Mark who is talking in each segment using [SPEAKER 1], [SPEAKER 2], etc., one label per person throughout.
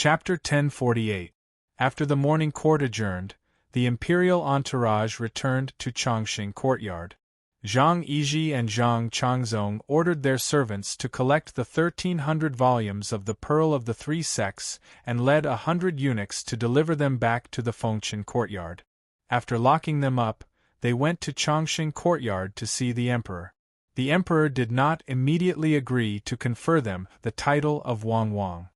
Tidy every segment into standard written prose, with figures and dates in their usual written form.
[SPEAKER 1] Chapter 1048. After the morning court adjourned, the imperial entourage returned to Chongqing courtyard. Zhang Yizhi and Zhang Changzong ordered their servants to collect the 1,300 volumes of the Pearl of the Three Sects and led 100 eunuchs to deliver them back to the Fengchen courtyard. After locking them up, they went to Chongqing courtyard to see the emperor. The emperor did not immediately agree to confer them the title of Wang.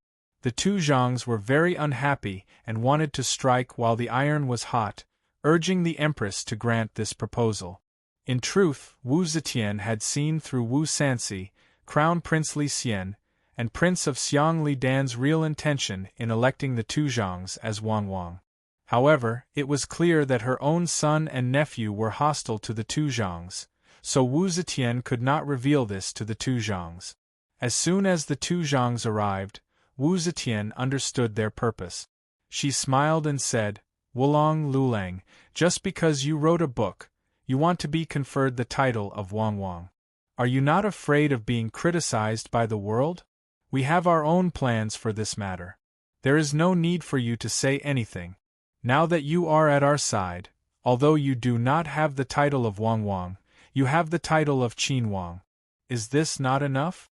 [SPEAKER 1] The two Zhangs were very unhappy and wanted to strike while the iron was hot, urging the empress to grant this proposal. In truth, Wu Zetian had seen through Wu Sanxi, Crown Prince Li Xian, and Prince of Xiang Li Dan's real intention in electing the two Zhangs as Wang. However, it was clear that her own son and nephew were hostile to the two Zhangs, so Wu Zetian could not reveal this to the two Zhangs. As soon as the two Zhangs arrived, Wu Zetian understood their purpose. She smiled and said, "Wulong Lulang, just because you wrote a book, you want to be conferred the title of Wang. Are you not afraid of being criticized by the world? We have our own plans for this matter. There is no need for you to say anything. Now that you are at our side, although you do not have the title of Wang, you have the title of Qin Wang. Is this not enough?"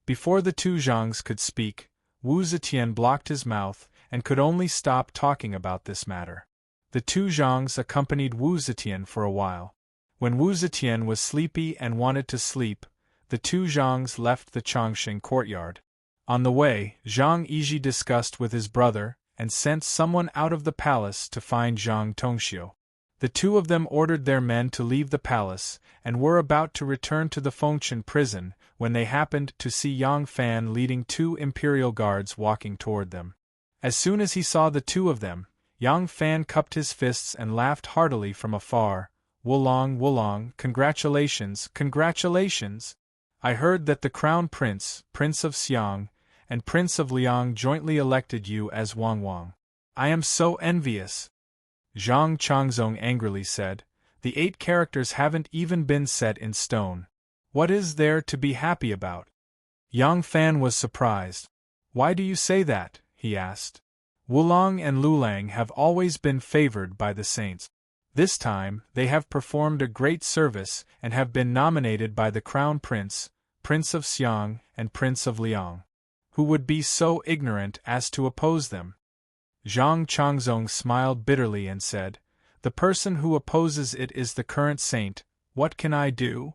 [SPEAKER 1] Before the two Zhangs could speak, Wu Zetian blocked his mouth and could only stop talking about this matter. The two Zhangs accompanied Wu Zetian for a while. When Wu Zetian was sleepy and wanted to sleep, the two Zhangs left the Chongqing courtyard. On the way, Zhang Yizhi discussed with his brother and sent someone out of the palace to find Zhang Tongxiu. The two of them ordered their men to leave the palace and were about to return to the Fengchen prison when they happened to see Yang Fan leading two imperial guards walking toward them. As soon as he saw the two of them, Yang Fan cupped his fists and laughed heartily from afar. Wulong, congratulations, congratulations! I heard that the Crown Prince, Prince of Xiang, and Prince of Liang jointly elected you as Wang. I am so envious. Zhang Changzong angrily said, "The 8 characters haven't even been set in stone. What is there to be happy about?" Yang Fan was surprised. "Why do you say that?" he asked. "Wulong and Lulang have always been favored by the saints. This time, they have performed a great service and have been nominated by the Crown Prince, Prince of Xiang, and Prince of Liang. Who would be so ignorant as to oppose them?" Zhang Changzong smiled bitterly and said, "The person who opposes it is the current saint. What can I do?"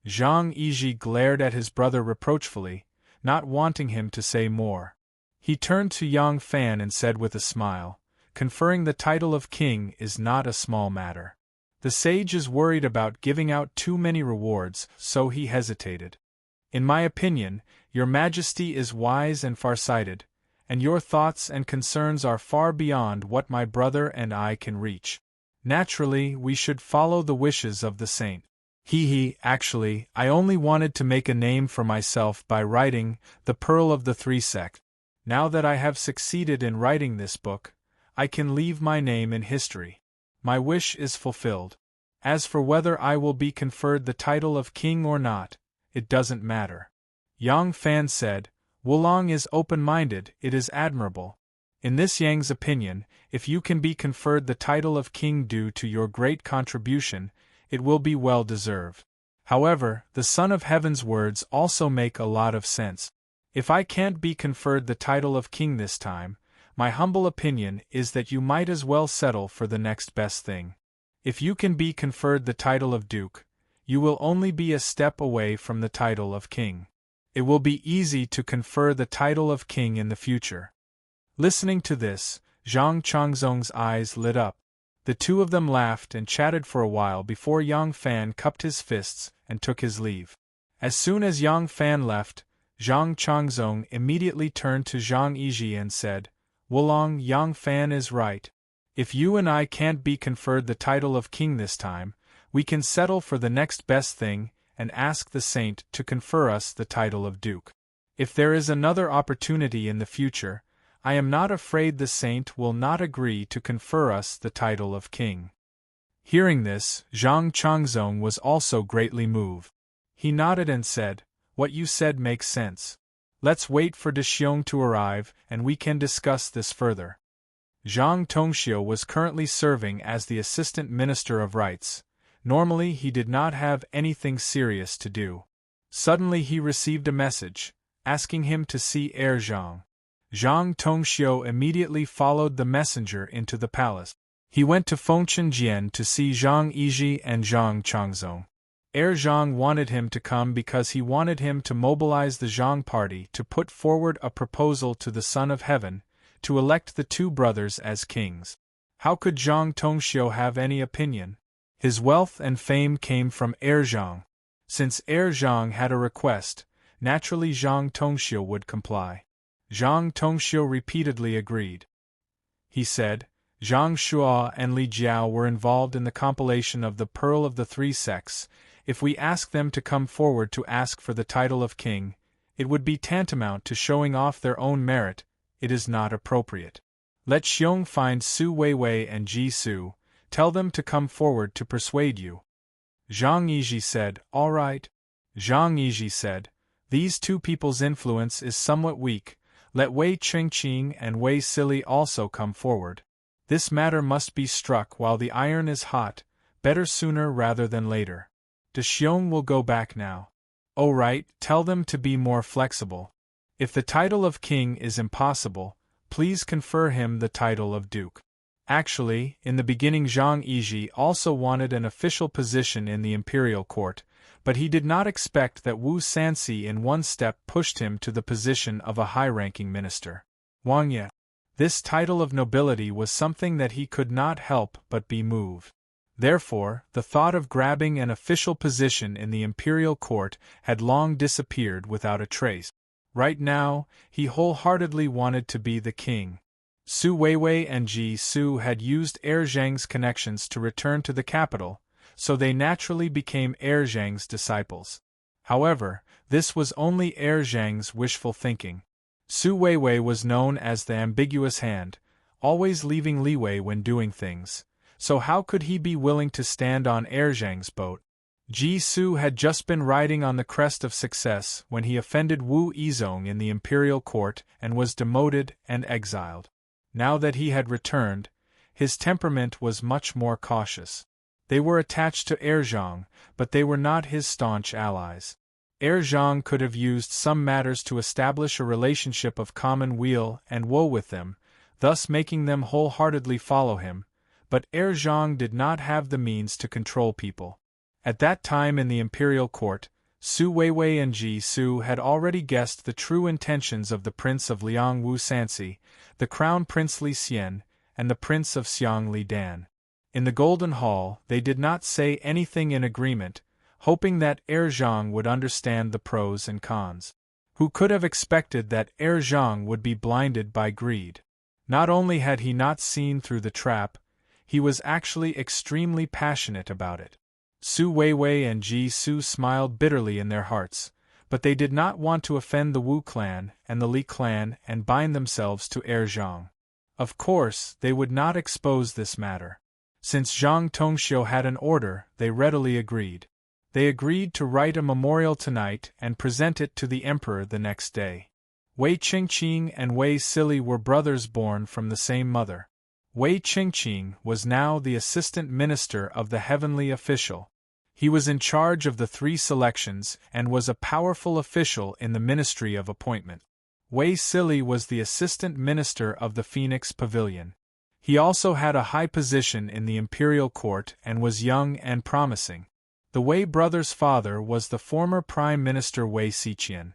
[SPEAKER 1] Zhang Yizhi glared at his brother reproachfully, not wanting him to say more. He turned to Yang Fan and said with a smile, "Conferring the title of king is not a small matter. The sage is worried about giving out too many rewards, so he hesitated. In my opinion, your majesty is wise and farsighted, and your thoughts and concerns are far beyond what my brother and I can reach. Naturally, we should follow the wishes of the saint. Actually, I only wanted to make a name for myself by writing The Pearl of the Three Sects. Now that I have succeeded in writing this book, I can leave my name in history. My wish is fulfilled. As for whether I will be conferred the title of king or not, it doesn't matter." Yang Fan said, "Wulong is open-minded, it is admirable. In this Yang's opinion, if you can be conferred the title of king due to your great contribution, it will be well deserved. However, the Son of Heaven's words also make a lot of sense. If I can't be conferred the title of king this time, my humble opinion is that you might as well settle for the next best thing. If you can be conferred the title of duke, you will only be a step away from the title of king. It will be easy to confer the title of king in the future." Listening to this, Zhang Changzong's eyes lit up. The two of them laughed and chatted for a while before Yang Fan cupped his fists and took his leave. As soon as Yang Fan left, Zhang Changzong immediately turned to Zhang Yizhi and said, "Wulong, Yang Fan is right. If you and I can't be conferred the title of king this time, we can settle for the next best thing and ask the saint to confer us the title of duke. If there is another opportunity in the future, I am not afraid the saint will not agree to confer us the title of king." Hearing this, Zhang Changzong was also greatly moved. He nodded and said, "What you said makes sense. Let's wait for De Xiong to arrive and we can discuss this further. Zhang Tongxiu was currently serving as the Assistant Minister of Rites. Normally he did not have anything serious to do. Suddenly he received a message, asking him to see Heir Zhang. Zhang Tongxiu immediately followed the messenger into the palace. He went to Fengchenjian to see Zhang Yizhi and Zhang Changzong. Heir Zhang wanted him to come because he wanted him to mobilize the Zhang party to put forward a proposal to the Son of Heaven, to elect the two brothers as kings. How could Zhang Tongxiu have any opinion? His wealth and fame came from Heir Zhang. Since Heir Zhang had a request, naturally Zhang Tongxiu would comply. Zhang Tongxiu repeatedly agreed. He said, Zhang Shuo and Li Jiao were involved in the compilation of the Pearl of the Three Sects. If we ask them to come forward to ask for the title of king, it would be tantamount to showing off their own merit. It is not appropriate. Let Xiong find Su Weiwei and Ji Su, tell them to come forward to persuade you. Zhang Yizhi said, all right. Zhang Yizhi said, these two people's influence is somewhat weak, let Wei Qingqing and Wei Sili also come forward. This matter must be struck while the iron is hot, better sooner rather than later. De Xiong will go back now. Oh right, tell them to be more flexible. If the title of king is impossible, please confer him the title of duke. Actually, in the beginning Zhang Yizhi also wanted an official position in the imperial court, but he did not expect that Wu Sanxi in one step pushed him to the position of a high-ranking minister. Wang Ye. This title of nobility was something that he could not help but be moved. Therefore, the thought of grabbing an official position in the imperial court had long disappeared without a trace. Right now, he wholeheartedly wanted to be the king. Su Weiwei and Ji Su had used Heir Zhang's connections to return to the capital, so they naturally became Heir Zhang's disciples. However, this was only Heir Zhang's wishful thinking. Su Weiwei was known as the ambiguous hand, always leaving leeway when doing things, so how could he be willing to stand on Heir Zhang's boat? Ji Su had just been riding on the crest of success when he offended Wu Yizong in the imperial court and was demoted and exiled. Now that he had returned, his temperament was much more cautious. They were attached to Heir Zhang, but they were not his staunch allies. Heir Zhang could have used some matters to establish a relationship of common weal and woe with them, thus making them wholeheartedly follow him, but Heir Zhang did not have the means to control people. At that time in the imperial court, Su Weiwei and Ji Su had already guessed the true intentions of the Prince of Liang Wu Sanxi, the Crown Prince Li Xian, and the Prince of Xiang Li Dan. In the Golden Hall, they did not say anything in agreement, hoping that Heir Zhang would understand the pros and cons. Who could have expected that Heir Zhang would be blinded by greed? Not only had he not seen through the trap, he was actually extremely passionate about it. Su Weiwei and Ji Su smiled bitterly in their hearts, but they did not want to offend the Wu clan and the Li clan and bind themselves to Heir Zhang. Of course, they would not expose this matter. Since Zhang Tongxiu had an order, they readily agreed. They agreed to write a memorial tonight and present it to the emperor the next day. Wei Qingqing and Wei Sili were brothers born from the same mother. Wei Qingqing was now the assistant minister of the heavenly official. He was in charge of the 3 selections and was a powerful official in the Ministry of Appointment. Wei Sili was the assistant minister of the Phoenix Pavilion. He also had a high position in the imperial court and was young and promising. The Wei brothers' father was the former Prime Minister Wei Xiqian.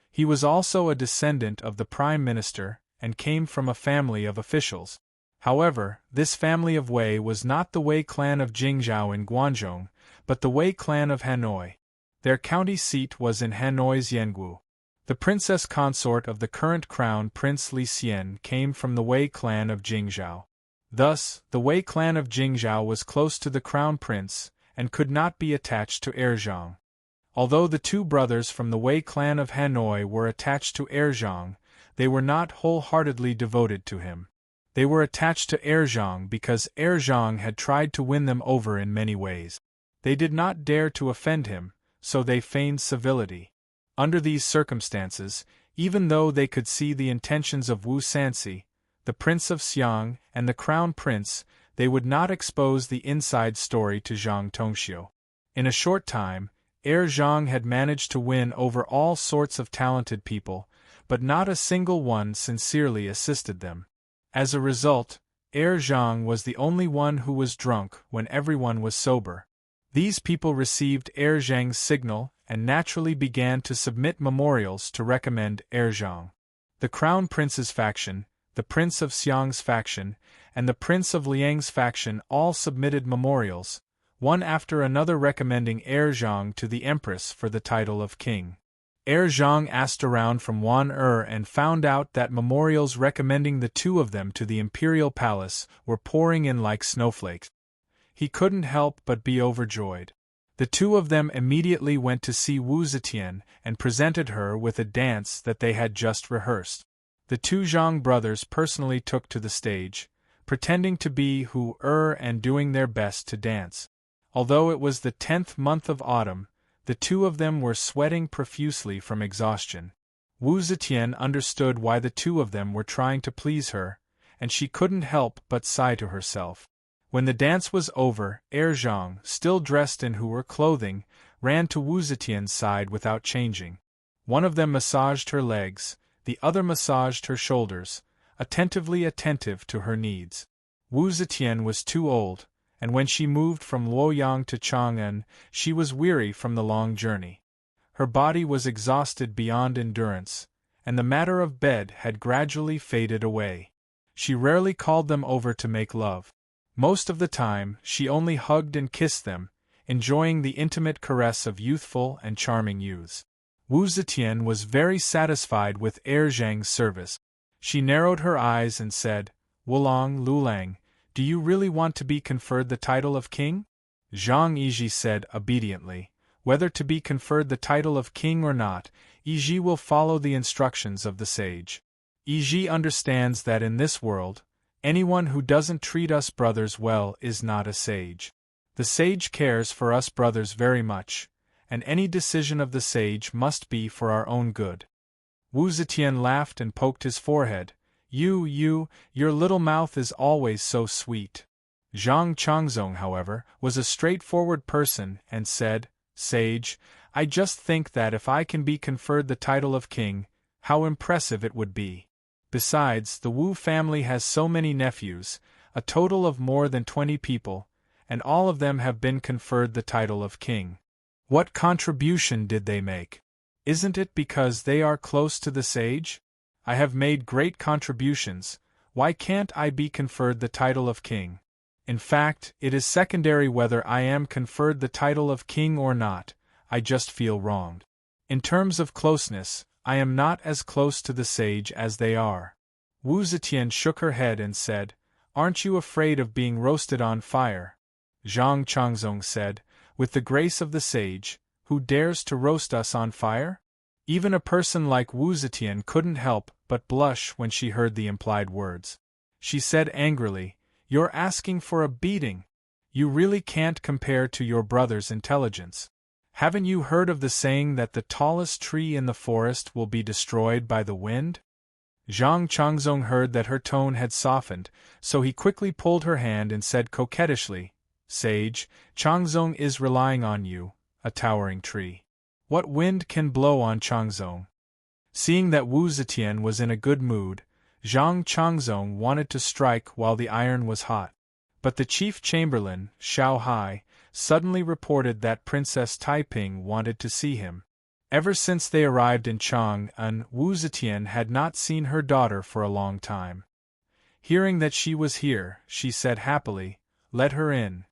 [SPEAKER 1] He was also a descendant of the Prime Minister and came from a family of officials. However, this family of Wei was not the Wei clan of Jingzhou in Guangzhou, but the Wei clan of Hanoi. Their county seat was in Hanoi's Yangu. The princess consort of the current crown Prince Li Xian came from the Wei clan of Jingzhou. Thus, the Wei clan of Jingzhou was close to the crown prince and could not be attached to Heir Zhang. Although the 2 brothers from the Wei clan of Hanoi were attached to Heir Zhang, they were not wholeheartedly devoted to him. They were attached to Heir Zhang because Heir Zhang had tried to win them over in many ways. They did not dare to offend him, so they feigned civility. Under these circumstances, Even though they could see the intentions of Wu Sanxi, the Prince of Xiang, and the Crown Prince, they would not expose the inside story to Zhang Tongxiu. In a short time, Zhang had managed to win over all sorts of talented people, but not a single one sincerely assisted them. As a result, Zhang was the only one who was drunk when everyone was sober. These people received Zhang's signal and naturally began to submit memorials to recommend Zhang. The Crown Prince's faction, the Prince of Xiang's faction, and the Prince of Liang's faction all submitted memorials, one after another recommending Zhang to the Empress for the title of king. Zhang asked around from Wan and found out that memorials recommending the two of them to the imperial palace were pouring in like snowflakes. He couldn't help but be overjoyed. The two of them immediately went to see Wu Zetian and presented her with a dance that they had just rehearsed. The two Zhang brothers personally took to the stage, pretending to be Hu and doing their best to dance. Although it was the 10th month of autumn, the two of them were sweating profusely from exhaustion. Wu Zetian understood why the two of them were trying to please her, and she couldn't help but sigh to herself. When the dance was over, Zhang, still dressed in Hu clothing, ran to Wu Zetian's side without changing. One of them massaged her legs, the other massaged her shoulders, attentively attentive to her needs. Wu Zetian was too old, and when she moved from Luoyang to Chang'an, she was weary from the long journey. Her body was exhausted beyond endurance, and the matter of bed had gradually faded away. She rarely called them over to make love. Most of the time, she only hugged and kissed them, enjoying the intimate caress of youthful and charming youths. Wu Zetian was very satisfied with Zhang's service. She narrowed her eyes and said, "Wulong Lulang, do you really want to be conferred the title of king?" Zhang Yiji said obediently, "Whether to be conferred the title of king or not, Yiji will follow the instructions of the sage. Yiji understands that in this world, anyone who doesn't treat us brothers well is not a sage. The sage cares for us brothers very much, and any decision of the sage must be for our own good." Wu Zetian laughed and poked his forehead. Your little mouth is always so sweet." Zhang Changzong, however, was a straightforward person and said, "Sage, I just think that if I can be conferred the title of king, how impressive it would be. Besides, the Wu family has so many nephews, a total of more than 20 people, and all of them have been conferred the title of king. What contribution did they make? Isn't it because they are close to the sage? I have made great contributions, why can't I be conferred the title of king? In fact, it is secondary whether I am conferred the title of king or not, I just feel wronged. In terms of closeness, I am not as close to the sage as they are." Wu Zetian shook her head and said, "Aren't you afraid of being roasted on fire?" Zhang Changzong said, "With the grace of the sage, who dares to roast us on fire?" Even a person like Wu Zetian couldn't help but blush when she heard the implied words. She said angrily, "You're asking for a beating. You really can't compare to your brother's intelligence. Haven't you heard of the saying that the tallest tree in the forest will be destroyed by the wind?" Zhang Changzong heard that her tone had softened, so he quickly pulled her hand and said coquettishly, "Sage, Changzong is relying on you, a towering tree. What wind can blow on Changzong?" Seeing that Wu Zetian was in a good mood, Zhang Changzong wanted to strike while the iron was hot. But the chief chamberlain, Shao Hai, suddenly reported that Princess Taiping wanted to see him. Ever since they arrived in Chang'an, Wu Zetian had not seen her daughter for a long time. Hearing that she was here, she said happily, "Let her in."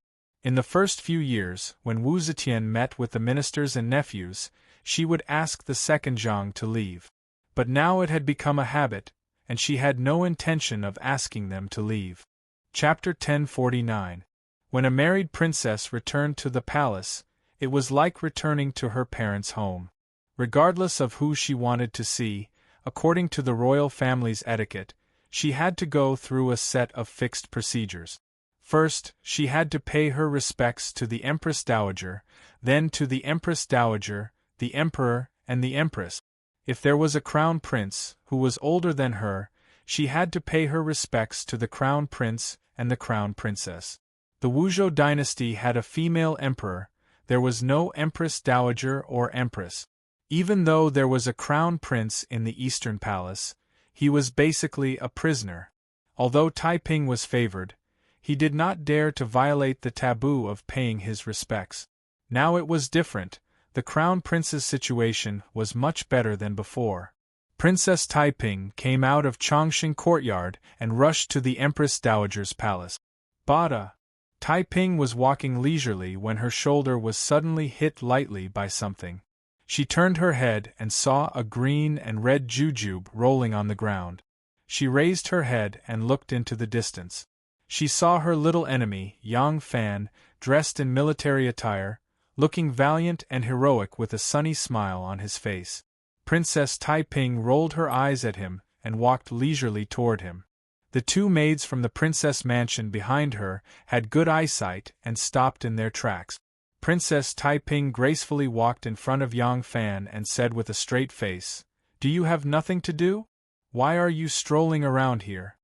[SPEAKER 1] In the first few years, when Wu Zetian met with the ministers and nephews, she would ask the second Zhang to leave. But now it had become a habit, and she had no intention of asking them to leave. Chapter 1049. When a married princess returned to the palace, it was like returning to her parents' home. Regardless of who she wanted to see, according to the royal family's etiquette, she had to go through a set of fixed procedures. First, she had to pay her respects to the Empress Dowager, then to the Empress Dowager, the Emperor, and the Empress. If there was a crown prince, who was older than her, she had to pay her respects to the crown prince and the crown princess. The Wuzhou dynasty had a female emperor, there was no empress dowager or empress. Even though there was a crown prince in the Eastern Palace, he was basically a prisoner. Although Taiping was favored, he did not dare to violate the taboo of paying his respects. Now it was different, the crown prince's situation was much better than before. Princess Taiping came out of Chongqing courtyard and rushed to the Empress Dowager's palace. Bada! Taiping was walking leisurely when her shoulder was suddenly hit lightly by something. She turned her head and saw a green and red jujube rolling on the ground. She raised her head and looked into the distance. She saw her little enemy, Yang Fan, dressed in military attire, looking valiant and heroic with a sunny smile on his face. Princess Taiping rolled her eyes at him and walked leisurely toward him. The two maids from the princess mansion behind her had good eyesight and stopped in their tracks. Princess Taiping gracefully walked in front of Yang Fan and said with a straight face, "Do you have nothing to do? Why are you strolling around here?"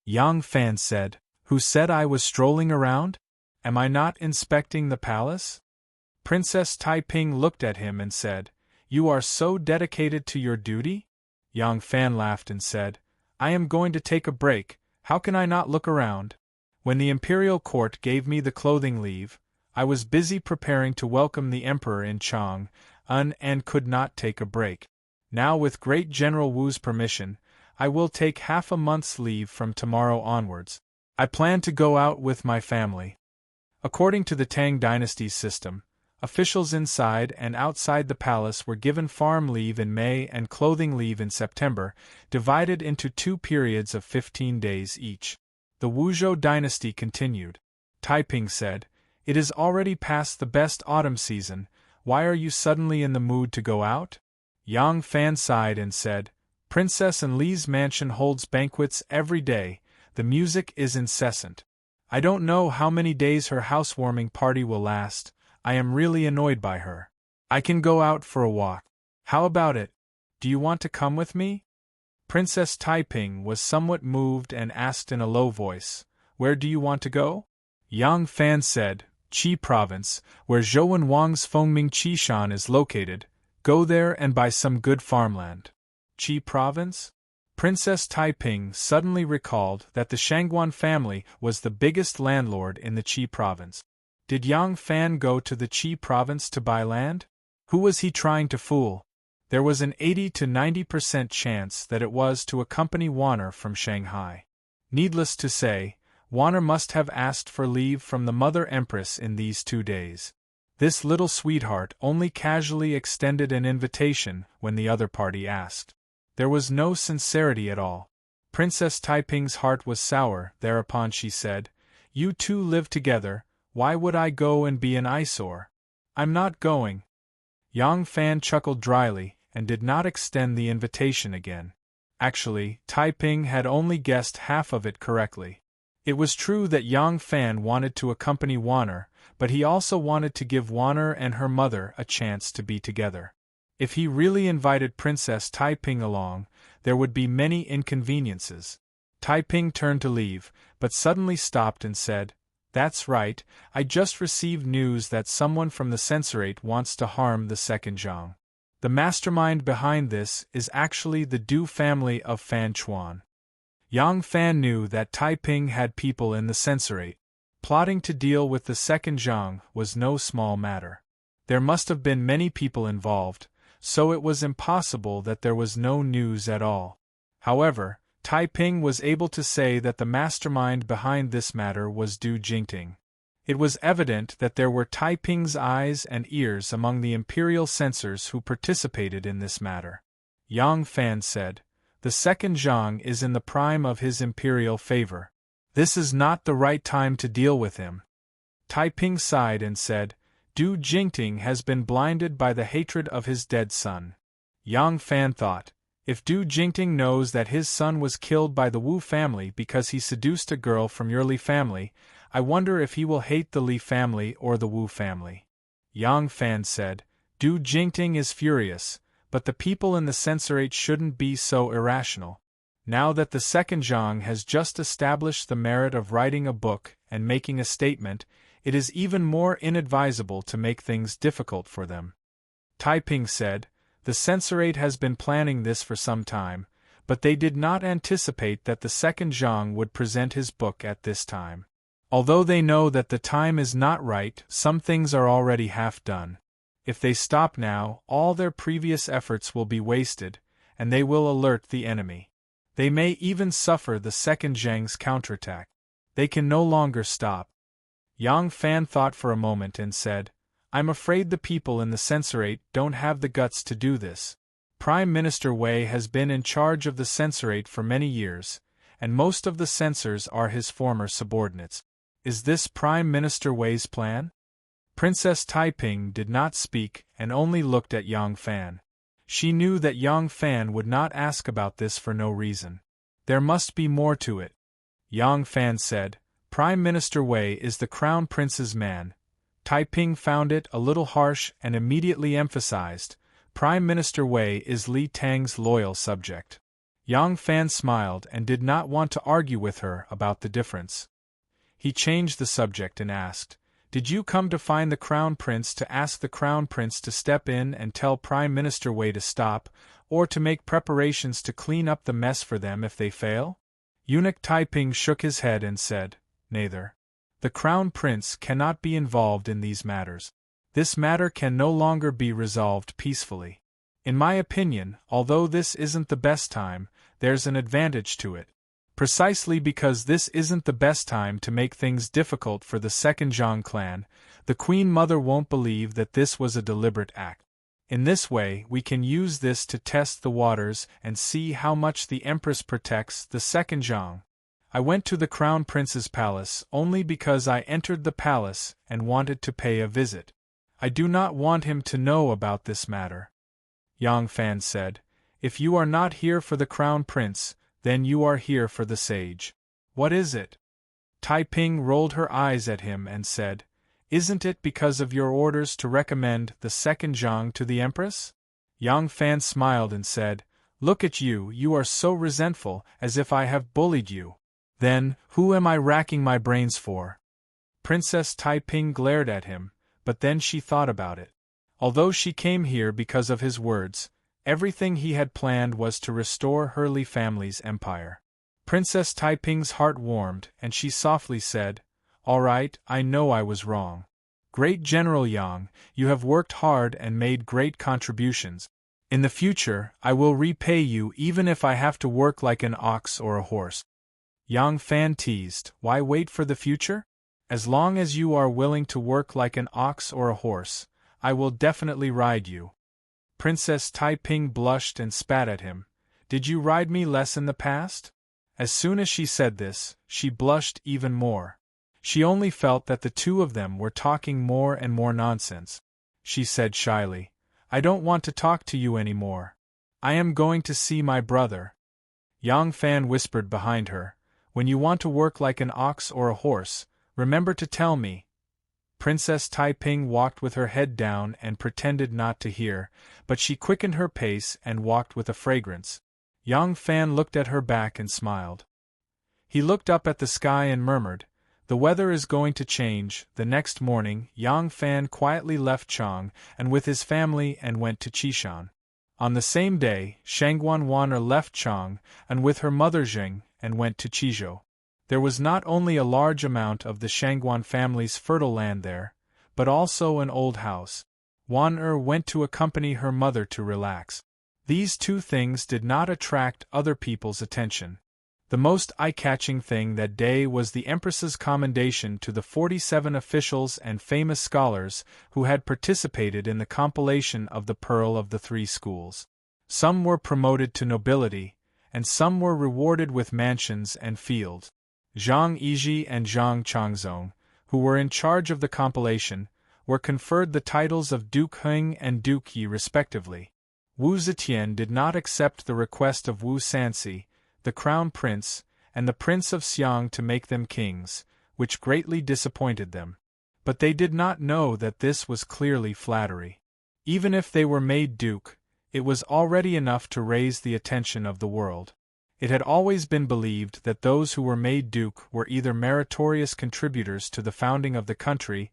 [SPEAKER 1] Yang Fan said, "Who said I was strolling around? Am I not inspecting the palace?" Princess Taiping looked at him and said, "You are so dedicated to your duty?" Yang Fan laughed and said, "I am going to take a break, how can I not look around? When the imperial court gave me the clothing leave, I was busy preparing to welcome the emperor in Chang'an and could not take a break. Now with great General Wu's permission, I will take half a month's leave from tomorrow onwards. I plan to go out with my family." According to the Tang dynasty's system, officials inside and outside the palace were given farm leave in May and clothing leave in September, divided into 2 periods of 15 days each. The Wuzhou dynasty continued. Taiping said, "It is already past the best autumn season, why are you suddenly in the mood to go out?" Yang Fan sighed and said, "Princess Enli's mansion holds banquets every day, the music is incessant. I don't know how many days her housewarming party will last, I am really annoyed by her. I can go out for a walk. How about it? Do you want to come with me?" Princess Taiping was somewhat moved and asked in a low voice, "Where do you want to go?" Yang Fan said, "Qi province, where Zhouwen Wang's Fengming Qishan is located, go there and buy some good farmland." Qi province? Princess Taiping suddenly recalled that the Shangguan family was the biggest landlord in the Qi province. Did Yang Fan go to the Qi province to buy land? Who was he trying to fool? There was an 80 to 90% chance that it was to accompany Warner from Shanghai. Needless to say, Warner must have asked for leave from the Mother Empress in these 2 days. This little sweetheart only casually extended an invitation when the other party asked. There was no sincerity at all. Princess Taiping's heart was sour, thereupon she said, "You two live together, why would I go and be an eyesore? I'm not going." Yang Fan chuckled dryly and did not extend the invitation again. Actually, Taiping had only guessed half of it correctly. It was true that Yang Fan wanted to accompany Warner, but he also wanted to give Warner and her mother a chance to be together. If he really invited Princess Taiping along, there would be many inconveniences. Taiping turned to leave, but suddenly stopped and said, "That's right, I just received news that someone from the censorate wants to harm the second Zhang. The mastermind behind this is actually the Du family of Fan Chuan." Yang Fan knew that Taiping had people in the censorate. Plotting to deal with the second Zhang was no small matter. There must have been many people involved, so it was impossible that there was no news at all. However, Taiping was able to say that the mastermind behind this matter was Du Jingting. It was evident that there were Taiping's eyes and ears among the imperial censors who participated in this matter. Yang Fan said, "The second Zhang is in the prime of his imperial favor. This is not the right time to deal with him." Taiping sighed and said, "Du Jingting has been blinded by the hatred of his dead son." Yang Fan thought, if Du Jingting knows that his son was killed by the Wu family because he seduced a girl from your Li family, I wonder if he will hate the Li family or the Wu family. Yang Fan said, "Du Jingting is furious, but the people in the censorate shouldn't be so irrational. Now that the second Zhang has just established the merit of writing a book and making a statement, it is even more inadvisable to make things difficult for them. Taiping said, the censorate has been planning this for some time, but they did not anticipate that the second Zhang would present his book at this time. Although they know that the time is not right, some things are already half done. If they stop now, all their previous efforts will be wasted, and they will alert the enemy. They may even suffer the second Zhang's counterattack. They can no longer stop. Yang Fan thought for a moment and said, I'm afraid the people in the censorate don't have the guts to do this. Prime Minister Wei has been in charge of the censorate for many years, and most of the censors are his former subordinates. Is this Prime Minister Wei's plan? Princess Taiping did not speak and only looked at Yang Fan. She knew that Yang Fan would not ask about this for no reason. There must be more to it. Yang Fan said, Prime Minister Wei is the Crown Prince's man. Taiping found it a little harsh and immediately emphasized, Prime Minister Wei is Li Tang's loyal subject. Yang Fan smiled and did not want to argue with her about the difference. He changed the subject and asked, Did you come to find the Crown Prince to ask the Crown Prince to step in and tell Prime Minister Wei to stop, or to make preparations to clean up the mess for them if they fail? Eunuch Taiping shook his head and said, Neither. The Crown Prince cannot be involved in these matters. This matter can no longer be resolved peacefully. In my opinion, although this isn't the best time, there's an advantage to it. Precisely because this isn't the best time to make things difficult for the second Zhang clan, the Queen Mother won't believe that this was a deliberate act. In this way, we can use this to test the waters and see how much the Empress protects the second Zhang. I went to the Crown Prince's palace only because I entered the palace and wanted to pay a visit. I do not want him to know about this matter. Yang Fan said, If you are not here for the Crown Prince, then you are here for the sage. What is it? Taiping rolled her eyes at him and said, Isn't it because of your orders to recommend the second Zhang to the Empress? Yang Fan smiled and said, Look at you, you are so resentful, as if I have bullied you. Then, who am I racking my brains for? Princess Taiping glared at him, but then she thought about it. Although she came here because of his words, everything he had planned was to restore her Li family's empire. Princess Taiping's heart warmed, and she softly said, All right, I know I was wrong. Great General Yang, you have worked hard and made great contributions. In the future, I will repay you even if I have to work like an ox or a horse. Yang Fan teased, Why wait for the future? As long as you are willing to work like an ox or a horse, I will definitely ride you. Princess Taiping blushed and spat at him. Did you ride me less in the past? As soon as she said this, she blushed even more. She only felt that the two of them were talking more and more nonsense. She said shyly, I don't want to talk to you anymore. I am going to see my brother. Yang Fan whispered behind her, When you want to work like an ox or a horse, remember to tell me. Princess Taiping walked with her head down and pretended not to hear, but she quickened her pace and walked with a fragrance. Yang Fan looked at her back and smiled. He looked up at the sky and murmured, The weather is going to change. The next morning, Yang Fan quietly left Chang and with his family and went to Qishan. On the same day, Shangguan Wan'er left Chang and with her mother Jing and went to Qizhou. There was not only a large amount of the Shangguan family's fertile land there, but also an old house. Wan'er went to accompany her mother to relax. These two things did not attract other people's attention. The most eye-catching thing that day was the Empress's commendation to the 47 officials and famous scholars who had participated in the compilation of the Pearl of the Three Schools. Some were promoted to nobility, and some were rewarded with mansions and fields. Zhang Yizhi and Zhang Changzong, who were in charge of the compilation, were conferred the titles of Duke Heng and Duke Yi respectively. Wu Zetian did not accept the request of Wu Sanxi, the Crown Prince, and the Prince of Xiang to make them kings, which greatly disappointed them. But they did not know that this was clearly flattery. Even if they were made duke, It was already enough to raise the attention of the world. It had always been believed that those who were made duke were either meritorious contributors to the founding of the country,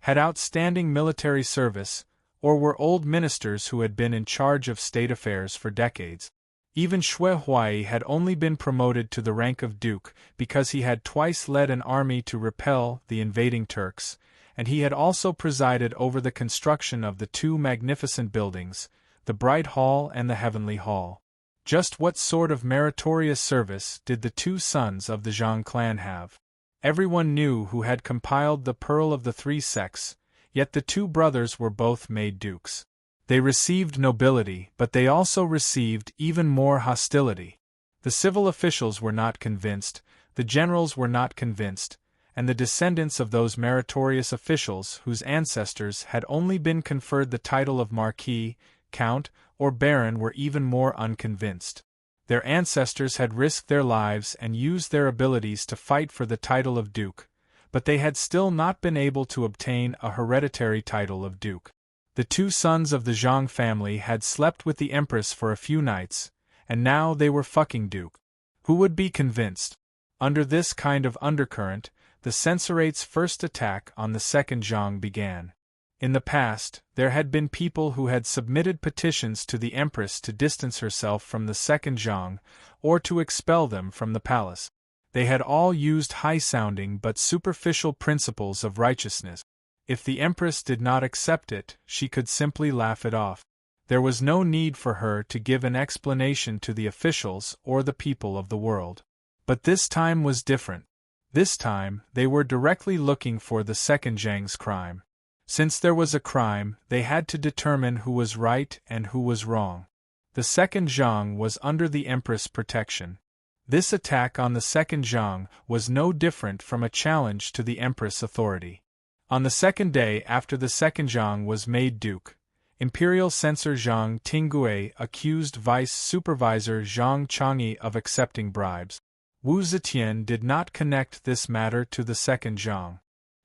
[SPEAKER 1] had outstanding military service, or were old ministers who had been in charge of state affairs for decades. Even Xue Huai had only been promoted to the rank of duke because he had twice led an army to repel the invading Turks, and he had also presided over the construction of the two magnificent buildings, the Bright Hall and the Heavenly Hall. Just what sort of meritorious service did the two sons of the Zhang clan have? Everyone knew who had compiled the Pearl of the Three Sects, yet the two brothers were both made dukes. They received nobility, but they also received even more hostility. The civil officials were not convinced, the generals were not convinced, and the descendants of those meritorious officials whose ancestors had only been conferred the title of Marquis, Count, or Baron were even more unconvinced. Their ancestors had risked their lives and used their abilities to fight for the title of Duke, but they had still not been able to obtain a hereditary title of Duke. The two sons of the Zhang family had slept with the Empress for a few nights, and now they were fucking Duke. Who would be convinced? Under this kind of undercurrent, the censorate's first attack on the second Zhang began. In the past, there had been people who had submitted petitions to the Empress to distance herself from the second Zhang, or to expel them from the palace. They had all used high-sounding but superficial principles of righteousness. If the Empress did not accept it, she could simply laugh it off. There was no need for her to give an explanation to the officials or the people of the world. But this time was different. This time, they were directly looking for the second Zhang's crime. Since there was a crime, they had to determine who was right and who was wrong. The second Zhang was under the Empress' protection. This attack on the second Zhang was no different from a challenge to the Empress' authority. On the second day after the second Zhang was made duke, Imperial Censor Zhang Tinggui accused Vice Supervisor Zhang Changyi of accepting bribes. Wu Zetian did not connect this matter to the second Zhang.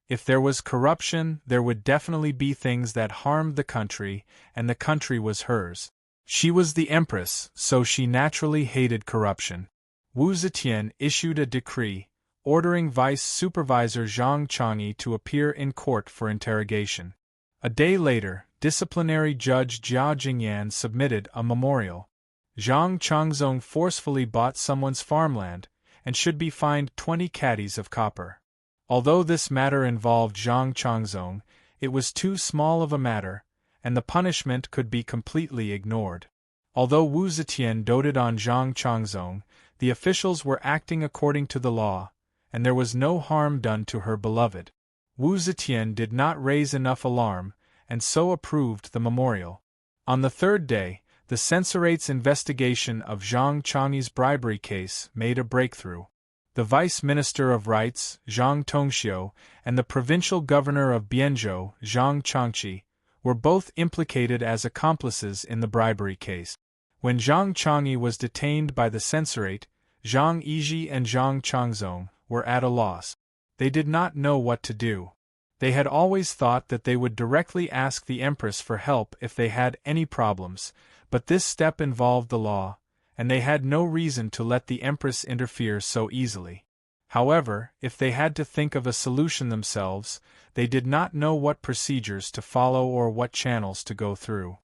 [SPEAKER 1] If there was corruption, there would definitely be things that harmed the country, and the country was hers. She was the Empress, so she naturally hated corruption. Wu Zetian issued a decree, ordering Vice Supervisor Zhang Changyi to appear in court for interrogation. A day later, disciplinary judge Jiao Jingyan submitted a memorial. Zhang Changzong forcefully bought someone's farmland, and should be fined 20 caddies of copper. Although this matter involved Zhang Changzong, it was too small of a matter, and the punishment could be completely ignored. Although Wu Zetian doted on Zhang Changzong, the officials were acting according to the law, and there was no harm done to her beloved. Wu Zetian did not raise enough alarm, and so approved the memorial. On the third day, the censorate's investigation of Zhang Changyi's bribery case made a breakthrough. The Vice Minister of Rights, Zhang Tongxiu, and the Provincial Governor of Bianzhou, Zhang Changqi, were both implicated as accomplices in the bribery case. When Zhang Changyi was detained by the censorate, Zhang Yizhi and Zhang Changzong were at a loss. They did not know what to do. They had always thought that they would directly ask the Empress for help if they had any problems, but this step involved the law, and they had no reason to let the Empress interfere so easily. However, if they had to think of a solution themselves, they did not know what procedures to follow or what channels to go through.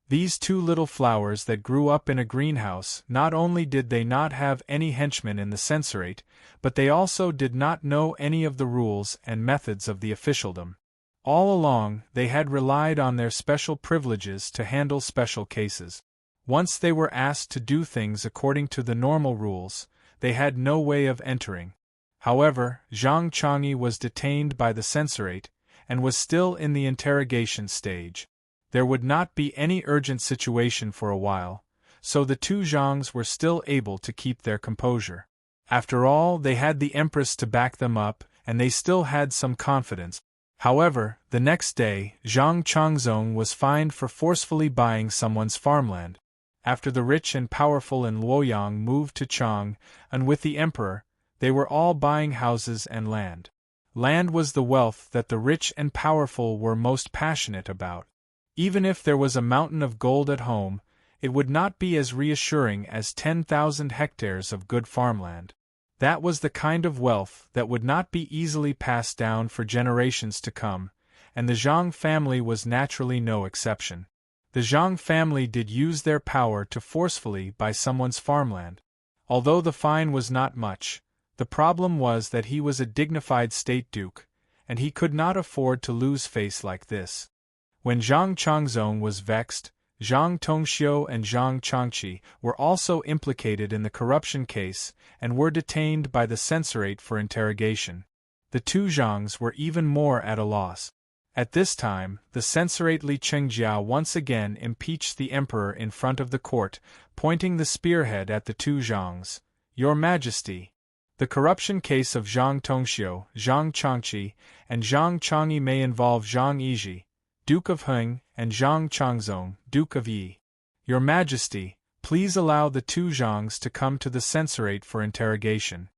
[SPEAKER 1] These two little flowers that grew up in a greenhouse, not only did they not have any henchmen in the censorate, but they also did not know any of the rules and methods of the officialdom. All along, they had relied on their special privileges to handle special cases. Once they were asked to do things according to the normal rules, they had no way of entering. However, Zhang Changyi was detained by the censorate, and was still in the interrogation stage. There would not be any urgent situation for a while, so the two Zhangs were still able to keep their composure. After all, they had the Empress to back them up, and they still had some confidence. However, the next day, Zhang Changzong was fined for forcefully buying someone's farmland. After the rich and powerful in Luoyang moved to Chang, and with the emperor, they were all buying houses and land. Land was the wealth that the rich and powerful were most passionate about. Even if there was a mountain of gold at home, it would not be as reassuring as 10,000 hectares of good farmland. That was the kind of wealth that would not be easily passed down for generations to come, and the Zhang family was naturally no exception. The Zhang family did use their power to forcefully buy someone's farmland. Although the fine was not much, the problem was that he was a dignified state duke, and he could not afford to lose face like this. When Zhang Changzong was vexed, Zhang Tongxiu and Zhang Changqi were also implicated in the corruption case and were detained by the censorate for interrogation. The two Zhangs were even more at a loss. At this time, the censorate Li Chengjiao once again impeached the emperor in front of the court, pointing the spearhead at the two Zhangs. "Your Majesty, the corruption case of Zhang Tongxiu, Zhang Changqi, and Zhang Changyi may involve Zhang Yizhi, Duke of Heng, and Zhang Changzong, Duke of Yi. Your Majesty, please allow the two Zhangs to come to the censorate for interrogation."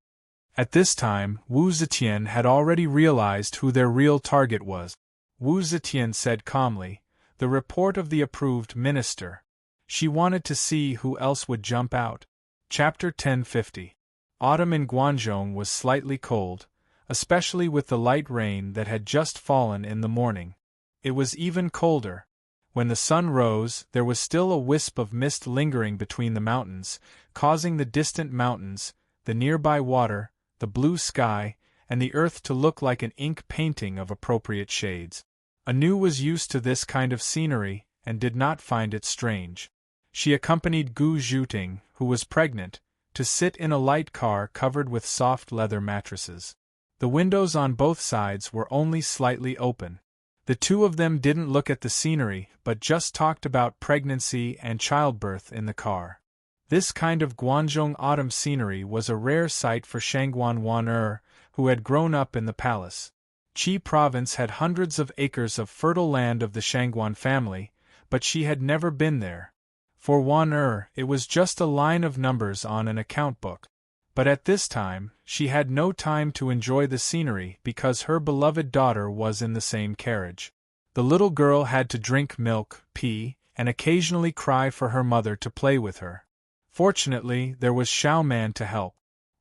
[SPEAKER 1] At this time, Wu Zetian had already realized who their real target was. Wu Zetian said calmly, "The report of the approved minister." She wanted to see who else would jump out. Chapter 1050. Autumn in Guangzhou was slightly cold, especially with the light rain that had just fallen in the morning. It was even colder. When the sun rose, there was still a wisp of mist lingering between the mountains, causing the distant mountains, the nearby water, the blue sky, and the earth to look like an ink painting of appropriate shades. Anu was used to this kind of scenery and did not find it strange. She accompanied Gu Zhuting, who was pregnant, to sit in a light car covered with soft leather mattresses. The windows on both sides were only slightly open. The two of them didn't look at the scenery but just talked about pregnancy and childbirth in the car. This kind of Guangzhou autumn scenery was a rare sight for Shangguan Wan who had grown up in the palace. Qi province had hundreds of acres of fertile land of the Shangguan family, but she had never been there. For Wan it was just a line of numbers on an account book. But at this time, she had no time to enjoy the scenery because her beloved daughter was in the same carriage. The little girl had to drink milk, pee, and occasionally cry for her mother to play with her. Fortunately, there was Xiao Man to help.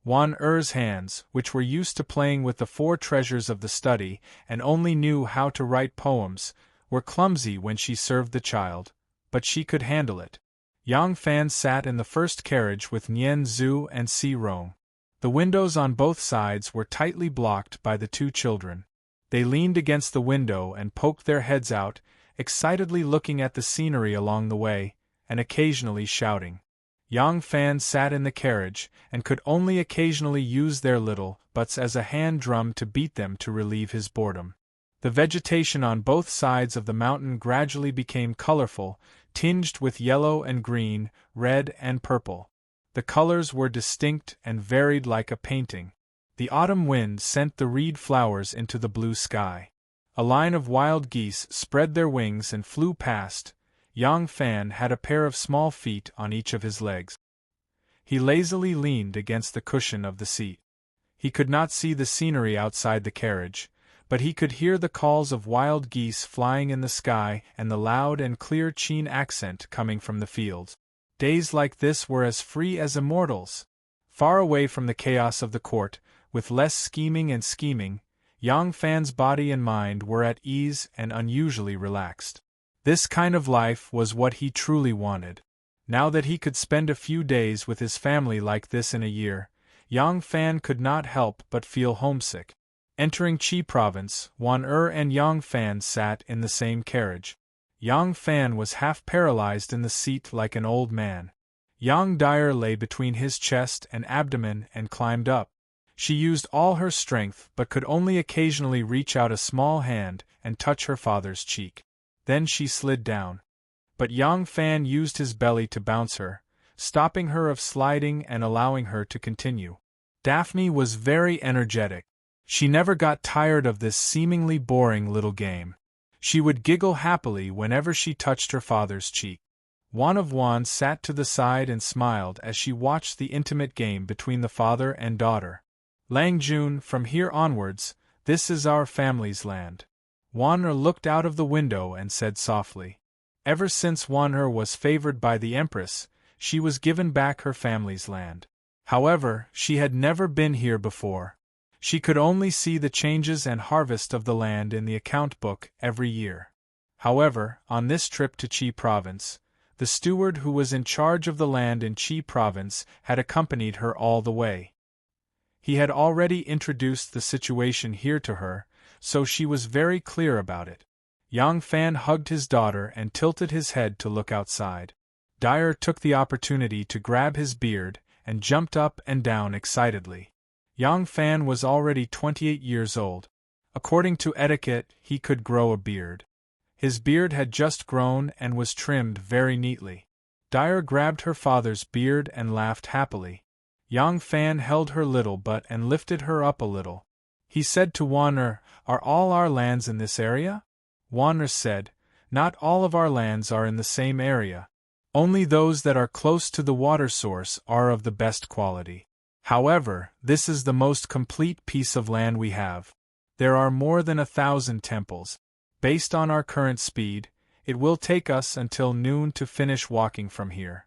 [SPEAKER 1] Wan Er's hands, which were used to playing with the four treasures of the study and only knew how to write poems, were clumsy when she served the child, but she could handle it. Yang Fan sat in the first carriage with Nian Zhu and Si Rong. The windows on both sides were tightly blocked by the two children. They leaned against the window and poked their heads out, excitedly looking at the scenery along the way, and occasionally shouting. Yang Fan sat in the carriage, and could only occasionally use their little butts as a hand drum to beat them to relieve his boredom. The vegetation on both sides of the mountain gradually became colorful, tinged with yellow and green, red and purple. The colors were distinct and varied like a painting. The autumn wind sent the reed flowers into the blue sky. A line of wild geese spread their wings and flew past. Yang Fan had a pair of small feet on each of his legs. He lazily leaned against the cushion of the seat. He could not see the scenery outside the carriage, but he could hear the calls of wild geese flying in the sky and the loud and clear Qin accent coming from the fields. Days like this were as free as immortals. Far away from the chaos of the court, with less scheming and scheming, Yang Fan's body and mind were at ease and unusually relaxed. This kind of life was what he truly wanted. Now that he could spend a few days with his family like this in a year, Yang Fan could not help but feel homesick. Entering Qi province, Wan and Yang Fan sat in the same carriage. Yang Fan was half paralyzed in the seat like an old man. Yang Dyer lay between his chest and abdomen and climbed up. She used all her strength but could only occasionally reach out a small hand and touch her father's cheek. Then she slid down. But Yang Fan used his belly to bounce her, stopping her of sliding and allowing her to continue. Daphne was very energetic. She never got tired of this seemingly boring little game. She would giggle happily whenever she touched her father's cheek. Wan sat to the side and smiled as she watched the intimate game between the father and daughter. Lang Jun, from here onwards, this is our family's land. Wan looked out of the window and said softly. Ever since Wan'er was favored by the Empress, she was given back her family's land. However, she had never been here before. She could only see the changes and harvest of the land in the account book every year. However, on this trip to Qi province, the steward who was in charge of the land in Qi province had accompanied her all the way. He had already introduced the situation here to her, so she was very clear about it. Yang Fan hugged his daughter and tilted his head to look outside. Dyer took the opportunity to grab his beard and jumped up and down excitedly. Yang Fan was already 28 years old. According to etiquette, he could grow a beard. His beard had just grown and was trimmed very neatly. Dyer grabbed her father's beard and laughed happily. Yang Fan held her little butt and lifted her up a little. He said to Wan'er, "Are all our lands in this area?" Wan'er said, "Not all of our lands are in the same area. Only those that are close to the water source are of the best quality. However, this is the most complete piece of land we have. There are more than 1,000 temples. Based on our current speed, it will take us until noon to finish walking from here."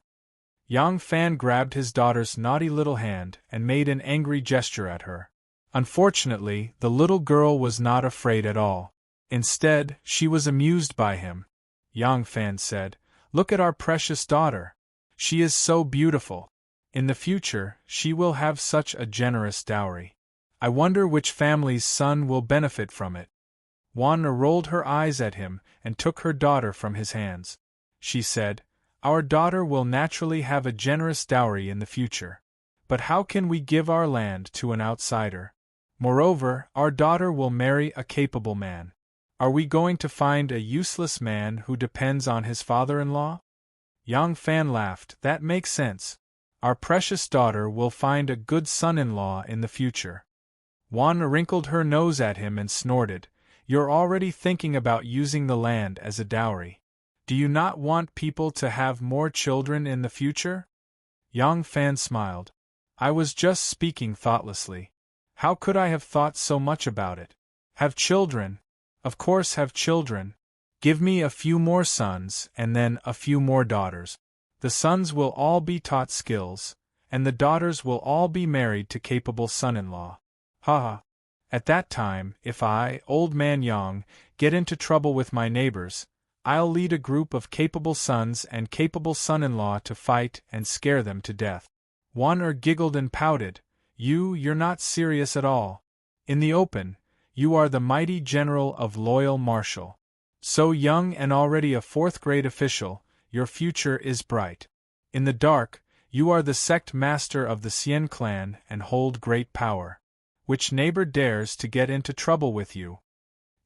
[SPEAKER 1] Yang Fan grabbed his daughter's naughty little hand and made an angry gesture at her. Unfortunately, the little girl was not afraid at all. Instead, she was amused by him. Yang Fan said, "Look at our precious daughter. She is so beautiful. In the future, she will have such a generous dowry. I wonder which family's son will benefit from it." Wan'er rolled her eyes at him and took her daughter from his hands. She said, "Our daughter will naturally have a generous dowry in the future. But how can we give our land to an outsider? Moreover, our daughter will marry a capable man. Are we going to find a useless man who depends on his father-in-law?" Yang Fan laughed. "That makes sense. Our precious daughter will find a good son-in-law in the future." Wan'er wrinkled her nose at him and snorted, "You're already thinking about using the land as a dowry. Do you not want people to have more children in the future?" Yang Fan smiled. "I was just speaking thoughtlessly. How could I have thought so much about it? Have children? Of course have children. Give me a few more sons and then a few more daughters. The sons will all be taught skills, and the daughters will all be married to capable son-in-law. Ha! At that time, if I, Old Man Yang, get into trouble with my neighbors, I'll lead a group of capable sons and capable son-in-law to fight and scare them to death." Wan'er giggled and pouted, You're not serious at all. In the open, you are the mighty general of loyal marshal. So young and already a fourth-grade official, your future is bright. In the dark, you are the sect master of the Xian clan and hold great power. Which neighbor dares to get into trouble with you?"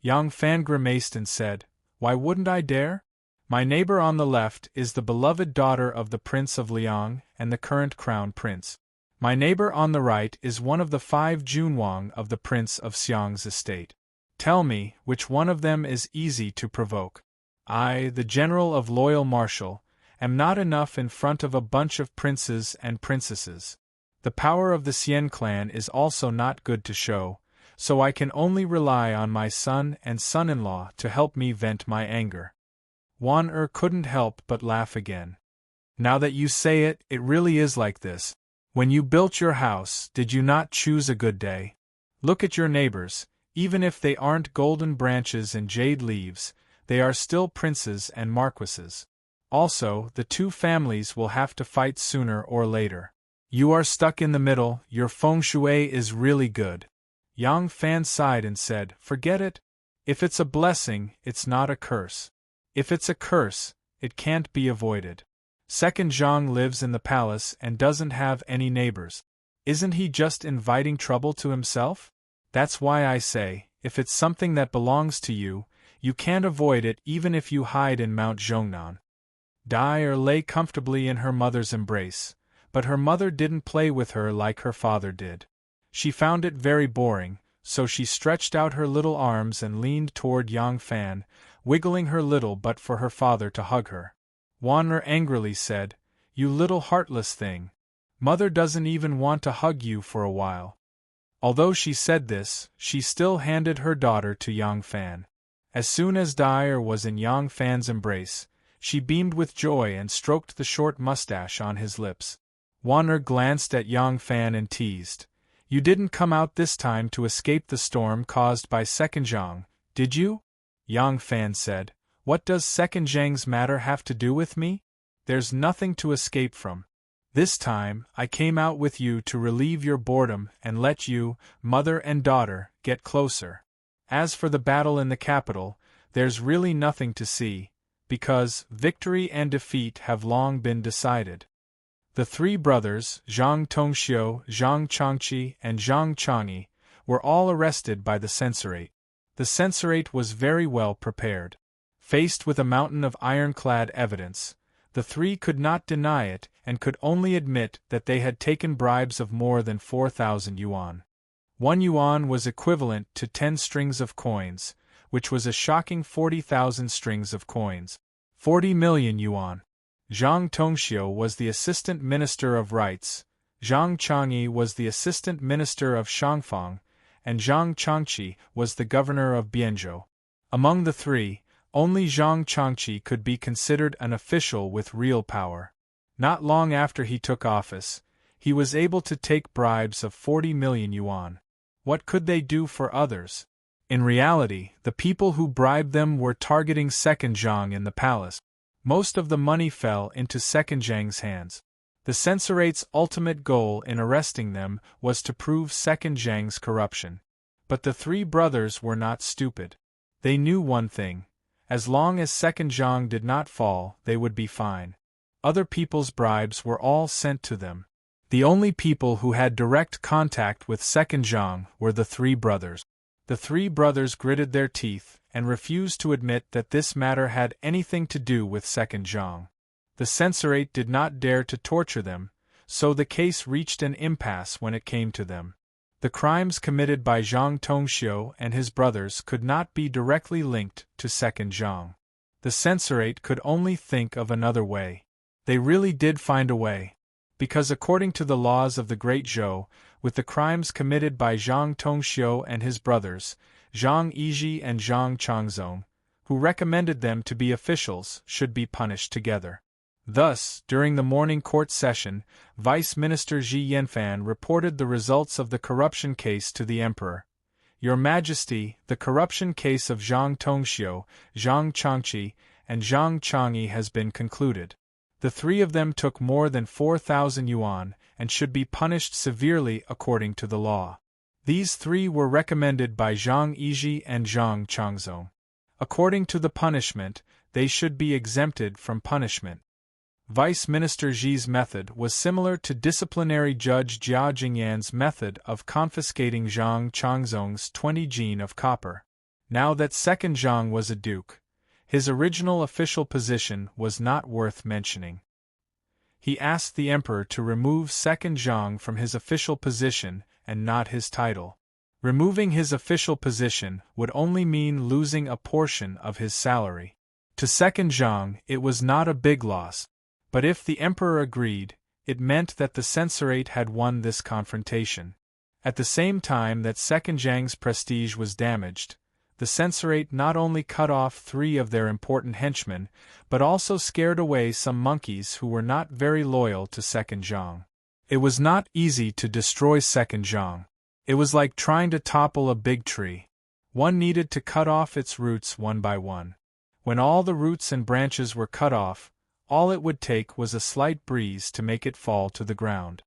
[SPEAKER 1] Yang Fan grimaced and said, "Why wouldn't I dare? My neighbor on the left is the beloved daughter of the Prince of Liang and the current crown prince. My neighbor on the right is one of the 5 Junwang of the Prince of Xiang's estate. Tell me, which one of them is easy to provoke? I, the general of loyal marshal, am not enough in front of a bunch of princes and princesses. The power of the Xian clan is also not good to show, so I can only rely on my son and son-in-law to help me vent my anger." Wan'er couldn't help but laugh again. "Now that you say it, it really is like this. When you built your house, did you not choose a good day? Look at your neighbors, even if they aren't golden branches and jade leaves, they are still princes and marquises. Also, the two families will have to fight sooner or later. You are stuck in the middle, your feng shui is really good." Yang Fan sighed and said, "Forget it. If it's a blessing, it's not a curse. If it's a curse, it can't be avoided. Second Zhang lives in the palace and doesn't have any neighbors. Isn't he just inviting trouble to himself? That's why I say, if it's something that belongs to you, you can't avoid it even if you hide in Mount Zhongnan." Dyer lay comfortably in her mother's embrace, but her mother didn't play with her like her father did. She found it very boring, so she stretched out her little arms and leaned toward Yang Fan, wiggling her little butt for her father to hug her. Wan'er angrily said, "You little heartless thing. Mother doesn't even want to hug you for a while." Although she said this, she still handed her daughter to Yang Fan. As soon as Dyer was in Yang Fan's embrace, She beamed with joy and stroked the short mustache on his lips. Wan'er glanced at Yang Fan and teased. You didn't come out this time to escape the storm caused by Second Zhang, did you? Yang Fan said, What does Second Zhang's matter have to do with me? There's nothing to escape from. This time, I came out with you to relieve your boredom and let you, mother and daughter, get closer. As for the battle in the capital, there's really nothing to see, because victory and defeat have long been decided. The three brothers, Zhang Tongxiu, Zhang Changqi, and Zhang Changyi, were all arrested by the censorate. The censorate was very well prepared. Faced with a mountain of ironclad evidence, the three could not deny it and could only admit that they had taken bribes of more than 4,000 yuan. 1 yuan was equivalent to 10 strings of coins, which was a shocking 40,000 strings of coins. 40 million yuan. Zhang Tongxiu was the Assistant Minister of Rights, Zhang Changyi was the Assistant Minister of Shangfang, and Zhang Changqi was the Governor of Bianzhou. Among the three, only Zhang Changqi could be considered an official with real power. Not long after he took office, he was able to take bribes of 40 million yuan. What could they do for others? In reality, the people who bribed them were targeting Second Zhang in the palace. Most of the money fell into Second Zhang's hands. The censorate's ultimate goal in arresting them was to prove Second Zhang's corruption. But the three brothers were not stupid. They knew one thing. As long as Second Zhang did not fall, they would be fine. Other people's bribes were all sent to them. The only people who had direct contact with Second Zhang were the three brothers. The three brothers gritted their teeth and refused to admit that this matter had anything to do with Second Zhang. The censorate did not dare to torture them, so the case reached an impasse when it came to them. The crimes committed by Zhang Tongxiu and his brothers could not be directly linked to Second Zhang. The censorate could only think of another way. They really did find a way. Because according to the laws of the Great Zhou, with the crimes committed by Zhang Tongxiu and his brothers, Zhang Yizhi and Zhang Changzong, who recommended them to be officials, should be punished together. Thus, during the morning court session, Vice Minister Xi Yanfan reported the results of the corruption case to the emperor. Your Majesty, the corruption case of Zhang Tongxiu, Zhang Changqi, and Zhang Changyi has been concluded. The three of them took more than 4,000 yuan and should be punished severely according to the law. These three were recommended by Zhang Yizhi and Zhang Changzong. According to the punishment, they should be exempted from punishment. Vice Minister Xi's method was similar to disciplinary judge Jia Jingyan's method of confiscating Zhang Changzong's 20 jin of copper. Now that Second Zhang was a duke, his original official position was not worth mentioning. He asked the emperor to remove Second Zhang from his official position and not his title. Removing his official position would only mean losing a portion of his salary. To Second Zhang, it was not a big loss. But if the emperor agreed, it meant that the censorate had won this confrontation. At the same time that Second Zhang's prestige was damaged, the censorate not only cut off 3 of their important henchmen, but also scared away some monkeys who were not very loyal to Second Zhang. It was not easy to destroy Second Zhang. It was like trying to topple a big tree. One needed to cut off its roots one by one. When all the roots and branches were cut off, all it would take was a slight breeze to make it fall to the ground.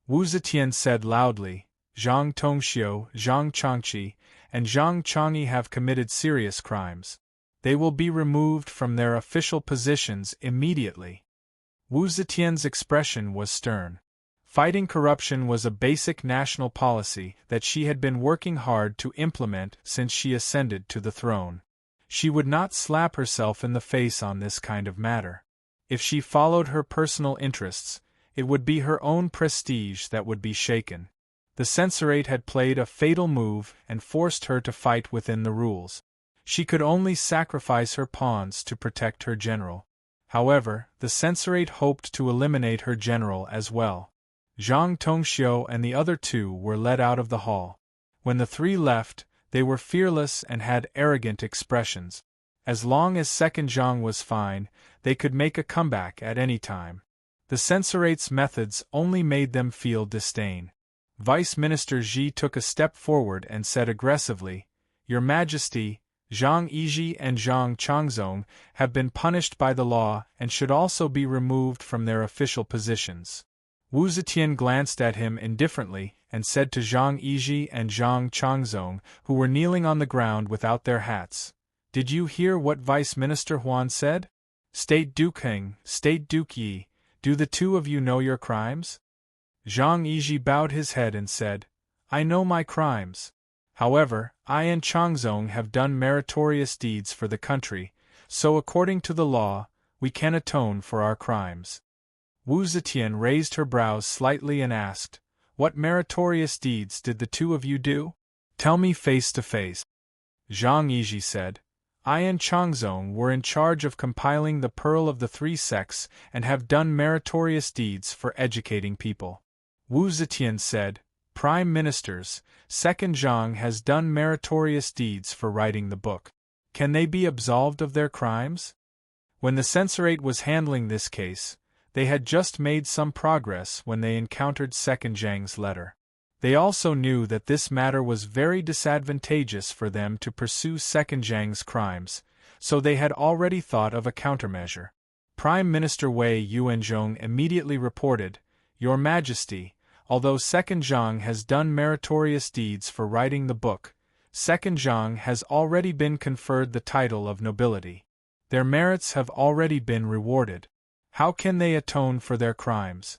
[SPEAKER 1] Wu Zetian said loudly, Zhang Tongxiu, Zhang Changqi, and Zhang Changyi have committed serious crimes. They will be removed from their official positions immediately. Wu Zetian's expression was stern. Fighting corruption was a basic national policy that she had been working hard to implement since she ascended to the throne. She would not slap herself in the face on this kind of matter. If she followed her personal interests, it would be her own prestige that would be shaken. The censorate had played a fatal move and forced her to fight within the rules. She could only sacrifice her pawns to protect her general. However, the censorate hoped to eliminate her general as well. Zhang Tongxiu and the other 2 were led out of the hall. When the 3 left, they were fearless and had arrogant expressions. As long as second Zhang was fine, they could make a comeback at any time. The censorate's methods only made them feel disdain. Vice Minister Ji took a step forward and said aggressively, "Your Majesty, Zhang Yizhi and Zhang Changzong have been punished by the law and should also be removed from their official positions." Wu Zetian glanced at him indifferently and said to Zhang Yizhi and Zhang Changzong, who were kneeling on the ground without their hats, "Did you hear what Vice Minister Huan said? State Duke Heng, State Duke Yi, do the two of you know your crimes?" Zhang Yizhi bowed his head and said, "I know my crimes. However, I and Changzong have done meritorious deeds for the country, so according to the law, we can atone for our crimes." Wu Zetian raised her brows slightly and asked, "What meritorious deeds did the two of you do? Tell me face to face." Zhang Yizhi said, "I and Changzong were in charge of compiling the Pearl of the Three Sects and have done meritorious deeds for educating people." Wu Zetian said, "Prime Ministers, second Zhang has done meritorious deeds for writing the book. Can they be absolved of their crimes?" When the censorate was handling this case, they had just made some progress when they encountered second Zhang's letter. They also knew that this matter was very disadvantageous for them to pursue second Zhang's crimes, so they had already thought of a countermeasure. Prime Minister Wei Yuanzhong immediately reported, "Your Majesty, although second Zhang has done meritorious deeds for writing the book, second Zhang has already been conferred the title of nobility. Their merits have already been rewarded. How can they atone for their crimes?"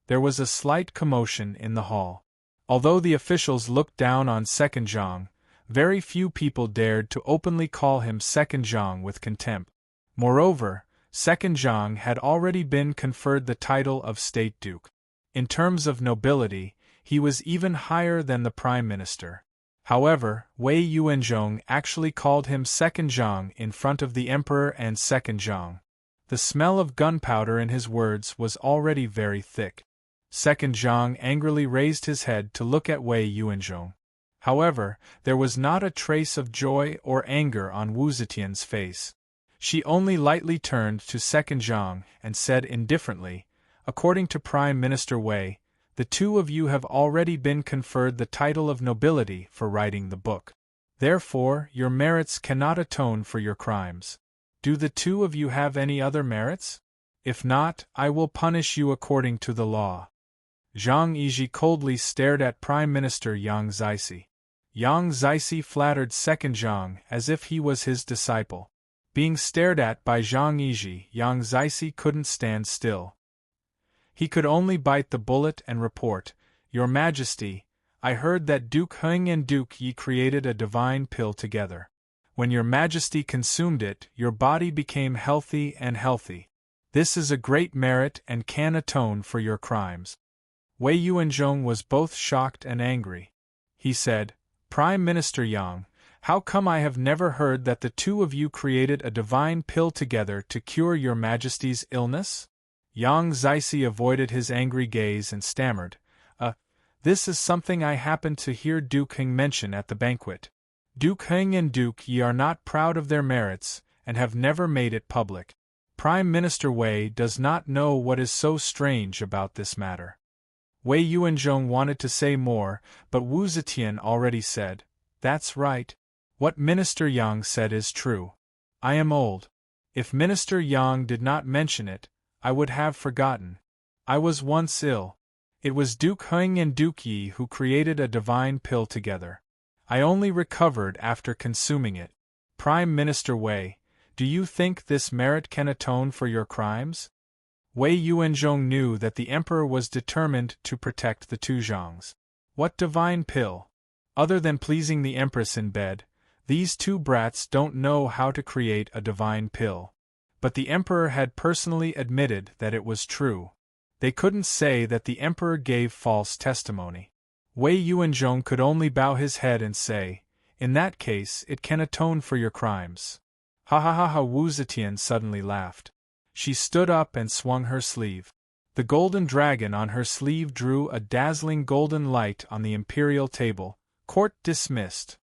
[SPEAKER 1] There was a slight commotion in the hall. Although the officials looked down on second Zhang, very few people dared to openly call him second Zhang with contempt. Moreover, second Zhang had already been conferred the title of State Duke. In terms of nobility, he was even higher than the Prime Minister. However, Wei Yuanzhong actually called him second Zhang in front of the Emperor and second Zhang. The smell of gunpowder in his words was already very thick. Second Zhang angrily raised his head to look at Wei Yuanzhong. However, there was not a trace of joy or anger on Wu Zetian's face. She only lightly turned to second Zhang and said indifferently, "According to Prime Minister Wei, the two of you have already been conferred the title of nobility for writing the book. Therefore, your merits cannot atone for your crimes. Do the two of you have any other merits? If not, I will punish you according to the law." Zhang Yizhi coldly stared at Prime Minister Yang Zixi. Yang Zixi flattered second Zhang as if he was his disciple. Being stared at by Zhang Yizhi, Yang Zixi couldn't stand still. He could only bite the bullet and report, "Your Majesty, I heard that Duke Heng and Duke Yi created a divine pill together. When your Majesty consumed it, your body became healthy and healthy. This is a great merit and can atone for your crimes." Wei Yuanzhong was both shocked and angry. He said, "Prime Minister Yang, how come I have never heard that the two of you created a divine pill together to cure your Majesty's illness?" Yang Zixi avoided his angry gaze and stammered, This is something I happened to hear Duke Heng mention at the banquet. Duke Heng and Duke Yi are not proud of their merits, and have never made it public. Prime Minister Wei does not know what is so strange about this matter." Wei Yuanzhong wanted to say more, but Wu Zetian already said, "That's right. What Minister Yang said is true. I am old. If Minister Yang did not mention it, I would have forgotten. I was once ill. It was Duke Heng and Duke Yi who created a divine pill together. I only recovered after consuming it. Prime Minister Wei, do you think this merit can atone for your crimes?" Wei Yuanzhong knew that the Emperor was determined to protect the two Zhangs. What divine pill? Other than pleasing the Empress in bed, these two brats don't know how to create a divine pill. But the Emperor had personally admitted that it was true. They couldn't say that the Emperor gave false testimony. Wei Yuanzhong could only bow his head and say, "In that case, it can atone for your crimes." Ha ha ha ha! Wu Zetian suddenly laughed. She stood up and swung her sleeve. The golden dragon on her sleeve drew a dazzling golden light on the imperial table. Court dismissed.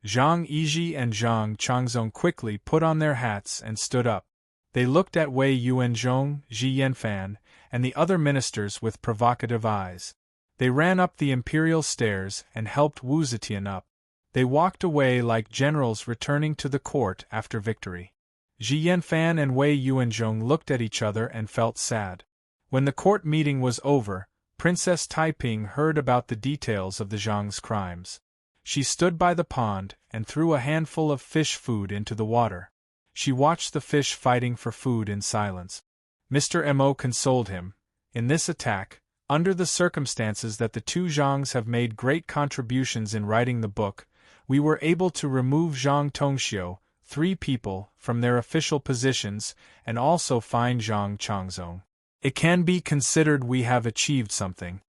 [SPEAKER 1] Zhang Yizhi and Zhang Changzong quickly put on their hats and stood up. They looked at Wei Yuanzhong, Ji Yanfan, and the other ministers with provocative eyes. They ran up the imperial stairs and helped Wu Zetian up. They walked away like generals returning to the court after victory. Ji Yanfan and Wei Yuanzhong looked at each other and felt sad. When the court meeting was over, Princess Taiping heard about the details of the Zhang's crimes. She stood by the pond and threw a handful of fish food into the water. She watched the fish fighting for food in silence. Mr. Mo consoled him. In this attack, under the circumstances that the two Zhangs have made great contributions in writing the book, we were able to remove Zhang Tongxiu, 3 people, from their official positions, and also find Zhang Changzong. It can be considered we have achieved something.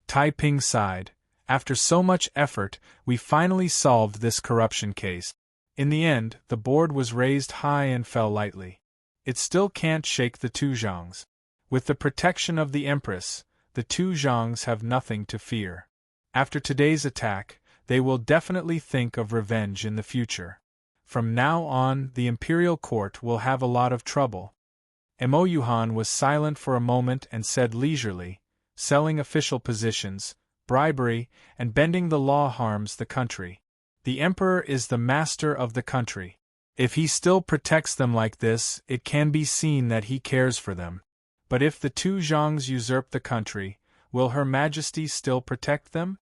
[SPEAKER 1] Taiping sighed. After so much effort, we finally solved this corruption case. In the end, the board was raised high and fell lightly. It still can't shake the two Zhangs. With the protection of the Empress, the two Zhangs have nothing to fear. After today's attack, they will definitely think of revenge in the future. From now on, the imperial court will have a lot of trouble. Mo Yuhan was silent for a moment and said leisurely, selling official positions, bribery, and bending the law harms the country. The emperor is the master of the country. If he still protects them like this, it can be seen that he cares for them. But if the two Zhangs usurp the country, will Her Majesty still protect them?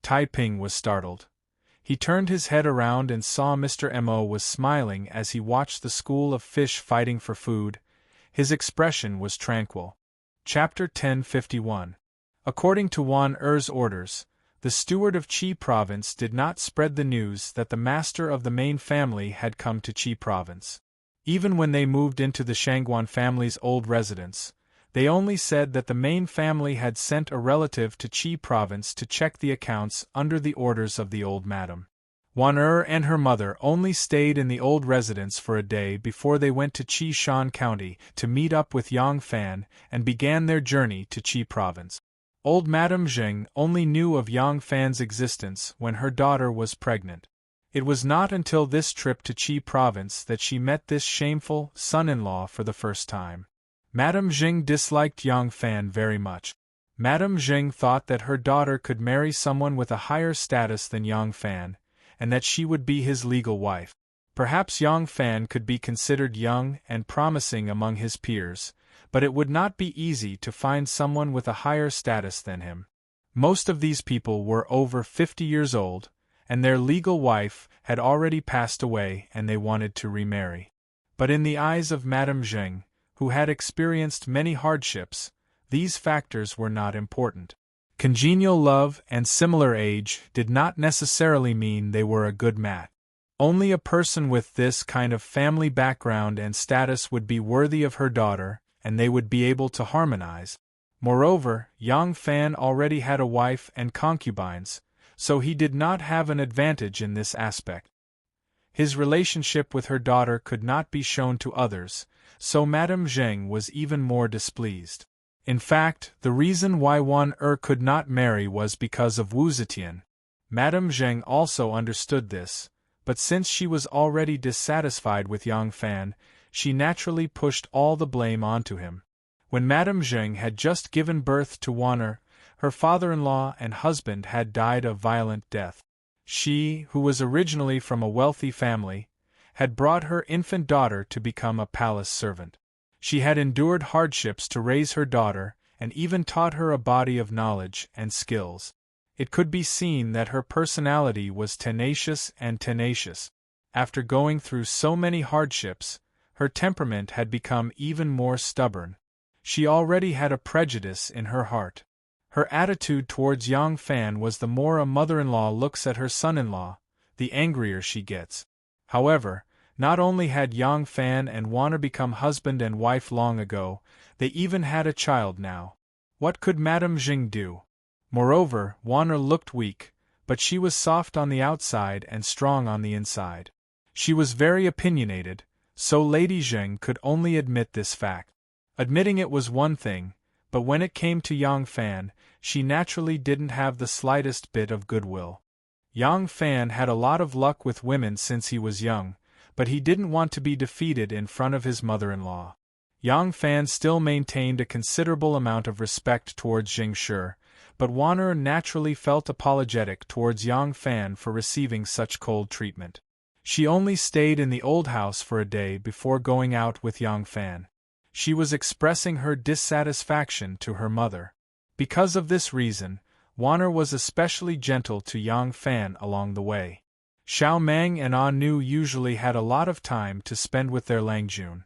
[SPEAKER 1] Taiping was startled. He turned his head around and saw Mr. Mo was smiling as he watched the school of fish fighting for food. His expression was tranquil. Chapter 1051. According to Wan Er's orders, the steward of Qi province did not spread the news that the master of the main family had come to Qi province. Even when they moved into the Shangguan family's old residence, they only said that the main family had sent a relative to Qi province to check the accounts under the orders of the old madam. Wan Er and her mother only stayed in the old residence for a day before they went to Qi Shan County to meet up with Yang Fan and began their journey to Qi province. Old Madame Zheng only knew of Yang Fan's existence when her daughter was pregnant. It was not until this trip to Qi province that she met this shameful son-in-law for the first time. Madame Zheng disliked Yang Fan very much. Madame Zheng thought that her daughter could marry someone with a higher status than Yang Fan, and that she would be his legal wife. Perhaps Yang Fan could be considered young and promising among his peers, but it would not be easy to find someone with a higher status than him. Most of these people were over 50 years old, and their legal wife had already passed away and they wanted to remarry. But in the eyes of Madame Zheng, who had experienced many hardships, these factors were not important. Congenial love and similar age did not necessarily mean they were a good match. Only a person with this kind of family background and status would be worthy of her daughter, and they would be able to harmonize. Moreover, Yang Fan already had a wife and concubines, so he did not have an advantage in this aspect. His relationship with her daughter could not be shown to others, so Madame Zheng was even more displeased. In fact, the reason why Wan Er could not marry was because of Wu Zetian. Madame Zheng also understood this, but since she was already dissatisfied with Yang Fan, she naturally pushed all the blame onto him. When Madame Zheng had just given birth to Wan Er, her father-in-law and husband had died a violent death. She, who was originally from a wealthy family, had brought her infant daughter to become a palace servant. She had endured hardships to raise her daughter, and even taught her a body of knowledge and skills. It could be seen that her personality was tenacious and tenacious. After going through so many hardships, her temperament had become even more stubborn. She already had a prejudice in her heart. Her attitude towards Yang Fan was the more a mother-in-law looks at her son-in-law, the angrier she gets. However, not only had Yang Fan and Wan Er become husband and wife long ago, they even had a child now. What could Madame Zheng do? Moreover, Wan Er looked weak, but she was soft on the outside and strong on the inside. She was very opinionated, so Lady Zheng could only admit this fact. Admitting it was one thing, but when it came to Yang Fan, she naturally didn't have the slightest bit of goodwill. Yang Fan had a lot of luck with women since he was young, but he didn't want to be defeated in front of his mother-in-law. Yang Fan still maintained a considerable amount of respect towards Jing Shi, but Wan'er naturally felt apologetic towards Yang Fan for receiving such cold treatment. She only stayed in the old house for a day before going out with Yang Fan. She was expressing her dissatisfaction to her mother. Because of this reason, Wan'er was especially gentle to Yang Fan along the way. Xiao Meng and Ah Nu usually had a lot of time to spend with their Langjun.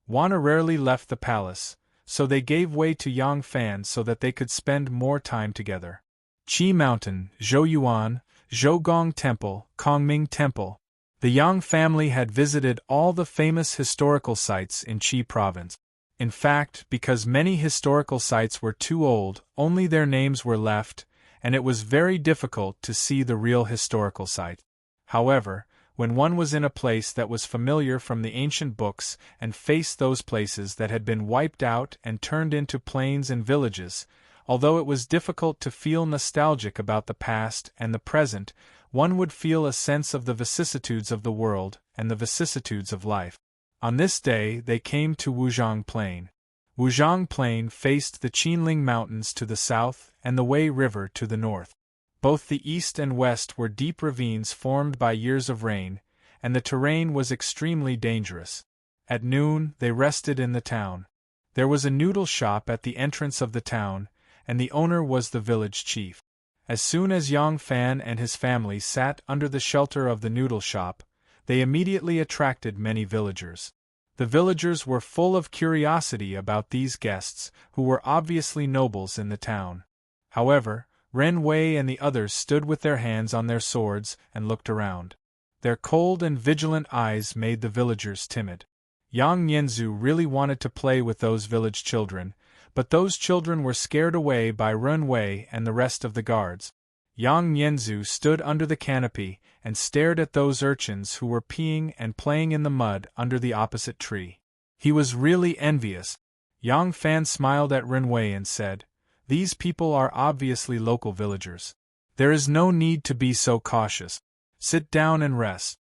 [SPEAKER 1] Wan'er rarely left the palace, so they gave way to Yang Fan so that they could spend more time together. Qi Mountain, Zhouyuan, Zhougong Temple, Kongming Temple. The Yang family had visited all the famous historical sites in Qi province. In fact, because many historical sites were too old, only their names were left, and it was very difficult to see the real historical site. However, when one was in a place that was familiar from the ancient books and faced those places that had been wiped out and turned into plains and villages, although it was difficult to feel nostalgic about the past and the present, one would feel a sense of the vicissitudes of the world and the vicissitudes of life. On this day they came to Wuzhang Plain. Wuzhang Plain faced the Qinling Mountains to the south and the Wei River to the north. Both the east and west were deep ravines formed by years of rain, and the terrain was extremely dangerous. At noon they rested in the town. There was a noodle shop at the entrance of the town, and the owner was the village chief. As soon as Yang Fan and his family sat under the shelter of the noodle shop, they immediately attracted many villagers. The villagers were full of curiosity about these guests, who were obviously nobles in the town. However, Ren Wei and the others stood with their hands on their swords and looked around. Their cold and vigilant eyes made the villagers timid. Yang Nianzu really wanted to play with those village children, but those children were scared away by Ren Wei and the rest of the guards. Yang Nianzu stood under the canopy and stared at those urchins who were peeing and playing in the mud under the opposite tree. He was really envious. Yang Fan smiled at Ren Wei and said, "These people are obviously local villagers. There is no need to be so cautious. Sit down and rest."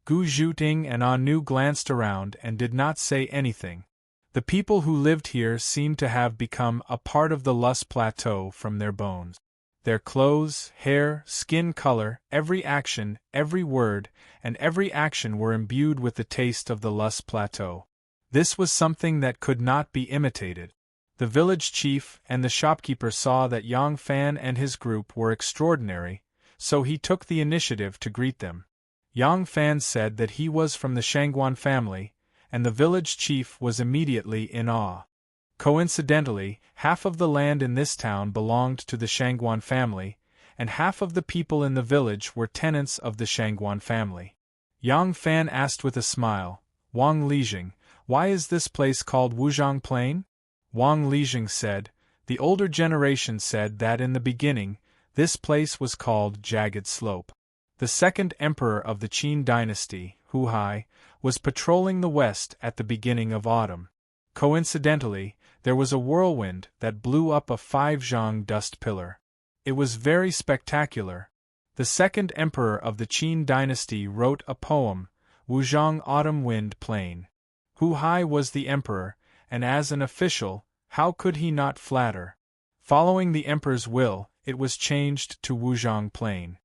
[SPEAKER 1] Gu Zhuting and Ah Nu glanced around and did not say anything. The people who lived here seemed to have become a part of the Lus Plateau from their bones. Their clothes, hair, skin color, every action, every word, and every action were imbued with the taste of the Lus Plateau. This was something that could not be imitated. The village chief and the shopkeeper saw that Yang Fan and his group were extraordinary, so he took the initiative to greet them. Yang Fan said that he was from the Shangguan family, and the village chief was immediately in awe. Coincidentally, half of the land in this town belonged to the Shangguan family, and half of the people in the village were tenants of the Shangguan family. Yang Fan asked with a smile, "Wang Lijing, why is this place called Wuzhang Plain?" Wang Lijing said, "The older generation said that in the beginning, this place was called Jagged Slope. The second emperor of the Qin dynasty, Hu Hai, was patrolling the west at the beginning of autumn. Coincidentally, there was a whirlwind that blew up a 5-zhang dust pillar. It was very spectacular. The second emperor of the Qin dynasty wrote a poem, Wuzhang Autumn Wind Plain. Hu Hai was the emperor, and as an official, how could he not flatter? Following the emperor's will, it was changed to Wuzhang Plain."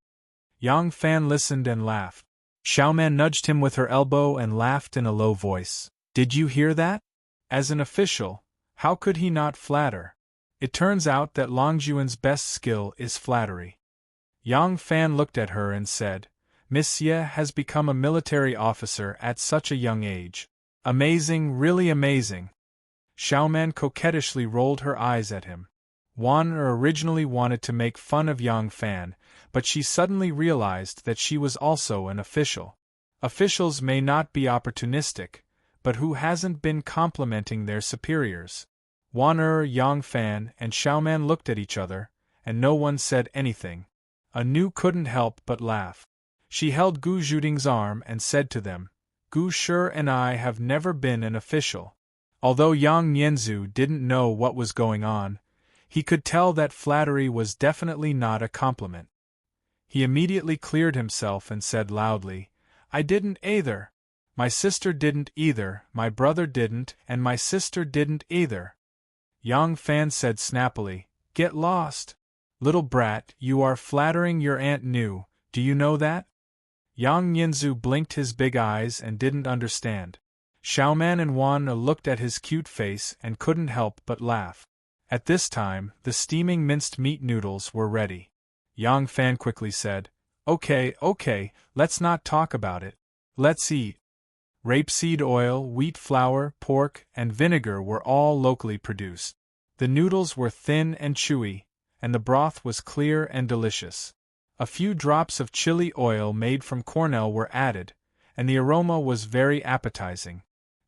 [SPEAKER 1] Yang Fan listened and laughed. Xiaoman nudged him with her elbow and laughed in a low voice. "Did you hear that? As an official, how could he not flatter? It turns out that Longjuan's best skill is flattery." Yang Fan looked at her and said, "Miss Ye has become a military officer at such a young age. Amazing, really amazing." Xiaoman coquettishly rolled her eyes at him. Wan'er originally wanted to make fun of Yang Fan, but she suddenly realized that she was also an official. Officials may not be opportunistic, but who hasn't been complimenting their superiors? Wan'er, Yang Fan, and Xiaoman looked at each other, and no one said anything. Anu couldn't help but laugh. She held Gu Zhuting's arm and said to them, "Gu Shi and I have never been an official." Although Yang Nianzu didn't know what was going on, he could tell that flattery was definitely not a compliment. He immediately cleared himself and said loudly, "I didn't either. My sister didn't either, my brother didn't, and my sister didn't either." Yang Fan said snappily, "Get lost. Little brat, you are flattering your Aunt Nu, do you know that?" Yang Yinzu blinked his big eyes and didn't understand. Xiaoman and Wan looked at his cute face and couldn't help but laugh. At this time, the steaming minced meat noodles were ready. Yang Fan quickly said, Okay, let's not talk about it. Let's eat." Rapeseed oil, wheat flour, pork, and vinegar were all locally produced. The noodles were thin and chewy, and the broth was clear and delicious. A few drops of chili oil made from cornel were added, and the aroma was very appetizing.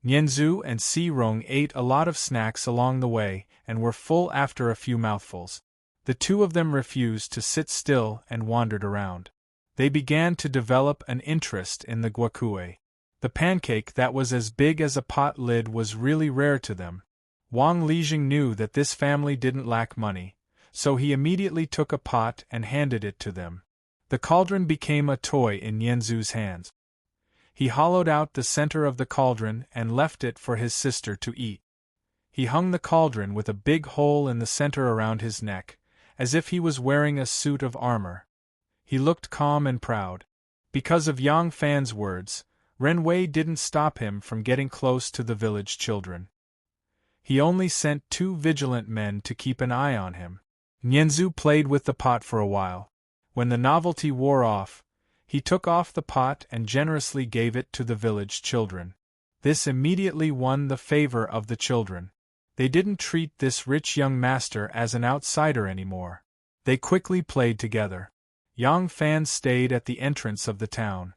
[SPEAKER 1] Nianzhu and Si Rong ate a lot of snacks along the way and were full after a few mouthfuls. The two of them refused to sit still and wandered around. They began to develop an interest in the guacue. The pancake that was as big as a pot lid was really rare to them. Wang Lijing knew that this family didn't lack money, so he immediately took a pot and handed it to them. The cauldron became a toy in Nianzhu's hands. He hollowed out the center of the cauldron and left it for his sister to eat. He hung the cauldron with a big hole in the center around his neck, as if he was wearing a suit of armor. He looked calm and proud. Because of Yang Fan's words, Ren Wei didn't stop him from getting close to the village children. He only sent 2 vigilant men to keep an eye on him. Nianzhu played with the pot for a while. When the novelty wore off, he took off the pot and generously gave it to the village children. This immediately won the favor of the children. They didn't treat this rich young master as an outsider anymore. They quickly played together. Yang Fan stayed at the entrance of the town.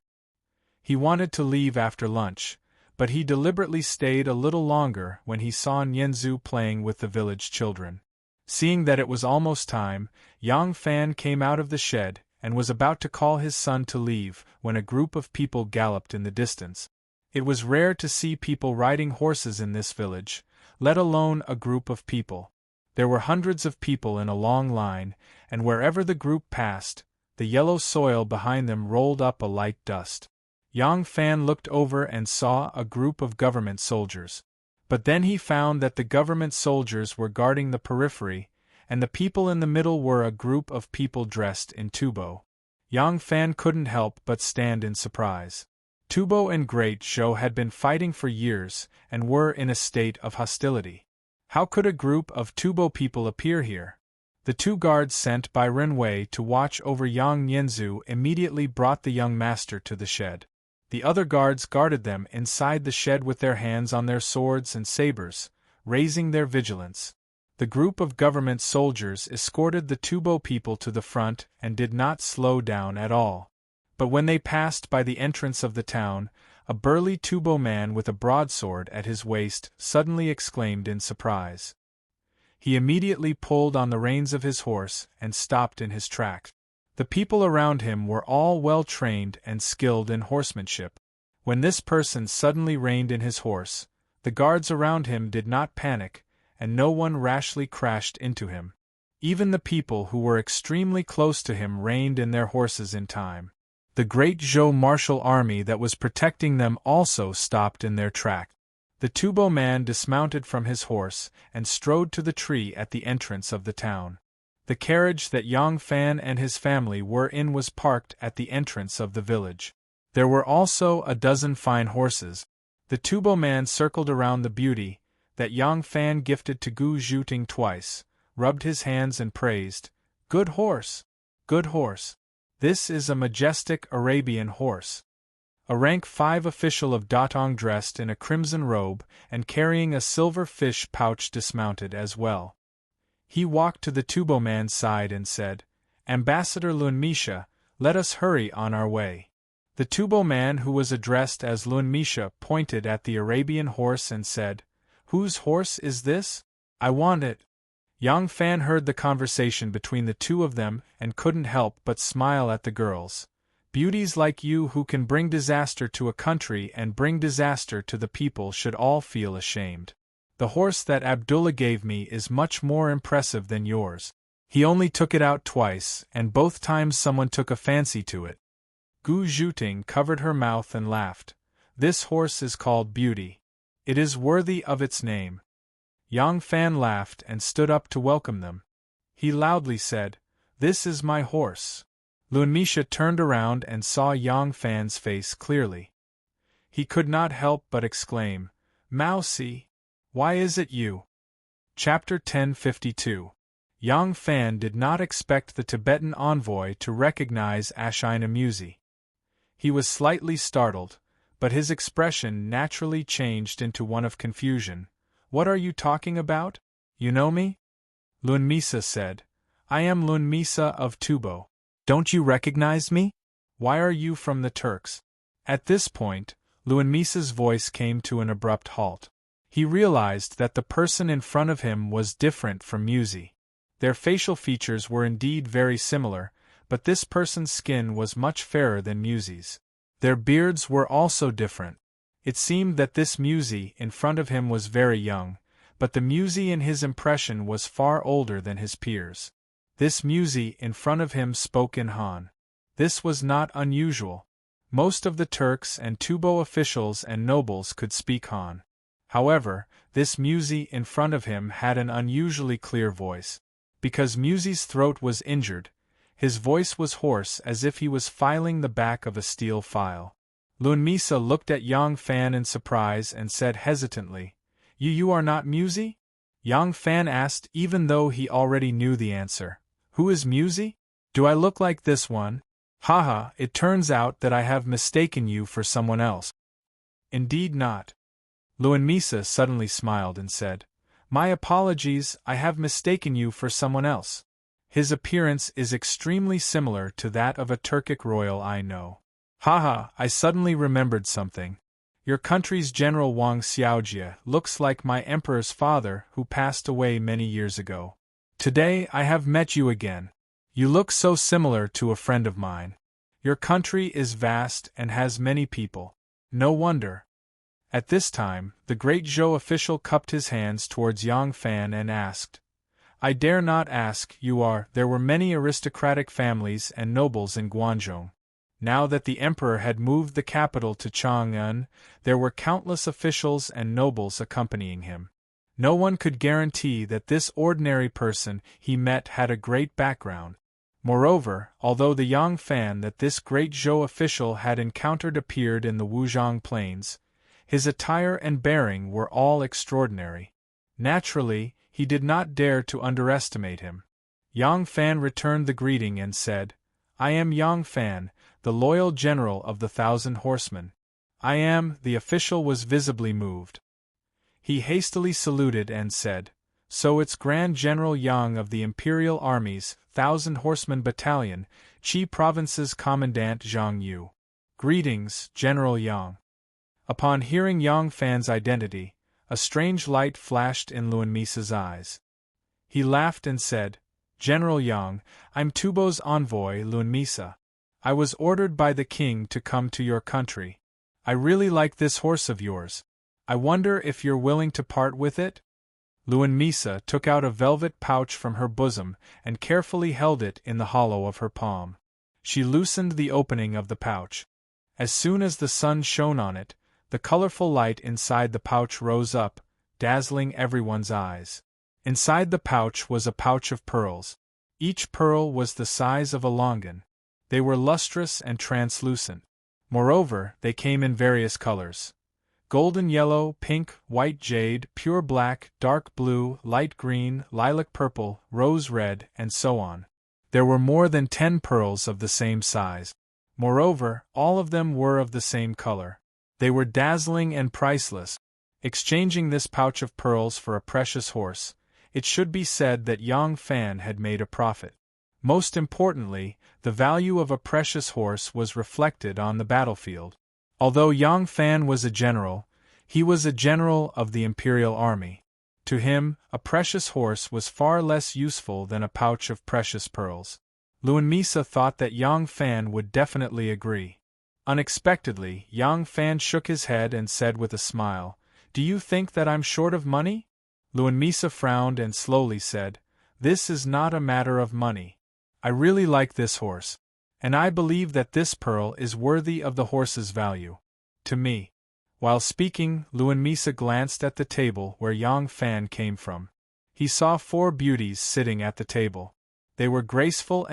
[SPEAKER 1] He wanted to leave after lunch, but he deliberately stayed a little longer when he saw Nianzhu playing with the village children. Seeing that it was almost time, Yang Fan came out of the shed and was about to call his son to leave when a group of people galloped in the distance. It was rare to see people riding horses in this village, let alone a group of people. There were hundreds of people in a long line, and wherever the group passed, the yellow soil behind them rolled up a light dust. Yang Fan looked over and saw a group of government soldiers. But then he found that the government soldiers were guarding the periphery, and the people in the middle were a group of people dressed in tubo. Yang Fan couldn't help but stand in surprise. Tubo and Great Zhou had been fighting for years and were in a state of hostility. How could a group of tubo people appear here? The 2 guards sent by Ren Wei to watch over Yang Nianzhu immediately brought the young master to the shed. The other guards guarded them inside the shed with their hands on their swords and sabers, raising their vigilance. The group of government soldiers escorted the tubo people to the front and did not slow down at all. But when they passed by the entrance of the town, a burly tubo man with a broadsword at his waist suddenly exclaimed in surprise. He immediately pulled on the reins of his horse and stopped in his tracks. The people around him were all well trained and skilled in horsemanship. When this person suddenly reined in his horse, the guards around him did not panic, and no one rashly crashed into him. Even the people who were extremely close to him reined in their horses in time. The great Zhou martial army that was protecting them also stopped in their track. The tubo man dismounted from his horse and strode to the tree at the entrance of the town. The carriage that Yang Fan and his family were in was parked at the entrance of the village. There were also a dozen fine horses. The tubo man circled around the beauty that Yang Fan gifted to Gu Zhuting twice, rubbed his hands and praised, "Good horse! Good horse! This is a majestic Arabian horse." A rank 5 official of Datong dressed in a crimson robe and carrying a silver fish pouch dismounted as well. He walked to the tubo man's side and said, "Ambassador Lunmisha, let us hurry on our way." The tubo man who was addressed as Lunmisha pointed at the Arabian horse and said, "Whose horse is this? I want it." Yang Fan heard the conversation between the two of them and couldn't help but smile at the girls. Beauties like you who can bring disaster to a country and bring disaster to the people should all feel ashamed. The horse that Abdullah gave me is much more impressive than yours. He only took it out twice, and both times someone took a fancy to it. Gu Zhuting covered her mouth and laughed. This horse is called Beauty. It is worthy of its name. Yang Fan laughed and stood up to welcome them. He loudly said, "This is my horse." Lunmisha turned around and saw Yang Fan's face clearly. He could not help but exclaim, "Mousie! Why is it you?" Chapter 1052. Yang Fan did not expect the Tibetan envoy to recognize Ashinamusi. He was slightly startled, but his expression naturally changed into one of confusion. "What are you talking about? You know me?" Lunmisa said, "I am Lunmisa of Tubo. Don't you recognize me? Why are you from the Turks?" At this point, Lunmisa's voice came to an abrupt halt. He realized that the person in front of him was different from Musi. Their facial features were indeed very similar, but this person's skin was much fairer than Musi's. Their beards were also different. It seemed that this Musi in front of him was very young, but the Musi in his impression was far older than his peers. This Musi in front of him spoke in Han. This was not unusual. Most of the Turks and Tubo officials and nobles could speak Han. However, this Musi in front of him had an unusually clear voice. Because Musi's throat was injured, his voice was hoarse as if he was filing the back of a steel file. Lunmisa looked at Yang Fan in surprise and said hesitantly, You are not Musi?" Yang Fan asked even though he already knew the answer. "Who is Musi? Do I look like this one? Haha, it turns out that I have mistaken you for someone else." "Indeed not." Lunmisa suddenly smiled and said, "My apologies, I have mistaken you for someone else. His appearance is extremely similar to that of a Turkic royal I know. Haha, I suddenly remembered something. Your country's General Wang Xiaojie looks like my emperor's father who passed away many years ago. Today I have met you again. You look so similar to a friend of mine. Your country is vast and has many people. No wonder." At this time, the great Zhou official cupped his hands towards Yang Fan and asked, "I dare not ask, there were many aristocratic families and nobles in Guangzhou. Now that the emperor had moved the capital to Chang'an, there were countless officials and nobles accompanying him. No one could guarantee that this ordinary person he met had a great background. Moreover, although the Yang Fan that this great Zhou official had encountered appeared in the Wuzhong plains, his attire and bearing were all extraordinary. Naturally, he did not dare to underestimate him. Yang Fan returned the greeting and said, "I am Yang Fan, the loyal general of the 1,000 horsemen. The official was visibly moved. He hastily saluted and said, "So it's Grand General Yang of the Imperial Army's 1,000 Horsemen Battalion, Qi Province's Commandant Zhang Yu. Greetings, General Yang." Upon hearing Yang Fan's identity, a strange light flashed in Lunmisa's eyes. He laughed and said, "General Yang, I'm Tubo's envoy Lunmisa. I was ordered by the king to come to your country. I really like this horse of yours. I wonder if you're willing to part with it?" Lunmisa took out a velvet pouch from her bosom and carefully held it in the hollow of her palm. She loosened the opening of the pouch. As soon as the sun shone on it, the colorful light inside the pouch rose up, dazzling everyone's eyes. Inside the pouch was a pouch of pearls. Each pearl was the size of a longan. They were lustrous and translucent. Moreover, they came in various colors: golden yellow, pink, white jade, pure black, dark blue, light green, lilac purple, rose red, and so on. There were more than 10 pearls of the same size. Moreover, all of them were of the same color. They were dazzling and priceless. Exchanging this pouch of pearls for a precious horse, it should be said that Yang Fan had made a profit. Most importantly, the value of a precious horse was reflected on the battlefield. Although Yang Fan was a general, he was a general of the Imperial Army. To him, a precious horse was far less useful than a pouch of precious pearls. Lunmisa thought that Yang Fan would definitely agree. Unexpectedly, Yang Fan shook his head and said with a smile, "Do you think that I'm short of money?" Lunmisa frowned and slowly said, This is not a matter of money. I really like this horse. And I believe that this pearl is worthy of the horse's value. To me. While speaking, Luan Misa glanced at the table where Yang Fan came from. He saw 4 beauties sitting at the table. They were graceful,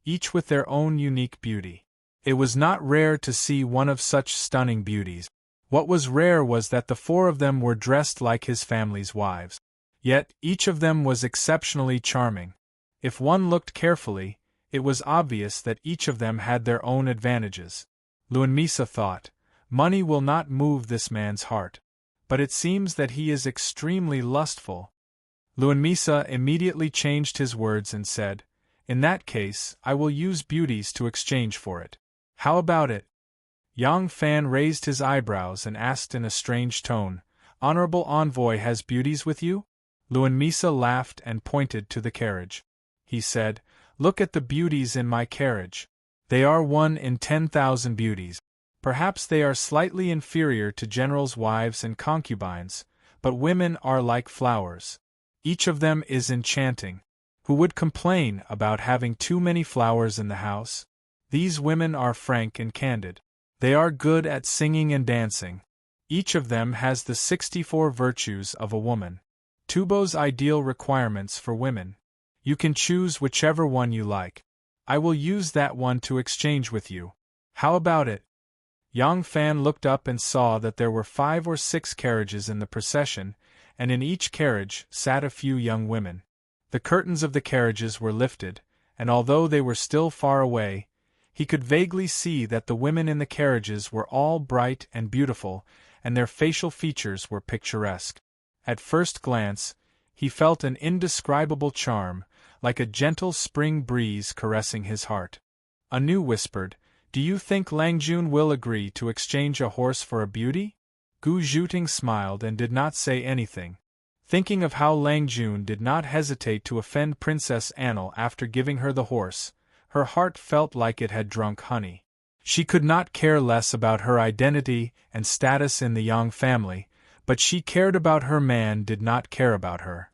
[SPEAKER 1] each with their own unique beauty. It was not rare to see one of such stunning beauties. What was rare was that the 4 of them were dressed like his family's wives. Yet, each of them was exceptionally charming. If one looked carefully, it was obvious that each of them had their own advantages. Luan Misa thought, money will not move this man's heart. But it seems that he is extremely lustful. Luan Misa immediately changed his words and said, in that case, I will use beauties to exchange for it. How about it? Yang Fan raised his eyebrows and asked in a strange tone, Honorable Envoy has beauties with you? Luan Misa laughed and pointed to the carriage. He said, Look at the beauties in my carriage. They are 1 in 10,000 beauties. Perhaps they are slightly inferior to generals' wives and concubines, but women are like flowers. Each of them is enchanting. Who would complain about having too many flowers in the house? These women are frank and candid. They are good at singing and dancing. Each of them has the 64 virtues of a woman. Tubo's ideal requirements for women. You can choose whichever one you like. I will use that one to exchange with you. How about it? Yang Fan looked up and saw that there were 5 or 6 carriages in the procession, and in each carriage sat a few young women. The curtains of the carriages were lifted, and although they were still far away, he could vaguely see that the women in the carriages were all bright and beautiful, and their facial features were picturesque. At first glance, he felt an indescribable charm, like a gentle spring breeze caressing his heart. Anu whispered, Do you think Langjun will agree to exchange a horse for a beauty? Gu Zhuting smiled and did not say anything. Thinking of how Langjun did not hesitate to offend Princess Annel after giving her the horse, her heart felt like it had drunk honey. She could not care less about her identity and status in the Yang family, but she cared about her man did not care about her.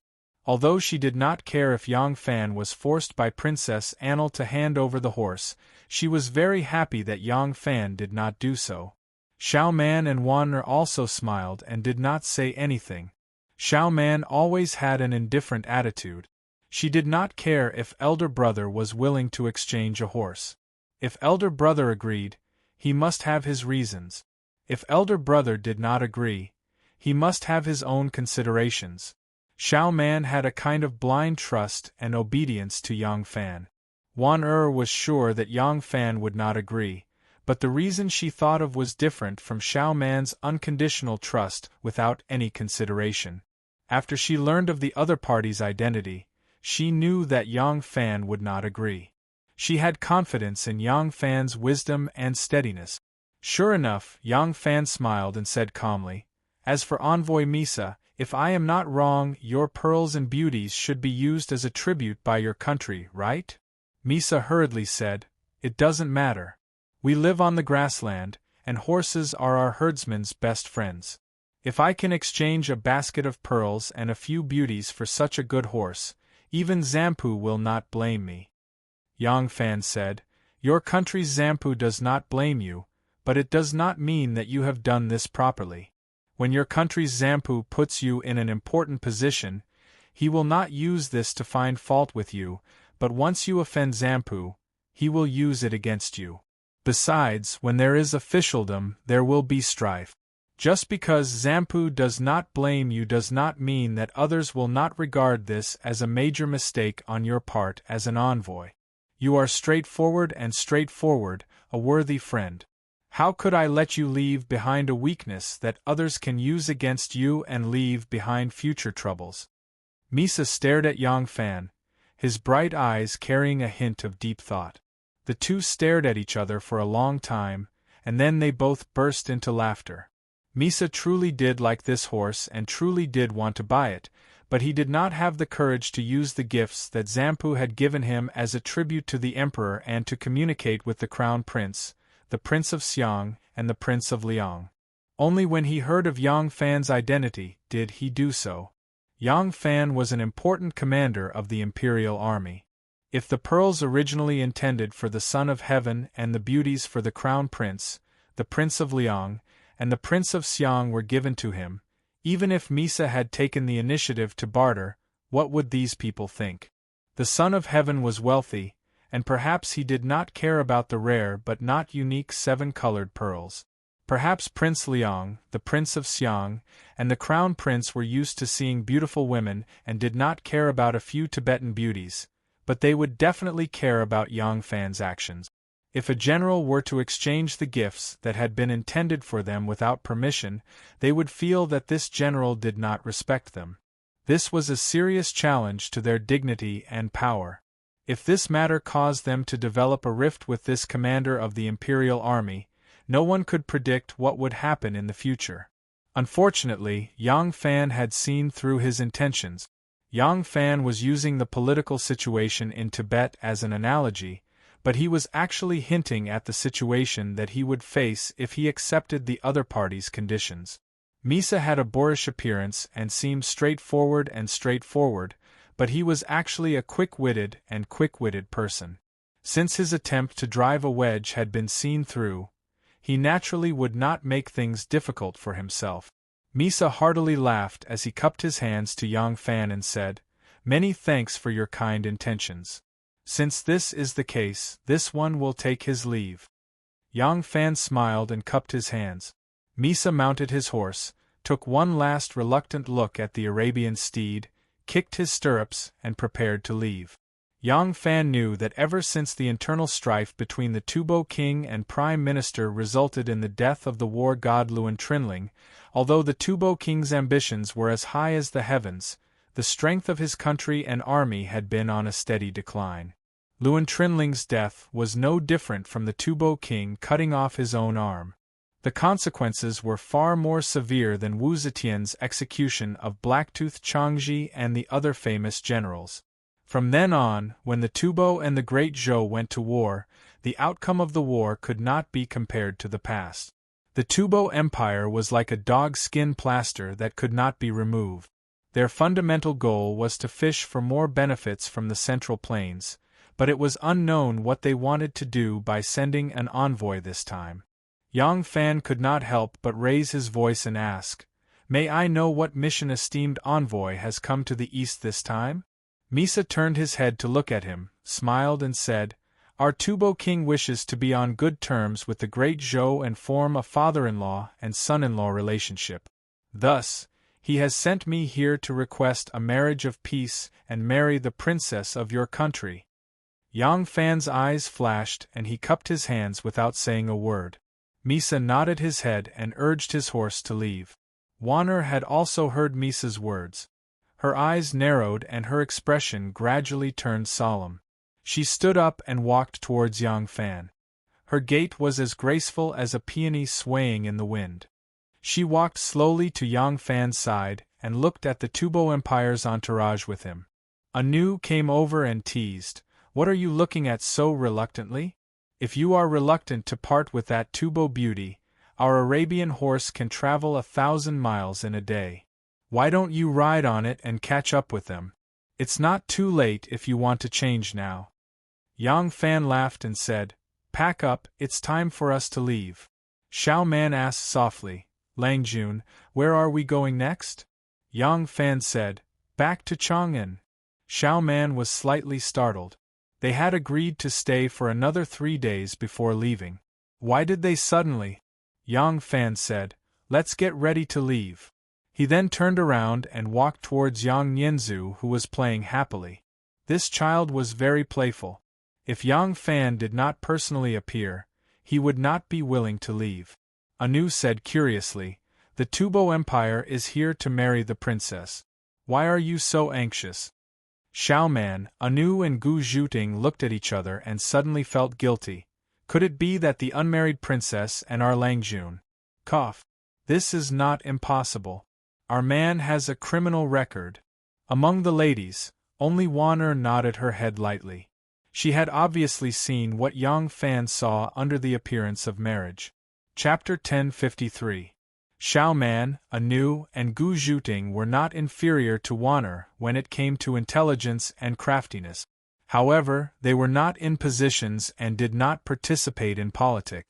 [SPEAKER 1] Although she did not care if Yang Fan was forced by Princess Annel to hand over the horse, she was very happy that Yang Fan did not do so. Xiao Man and Wan Er also smiled and did not say anything. Xiao Man always had an indifferent attitude. She did not care if elder brother was willing to exchange a horse. If elder brother agreed, he must have his reasons. If elder brother did not agree, he must have his own considerations. Xiao Man had a kind of blind trust and obedience to Yang Fan. Wan Er was sure that Yang Fan would not agree, but the reason she thought of was different from Xiao Man's unconditional trust without any consideration. After she learned of the other party's identity, she knew that Yang Fan would not agree. She had confidence in Yang Fan's wisdom and steadiness. Sure enough, Yang Fan smiled and said calmly, As for Envoy Misa, if I am not wrong, your pearls and beauties should be used as a tribute by your country, right? Misa hurriedly said, It doesn't matter. We live on the grassland, and horses are our herdsmen's best friends. If I can exchange a basket of pearls and a few beauties for such a good horse, even Zampu will not blame me. Yang Fan said, Your country's Zampu does not blame you, but it does not mean that you have done this properly. When your country's Zampu puts you in an important position, he will not use this to find fault with you, but once you offend Zampu, he will use it against you. Besides, when there is officialdom, there will be strife. Just because Zampu does not blame you does not mean that others will not regard this as a major mistake on your part as an envoy. You are straightforward, a worthy friend. How could I let you leave behind a weakness that others can use against you and leave behind future troubles? Misa stared at Yang Fan, his bright eyes carrying a hint of deep thought. The two stared at each other for a long time, and then they both burst into laughter. Misa truly did like this horse and truly did want to buy it, but he did not have the courage to use the gifts that Zampu had given him as a tribute to the emperor and to communicate with the crown prince, the Prince of Xiang, and the Prince of Liang. Only when he heard of Yang Fan's identity did he do so. Yang Fan was an important commander of the imperial army. If the pearls originally intended for the Son of Heaven and the beauties for the Crown Prince, the Prince of Liang, and the Prince of Xiang were given to him, even if Misa had taken the initiative to barter, what would these people think? The Son of Heaven was wealthy, and perhaps he did not care about the rare but not unique 7-colored pearls. Perhaps Prince Liang, the Prince of Xiang, and the Crown Prince were used to seeing beautiful women and did not care about a few Tibetan beauties, but they would definitely care about Yang Fan's actions. If a general were to exchange the gifts that had been intended for them without permission, they would feel that this general did not respect them. This was a serious challenge to their dignity and power. If this matter caused them to develop a rift with this commander of the imperial army, no one could predict what would happen in the future. Unfortunately, Yang Fan had seen through his intentions. Yang Fan was using the political situation in Tibet as an analogy, but he was actually hinting at the situation that he would face if he accepted the other party's conditions. Misa had a boorish appearance and seemed straightforward, but he was actually a quick-witted person. Since his attempt to drive a wedge had been seen through, he naturally would not make things difficult for himself. Misa heartily laughed as he cupped his hands to Yang Fan and said, "Many thanks for your kind intentions. Since this is the case, this one will take his leave." Yang Fan smiled and cupped his hands. Misa mounted his horse, took one last reluctant look at the Arabian steed, kicked his stirrups, and prepared to leave. Yang Fan knew that ever since the internal strife between the Tubo king and prime minister resulted in the death of the war god Luan Trinling, although the Tubo king's ambitions were as high as the heavens, the strength of his country and army had been on a steady decline. Luan Trinling's death was no different from the Tubo king cutting off his own arm. The consequences were far more severe than Wu Zetian's execution of Blacktooth Changji and the other famous generals. From then on, when the Tubo and the Great Zhou went to war, the outcome of the war could not be compared to the past. The Tubo Empire was like a dog-skin plaster that could not be removed. Their fundamental goal was to fish for more benefits from the Central Plains, but it was unknown what they wanted to do by sending an envoy this time. Yang Fan could not help but raise his voice and ask, "May I know what mission esteemed envoy has come to the east this time?" Misa turned his head to look at him, smiled and said, "Our Tubo king wishes to be on good terms with the Great Zhou and form a father-in-law and son-in-law relationship. Thus, he has sent me here to request a marriage of peace and marry the princess of your country." Yang Fan's eyes flashed and he cupped his hands without saying a word. Misa nodded his head and urged his horse to leave. Wanner had also heard Misa's words. Her eyes narrowed and her expression gradually turned solemn. She stood up and walked towards Yang Fan. Her gait was as graceful as a peony swaying in the wind. She walked slowly to Yang Fan's side and looked at the Tubo Empire's entourage with him. Anu came over and teased, "What are you looking at so reluctantly? If you are reluctant to part with that Tubo beauty, our Arabian horse can travel 1,000 miles in a day. Why don't you ride on it and catch up with them? It's not too late if you want to change now." Yang Fan laughed and said, "Pack up, it's time for us to leave." Xiao Man asked softly, "Lang Jun, where are we going next?" Yang Fan said, "Back to Chang'an." Xiao Man was slightly startled. They had agreed to stay for another 3 days before leaving. Why did they suddenly? Yang Fan said, "Let's get ready to leave." He then turned around and walked towards Yang Nianzu, who was playing happily. This child was very playful. If Yang Fan did not personally appear, he would not be willing to leave. Anu said curiously, "The Tubo Empire is here to marry the princess. Why are you so anxious?" Xiao Man, Anu and Gu Zhuting looked at each other and suddenly felt guilty. Could it be that the unmarried princess and our Lang Jun? Cough. This is not impossible. Our man has a criminal record. Among the ladies, only Wanner nodded her head lightly. She had obviously seen what Yang Fan saw under the appearance of marriage. Chapter 1053. Xiao Man, Anu, and Gu Zhuting were not inferior to Wan'er when it came to intelligence and craftiness. However, they were not in positions and did not participate in politics.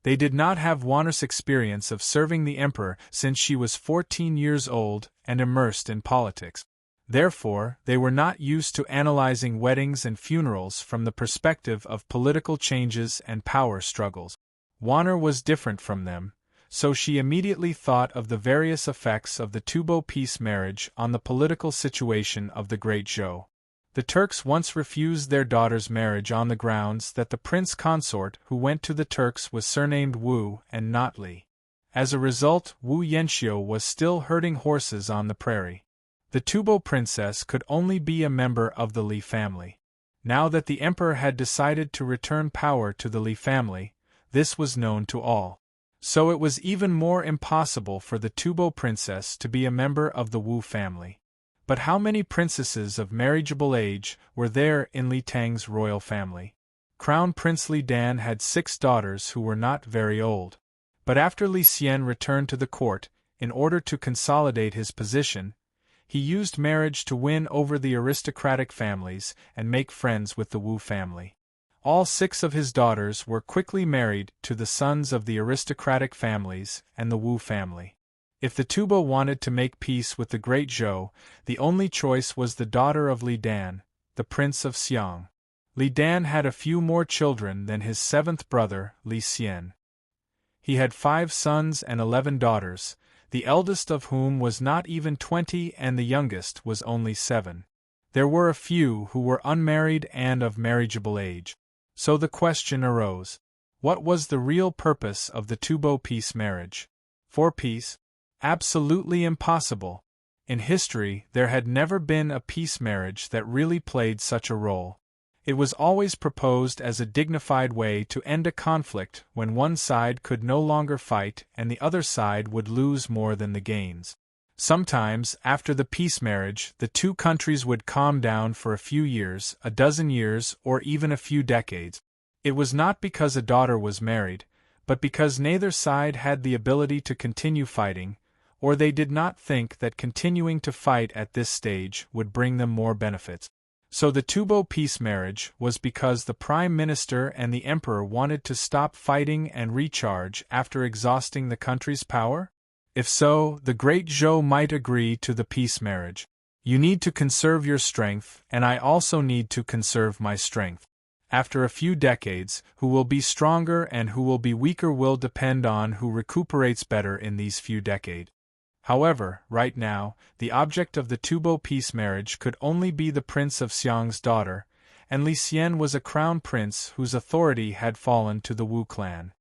[SPEAKER 1] They did not have Wan'er's experience of serving the emperor since she was 14 years old and immersed in politics. Therefore, they were not used to analyzing weddings and funerals from the perspective of political changes and power struggles. Wan'er was different from them, so she immediately thought of the various effects of the Tubo peace marriage on the political situation of the Great Zhou. The Turks once refused their daughter's marriage on the grounds that the prince consort who went to the Turks was surnamed Wu and not Li. As a result, Wu Yanxiu was still herding horses on the prairie. The Tubo princess could only be a member of the Li family. Now that the emperor had decided to return power to the Li family, this was known to all. So it was even more impossible for the Tubo princess to be a member of the Wu family. But how many princesses of marriageable age were there in Li Tang's royal family? Crown Prince Li Dan had 6 daughters who were not very old. But after Li Xian returned to the court, in order to consolidate his position, he used marriage to win over the aristocratic families and make friends with the Wu family. All 6 of his daughters were quickly married to the sons of the aristocratic families and the Wu family. If the Tubo wanted to make peace with the Great Zhou, the only choice was the daughter of Li Dan, the Prince of Xiang. Li Dan had a few more children than his 7th brother, Li Xian. He had 5 sons and 11 daughters, the eldest of whom was not even 20 and the youngest was only 7. There were a few who were unmarried and of marriageable age. So the question arose, what was the real purpose of the Tubo peace marriage? For peace? Absolutely impossible. In history, there had never been a peace marriage that really played such a role. It was always proposed as a dignified way to end a conflict when one side could no longer fight and the other side would lose more than the gains. Sometimes, after the peace marriage, the 2 countries would calm down for a few years, a dozen years, or even a few decades. It was not because a daughter was married, but because neither side had the ability to continue fighting, or they did not think that continuing to fight at this stage would bring them more benefits. So the Tubo peace marriage was because the Prime Minister and the Emperor wanted to stop fighting and recharge after exhausting the country's power? If so, the Great Zhou might agree to the peace marriage. You need to conserve your strength, and I also need to conserve my strength. After a few decades, who will be stronger and who will be weaker will depend on who recuperates better in these few decades. However, right now, the object of the Tubo peace marriage could only be the Prince of Xiang's daughter, and Li Xian was a crown prince whose authority had fallen to the Wu clan.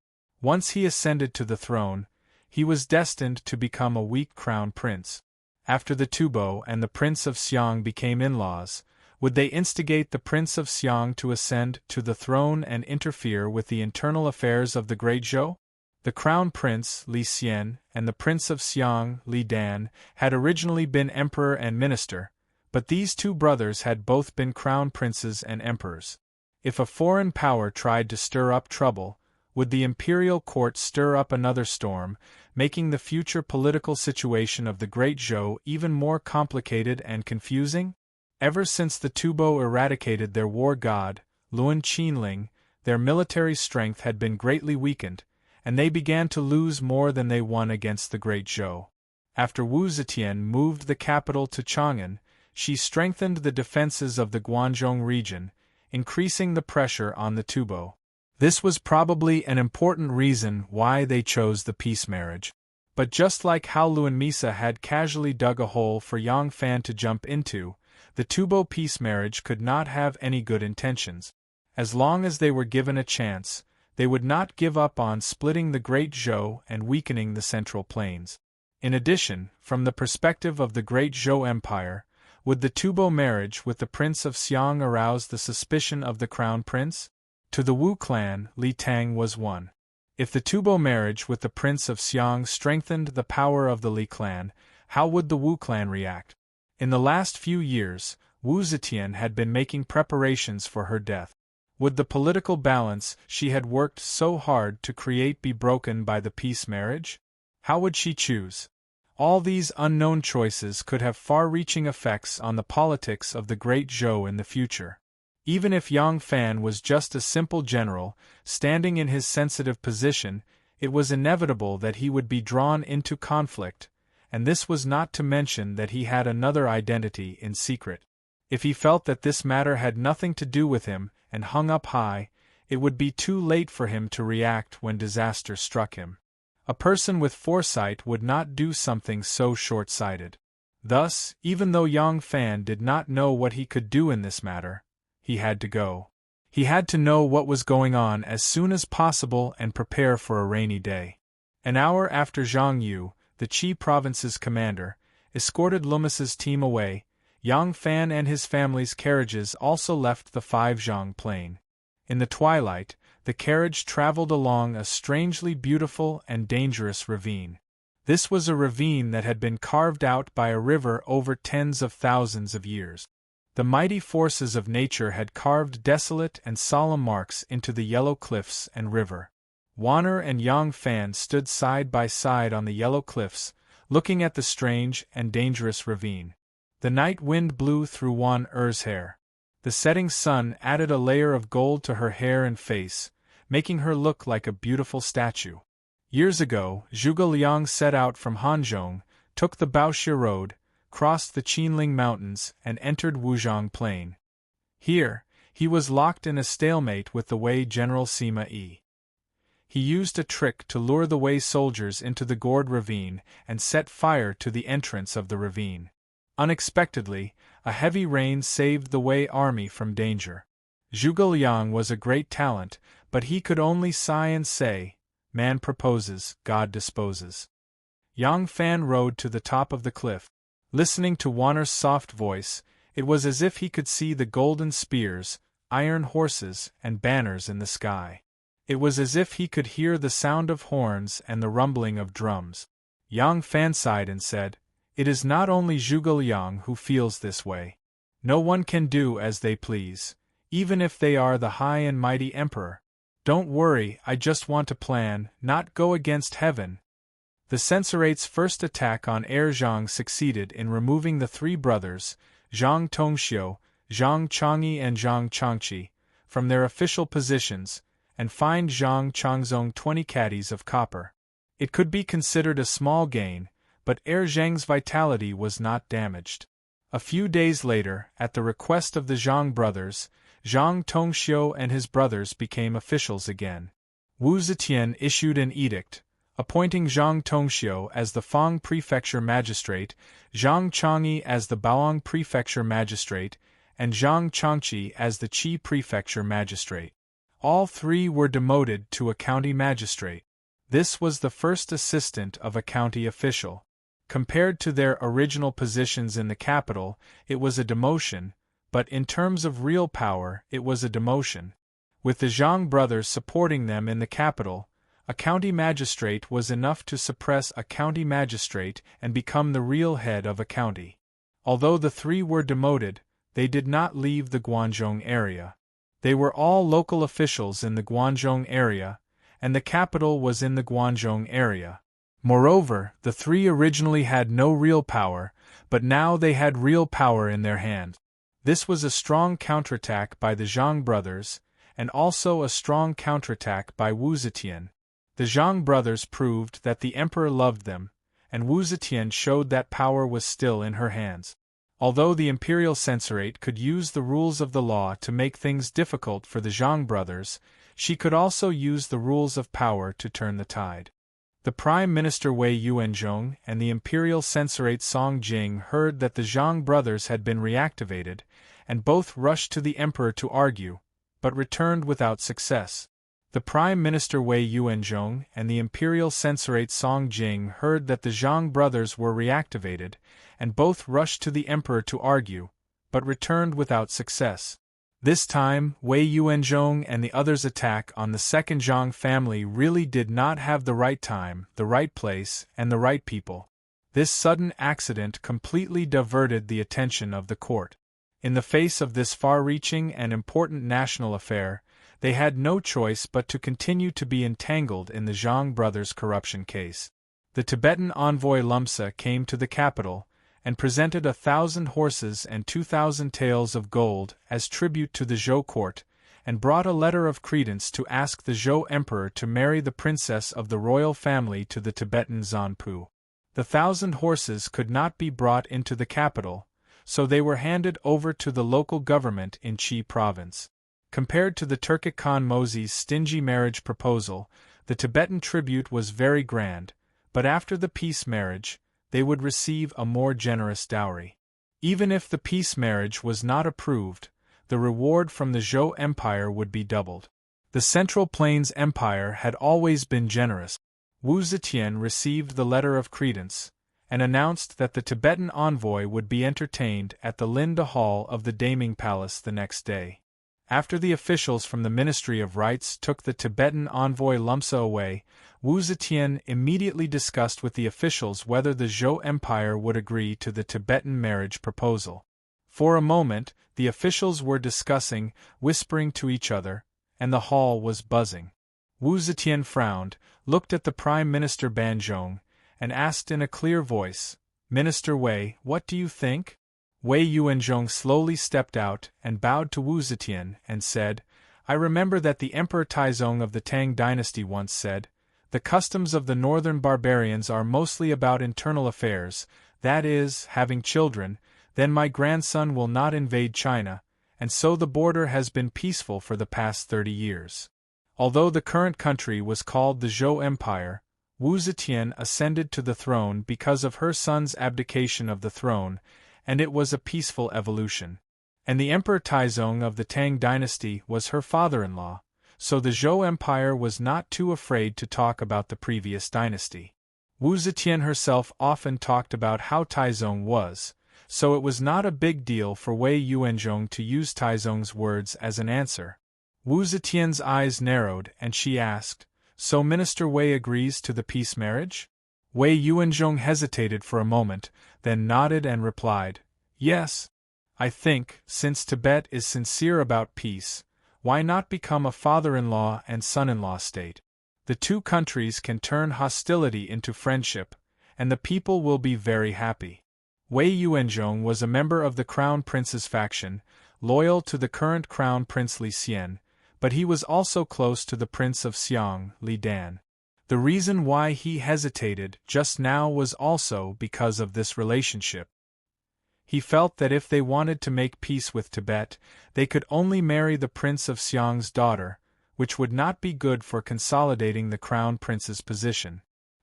[SPEAKER 1] Once he ascended to the throne, he was destined to become a weak crown prince. After the Tubo and the Prince of Xiang became in-laws, would they instigate the Prince of Xiang to ascend to the throne and interfere with the internal affairs of the Great Zhou? The Crown Prince, Li Xian, and the Prince of Xiang, Li Dan, had originally been emperor and minister, but these 2 brothers had both been crown princes and emperors. If a foreign power tried to stir up trouble, would the imperial court stir up another storm, making the future political situation of the Great Zhou even more complicated and confusing? Ever since the Tubo eradicated their war god, Luan Qinling, their military strength had been greatly weakened, and they began to lose more than they won against the Great Zhou. After Wu Zetian moved the capital to Chang'an, she strengthened the defenses of the Guangzhou region, increasing the pressure on the Tubo. This was probably an important reason why they chose the peace marriage. But just like how Luan Misa had casually dug a hole for Yang Fan to jump into, the Tubo peace marriage could not have any good intentions. As long as they were given a chance, they would not give up on splitting the Great Zhou and weakening the Central Plains. In addition, from the perspective of the Great Zhou Empire, would the Tubo marriage with the Prince of Xiang arouse the suspicion of the Crown Prince? To the Wu clan, Li Tang was one. If the Tubo marriage with the Prince of Xiang strengthened the power of the Li clan, how would the Wu clan react? In the last few years, Wu Zetian had been making preparations for her death. Would the political balance she had worked so hard to create be broken by the peace marriage? How would she choose? All these unknown choices could have far-reaching effects on the politics of the Great Zhou in the future. Even if Yang Fan was just a simple general, standing in his sensitive position, it was inevitable that he would be drawn into conflict, and this was not to mention that he had another identity in secret. If he felt that this matter had nothing to do with him and hung up high, it would be too late for him to react when disaster struck him. A person with foresight would not do something so short-sighted. Thus, even though Yang Fan did not know what he could do in this matter, he had to go. He had to know what was going on as soon as possible and prepare for a rainy day. An hour after Zhang Yu, the Qi province's commander, escorted Loomis's team away, Yang Fan and his family's carriages also left the Five-Zhang plain. In the twilight, the carriage traveled along a strangely beautiful and dangerous ravine. This was a ravine that had been carved out by a river over tens of thousands of years. The mighty forces of nature had carved desolate and solemn marks into the yellow cliffs and river. Wanner and Yang Fan stood side by side on the yellow cliffs, looking at the strange and dangerous ravine. The night wind blew through Wan Er's hair. The setting sun added a layer of gold to her hair and face, making her look like a beautiful statue. Years ago, Zhuge Liang set out from Hanzhong, took the Baoxia road, crossed the Qinling Mountains, and entered Wuzhong Plain. Here, he was locked in a stalemate with the Wei General Sima Yi. He used a trick to lure the Wei soldiers into the gourd ravine and set fire to the entrance of the ravine. Unexpectedly, a heavy rain saved the Wei army from danger. Zhuge Liang was a great talent, but he could only sigh and say, "Man proposes, God disposes." Yang Fan rode to the top of the cliff. Listening to Wanner's soft voice, it was as if he could see the golden spears, iron horses, and banners in the sky. It was as if he could hear the sound of horns and the rumbling of drums. Yang Fan sighed and said, "It is not only Zhuge Liang who feels this way. No one can do as they please, even if they are the high and mighty emperor. Don't worry, I just want to plan, not go against heaven." The censorate's first attack on Zhang succeeded in removing the three brothers, Zhang Tongxiu, Zhang Changyi and Zhang Changqi, from their official positions, and fined Zhang Changzong 20 caddies of copper. It could be considered a small gain, but Zhang's vitality was not damaged. A few days later, at the request of the Zhang brothers, Zhang Tongxiu and his brothers became officials again. Wu Zetian issued an edict, appointing Zhang Tongxiu as the Fang Prefecture Magistrate, Zhang Changyi as the Baoang Prefecture Magistrate, and Zhang Changqi as the Qi Prefecture Magistrate. All three were demoted to a county magistrate. This was the first assistant of a county official. Compared to their original positions in the capital, it was a demotion, but in terms of real power, it was a demotion. With the Zhang brothers supporting them in the capital, a county magistrate was enough to suppress a county magistrate and become the real head of a county. Although the three were demoted, they did not leave the Guanzhong area. They were all local officials in the Guanzhong area, and the capital was in the Guanzhong area. Moreover, the three originally had no real power, but now they had real power in their hands. This was a strong counterattack by the Zhang brothers, and also a strong counterattack by Wu Zetian. The Zhang brothers proved that the emperor loved them, and Wu Zetian showed that power was still in her hands. Although the imperial censorate could use the rules of the law to make things difficult for the Zhang brothers, she could also use the rules of power to turn the tide. The Prime Minister Wei Yuanzhong and the imperial censorate Song Jing heard that the Zhang brothers had been reactivated, and both rushed to the emperor to argue, but returned without success. The Prime Minister Wei Yuanzhong and the imperial censorate Song Jing heard that the Zhang brothers were reactivated, and both rushed to the emperor to argue, but returned without success. This time, Wei Yuanzhong and the others' attack on the second Zhang family really did not have the right time, the right place, and the right people. This sudden accident completely diverted the attention of the court. In the face of this far-reaching and important national affair, they had no choice but to continue to be entangled in the Zhang brothers' corruption case. The Tibetan envoy Lumsa came to the capital, and presented 1,000 horses and 2,000 taels of gold as tribute to the Zhou court, and brought a letter of credence to ask the Zhou emperor to marry the princess of the royal family to the Tibetan Zanpu. The 1,000 horses could not be brought into the capital, so they were handed over to the local government in Qi province. Compared to the Turkic Khan Mozi's stingy marriage proposal, the Tibetan tribute was very grand, but after the peace marriage, they would receive a more generous dowry. Even if the peace marriage was not approved, the reward from the Zhou Empire would be doubled. The Central Plains Empire had always been generous. Wu Zetian received the letter of credence, and announced that the Tibetan envoy would be entertained at the Linda Hall of the Daming Palace the next day. After the officials from the Ministry of Rites took the Tibetan envoy Lumsa away, Wu Zetian immediately discussed with the officials whether the Zhou Empire would agree to the Tibetan marriage proposal. For a moment, the officials were discussing, whispering to each other, and the hall was buzzing. Wu Zetian frowned, looked at the Prime Minister Banzhong, and asked in a clear voice, "Minister Wei, what do you think?" Wei Yuanzhong slowly stepped out and bowed to Wu Zetian and said, "I remember that the Emperor Taizong of the Tang dynasty once said, 'The customs of the northern barbarians are mostly about internal affairs, that is, having children, then my grandson will not invade China,' and so the border has been peaceful for the past 30 years. Although the current country was called the Zhou Empire, Wu Zetian ascended to the throne because of her son's abdication of the throne, and it was a peaceful evolution. And the Emperor Taizong of the Tang dynasty was her father-in-law, so the Zhou Empire was not too afraid to talk about the previous dynasty. Wu Zetian herself often talked about how Taizong was, so it was not a big deal for Wei Yuanzhong to use Taizong's words as an answer. Wu Zetian's eyes narrowed and she asked, "So Minister Wei agrees to the peace marriage?" Wei Yuanzhong hesitated for a moment, then nodded and replied, "Yes. I think, since Tibet is sincere about peace, why not become a father-in-law and son-in-law state? The two countries can turn hostility into friendship, and the people will be very happy." Wei Yuanzhong was a member of the Crown Prince's faction, loyal to the current Crown Prince Li Xian, but he was also close to the Prince of Xiang, Li Dan. The reason why he hesitated just now was also because of this relationship. He felt that if they wanted to make peace with Tibet, they could only marry the Prince of Xiang's daughter, which would not be good for consolidating the Crown Prince's position.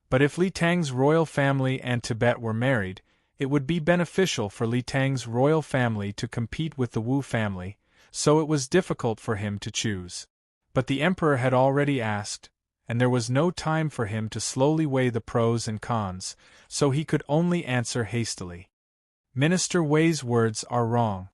[SPEAKER 1] But if Li Tang's royal family and Tibet were married, it would be beneficial for Li Tang's royal family to compete with the Wu family, so it was difficult for him to choose. But the emperor had already asked, and there was no time for him to slowly weigh the pros and cons, so he could only answer hastily. "Minister Wei's words are wrong."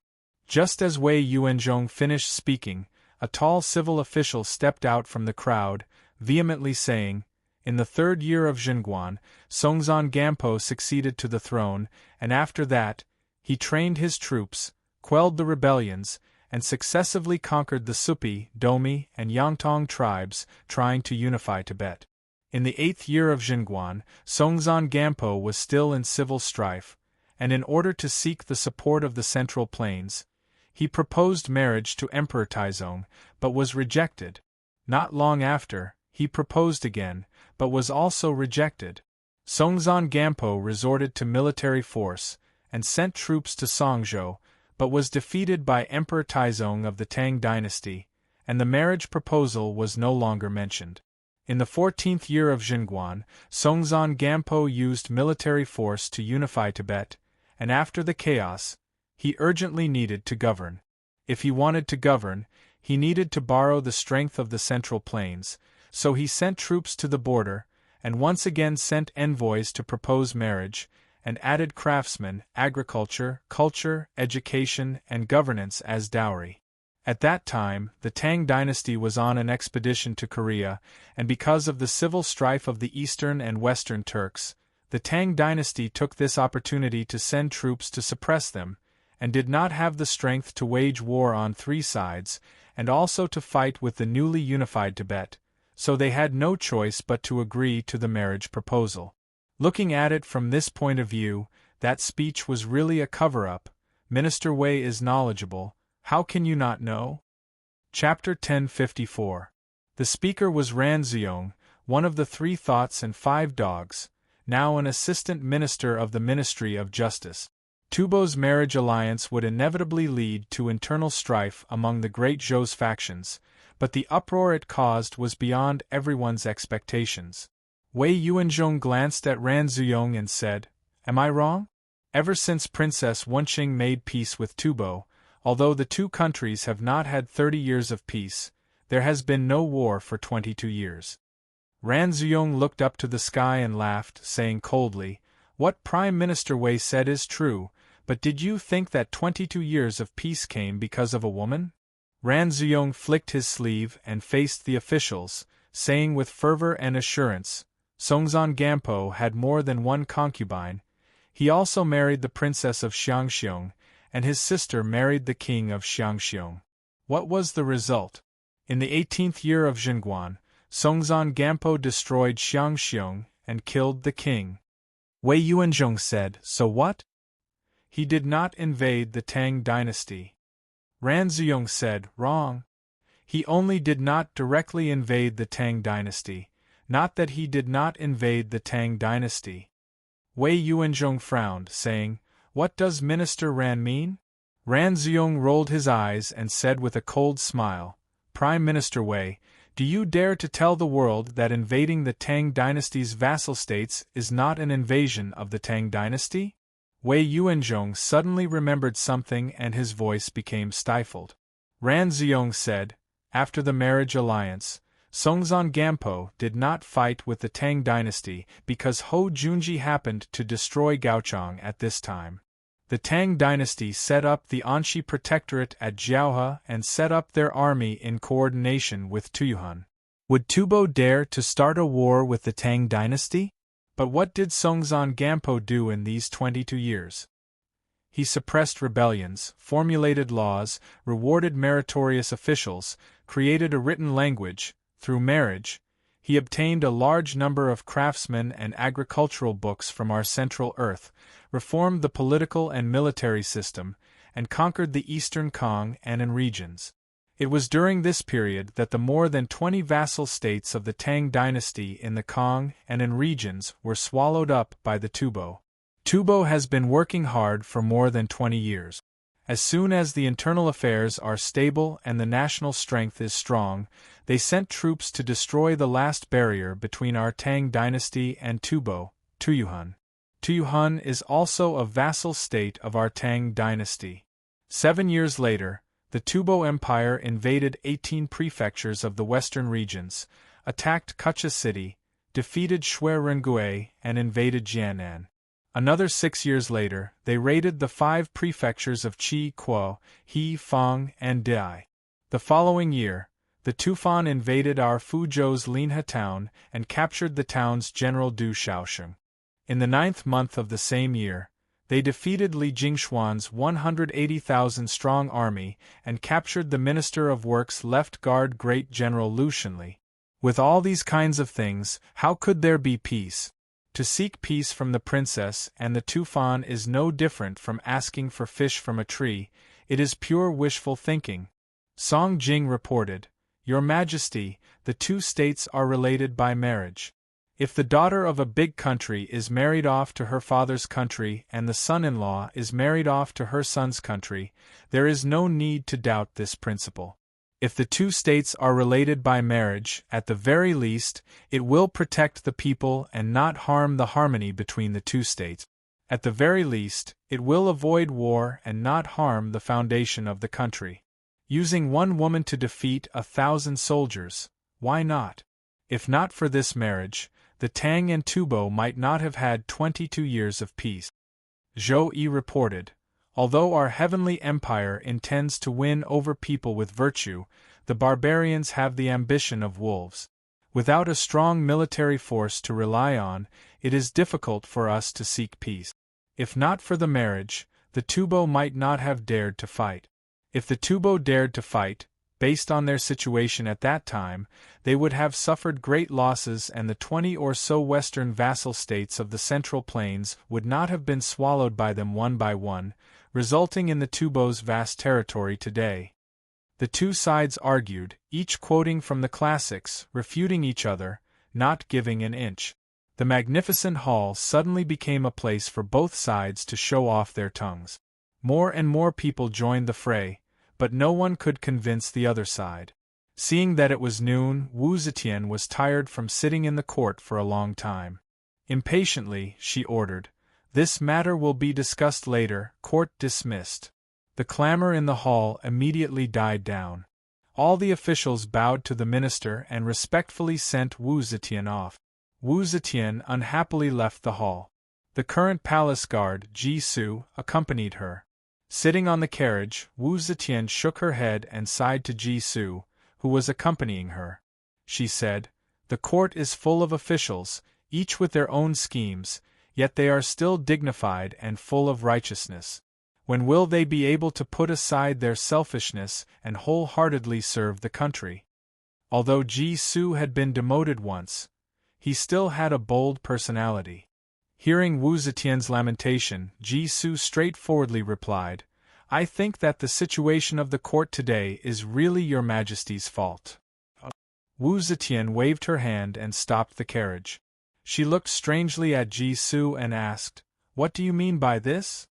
[SPEAKER 1] Just as Wei Yuanzhong finished speaking, a tall civil official stepped out from the crowd, vehemently saying, "In the 3rd year of Zhenguan, Songzan Gampo succeeded to the throne, and after that, he trained his troops, quelled the rebellions, and successively conquered the Supi, Domi, and Yangtong tribes, trying to unify Tibet. In the 8th year of Zhenguan, Songzan Gampo was still in civil strife, and in order to seek the support of the Central Plains, he proposed marriage to Emperor Taizong, but was rejected. Not long after, he proposed again, but was also rejected. Songzan Gampo resorted to military force, and sent troops to Songzhou, but was defeated by Emperor Taizong of the Tang dynasty, and the marriage proposal was no longer mentioned. In the 14th year of Zhenguan, Songzan Gampo used military force to unify Tibet, and after the chaos, he urgently needed to govern. If he wanted to govern, he needed to borrow the strength of the Central Plains, so he sent troops to the border, and once again sent envoys to propose marriage, and added craftsmen, agriculture, culture, education, and governance as dowry. At that time, the Tang dynasty was on an expedition to Korea, and because of the civil strife of the Eastern and Western Turks, the Tang dynasty took this opportunity to send troops to suppress them, and did not have the strength to wage war on 3 sides, and also to fight with the newly unified Tibet, so they had no choice but to agree to the marriage proposal. Looking at it from this point of view, that speech was really a cover-up. Minister Wei is knowledgeable, how can you not know? Chapter 1054. The speaker was Ran Ziyong, one of the 3 thoughts and 5 dogs, now an assistant minister of the Ministry of Justice. Tubo's marriage alliance would inevitably lead to internal strife among the great Zhou's factions, but the uproar it caused was beyond everyone's expectations. Wei Yuanzhong glanced at Ran Ziyong and said, "Am I wrong? Ever since Princess Wenqing made peace with Tubo, although the 2 countries have not had 30 years of peace, there has been no war for 22 years. Ran Ziyong looked up to the sky and laughed, saying coldly, "What Prime Minister Wei said is true, but did you think that 22 years of peace came because of a woman?" Ran Ziyong flicked his sleeve and faced the officials, saying with fervor and assurance, Songzan Gampo had more than one concubine. He also married the princess of Xiangxiong, and his sister married the king of Xiangxiong. What was the result? In the 18th year of Zhenguan, Songzan Gampo destroyed Xiangxiong and killed the king. Wei Yuanzhong said, "So what?" "He did not invade the Tang dynasty." Ran Ziyong said, "Wrong. He only did not directly invade the Tang dynasty, not that he did not invade the Tang dynasty." Wei Yuanzhong frowned, saying, "What does Minister Ran mean?" Ran Ziyong rolled his eyes and said with a cold smile, "Prime Minister Wei, do you dare to tell the world that invading the Tang dynasty's vassal states is not an invasion of the Tang dynasty?" Wei Yuanzhong suddenly remembered something and his voice became stifled. Ran Ziyong said, "After the marriage alliance, Songzan Gampo did not fight with the Tang dynasty because Ho Junji happened to destroy Gaochang at this time. The Tang dynasty set up the Anxi Protectorate at Jiaohe and set up their army in coordination with Tuyuhun. Would Tubo dare to start a war with the Tang dynasty? But what did Songzan Gampo do in these 22 years? He suppressed rebellions, formulated laws, rewarded meritorious officials, created a written language. Through marriage, he obtained a large number of craftsmen and agricultural books from our Central Earth, reformed the political and military system, and conquered the eastern Kong and An regions. It was during this period that the more than 20 vassal states of the Tang dynasty in the Kong and An regions were swallowed up by the Tubo. Tubo has been working hard for more than 20 years. As soon as the internal affairs are stable and the national strength is strong, they sent troops to destroy the last barrier between our Tang dynasty and Tubo, Tuyuhun. Tuyuhun is also a vassal state of our Tang dynasty. 7 years later, the Tubo Empire invaded 18 prefectures of the western regions, attacked Kucha City, defeated Shui Rengue, and invaded Jianan. Another 6 years later, they raided the 5 prefectures of Qi, Kuo, He, Fang, and Dai. The following year, the Tufan invaded our Fuzhou's Linhe town and captured the town's general Du Shaosheng. In the 9th month of the same year, they defeated Li Jingshuan's 180,000-strong army and captured the Minister of Works Left Guard Great General Lu Shenli. With all these kinds of things, how could there be peace? To seek peace from the princess and the Tufan is no different from asking for fish from a tree, it is pure wishful thinking. Song Jing reported, "Your Majesty, the 2 states are related by marriage. If the daughter of a big country is married off to her father's country and the son-in-law is married off to her son's country, there is no need to doubt this principle. If the 2 states are related by marriage, at the very least, it will protect the people and not harm the harmony between the 2 states. At the very least, it will avoid war and not harm the foundation of the country. Using one woman to defeat 1,000 soldiers, why not? If not for this marriage, the Tang and Tubo might not have had 22 years of peace." Zhou Yi reported, "Although our heavenly empire intends to win over people with virtue, the barbarians have the ambition of wolves. Without a strong military force to rely on, it is difficult for us to seek peace. If not for the marriage, the Tubo might not have dared to fight. If the Tubo dared to fight, based on their situation at that time, they would have suffered great losses, and the 20 or so western vassal states of the Central Plains would not have been swallowed by them one by one, resulting in the Tubos' vast territory today. The two sides argued, each quoting from the classics, refuting each other, not giving an inch. The magnificent hall suddenly became a place for both sides to show off their tongues. More and more people joined the fray, but no one could convince the other side. Seeing that it was noon, Wu Zetian was tired from sitting in the court for a long time. Impatiently, she ordered, "This matter will be discussed later." Court dismissed. The clamor in the hall immediately died down. All the officials bowed to the minister and respectfully sent Wu Zetian off. Wu Zetian unhappily left the hall. The current palace guard, Ji Su, accompanied her. Sitting on the carriage, Wu Zetian shook her head and sighed to Ji Su, who was accompanying her. She said, "The court is full of officials, each with their own schemes, yet they are still dignified and full of righteousness. When will they be able to put aside their selfishness and wholeheartedly serve the country?" Although Ji Su had been demoted once, he still had a bold personality. Hearing Wu Zetian's lamentation, Ji Su straightforwardly replied, "I think that the situation of the court today is really your Majesty's fault." Wu Zetian waved her hand and stopped the carriage. She looked strangely at Ji Su and asked, "What do you mean by this?"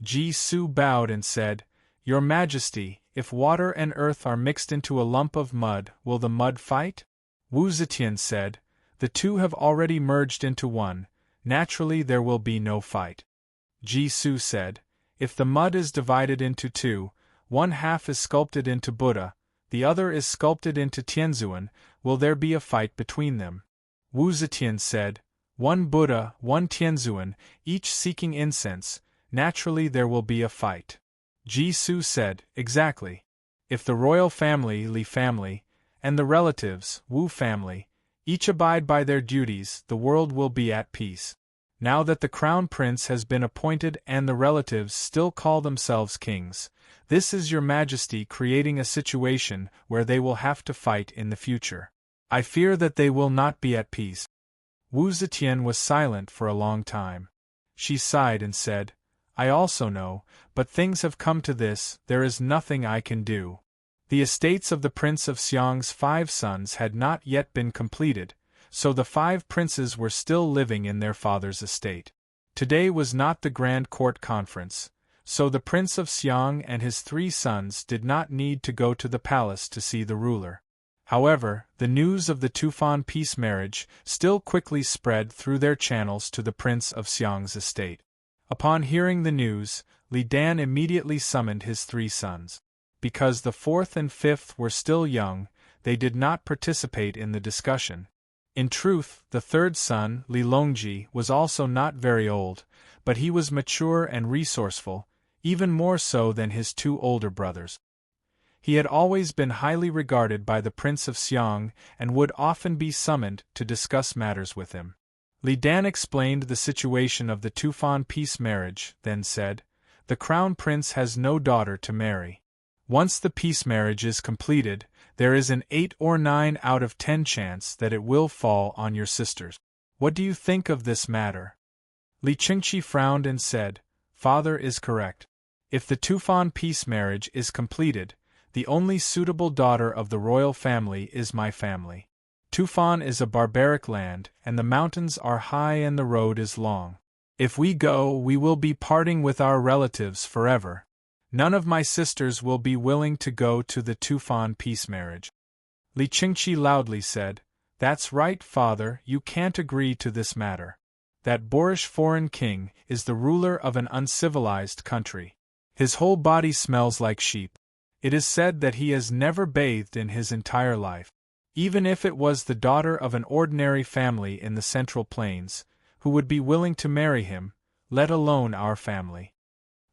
[SPEAKER 1] Ji Su bowed and said, "Your Majesty, if water and earth are mixed into a lump of mud, will the mud fight?" Wu Zetian said, "The two have already merged into one, naturally there will be no fight." Ji Su said, "If the mud is divided into two, one half is sculpted into Buddha, the other is sculpted into Tianzuan, will there be a fight between them?" Wu Zetian said, "One Buddha, one Tianzuan, each seeking incense, naturally there will be a fight." Ji Su said, "Exactly. If the royal family, Li family, and the relatives, Wu family, each abide by their duties, the world will be at peace. Now that the crown prince has been appointed and the relatives still call themselves kings, this is your Majesty creating a situation where they will have to fight in the future. I fear that they will not be at peace." Wu Zetian was silent for a long time. She sighed and said, "I also know, but things have come to this, there is nothing I can do." The estates of the Prince of Xiang's 5 sons had not yet been completed, so the 5 princes were still living in their father's estate. Today was not the grand court conference, so the Prince of Xiang and his 3 sons did not need to go to the palace to see the ruler. However, the news of the Tufan peace marriage still quickly spread through their channels to the Prince of Xiang's estate. Upon hearing the news, Li Dan immediately summoned his 3 sons. Because the 4th and 5th were still young, they did not participate in the discussion. In truth, the 3rd son, Li Longji, was also not very old, but he was mature and resourceful, even more so than his 2 older brothers. He had always been highly regarded by the Prince of Xiang and would often be summoned to discuss matters with him. Li Dan explained the situation of the Tufan peace marriage, then said, "The crown prince has no daughter to marry. Once the peace marriage is completed, there is an 8 or 9 out of 10 chance that it will fall on your sisters. What do you think of this matter?" Li Qingqi frowned and said, "Father is correct. If the Tufan peace marriage is completed, the only suitable daughter of the royal family is my family. Tufan is a barbaric land, and the mountains are high and the road is long. If we go, we will be parting with our relatives forever. None of my sisters will be willing to go to the Tufan peace marriage." Li Qingqi loudly said, "That's right, father, you can't agree to this matter. That boorish foreign king is the ruler of an uncivilized country. His whole body smells like sheep. It is said that he has never bathed in his entire life. Even if it was the daughter of an ordinary family in the Central Plains, who would be willing to marry him, let alone our family."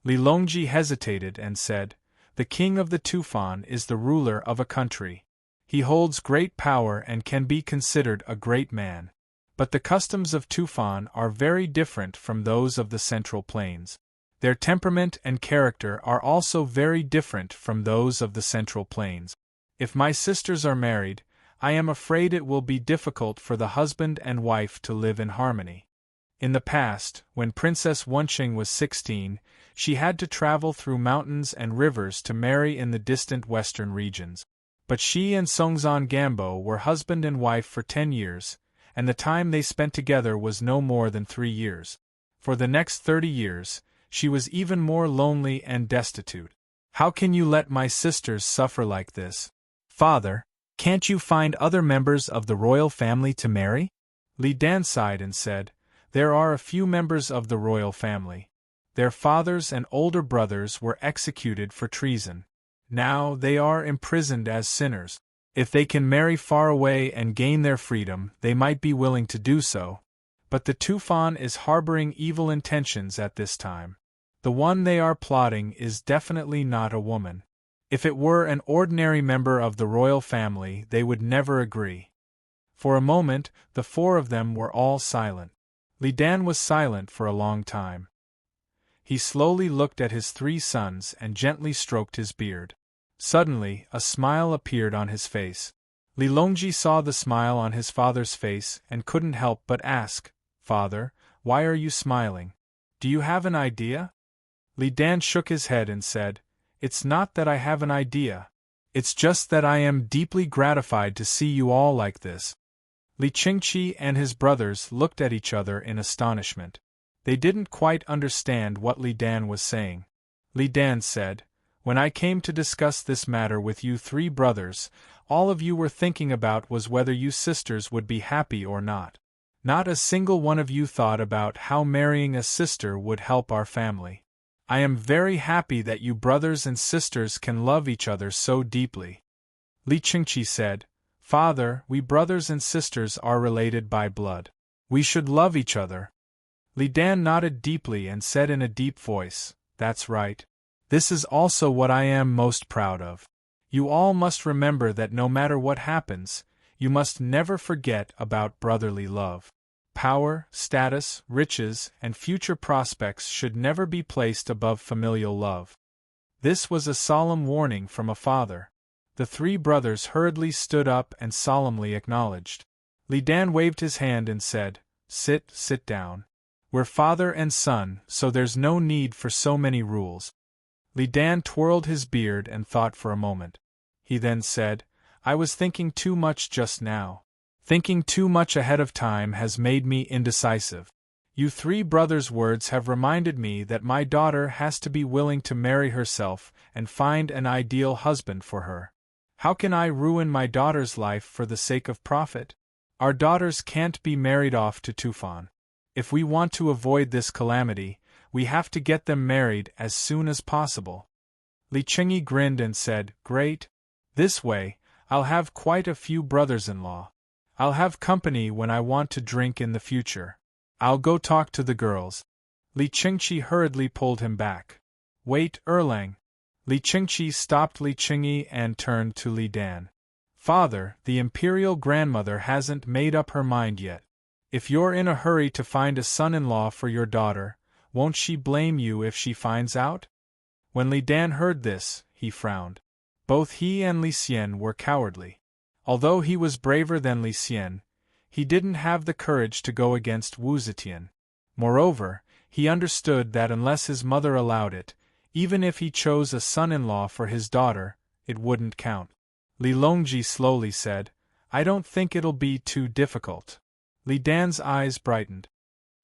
[SPEAKER 1] Li Longji hesitated and said, "The king of the Tufan is the ruler of a country. He holds great power and can be considered a great man. But the customs of Tufan are very different from those of the Central Plains. Their temperament and character are also very different from those of the Central Plains. If my sisters are married, I am afraid it will be difficult for the husband and wife to live in harmony. In the past, when Princess Wenqing was 16, she had to travel through mountains and rivers to marry in the distant western regions. But she and Songzhan Gambo were husband and wife for 10 years, and the time they spent together was no more than 3 years. For the next 30 years, she was even more lonely and destitute. How can you let my sisters suffer like this? Father, can't you find other members of the royal family to marry? Li Dan sighed and said, there are a few members of the royal family. Their fathers and older brothers were executed for treason. Now they are imprisoned as sinners. If they can marry far away and gain their freedom, they might be willing to do so. But the Tufan is harboring evil intentions at this time. The one they are plotting is definitely not a woman. If it were an ordinary member of the royal family, they would never agree. For a moment, the four of them were all silent. Li Dan was silent for a long time. He slowly looked at his 3 sons and gently stroked his beard. Suddenly, a smile appeared on his face. Li Longji saw the smile on his father's face and couldn't help but ask, "Father, why are you smiling? Do you have an idea?" Li Dan shook his head and said, "It's not that I have an idea. It's just that I am deeply gratified to see you all like this." Li Qingqi and his brothers looked at each other in astonishment. They didn't quite understand what Li Dan was saying. Li Dan said, "When I came to discuss this matter with you 3 brothers, all of you were thinking about was whether you sisters would be happy or not. Not a single one of you thought about how marrying a sister would help our family. I am very happy that you brothers and sisters can love each other so deeply." Li Qingqi said, "Father, we brothers and sisters are related by blood. We should love each other." Li Dan nodded deeply and said in a deep voice, "That's right. This is also what I am most proud of. You all must remember that no matter what happens, you must never forget about brotherly love. Power, status, riches, and future prospects should never be placed above familial love." This was a solemn warning from a father. The 3 brothers hurriedly stood up and solemnly acknowledged. Li Dan waved his hand and said, sit down. We're father and son, so there's no need for so many rules." Li Dan twirled his beard and thought for a moment. He then said, "I was thinking too much just now. Thinking too much ahead of time has made me indecisive. You 3 brothers' words have reminded me that my daughter has to be willing to marry herself and find an ideal husband for her. How can I ruin my daughter's life for the sake of profit? Our daughters can't be married off to Tufan. If we want to avoid this calamity, we have to get them married as soon as possible." Li Qingyi grinned and said, "Great. This way, I'll have quite a few brothers-in-law. I'll have company when I want to drink in the future. I'll go talk to the girls." Li Qingqi hurriedly pulled him back. "Wait, Erlang." Li Qingqi stopped Li Qingyi and turned to Li Dan. "Father, the imperial grandmother hasn't made up her mind yet. If you're in a hurry to find a son-in-law for your daughter, won't she blame you if she finds out?" When Li Dan heard this, he frowned. Both he and Li Xian were cowardly. Although he was braver than Li Xian, he didn't have the courage to go against Wu Zetian. Moreover, he understood that unless his mother allowed it, even if he chose a son-in-law for his daughter, it wouldn't count. Li Longji slowly said, "I don't think it'll be too difficult." Li Dan's eyes brightened.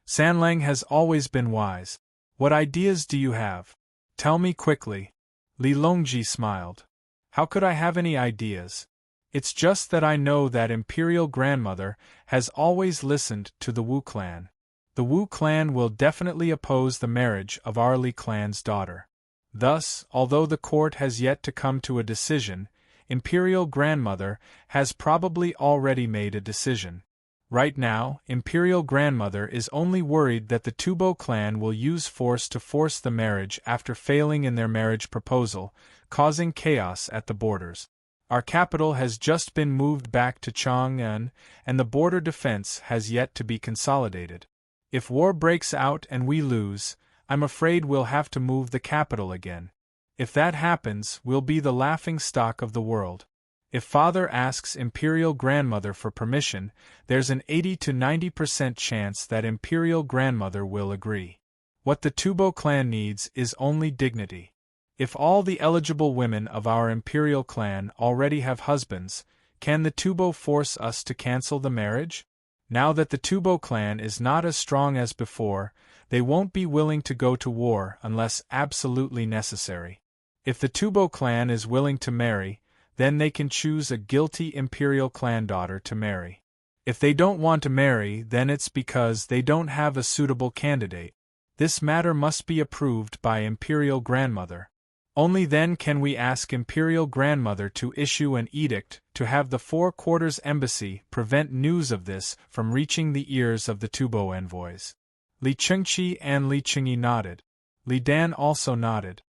[SPEAKER 1] "Sanlang has always been wise. What ideas do you have? Tell me quickly." Li Longji smiled. "How could I have any ideas? It's just that I know that Imperial Grandmother has always listened to the Wu clan. The Wu clan will definitely oppose the marriage of our Li clan's daughter. Thus, although the court has yet to come to a decision, Imperial Grandmother has probably already made a decision. Right now, Imperial Grandmother is only worried that the Tubo clan will use force to force the marriage after failing in their marriage proposal, causing chaos at the borders. Our capital has just been moved back to Chang'an, and the border defense has yet to be consolidated. If war breaks out and we lose, I'm afraid we'll have to move the capital again. If that happens, we'll be the laughing stock of the world. If father asks imperial grandmother for permission, there's an 80 to 90% chance that imperial grandmother will agree. What the Tubo clan needs is only dignity. If all the eligible women of our imperial clan already have husbands, can the Tubo force us to cancel the marriage? Now that the Tubo clan is not as strong as before, they won't be willing to go to war unless absolutely necessary. If the Tubo clan is willing to marry, then they can choose a guilty imperial clan daughter to marry. If they don't want to marry, then it's because they don't have a suitable candidate. This matter must be approved by imperial grandmother. Only then can we ask imperial grandmother to issue an edict to have the Four Quarters Embassy prevent news of this from reaching the ears of the Tubo envoys. Li Chengqi and Li Qingyi nodded. Li Dan also nodded.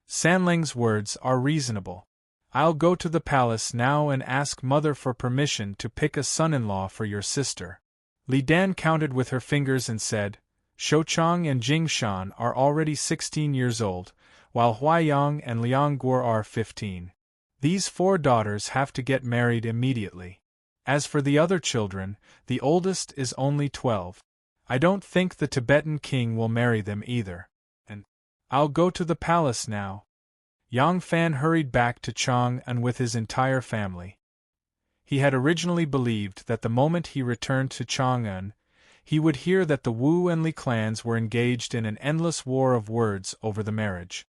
[SPEAKER 1] Sanling's words are reasonable. I'll go to the palace now and ask mother for permission to pick a son-in-law for your sister. Li Dan counted with her fingers and said, Shouchang and Jingshan are already 16 years old, while Huaiyang and Liang Guo are 15. These 4 daughters have to get married immediately. As for the other children, the oldest is only 12. I don't think the Tibetan king will marry them either. And I'll go to the palace now. Yang Fan hurried back to Chang'an with his entire family. He had originally believed that the moment he returned to Chang'an, he would hear that the Wu and Li clans were engaged in an endless war of words over the marriage.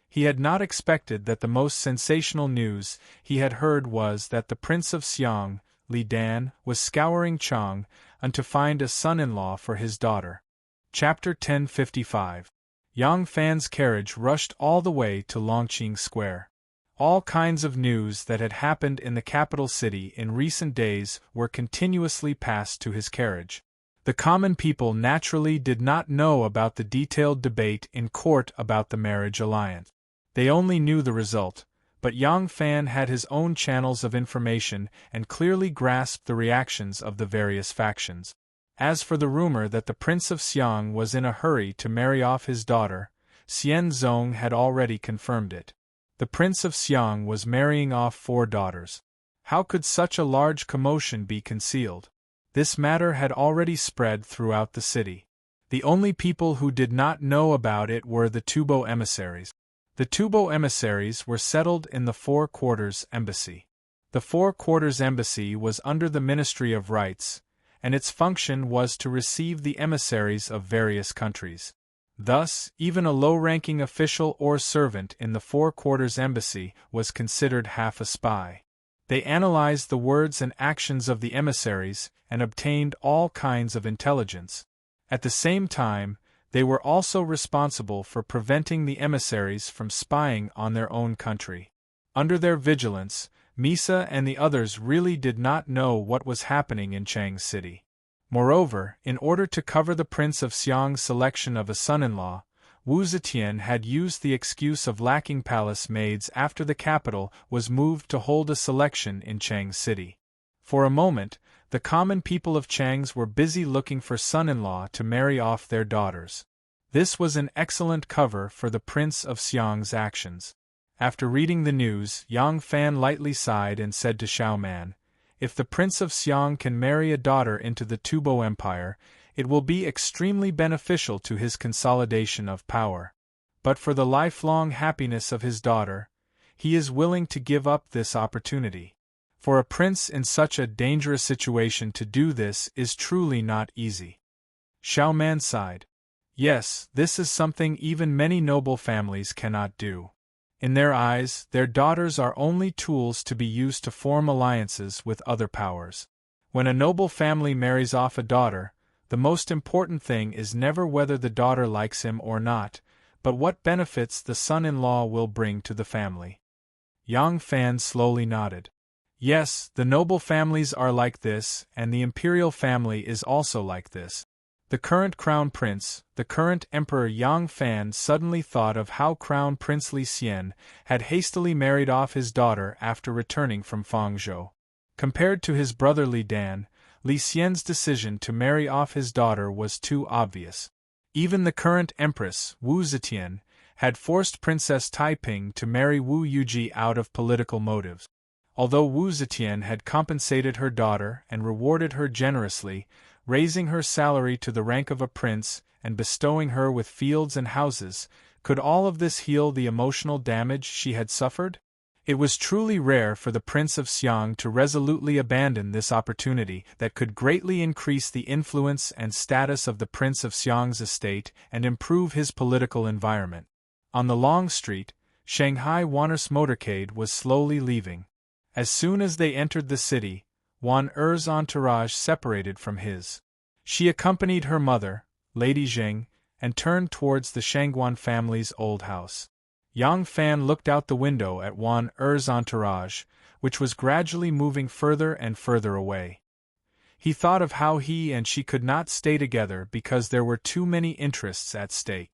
[SPEAKER 1] He had not expected that the most sensational news he had heard was that the Prince of Xiang, Li Dan, was scouring Chang'an to find a son-in-law for his daughter. Chapter 1055. Yang Fan's carriage rushed all the way to Longqing Square. All kinds of news that had happened in the capital city in recent days were continuously passed to his carriage. The common people naturally did not know about the detailed debate in court about the marriage alliance. They only knew the result, but Yang Fan had his own channels of information and clearly grasped the reactions of the various factions. As for the rumor that the Prince of Xiang was in a hurry to marry off his daughter, Xian Zong had already confirmed it. The Prince of Xiang was marrying off 4 daughters. How could such a large commotion be concealed? This matter had already spread throughout the city. The only people who did not know about it were the Tubo emissaries. The Tubo emissaries were settled in the Four Quarters Embassy. The Four Quarters Embassy was under the Ministry of Rights, and its function was to receive the emissaries of various countries. Thus, even a low-ranking official or servant in the Four Quarters Embassy was considered half a spy. They analyzed the words and actions of the emissaries and obtained all kinds of intelligence. At the same time, they were also responsible for preventing the emissaries from spying on their own country. Under their vigilance, Misa and the others really did not know what was happening in Chang City. Moreover, in order to cover the Prince of Xiang's selection of a son-in-law, Wu Zetian had used the excuse of lacking palace maids after the capital was moved to hold a selection in Chang City. For a moment, the common people of Chang's were busy looking for son-in-law to marry off their daughters. This was an excellent cover for the Prince of Xiang's actions. After reading the news, Yang Fan lightly sighed and said to Xiaoman, "If the Prince of Xiang can marry a daughter into the Tubo Empire, it will be extremely beneficial to his consolidation of power. But for the lifelong happiness of his daughter, he is willing to give up this opportunity. For a prince in such a dangerous situation to do this is truly not easy." Xiaoman sighed. Yes, this is something even many noble families cannot do. In their eyes, their daughters are only tools to be used to form alliances with other powers. When a noble family marries off a daughter, the most important thing is never whether the daughter likes him or not, but what benefits the son-in-law will bring to the family. Yang Fan slowly nodded. Yes, the noble families are like this, and the imperial family is also like this. The current crown prince, the current emperor Yang Fan suddenly thought of how Crown Prince Li Xian had hastily married off his daughter after returning from Fangzhou. Compared to his brother Li Dan, Li Xian's decision to marry off his daughter was too obvious. Even the current empress, Wu Zetian, had forced Princess Taiping to marry Wu Yuji out of political motives. Although Wu Zetian had compensated her daughter and rewarded her generously, raising her salary to the rank of a prince and bestowing her with fields and houses, could all of this heal the emotional damage she had suffered? It was truly rare for the Prince of Xiang to resolutely abandon this opportunity that could greatly increase the influence and status of the Prince of Xiang's estate and improve his political environment. On the long street, Shanghai Wan'er's motorcade was slowly leaving. As soon as they entered the city, Wan Er's entourage separated from his. She accompanied her mother, Lady Zheng, and turned towards the Shangguan family's old house. Yang Fan looked out the window at Wan Er's entourage, which was gradually moving further and further away. He thought of how he and she could not stay together because there were too many interests at stake.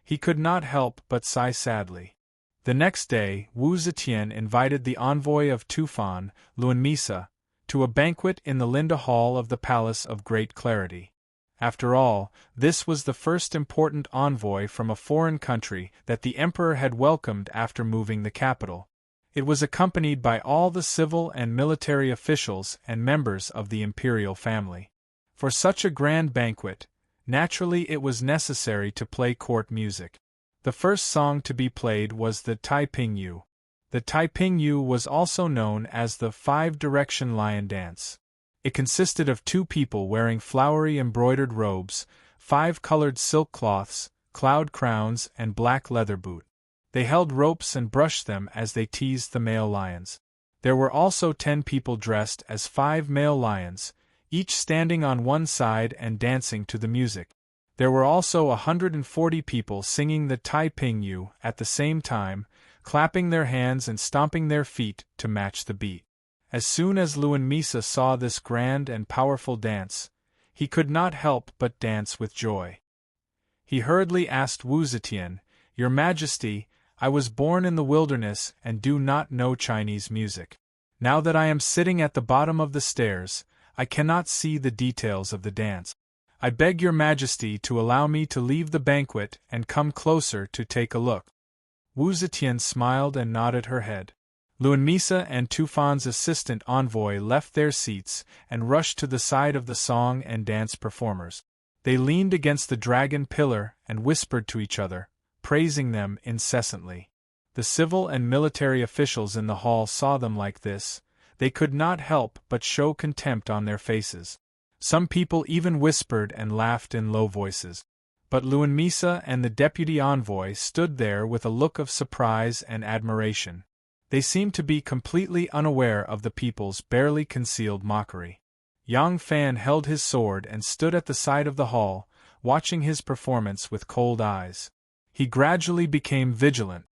[SPEAKER 1] He could not help but sigh sadly. The next day, Wu Zetian invited the envoy of Tufan, Luanmisa, to a banquet in the Linda Hall of the Palace of Great Clarity. After all, this was the first important envoy from a foreign country that the emperor had welcomed after moving the capital. It was accompanied by all the civil and military officials and members of the imperial family. For such a grand banquet, naturally it was necessary to play court music. The first song to be played was the Taiping Yu. The Taiping Yu was also known as the Five-Direction Lion Dance. It consisted of 2 people wearing flowery embroidered robes, 5 colored silk cloths, cloud crowns, and black leather boot. They held ropes and brushed them as they teased the male lions. There were also 10 people dressed as 5 male lions, each standing on one side and dancing to the music. There were also 140 people singing the Taiping Yu at the same time, clapping their hands and stomping their feet to match the beat. As soon as Luanmisa saw this grand and powerful dance, he could not help but dance with joy. He hurriedly asked Wu Zetian, "Your Majesty, I was born in the wilderness and do not know Chinese music. Now that I am sitting at the bottom of the stairs, I cannot see the details of the dance. I beg your Majesty to allow me to leave the banquet and come closer to take a look." Wu Zetian smiled and nodded her head. Luanmisa and Tufan's assistant envoy left their seats and rushed to the side of the song and dance performers. They leaned against the dragon pillar and whispered to each other, praising them incessantly. The civil and military officials in the hall saw them like this. They could not help but show contempt on their faces. Some people even whispered and laughed in low voices. But Luanmisa and the deputy envoy stood there with a look of surprise and admiration. They seemed to be completely unaware of the people's barely concealed mockery. Yang Fan held his sword and stood at the side of the hall, watching his performance with cold eyes. He gradually became vigilant.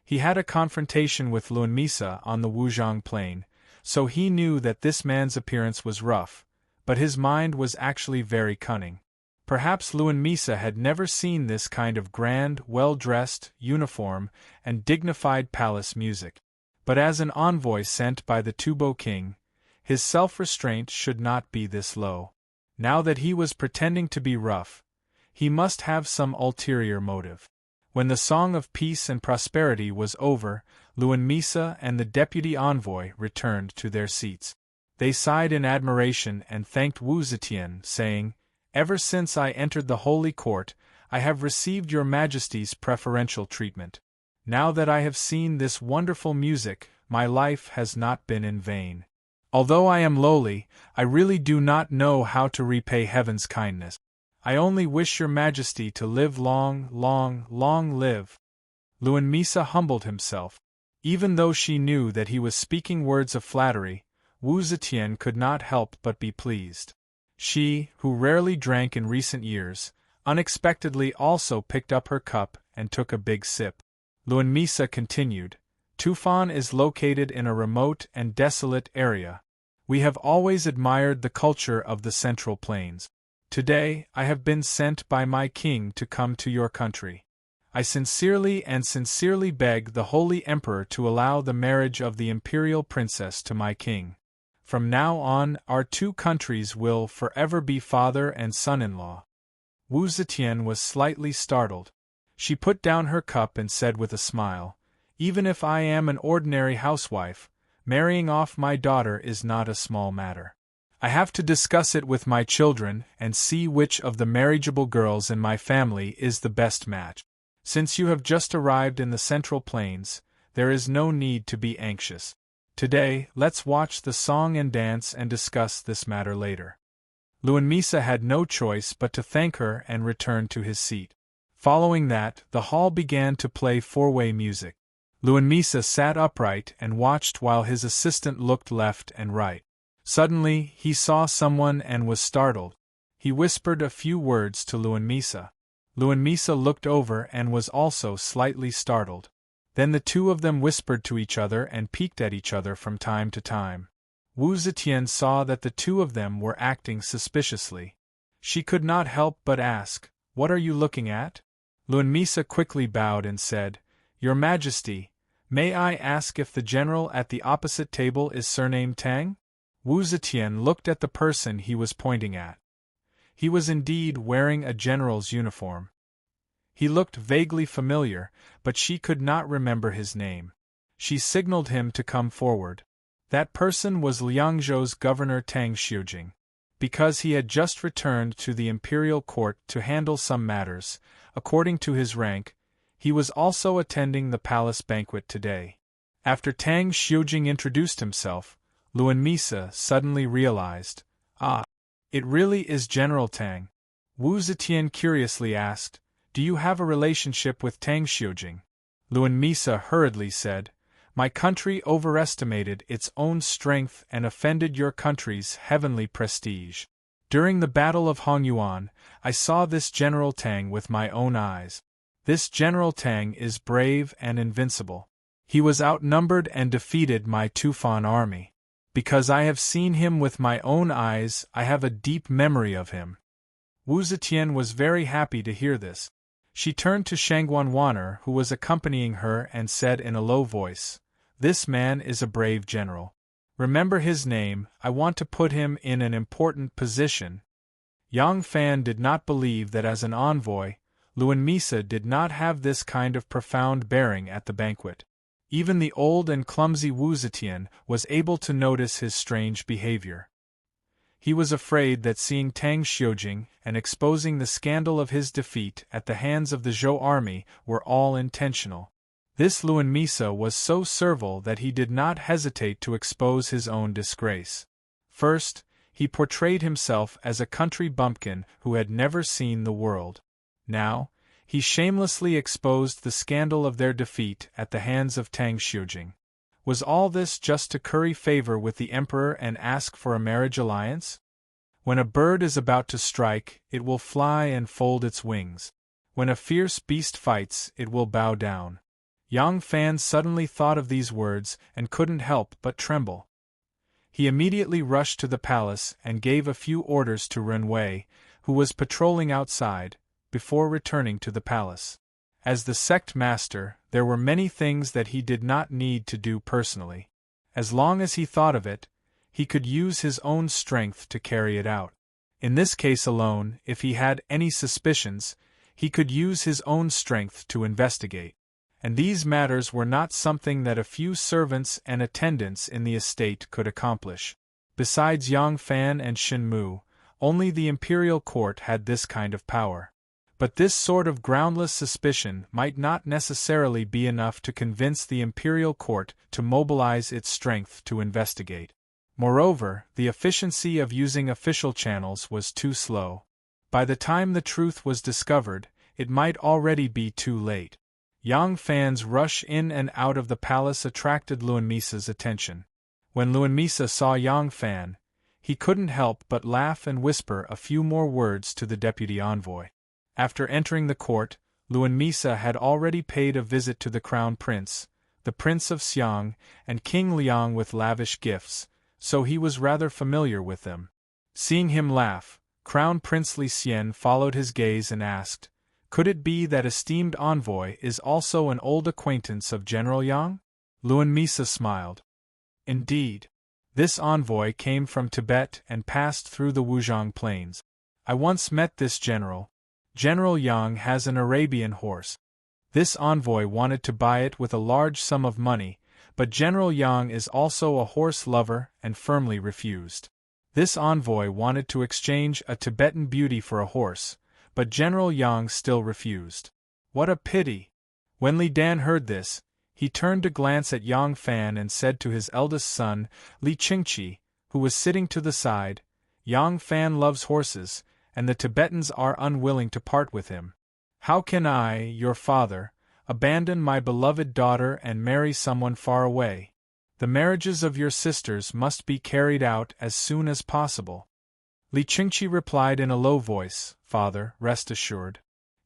[SPEAKER 1] He had a confrontation with Luanmisa on the Wuzhang plain, so he knew that this man's appearance was rough, but his mind was actually very cunning. Perhaps Luanmisa had never seen this kind of grand, well-dressed, uniform, and dignified palace music. But as an envoy sent by the Tubo king, his self-restraint should not be this low. Now that he was pretending to be rough, he must have some ulterior motive. When the song of peace and prosperity was over, Luanmisa and the deputy envoy returned to their seats. They sighed in admiration and thanked Wu Zetian, saying, "Ever since I entered the holy court, I have received your Majesty's preferential treatment. Now that I have seen this wonderful music, my life has not been in vain. Although I am lowly, I really do not know how to repay heaven's kindness. I only wish your Majesty to live long, long, long live." Luanmisa humbled himself. Even though she knew that he was speaking words of flattery, Wu Zetian could not help but be pleased. She, who rarely drank in recent years, unexpectedly also picked up her cup and took a big sip. Luanmisa continued, "Tufan is located in a remote and desolate area. We have always admired the culture of the Central Plains. Today, I have been sent by my king to come to your country. I sincerely beg the Holy Emperor to allow the marriage of the imperial princess to my king. From now on, our 2 countries will forever be father and son-in-law." Wu Zetian was slightly startled. She put down her cup and said with a smile, "Even if I am an ordinary housewife, Marrying off my daughter is not a small matter. I have to discuss it with my children and see which of the marriageable girls in my family is the best match. Since you have just arrived in the Central Plains, there is no need to be anxious. Today, let's watch the song and dance and discuss this matter later. Luanmisa had no choice but to thank her and return to his seat. Following that, the hall began to play four-way music. Luanmisa sat upright and watched while his assistant looked left and right. Suddenly, he saw someone and was startled. He whispered a few words to Luanmisa. Luanmisa looked over and was also slightly startled. Then the two of them whispered to each other and peeked at each other from time to time. Wu Zetian saw that the two of them were acting suspiciously. She could not help but ask, "What are you looking at?" Luanmisa quickly bowed and said, "Your Majesty, may I ask if the general at the opposite table is surnamed Tang?" Wu Zetian looked at the person he was pointing at. He was indeed wearing a general's uniform. He looked vaguely familiar, but she could not remember his name. She signaled him to come forward. That person was Liangzhou's governor Tang Xiujing. Because he had just returned to the imperial court to handle some matters, according to his rank, he was also attending the palace banquet today. After Tang Xiujing introduced himself, Luanmisa suddenly realized, it really is General Tang. Wu Zetian curiously asked, "Do you have a relationship with Tang Xiujing?" Luanmisa hurriedly said, "My country overestimated its own strength and offended your country's heavenly prestige. During the Battle of Hongyuan, I saw this General Tang with my own eyes. This General Tang is brave and invincible. He was outnumbered and defeated my Tufan army. Because I have seen him with my own eyes, I have a deep memory of him." Wu Zetian was very happy to hear this. She turned to Shangguanwaner, who was accompanying her, and said in a low voice, "This man is a brave general. Remember his name, I want to put him in an important position." Yang Fan did not believe that as an envoy, Luanmisa did not have this kind of profound bearing at the banquet. Even the old and clumsy Wu Zetian was able to notice his strange behavior. He was afraid that seeing Tang Xiujing and exposing the scandal of his defeat at the hands of the Zhou army were all intentional. This Luanmisa was so servile that he did not hesitate to expose his own disgrace. First, he portrayed himself as a country bumpkin who had never seen the world. Now, he shamelessly exposed the scandal of their defeat at the hands of Tang Xiujing. Was all this just to curry favor with the emperor and ask for a marriage alliance? When a bird is about to strike, it will fly and fold its wings. When a fierce beast fights, it will bow down. Yang Fan suddenly thought of these words and couldn't help but tremble. He immediately rushed to the palace and gave a few orders to Ren Wei, who was patrolling outside, before returning to the palace. As the sect master, there were many things that he did not need to do personally. As long as he thought of it, he could use his own strength to carry it out. In this case alone, if he had any suspicions, he could use his own strength to investigate. And these matters were not something that a few servants and attendants in the estate could accomplish. Besides Yang Fan and Shen Mu, only the imperial court had this kind of power. But this sort of groundless suspicion might not necessarily be enough to convince the imperial court to mobilize its strength to investigate. Moreover, the efficiency of using official channels was too slow. By the time the truth was discovered, it might already be too late. Yang Fan's rush in and out of the palace attracted Luanmisa's attention. When Luanmisa saw Yang Fan, he couldn't help but laugh and whisper a few more words to the deputy envoy. After entering the court, Luanmisa had already paid a visit to the crown prince, the Prince of Xiang, and King Liang with lavish gifts, so he was rather familiar with them. Seeing him laugh, Crown Prince Li Xian followed his gaze and asked, "Could it be that esteemed envoy is also an old acquaintance of General Yang?" Luanmisa smiled. "Indeed. This envoy came from Tibet and passed through the Wuzhong plains. I once met this general. General Yang has an Arabian horse. This envoy wanted to buy it with a large sum of money, but General Yang is also a horse lover and firmly refused. This envoy wanted to exchange a Tibetan beauty for a horse, but General Yang still refused. What a pity! When Li Dan heard this, he turned to glance at Yang Fan and said to his eldest son, Li Qingqi, who was sitting to the side, Yang Fan loves horses, and the Tibetans are unwilling to part with him. How can I, your father, abandon my beloved daughter and marry someone far away? The marriages of your sisters must be carried out as soon as possible. Li Qingqi replied in a low voice, Father, rest assured.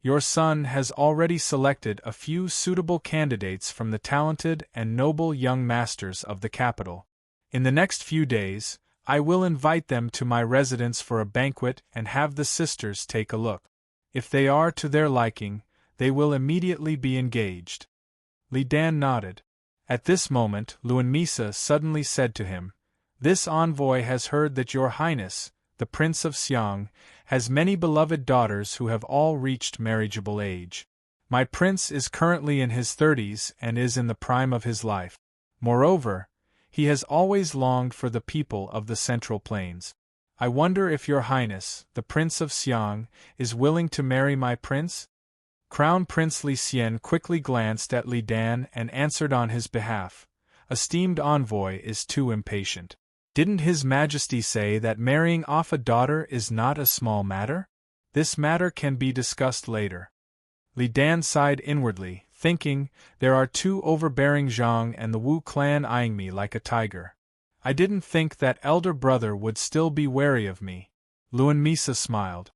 [SPEAKER 1] Your son has already selected a few suitable candidates from the talented and noble young masters of the capital. In the next few days, I will invite them to my residence for a banquet and have the sisters take a look. If they are to their liking, they will immediately be engaged. Li Dan nodded. At this moment, Luan Misa suddenly said to him, This envoy has heard that your highness, the Prince of Xiang, has many beloved daughters who have all reached marriageable age. My prince is currently in his 30s and is in the prime of his life. Moreover, he has always longed for the people of the Central Plains. I wonder if your highness, the Prince of Xiang, is willing to marry my prince? Crown Prince Li Xian quickly glanced at Li Dan and answered on his behalf, Esteemed envoy is too impatient. Didn't His Majesty say that marrying off a daughter is not a small matter? This matter can be discussed later. Li Dan sighed inwardly, thinking, there are two overbearing Zhang and the Wu clan eyeing me like a tiger. I didn't think that elder brother would still be wary of me. Luan Misa smiled.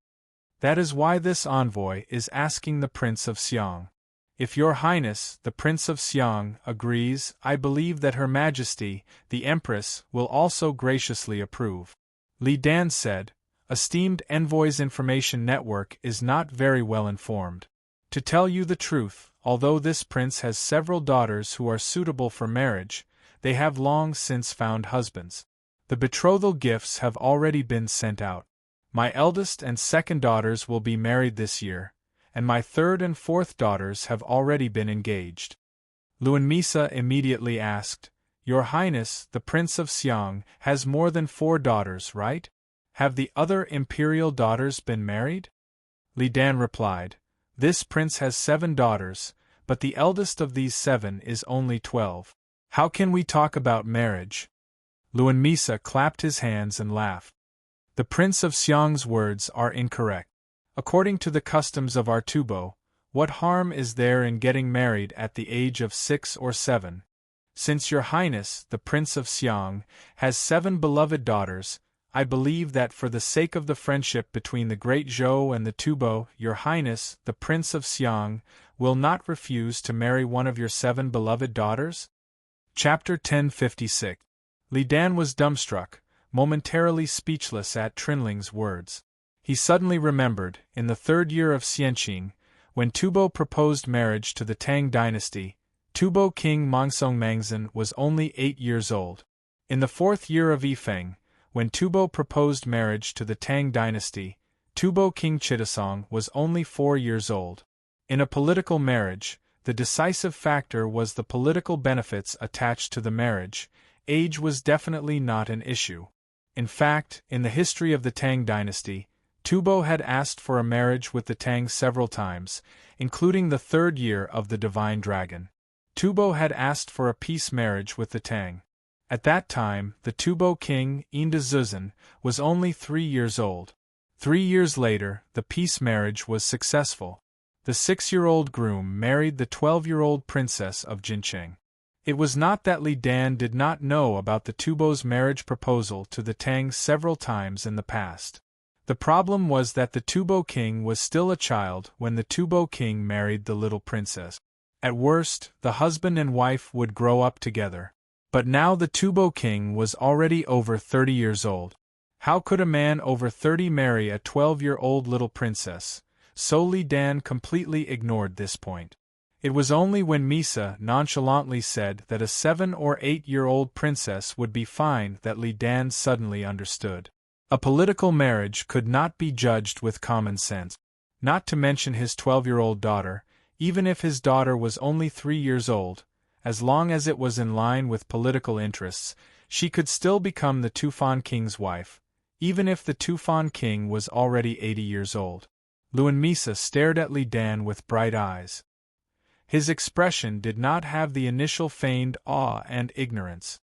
[SPEAKER 1] That is why this envoy is asking the Prince of Xiang. If your highness, the Prince of Xiang, agrees, I believe that Her Majesty, the Empress, will also graciously approve. Li Dan said, Esteemed envoy's information network is not very well informed. To tell you the truth, although this prince has several daughters who are suitable for marriage, they have long since found husbands. The betrothal gifts have already been sent out. My eldest and second daughters will be married this year, and my third and fourth daughters have already been engaged. Luan Misa immediately asked, Your Highness, the Prince of Xiang, has more than 4 daughters, right? Have the other imperial daughters been married? Li Dan replied, This prince has 7 daughters, but the eldest of these 7 is only 12. How can we talk about marriage? Luan Misa clapped his hands and laughed. The Prince of Xiang's words are incorrect. According to the customs of our Tubo, what harm is there in getting married at the age of 6 or 7? Since your highness, the Prince of Xiang, has 7 beloved daughters, I believe that for the sake of the friendship between the great Zhou and the Tubo, your highness, the Prince of Xiang, will not refuse to marry one of your 7 beloved daughters? Chapter 1056. Li Dan was dumbstruck, momentarily speechless at Trinling's words. He suddenly remembered, in the 3rd year of Xianqing, when Tubo proposed marriage to the Tang dynasty, Tubo King Mongsong Mangzhen was only 8 years old. In the 4th year of Yifeng, when Tubo proposed marriage to the Tang dynasty, Tubo King Chittasong was only 4 years old. In a political marriage, the decisive factor was the political benefits attached to the marriage. Age was definitely not an issue. In fact, in the history of the Tang dynasty, Tubo had asked for a marriage with the Tang several times, including the 3rd year of the Divine Dragon. Tubo had asked for a peace marriage with the Tang. At that time, the Tubo king, Inda Zuzan, was only 3 years old. 3 years later, the peace marriage was successful. The 6-year-old groom married the 12-year-old princess of Jincheng. It was not that Li Dan did not know about the Tubo's marriage proposal to the Tang several times in the past. The problem was that the Tubo king was still a child when the Tubo king married the little princess. At worst, the husband and wife would grow up together. But now the Tubo king was already over 30 years old. How could a man over 30 marry a 12-year-old little princess? So Li Dan completely ignored this point. It was only when Misa nonchalantly said that a 7 or 8-year-old princess would be fine that Li Dan suddenly understood. A political marriage could not be judged with common sense. Not to mention his 12-year-old daughter, even if his daughter was only 3 years old, as long as it was in line with political interests, she could still become the Tufan king's wife, even if the Tufan king was already 80 years old. Luanmisa stared at Li Dan with bright eyes. His expression did not have the initial feigned awe and ignorance.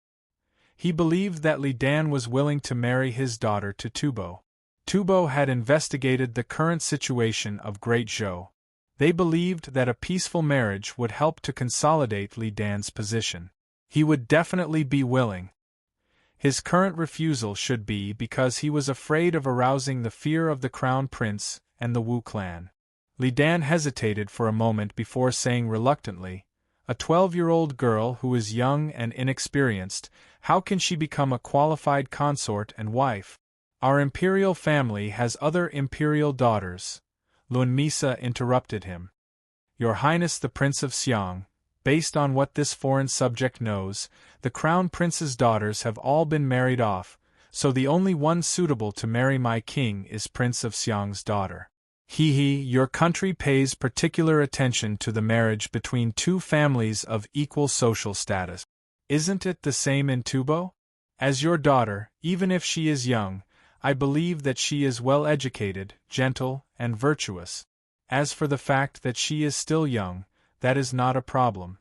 [SPEAKER 1] He believed that Li Dan was willing to marry his daughter to Tubo. Tubo had investigated the current situation of Great Zhou. They believed that a peaceful marriage would help to consolidate Li Dan's position. He would definitely be willing. His current refusal should be because he was afraid of arousing the fear of the crown prince and the Wu clan. Li Dan hesitated for a moment before saying reluctantly, "A 12-year-old girl who is young and inexperienced, how can she become a qualified consort and wife? Our imperial family has other imperial daughters." Luanmisa interrupted him. "Your Highness the Prince of Xiang, based on what this foreign subject knows, the crown prince's daughters have all been married off, so the only one suitable to marry my king is Prince of Xiang's daughter. Your country pays particular attention to the marriage between two families of equal social status. Isn't it the same in Tubo? As your daughter, even if she is young, I believe that she is well educated, gentle, and virtuous. As for the fact that she is still young, that is not a problem.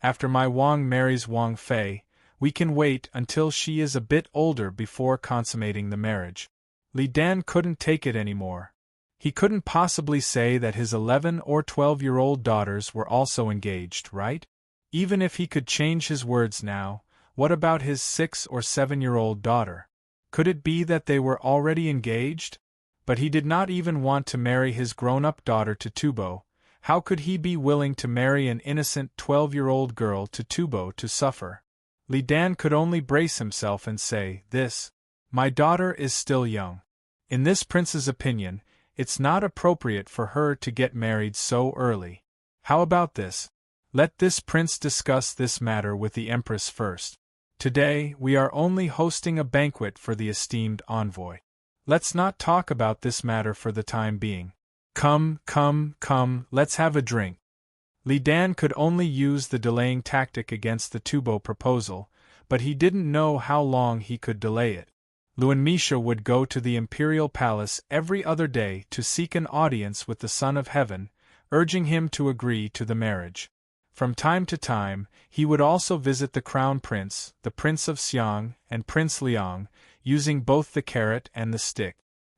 [SPEAKER 1] After my Wang marries Wang Fei, we can wait until she is a bit older before consummating the marriage." Li Dan couldn't take it anymore. He couldn't possibly say that his 11 or 12-year-old daughters were also engaged, right? Even if he could change his words now, what about his 6 or 7-year-old daughter? Could it be that they were already engaged? But he did not even want to marry his grown-up daughter to Tubo. How could he be willing to marry an innocent 12-year-old girl to Tubo to suffer? Li Dan could only brace himself and say, My daughter is still young. In this prince's opinion, it's not appropriate for her to get married so early. How about this? Let this prince discuss this matter with the empress first. Today, we are only hosting a banquet for the esteemed envoy. Let's not talk about this matter for the time being. Come, let's have a drink." Li Dan could only use the delaying tactic against the Tubo proposal, but he didn't know how long he could delay it. Luanmisa would go to the imperial palace every other day to seek an audience with the Son of Heaven, urging him to agree to the marriage. From time to time, he would also visit the crown prince, the Prince of Xiang, and Prince Liang, using both the carrot and the stick.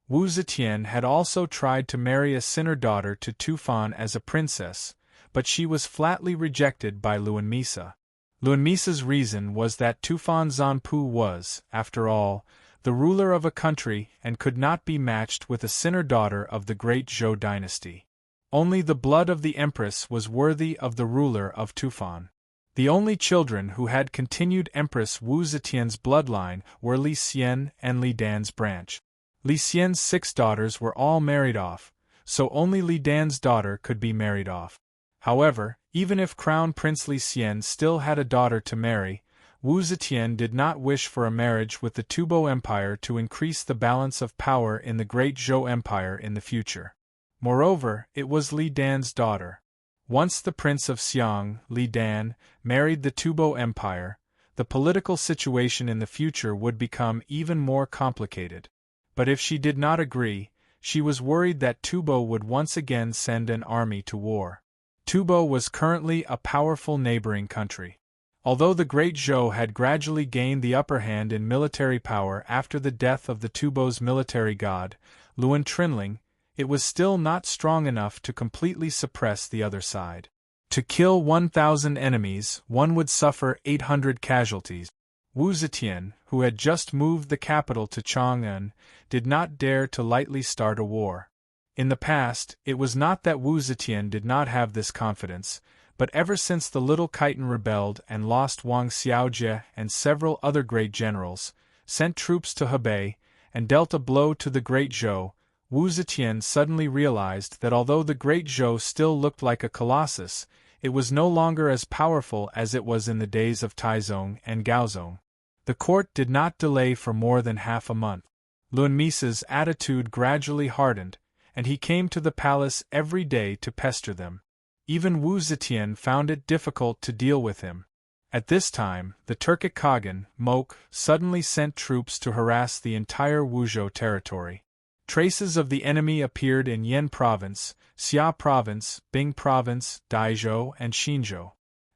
[SPEAKER 1] Wu Zetian had also tried to marry a sinner daughter to Tufan as a princess, but she was flatly rejected by Luanmisa. Luanmisa's reason was that Tufan Zanpu was, after all, the ruler of a country and could not be matched with a sinner daughter of the great Zhou dynasty. Only the blood of the empress was worthy of the ruler of Tufan. The only children who had continued Empress Wu Zetian's bloodline were Li Xian and Li Dan's branch. Li Xian's 6 daughters were all married off, so only Li Dan's daughter could be married off. However, even if Crown Prince Li Xian still had a daughter to marry, Wu Zetian did not wish for a marriage with the Tubo Empire to increase the balance of power in the Great Zhou Empire in the future. Moreover, it was Li Dan's daughter. Once the Prince of Xiang, Li Dan, married the Tubo Empire, the political situation in the future would become even more complicated. But if she did not agree, she was worried that Tubo would once again send an army to war. Tubo was currently a powerful neighboring country. Although the Great Zhou had gradually gained the upper hand in military power after the death of the Tubo's military god, Luan Trinling, it was still not strong enough to completely suppress the other side. To kill 1,000 enemies, one would suffer 800 casualties. Wu Zetian, who had just moved the capital to Chang'an, did not dare to lightly start a war. In the past, it was not that Wu Zetian did not have this confidence, but ever since the Little Khitan rebelled and lost Wang Xiaojie and several other great generals, sent troops to Hebei, and dealt a blow to the Great Zhou, Wu Zetian suddenly realized that although the Great Zhou still looked like a colossus, it was no longer as powerful as it was in the days of Taizong and Gaozong. The court did not delay for more than half a month. Luanmisa's attitude gradually hardened, and he came to the palace every day to pester them. Even Wu Zetian found it difficult to deal with him. At this time, the Turkic Khagan, Mok, suddenly sent troops to harass the entire Wuzhou territory. Traces of the enemy appeared in Yan Province, Xia Province, Bing Province, Daizhou, and Xinzhou.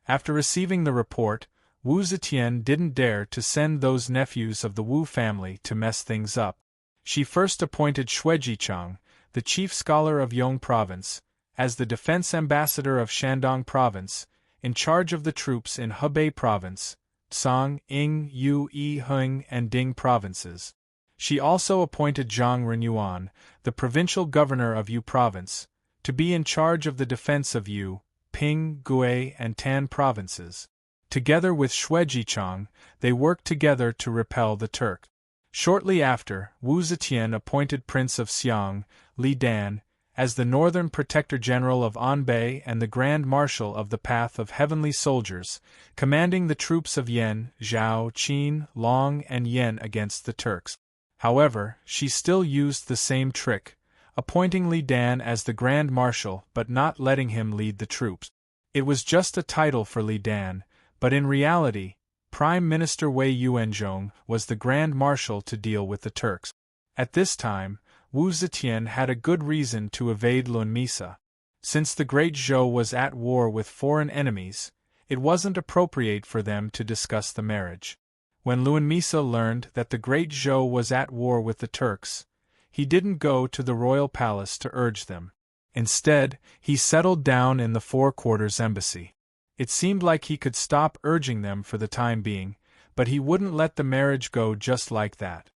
[SPEAKER 1] After receiving the report, Wu Zetian didn't dare to send those nephews of the Wu family to mess things up. She first appointed Xue Jichang, the chief scholar of Yong Province, as the defense ambassador of Shandong Province, in charge of the troops in Hebei Province, Tsang, Ing, Yu, Yi, Heng, and Ding provinces. She also appointed Zhang Renyuan, the provincial governor of Yu Province, to be in charge of the defense of Yu, Ping, Gui, and Tan provinces. Together with Xue Jichang, they worked together to repel the Turk. Shortly after, Wu Zetian appointed Prince of Xiang, Li Dan, as the Northern Protector General of Anbei and the Grand Marshal of the Path of Heavenly Soldiers, commanding the troops of Yan, Zhao, Qin, Long, and Yen against the Turks. However, she still used the same trick, appointing Li Dan as the Grand Marshal but not letting him lead the troops. It was just a title for Li Dan, but in reality, Prime Minister Wei Yuanzhong was the Grand Marshal to deal with the Turks. At this time, Wu Zetian had a good reason to evade Lunmisa. Since the Great Zhou was at war with foreign enemies, it wasn't appropriate for them to discuss the marriage. When Lunmisa learned that the Great Zhou was at war with the Turks, he didn't go to the royal palace to urge them. Instead, he settled down in the Four Quarters Embassy. It seemed like he could stop urging them for the time being, but he wouldn't let the marriage go just like that.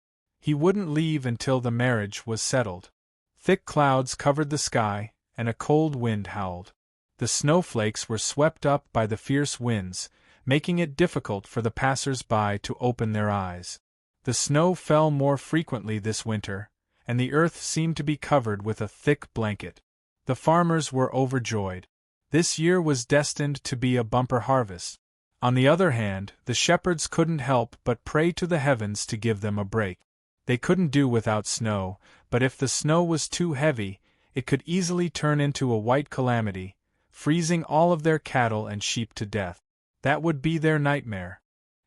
[SPEAKER 1] He wouldn't leave until the marriage was settled. Thick clouds covered the sky, and a cold wind howled. The snowflakes were swept up by the fierce winds, making it difficult for the passers-by to open their eyes. The snow fell more frequently this winter, and the earth seemed to be covered with a thick blanket. The farmers were overjoyed. This year was destined to be a bumper harvest. On the other hand, the shepherds couldn't help but pray to the heavens to give them a break. They couldn't do without snow, but if the snow was too heavy, it could easily turn into a white calamity, freezing all of their cattle and sheep to death. That would be their nightmare.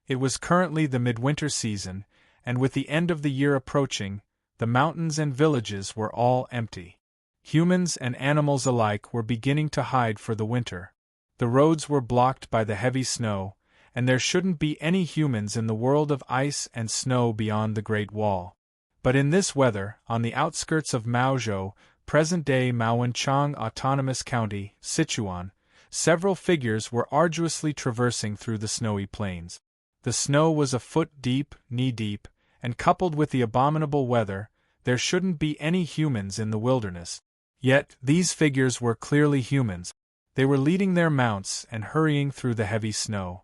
[SPEAKER 1] It was currently the midwinter season, and with the end of the year approaching, the mountains and villages were all empty. Humans and animals alike were beginning to hide for the winter. The roads were blocked by the heavy snow, and there shouldn't be any humans in the world of ice and snow beyond the Great Wall. But in this weather, on the outskirts of Maozhou, present-day Maowenchang Autonomous County, Sichuan, several figures were arduously traversing through the snowy plains. The snow was a foot deep, knee-deep, and coupled with the abominable weather, there shouldn't be any humans in the wilderness. Yet, these figures were clearly humans. They were leading their mounts and hurrying through the heavy snow.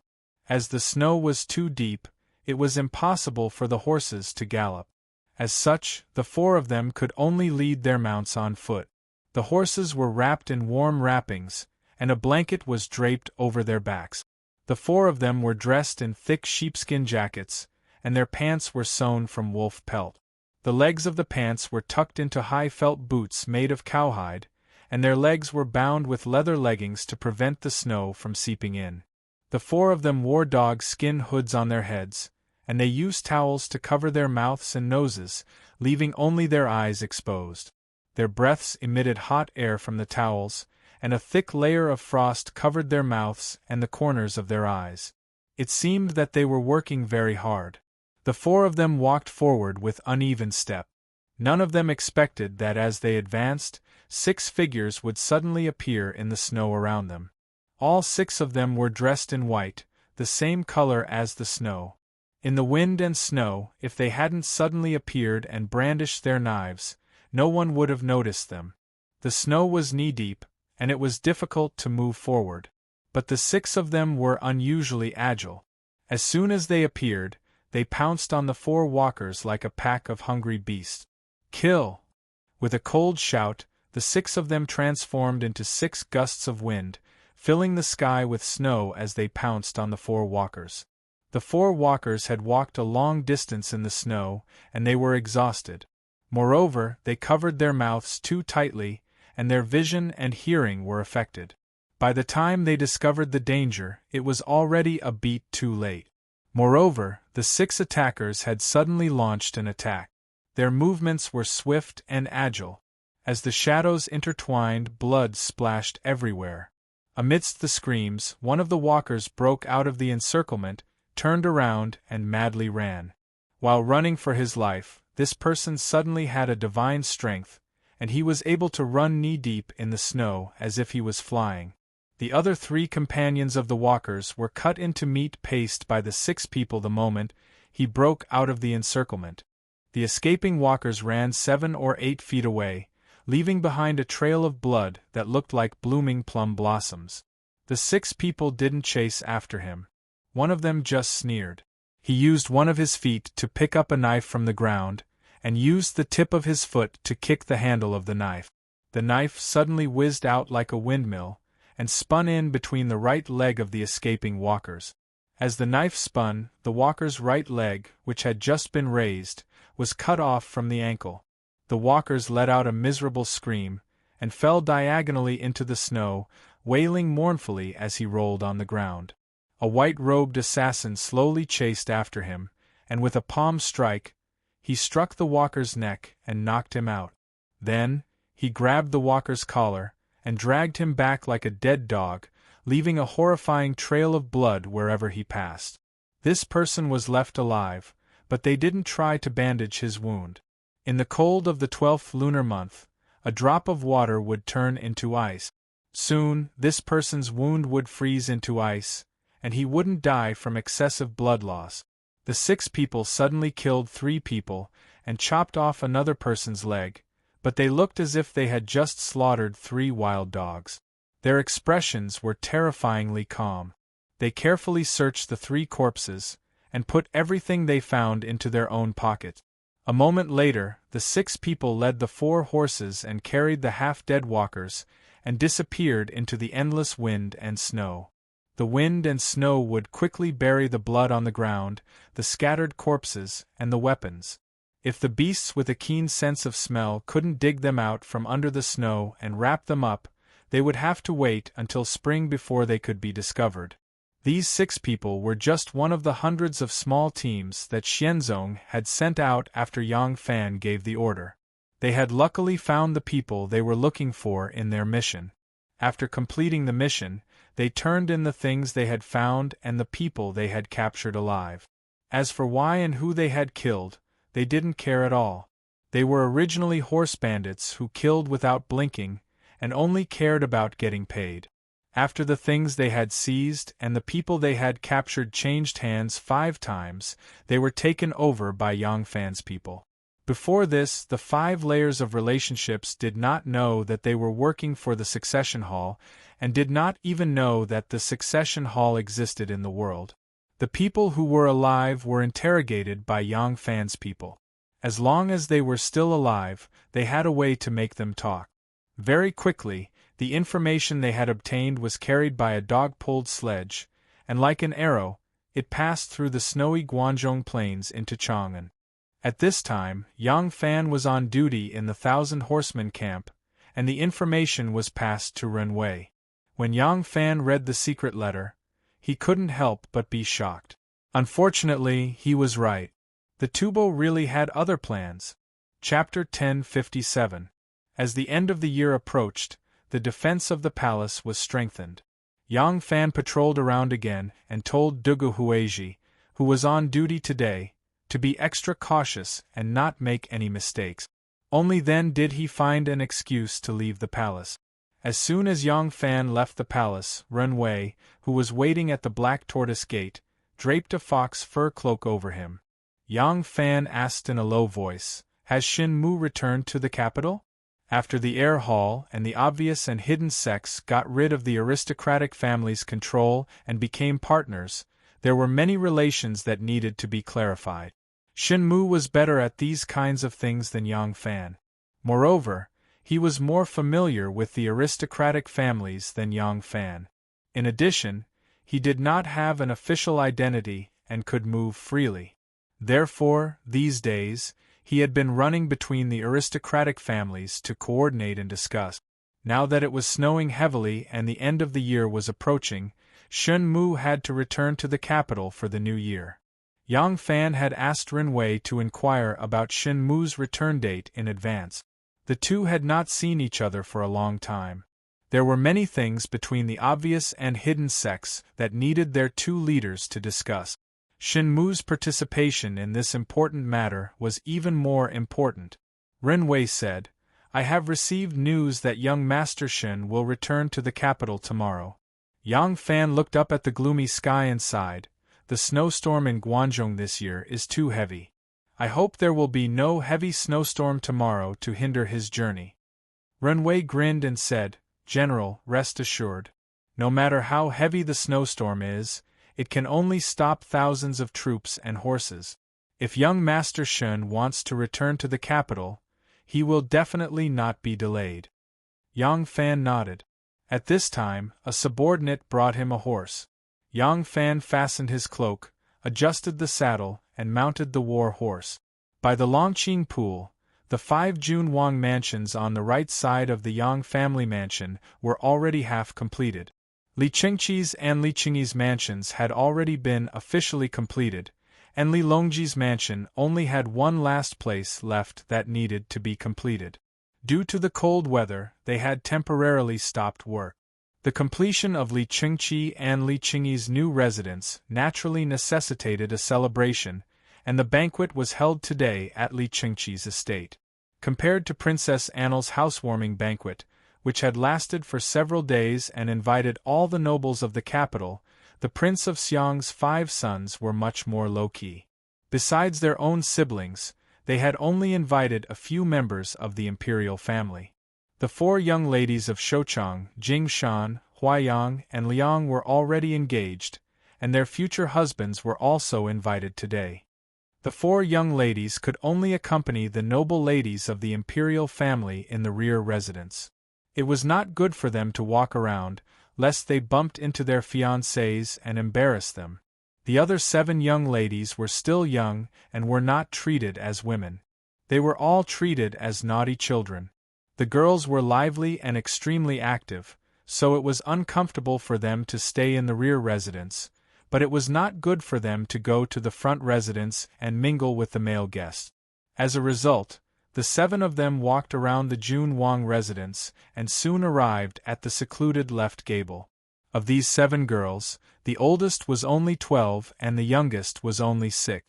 [SPEAKER 1] As the snow was too deep, it was impossible for the horses to gallop. As such, the four of them could only lead their mounts on foot. The horses were wrapped in warm wrappings, and a blanket was draped over their backs. The four of them were dressed in thick sheepskin jackets, and their pants were sewn from wolf pelt. The legs of the pants were tucked into high felt boots made of cowhide, and their legs were bound with leather leggings to prevent the snow from seeping in. The four of them wore dog skin hoods on their heads, and they used towels to cover their mouths and noses, leaving only their eyes exposed. Their breaths emitted hot air from the towels, and a thick layer of frost covered their mouths and the corners of their eyes. It seemed that they were working very hard. The four of them walked forward with uneven step. None of them expected that as they advanced, 6 figures would suddenly appear in the snow around them. All 6 of them were dressed in white, the same color as the snow. In the wind and snow, if they hadn't suddenly appeared and brandished their knives, no one would have noticed them. The snow was knee-deep, and it was difficult to move forward. But the 6 of them were unusually agile. As soon as they appeared, they pounced on the 4 walkers like a pack of hungry beasts. Kill! With a cold shout, the 6 of them transformed into 6 gusts of wind, filling the sky with snow as they pounced on the 4 walkers. The 4 walkers had walked a long distance in the snow, and they were exhausted. Moreover, they covered their mouths too tightly, and their vision and hearing were affected. By the time they discovered the danger, it was already a beat too late. Moreover, the 6 attackers had suddenly launched an attack. Their movements were swift and agile. As the shadows intertwined, blood splashed everywhere. Amidst the screams, one of the walkers broke out of the encirclement, turned around, and madly ran. While running for his life, this person suddenly had a divine strength, and he was able to run knee-deep in the snow as if he was flying. The other 3 companions of the walkers were cut into meat paste by the 6 people the moment he broke out of the encirclement. The escaping walkers ran 7 or 8 feet away, leaving behind a trail of blood that looked like blooming plum blossoms. The 6 people didn't chase after him. One of them just sneered. He used one of his feet to pick up a knife from the ground, and used the tip of his foot to kick the handle of the knife. The knife suddenly whizzed out like a windmill, and spun in between the right leg of the escaping walkers. As the knife spun, the walker's right leg, which had just been raised, was cut off from the ankle. The walkers let out a miserable scream, and fell diagonally into the snow, wailing mournfully as he rolled on the ground. A white-robed assassin slowly chased after him, and with a palm strike, he struck the walker's neck and knocked him out. Then, he grabbed the walker's collar, and dragged him back like a dead dog, leaving a horrifying trail of blood wherever he passed. This person was left alive, but they didn't try to bandage his wound. In the cold of the 12th lunar month, a drop of water would turn into ice. Soon, this person's wound would freeze into ice, and he wouldn't die from excessive blood loss. The 6 people suddenly killed 3 people, and chopped off another person's leg, but they looked as if they had just slaughtered 3 wild dogs. Their expressions were terrifyingly calm. They carefully searched the 3 corpses, and put everything they found into their own pockets. A moment later, the 6 people led the 4 horses and carried the half-dead walkers, and disappeared into the endless wind and snow. The wind and snow would quickly bury the blood on the ground, the scattered corpses, and the weapons. If the beasts with a keen sense of smell couldn't dig them out from under the snow and wrap them up, they would have to wait until spring before they could be discovered. These 6 people were just one of the hundreds of small teams that Xianzong had sent out after Yang Fan gave the order. They had luckily found the people they were looking for in their mission. After completing the mission, they turned in the things they had found and the people they had captured alive. As for why and who they had killed, they didn't care at all. They were originally horse bandits who killed without blinking, and only cared about getting paid. After the things they had seized and the people they had captured changed hands 5 times, they were taken over by Yang Fan's people. Before this, the 5 layers of relationships did not know that they were working for the Succession Hall, and did not even know that the Succession Hall existed in the world. The people who were alive were interrogated by Yang Fan's people. As long as they were still alive, they had a way to make them talk. Very quickly, the information they had obtained was carried by a dog-pulled sledge, and like an arrow, it passed through the snowy Guangzhong plains into Chang'an. At this time, Yang Fan was on duty in the 1,000 Horsemen camp, and the information was passed to Ren Wei. When Yang Fan read the secret letter, he couldn't help but be shocked. Unfortunately, he was right. The Tubo really had other plans. Chapter 1057. As the end of the year approached, the defense of the palace was strengthened. Yang Fan patrolled around again and told Dugu Huizhi, who was on duty today, to be extra cautious and not make any mistakes. Only then did he find an excuse to leave the palace. As soon as Yang Fan left the palace, Ren Wei, who was waiting at the Black Tortoise Gate, draped a fox fur cloak over him. Yang Fan asked in a low voice, "Has Shin Mu returned to the capital?" After the air hall and the obvious and hidden sects got rid of the aristocratic family's control and became partners, there were many relations that needed to be clarified. Shin Mu was better at these kinds of things than Yang Fan. Moreover, he was more familiar with the aristocratic families than Yang Fan. In addition, he did not have an official identity and could move freely. Therefore, these days, he had been running between the aristocratic families to coordinate and discuss. Now that it was snowing heavily and the end of the year was approaching, Shen Mu had to return to the capital for the new year. Yang Fan had asked Ren Wei to inquire about Shen Mu's return date in advance. The two had not seen each other for a long time. There were many things between the obvious and hidden sects that needed their two leaders to discuss. Shen Mu's participation in this important matter was even more important. Ren Wei said, "I have received news that young Master Shen will return to the capital tomorrow." Yang Fan looked up at the gloomy sky and sighed. "The snowstorm in Guangzhong this year is too heavy. I hope there will be no heavy snowstorm tomorrow to hinder his journey." Ren Wei grinned and said, "General, rest assured. No matter how heavy the snowstorm is, it can only stop thousands of troops and horses. If young Master Shen wants to return to the capital, he will definitely not be delayed." Yang Fan nodded. At this time, a subordinate brought him a horse. Yang Fan fastened his cloak, adjusted the saddle, and mounted the war horse. By the Longqing Pool, the 5 Junwang mansions on the right side of the Yang family mansion were already half completed. Li Qingqi's and Li Qingyi's mansions had already been officially completed, and Li Longji's mansion only had one last place left that needed to be completed. Due to the cold weather, they had temporarily stopped work. The completion of Li Qingqi and Li Qingyi's new residence naturally necessitated a celebration, and the banquet was held today at Li Qingqi's estate. Compared to Princess Annel's housewarming banquet, which had lasted for several days and invited all the nobles of the capital, the Prince of Xiang's 5 sons were much more low-key. Besides their own siblings, they had only invited a few members of the imperial family. The 4 young ladies of Shouchang, Jing Shan, Huaiyang, and Liang were already engaged, and their future husbands were also invited today. The 4 young ladies could only accompany the noble ladies of the imperial family in the rear residence. It was not good for them to walk around, lest they bumped into their fiancés and embarrassed them. The other 7 young ladies were still young and were not treated as women. They were all treated as naughty children. The girls were lively and extremely active, so it was uncomfortable for them to stay in the rear residence, but it was not good for them to go to the front residence and mingle with the male guests. As a result, the 7 of them walked around the Junwang residence and soon arrived at the secluded left gable. Of these 7 girls, the oldest was only 12 and the youngest was only 6.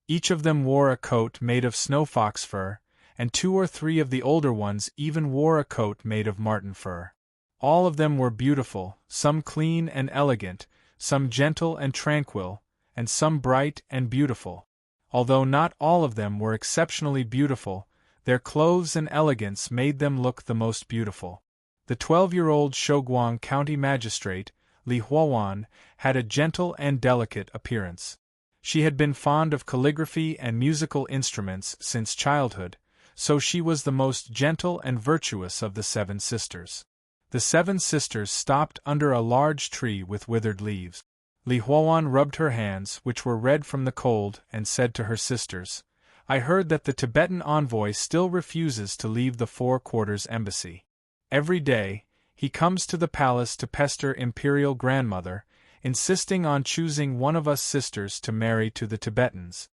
[SPEAKER 1] Each of them wore a coat made of snow fox fur, and 2 or 3 of the older ones even wore a coat made of marten fur. All of them were beautiful, some clean and elegant, some gentle and tranquil, and some bright and beautiful. Although not all of them were exceptionally beautiful, their clothes and elegance made them look the most beautiful. The 12-year-old Shouguang County Magistrate, Li Huawan, had a gentle and delicate appearance. She had been fond of calligraphy and musical instruments since childhood, so she was the most gentle and virtuous of the 7 sisters. The 7 sisters stopped under a large tree with withered leaves. Li Huawan rubbed her hands, which were red from the cold, and said to her sisters, "I heard that the Tibetan envoy still refuses to leave the 4 Quarters embassy. Every day, he comes to the palace to pester imperial grandmother, insisting on choosing one of us sisters to marry to the Tibetans."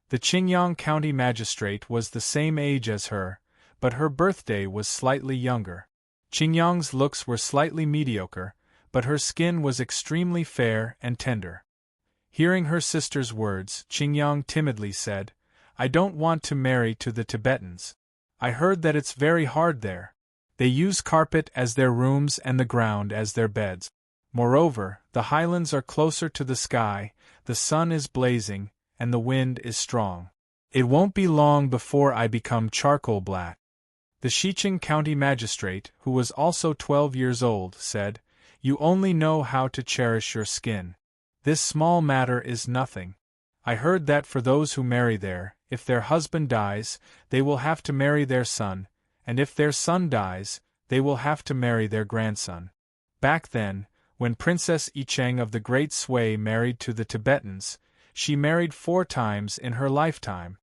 [SPEAKER 1] The Qingyang County Magistrate was the same age as her, but her birthday was slightly younger. Qingyang's looks were slightly mediocre, but her skin was extremely fair and tender. Hearing her sister's words, Qingyang timidly said, "I don't want to marry to the Tibetans. I heard that it's very hard there. They use carpet as their rooms and the ground as their beds. Moreover, the highlands are closer to the sky, the sun is blazing, and the wind is strong. It won't be long before I become charcoal black." The Xiqing County Magistrate, who was also 12 years old, said, "You only know how to cherish your skin. This small matter is nothing. I heard that for those who marry there, if their husband dies, they will have to marry their son, and if their son dies, they will have to marry their grandson. Back then, when Princess Yicheng of the Great Sui married to the Tibetans, she married 4 times in her lifetime.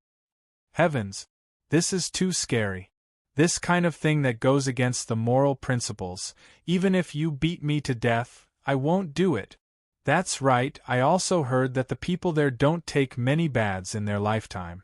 [SPEAKER 1] Heavens! This is too scary. This kind of thing that goes against the moral principles. Even if you beat me to death, I won't do it. That's right, I also heard that the people there don't take many baths in their lifetime.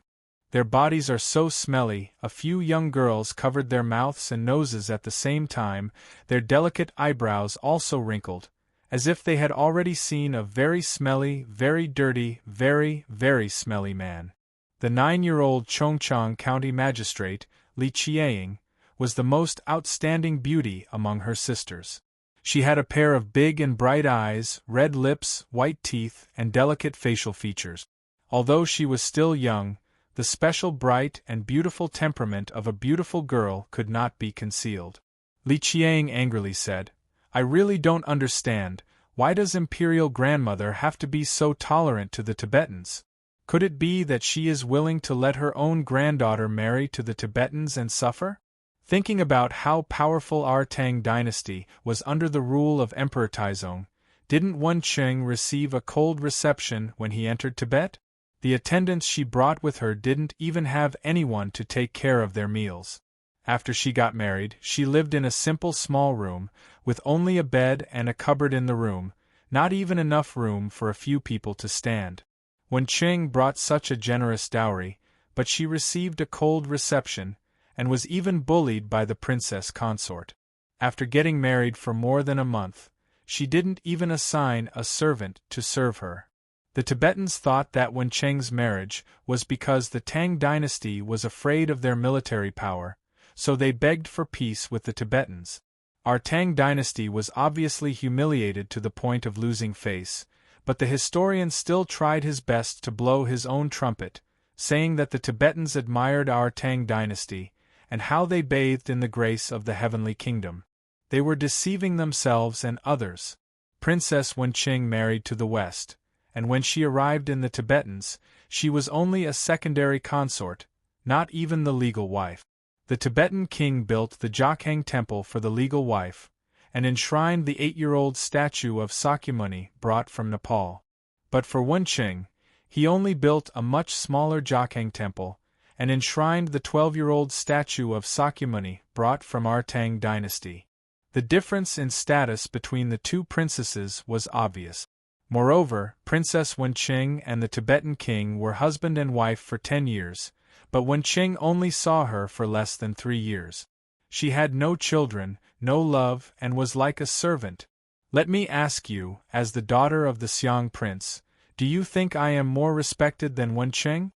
[SPEAKER 1] Their bodies are so smelly. A few young girls covered their mouths and noses at the same time, their delicate eyebrows also wrinkled, as if they had already seen a very smelly, very dirty, very, very smelly man. The 9-year-old Chongcheng County Magistrate, Li Qiang, was the most outstanding beauty among her sisters. She had a pair of big and bright eyes, red lips, white teeth, and delicate facial features. Although she was still young, the special bright and beautiful temperament of a beautiful girl could not be concealed. Li Qiang angrily said, "I really don't understand, why does Imperial Grandmother have to be so tolerant to the Tibetans? Could it be that she is willing to let her own granddaughter marry to the Tibetans and suffer?" Thinking about how powerful our Tang dynasty was under the rule of Emperor Taizong, didn't Wen Qing receive a cold reception when he entered Tibet? The attendants she brought with her didn't even have anyone to take care of their meals. After she got married, she lived in a simple small room, with only a bed and a cupboard in the room, not even enough room for a few people to stand. Wen Qing brought such a generous dowry, but she received a cold reception, and was even bullied by the princess consort. After getting married for more than a month, she didn't even assign a servant to serve her. The Tibetans thought that Wen Qing's marriage was because the Tang dynasty was afraid of their military power, so they begged for peace with the Tibetans. Our Tang dynasty was obviously humiliated to the point of losing face, but the historian still tried his best to blow his own trumpet, saying that the Tibetans admired our Tang dynasty, and how they bathed in the grace of the heavenly kingdom. They were deceiving themselves and others. Princess Wen Qing married to the West, and when she arrived in the Tibetans, she was only a secondary consort, not even the legal wife. The Tibetan king built the Jokhang temple for the legal wife, and enshrined the 8-year-old statue of Sakyamuni brought from Nepal. But for Wen Qing, he only built a much smaller Jokhang temple, and enshrined the 12-year-old statue of Sakyamuni brought from our Tang dynasty. The difference in status between the two princesses was obvious. Moreover, Princess Wen Qing and the Tibetan king were husband and wife for 10 years, but Wen Qing only saw her for less than 3 years. She had no children, no love, and was like a servant. Let me ask you, as the daughter of the Xiang prince, do you think I am more respected than Wen Qing?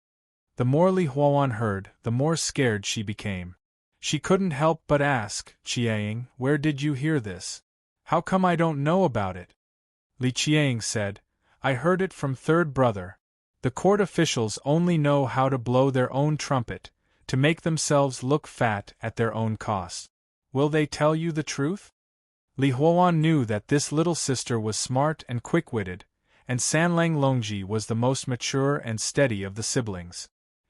[SPEAKER 1] The more Li Huan heard, the more scared she became. She couldn't help but ask, "Qiang, where did you hear this? How come I don't know about it?" Li Qiang said, "I heard it from third brother. The court officials only know how to blow their own trumpet, to make themselves look fat at their own cost. Will they tell you the truth?" Li Huan knew that this little sister was smart and quick-witted, and Sanlang Longji was the most mature and steady of the siblings.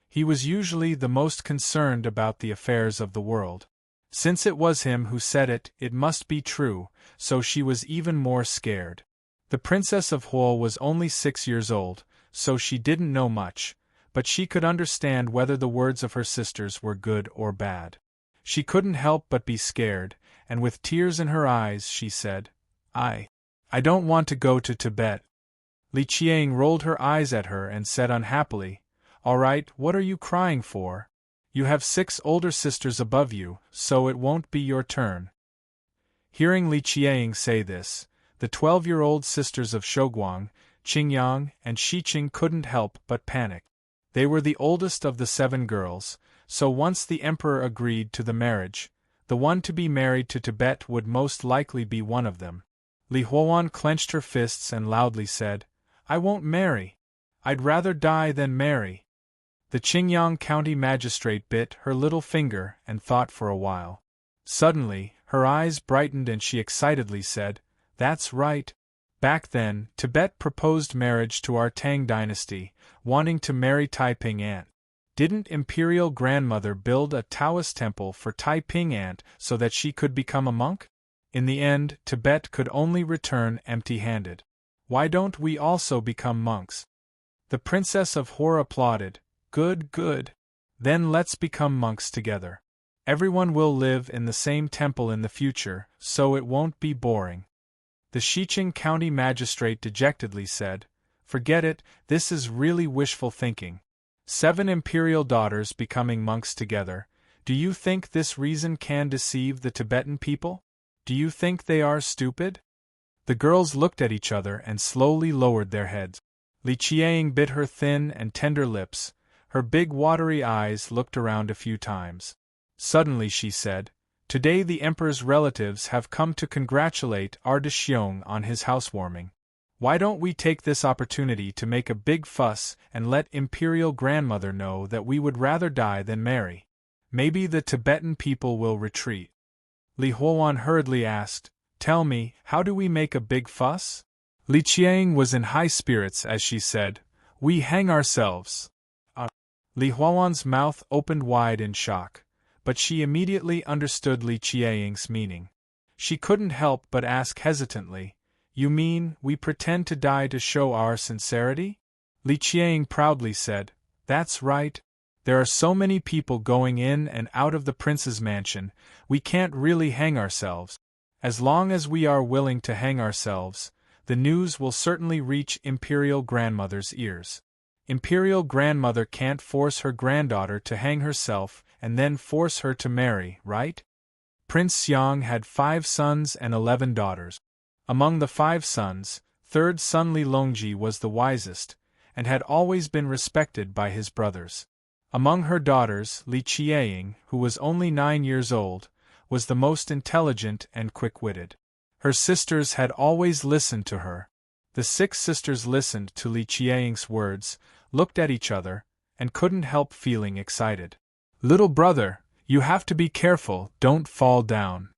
[SPEAKER 1] He was usually the most concerned about the affairs of the world. Since it was him who said it, it must be true, so she was even more scared. The Princess of Huo was only 6 years old, so she didn't know much, but she could understand whether the words of her sisters were good or bad. She couldn't help but be scared, and with tears in her eyes she said, I don't want to go to Tibet." Li Qiang rolled her eyes at her and said unhappily, "All right, what are you crying for? You have 6 older sisters above you, so it won't be your turn." Hearing Li Qiang say this, the 12-year-old sisters of Shouguang, Qingyang, and Shiqing couldn't help but panic. They were the oldest of the 7 girls, so once the emperor agreed to the marriage, the one to be married to Tibet would most likely be one of them. Li Huan clenched her fists and loudly said, "I won't marry. I'd rather die than marry." The Qingyang County Magistrate bit her little finger and thought for a while. Suddenly, her eyes brightened and she excitedly said, "That's right. Back then, Tibet proposed marriage to our Tang dynasty, wanting to marry Taiping Ant. Didn't Imperial Grandmother build a Taoist temple for Taiping Ant so that she could become a monk? In the end, Tibet could only return empty-handed. Why don't we also become monks?" The Princess of Hor applauded. "Good, good. Then let's become monks together." Everyone will live in the same temple in the future, so it won't be boring. The Shicheng County magistrate dejectedly said, "Forget it, this is really wishful thinking. 7 imperial daughters becoming monks together. Do you think this reason can deceive the Tibetan people? Do you think they are stupid?" The girls looked at each other and slowly lowered their heads. Li Qiang bit her thin and tender lips, her big watery eyes looked around a few times. Suddenly she said, "Today the Emperor's relatives have come to congratulate our Xiong on his housewarming. Why don't we take this opportunity to make a big fuss and let Imperial Grandmother know that we would rather die than marry? Maybe the Tibetan people will retreat." Li Huowan hurriedly asked, "Tell me, how do we make a big fuss?" Li Qiang was in high spirits as she said, "We hang ourselves." Li Huowan's mouth opened wide in shock, but she immediately understood Li Qiang's meaning. She couldn't help but ask hesitantly, "You mean, we pretend to die to show our sincerity?" Li Qiang proudly said, "That's right. There are so many people going in and out of the prince's mansion, we can't really hang ourselves. As long as we are willing to hang ourselves, the news will certainly reach Imperial Grandmother's ears. Imperial Grandmother can't force her granddaughter to hang herself and then force her to marry, right?" Prince Xiang had 5 sons and 11 daughters. Among the 5 sons, third son Li Longji was the wisest, and had always been respected by his brothers. Among her daughters, Li Qiang, who was only 9 years old, was the most intelligent and quick-witted. Her sisters had always listened to her. The 6 sisters listened to Li Qiang's words, looked at each other, and couldn't help feeling excited. "Little brother, you have to be careful, don't fall down."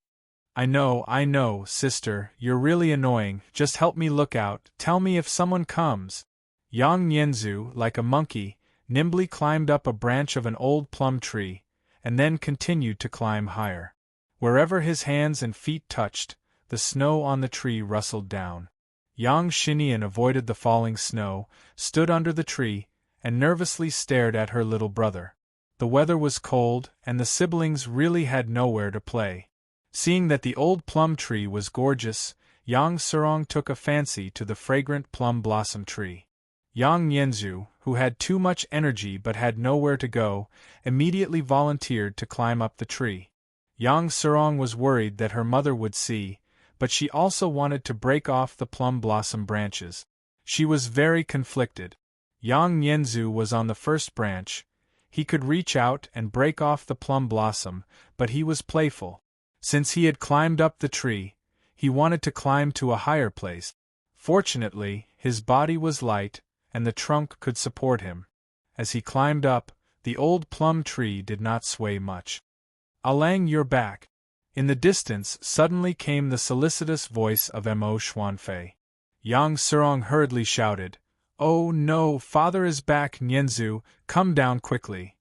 [SPEAKER 1] I know, sister, you're really annoying, just help me look out, tell me if someone comes." Yang Nianzu, like a monkey, nimbly climbed up a branch of an old plum tree, and then continued to climb higher. Wherever his hands and feet touched, the snow on the tree rustled down. Yang Shinian avoided the falling snow, stood under the tree, and nervously stared at her little brother. The weather was cold, and the siblings really had nowhere to play. Seeing that the old plum tree was gorgeous, Yang Serong took a fancy to the fragrant plum blossom tree. Yang Nianzu, who had too much energy but had nowhere to go, immediately volunteered to climb up the tree. Yang Serong was worried that her mother would see, but she also wanted to break off the plum blossom branches. She was very conflicted. Yang Nianzu was on the first branch. He could reach out and break off the plum blossom, but he was playful. Since he had climbed up the tree, he wanted to climb to a higher place. Fortunately, his body was light, and the trunk could support him. As he climbed up, the old plum tree did not sway much. "Alang, you're back." In the distance suddenly came the solicitous voice of Mo Xuanfei. Yang Serong hurriedly shouted, "Oh no, father is back, Nianzu, come down quickly."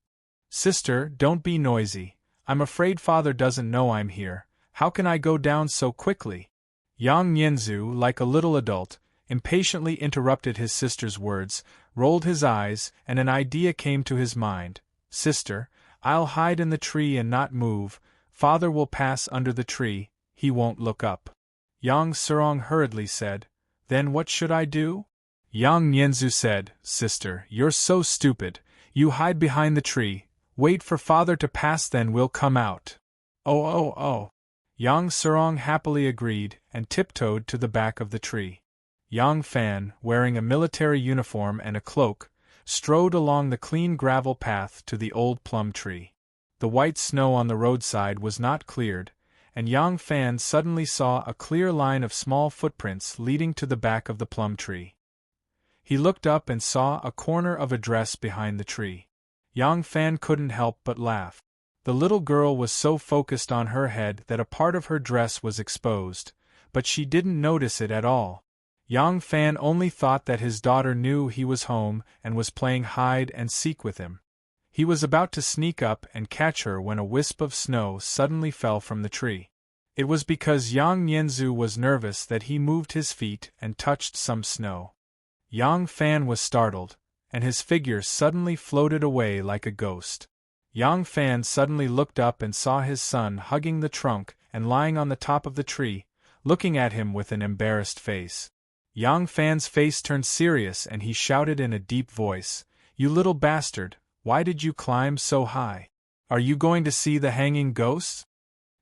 [SPEAKER 1] "Sister, don't be noisy. I'm afraid father doesn't know I'm here. How can I go down so quickly?" Yang Nianzu, like a little adult, impatiently interrupted his sister's words, rolled his eyes, and an idea came to his mind. "Sister, I'll hide in the tree and not move. Father will pass under the tree, he won't look up." Yang Serong hurriedly said, "Then what should I do?" Yang Nianzu said, "Sister, you're so stupid. You hide behind the tree. Wait for father to pass, then we'll come out." Oh. Yang Serong happily agreed and tiptoed to the back of the tree. Yang Fan, wearing a military uniform and a cloak, strode along the clean gravel path to the old plum tree. The white snow on the roadside was not cleared, and Yang Fan suddenly saw a clear line of small footprints leading to the back of the plum tree. He looked up and saw a corner of a dress behind the tree. Yang Fan couldn't help but laugh. The little girl was so focused on her head that a part of her dress was exposed, but she didn't notice it at all. Yang Fan only thought that his daughter knew he was home and was playing hide and seek with him. He was about to sneak up and catch her when a wisp of snow suddenly fell from the tree. It was because Yang Nianzu was nervous that he moved his feet and touched some snow. Yang Fan was startled, and his figure suddenly floated away like a ghost. Yang Fan suddenly looked up and saw his son hugging the trunk and lying on the top of the tree, looking at him with an embarrassed face. Yang Fan's face turned serious and he shouted in a deep voice, "You little bastard, why did you climb so high? Are you going to see the hanging ghosts?"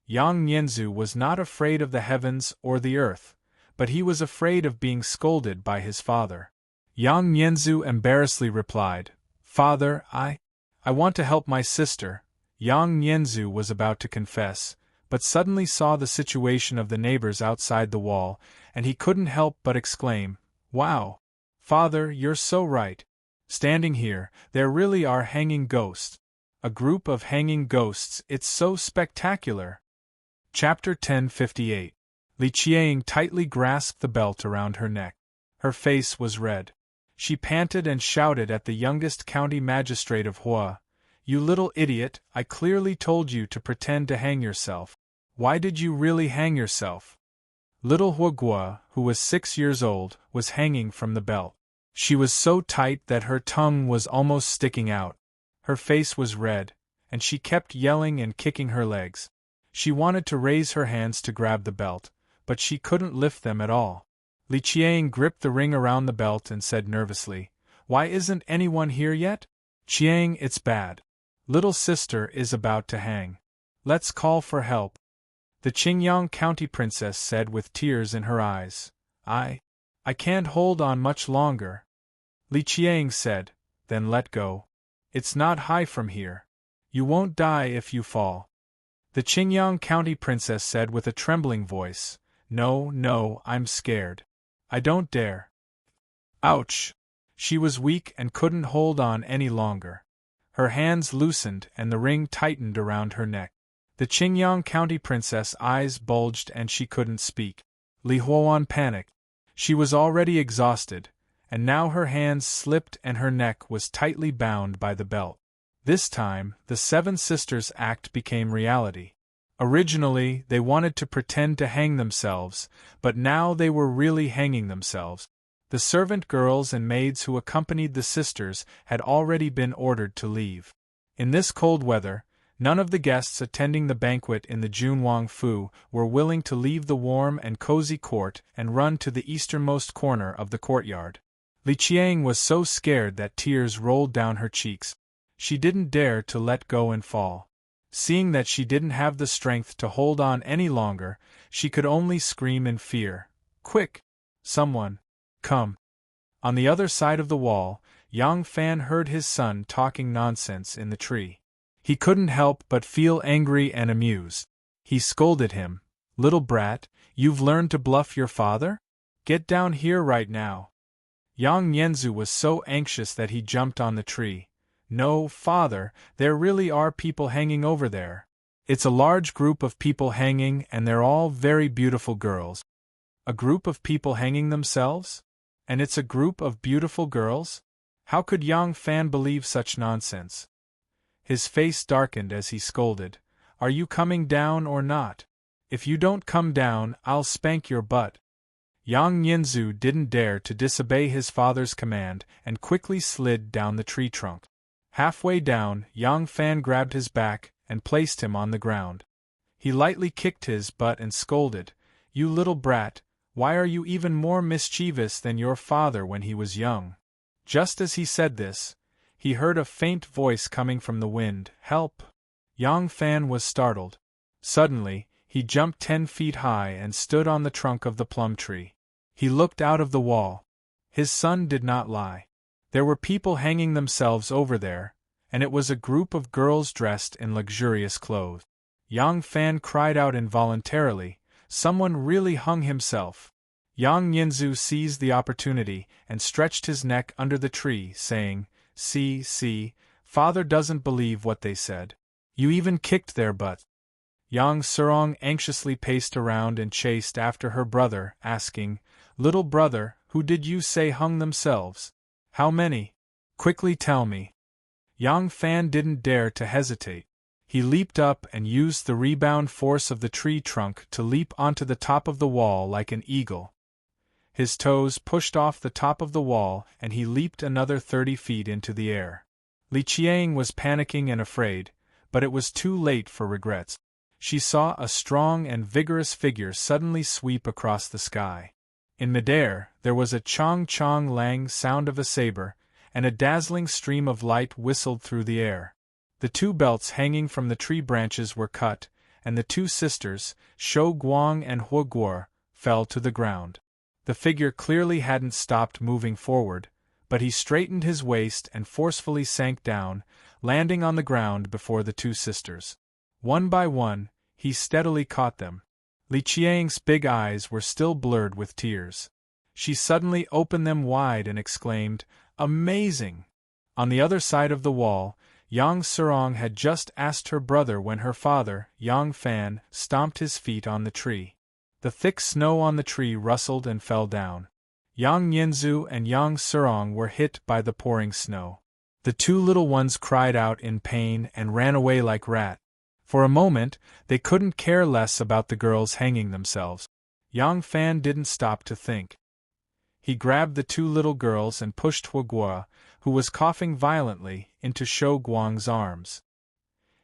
[SPEAKER 1] Yang Nianzu was not afraid of the heavens or the earth, but he was afraid of being scolded by his father. Yang Nianzu embarrassedly replied, "Father, I want to help my sister." Yang Nianzu was about to confess, but suddenly saw the situation of the neighbors outside the wall, and he couldn't help but exclaim, "Wow! Father, you're so right. Standing here, there really are hanging ghosts. A group of hanging ghosts, it's so spectacular." Chapter 1058. Li Qiang tightly grasped the belt around her neck. Her face was red. She panted and shouted at the youngest county magistrate of Hua, "You little idiot, I clearly told you to pretend to hang yourself. Why did you really hang yourself?" Little Huagua, who was 6 years old, was hanging from the belt. She was so tight that her tongue was almost sticking out. Her face was red, and she kept yelling and kicking her legs. She wanted to raise her hands to grab the belt, but she couldn't lift them at all. Li Qiang gripped the ring around the belt and said nervously, "Why isn't anyone here yet? Qiang, it's bad. Little sister is about to hang. Let's call for help." The Qingyang County princess said with tears in her eyes, I can't hold on much longer." Li Qiang said, "Then let go. It's not high from here. You won't die if you fall." The Qingyang County princess said with a trembling voice, No, I'm scared. I don't dare." Ouch! She was weak and couldn't hold on any longer. Her hands loosened and the ring tightened around her neck. The Qingyang County princess' eyes bulged and she couldn't speak. Li Huan panicked. She was already exhausted, and now her hands slipped and her neck was tightly bound by the belt. This time, the Seven Sisters act became reality. Originally, they wanted to pretend to hang themselves, but now they were really hanging themselves. The servant girls and maids who accompanied the sisters had already been ordered to leave. In this cold weather, none of the guests attending the banquet in the Junwang Fu were willing to leave the warm and cozy court and run to the easternmost corner of the courtyard. Li Qiang was so scared that tears rolled down her cheeks. She didn't dare to let go and fall. Seeing that she didn't have the strength to hold on any longer, she could only scream in fear, "Quick! Someone! Come!" On the other side of the wall, Yang Fan heard his son talking nonsense in the tree. He couldn't help but feel angry and amused. He scolded him, "Little brat, you've learned to bluff your father? Get down here right now." Yang Nianzu was so anxious that he jumped on the tree. "No, father, there really are people hanging over there. It's a large group of people hanging and they're all very beautiful girls." A group of people hanging themselves? And it's a group of beautiful girls? How could Yang Fan believe such nonsense? His face darkened as he scolded, "Are you coming down or not? If you don't come down, I'll spank your butt." Yang Nianzu didn't dare to disobey his father's command and quickly slid down the tree trunk. Halfway down, Yang Fan grabbed his back and placed him on the ground. He lightly kicked his butt and scolded, "You little brat, why are you even more mischievous than your father when he was young?" Just as he said this, he heard a faint voice coming from the wind, "Help!" Yang Fan was startled. Suddenly, he jumped 10 feet high and stood on the trunk of the plum tree. He looked out of the wall. His son did not lie. There were people hanging themselves over there, and it was a group of girls dressed in luxurious clothes. Yang Fan cried out involuntarily, "Someone really hung himself." Yang Nianzu seized the opportunity and stretched his neck under the tree, saying, See, father doesn't believe what they said. You even kicked their butt." Yang Serong anxiously paced around and chased after her brother, asking, "Little brother, who did you say hung themselves? How many? Quickly tell me." Yang Fan didn't dare to hesitate. He leaped up and used the rebound force of the tree trunk to leap onto the top of the wall like an eagle. His toes pushed off the top of the wall and he leaped another 30 feet into the air. Li Qiang was panicking and afraid, but it was too late for regrets. She saw a strong and vigorous figure suddenly sweep across the sky. In midair, there was a chong-chong-lang sound of a saber, and a dazzling stream of light whistled through the air. The two belts hanging from the tree branches were cut, and the two sisters, Shou Guang and Hua Guo, fell to the ground. The figure clearly hadn't stopped moving forward, but he straightened his waist and forcefully sank down, landing on the ground before the two sisters. One by one, he steadily caught them. Li Qiang's big eyes were still blurred with tears. She suddenly opened them wide and exclaimed, "Amazing!" On the other side of the wall, Yang Serong had just asked her brother when her father, Yang Fan, stomped his feet on the tree. The thick snow on the tree rustled and fell down. Yang Nianzu and Yang Serong were hit by the pouring snow. The two little ones cried out in pain and ran away like rats. For a moment, they couldn't care less about the girls hanging themselves. Yang Fan didn't stop to think. He grabbed the two little girls and pushed Hua Guo, who was coughing violently, into Shou Guang's arms.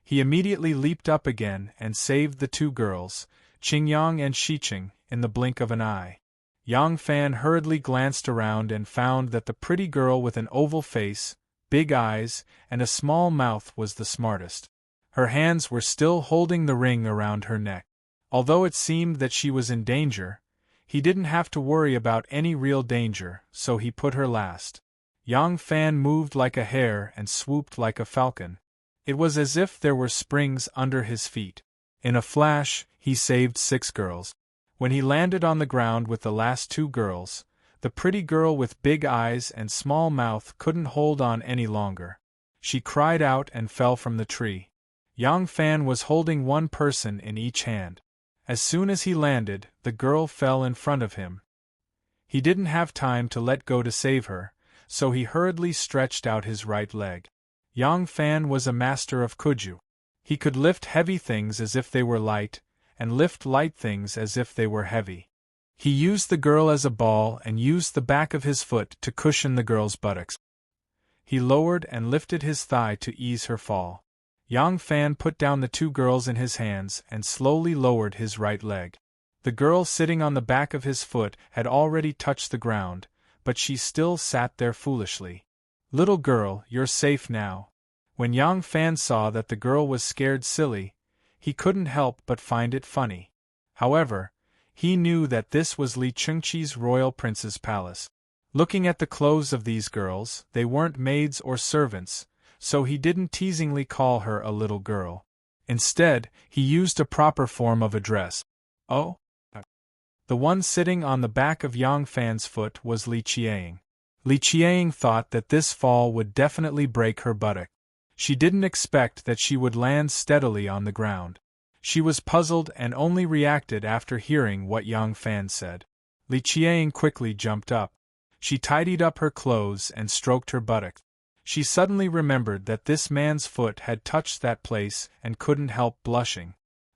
[SPEAKER 1] He immediately leaped up again and saved the two girls, Qingyang and Shiqing, in the blink of an eye. Yang Fan hurriedly glanced around and found that the pretty girl with an oval face, big eyes, and a small mouth was the smartest. Her hands were still holding the ring around her neck. Although it seemed that she was in danger, he didn't have to worry about any real danger, so he put her last. Yang Fan moved like a hare and swooped like a falcon. It was as if there were springs under his feet. In a flash, he saved 6 girls. When he landed on the ground with the last 2 girls, the pretty girl with big eyes and small mouth couldn't hold on any longer. She cried out and fell from the tree. Yang Fan was holding one person in each hand. As soon as he landed, the girl fell in front of him. He didn't have time to let go to save her, so he hurriedly stretched out his right leg. Yang Fan was a master of Kuju. He could lift heavy things as if they were light, and lift light things as if they were heavy. He used the girl as a ball and used the back of his foot to cushion the girl's buttocks. He lowered and lifted his thigh to ease her fall. Yang Fan put down the 2 girls in his hands and slowly lowered his right leg. The girl sitting on the back of his foot had already touched the ground, but she still sat there foolishly. "Little girl, you're safe now." When Yang Fan saw that the girl was scared silly, he couldn't help but find it funny. However, he knew that this was Li Chengqi's royal prince's palace. Looking at the clothes of these girls, they weren't maids or servants, so he didn't teasingly call her a little girl. Instead, he used a proper form of address. "Oh?" The one sitting on the back of Yang Fan's foot was Li Qiang. Li Qiang thought that this fall would definitely break her buttock. She didn't expect that she would land steadily on the ground. She was puzzled and only reacted after hearing what Yang Fan said. Li Qiang quickly jumped up. She tidied up her clothes and stroked her buttocks. She suddenly remembered that this man's foot had touched that place and couldn't help blushing.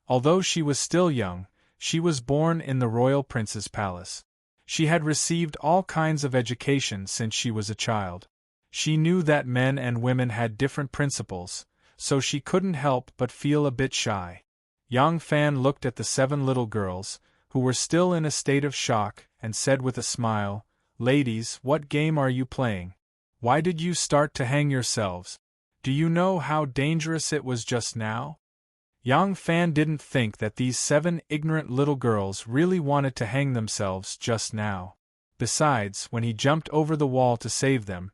[SPEAKER 1] Although she was still young, she was born in the royal prince's palace. She had received all kinds of education since she was a child. She knew that men and women had different principles, so she couldn't help but feel a bit shy. Yang Fan looked at the 7 little girls, who were still in a state of shock, and said with a smile, "Ladies, what game are you playing? Why did you start to hang yourselves? Do you know how dangerous it was just now?" Yang Fan didn't think that these 7 ignorant little girls really wanted to hang themselves just now. Besides, when he jumped over the wall to save them,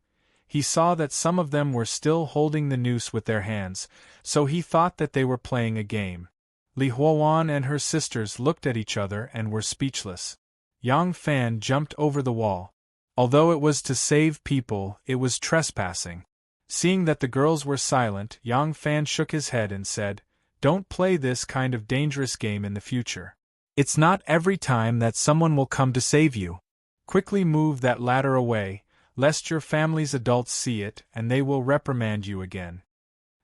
[SPEAKER 1] he saw that some of them were still holding the noose with their hands, so he thought that they were playing a game. Li Huowan and her sisters looked at each other and were speechless. Yang Fan jumped over the wall. Although it was to save people, it was trespassing. Seeing that the girls were silent, Yang Fan shook his head and said, "Don't play this kind of dangerous game in the future. It's not every time that someone will come to save you. Quickly move that ladder away, lest your family's adults see it and they will reprimand you again."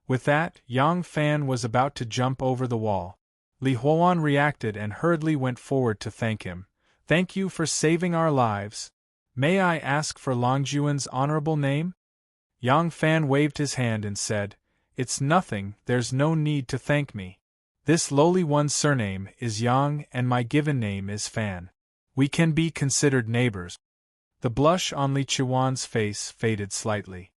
[SPEAKER 1] With that, Yang Fan was about to jump over the wall. Li Huowan reacted and hurriedly went forward to thank him. "Thank you for saving our lives. May I ask for Longjuan's honorable name?" Yang Fan waved his hand and said, "It's nothing, there's no need to thank me. This lowly one's surname is Yang and my given name is Fan. We can be considered neighbors." The blush on Li Qiuan's face faded slightly.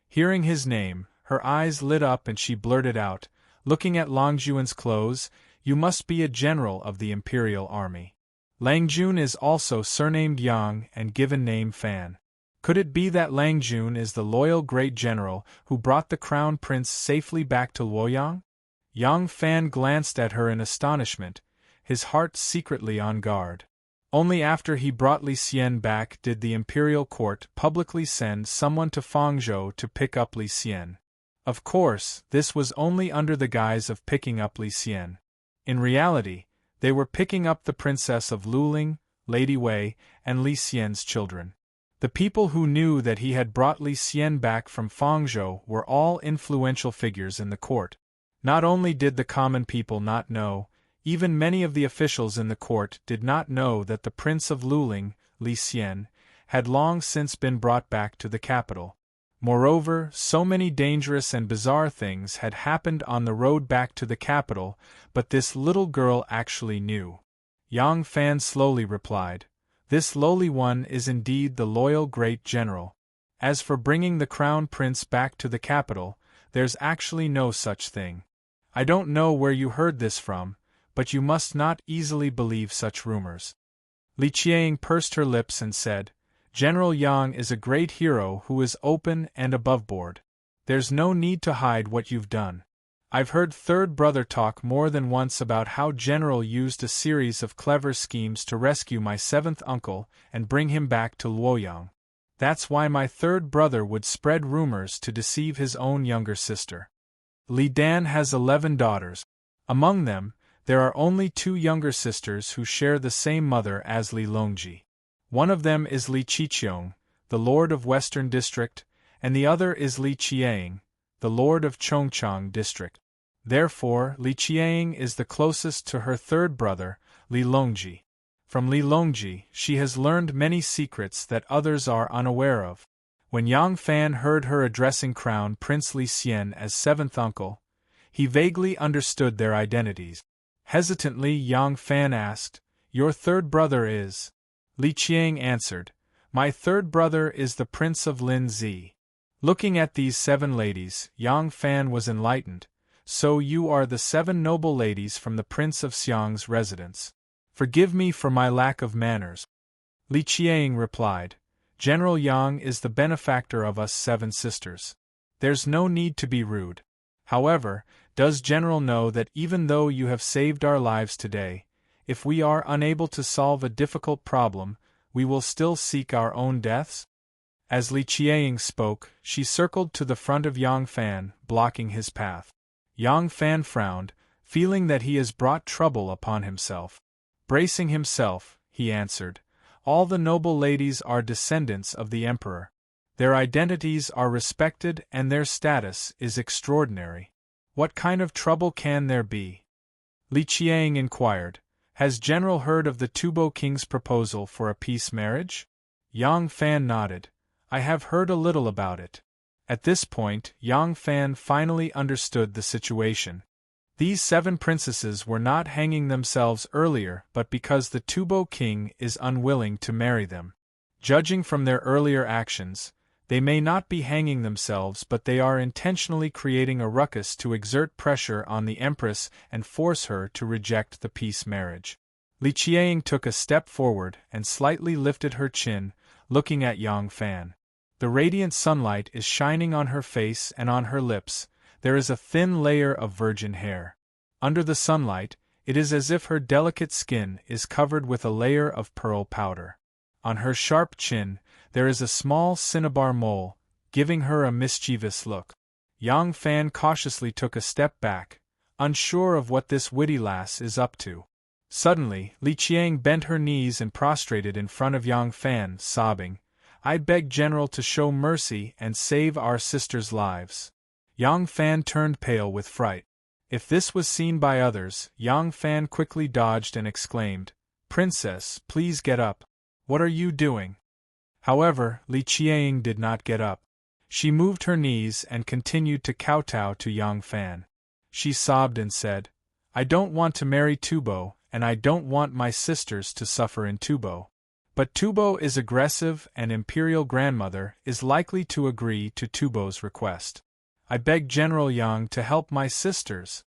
[SPEAKER 1] Hearing his name, her eyes lit up and she blurted out, looking at Lang Juan's clothes, "You must be a general of the imperial army." Lang Jun is also surnamed Yang and given name Fan. Could it be that Lang Jun is the loyal great general who brought the crown prince safely back to Luoyang? Yang Fan glanced at her in astonishment, his heart secretly on guard. Only after he brought Li Xian back did the imperial court publicly send someone to Fangzhou to pick up Li Xian. Of course, this was only under the guise of picking up Li Xian. In reality, they were picking up the princess of Luling, Lady Wei, and Li Xian's children. The people who knew that he had brought Li Xian back from Fangzhou were all influential figures in the court. Not only did the common people not know, even many of the officials in the court did not know that the Prince of Luling, Li Xian, had long since been brought back to the capital. Moreover, so many dangerous and bizarre things had happened on the road back to the capital, but this little girl actually knew. Yang Fan slowly replied, "This lowly one is indeed the loyal great general. As for bringing the crown prince back to the capital, there's actually no such thing. I don't know where you heard this from, but you must not easily believe such rumors." Li Qiang pursed her lips and said, "General Yang is a great hero who is open and aboveboard. There's no need to hide what you've done. I've heard third brother talk more than once about how General used a series of clever schemes to rescue my seventh uncle and bring him back to Luoyang. That's why my third brother would spread rumors to deceive his own younger sister. Li Dan has 11 daughters. Among them, there are only 2 younger sisters who share the same mother as Li Longji. One of them is Li Qiqiong, the lord of Western District, and the other is Li Qiang, the lord of Chongchang District. Therefore, Li Qiang is the closest to her third brother, Li Longji. From Li Longji, she has learned many secrets that others are unaware of." When Yang Fan heard her addressing Crown Prince Li Xian as seventh uncle, he vaguely understood their identities. Hesitantly, Yang Fan asked, "Your third brother is?" Li Qiang answered, "My third brother is the Prince of Lin Zi." Looking at these 7 ladies, Yang Fan was enlightened. "So you are the 7 noble ladies from the Prince of Xiang's residence. Forgive me for my lack of manners." Li Qiang replied, "General Yang is the benefactor of us 7 sisters. There's no need to be rude. However, does General know that even though you have saved our lives today, if we are unable to solve a difficult problem, we will still seek our own deaths?" As Li Qiang spoke, she circled to the front of Yang Fan, blocking his path. Yang Fan frowned, feeling that he has brought trouble upon himself. Bracing himself, he answered, "All the noble ladies are descendants of the emperor. Their identities are respected and their status is extraordinary. What kind of trouble can there be?" Li Qiang inquired, "Has General heard of the Tubo King's proposal for a peace marriage?" Yang Fan nodded. "I have heard a little about it." At this point, Yang Fan finally understood the situation. These 7 princesses were not hanging themselves earlier but because the Tubo King is unwilling to marry them. Judging from their earlier actions, they may not be hanging themselves but they are intentionally creating a ruckus to exert pressure on the Empress and force her to reject the peace marriage. Li Qiang took a step forward and slightly lifted her chin, looking at Yang Fan. The radiant sunlight is shining on her face and on her lips. There is a thin layer of virgin hair. Under the sunlight, it is as if her delicate skin is covered with a layer of pearl powder. On her sharp chin, there is a small cinnabar mole, giving her a mischievous look. Yang Fan cautiously took a step back, unsure of what this witty lass is up to. Suddenly, Li Qiang bent her knees and prostrated in front of Yang Fan, sobbing, "I beg General to show mercy and save our sisters' lives." Yang Fan turned pale with fright. If this was seen by others, Yang Fan quickly dodged and exclaimed, "Princess, please get up. What are you doing?" However, Li Qiang did not get up. She moved her knees and continued to kowtow to Yang Fan. She sobbed and said, "I don't want to marry Tubo, and I don't want my sisters to suffer in Tubo. But Tubo is aggressive and Imperial Grandmother is likely to agree to Tubo's request. I beg General Yang to help my sisters."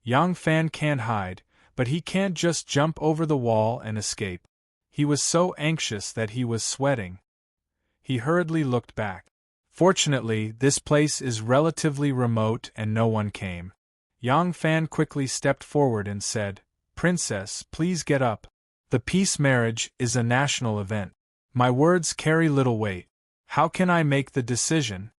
[SPEAKER 1] Yang Fan can't hide, but he can't just jump over the wall and escape. He was so anxious that he was sweating. He hurriedly looked back. Fortunately, this place is relatively remote and no one came. Yang Fan quickly stepped forward and said, "Princess, please get up. The peace marriage is a national event. My words carry little weight. How can I make the decision?"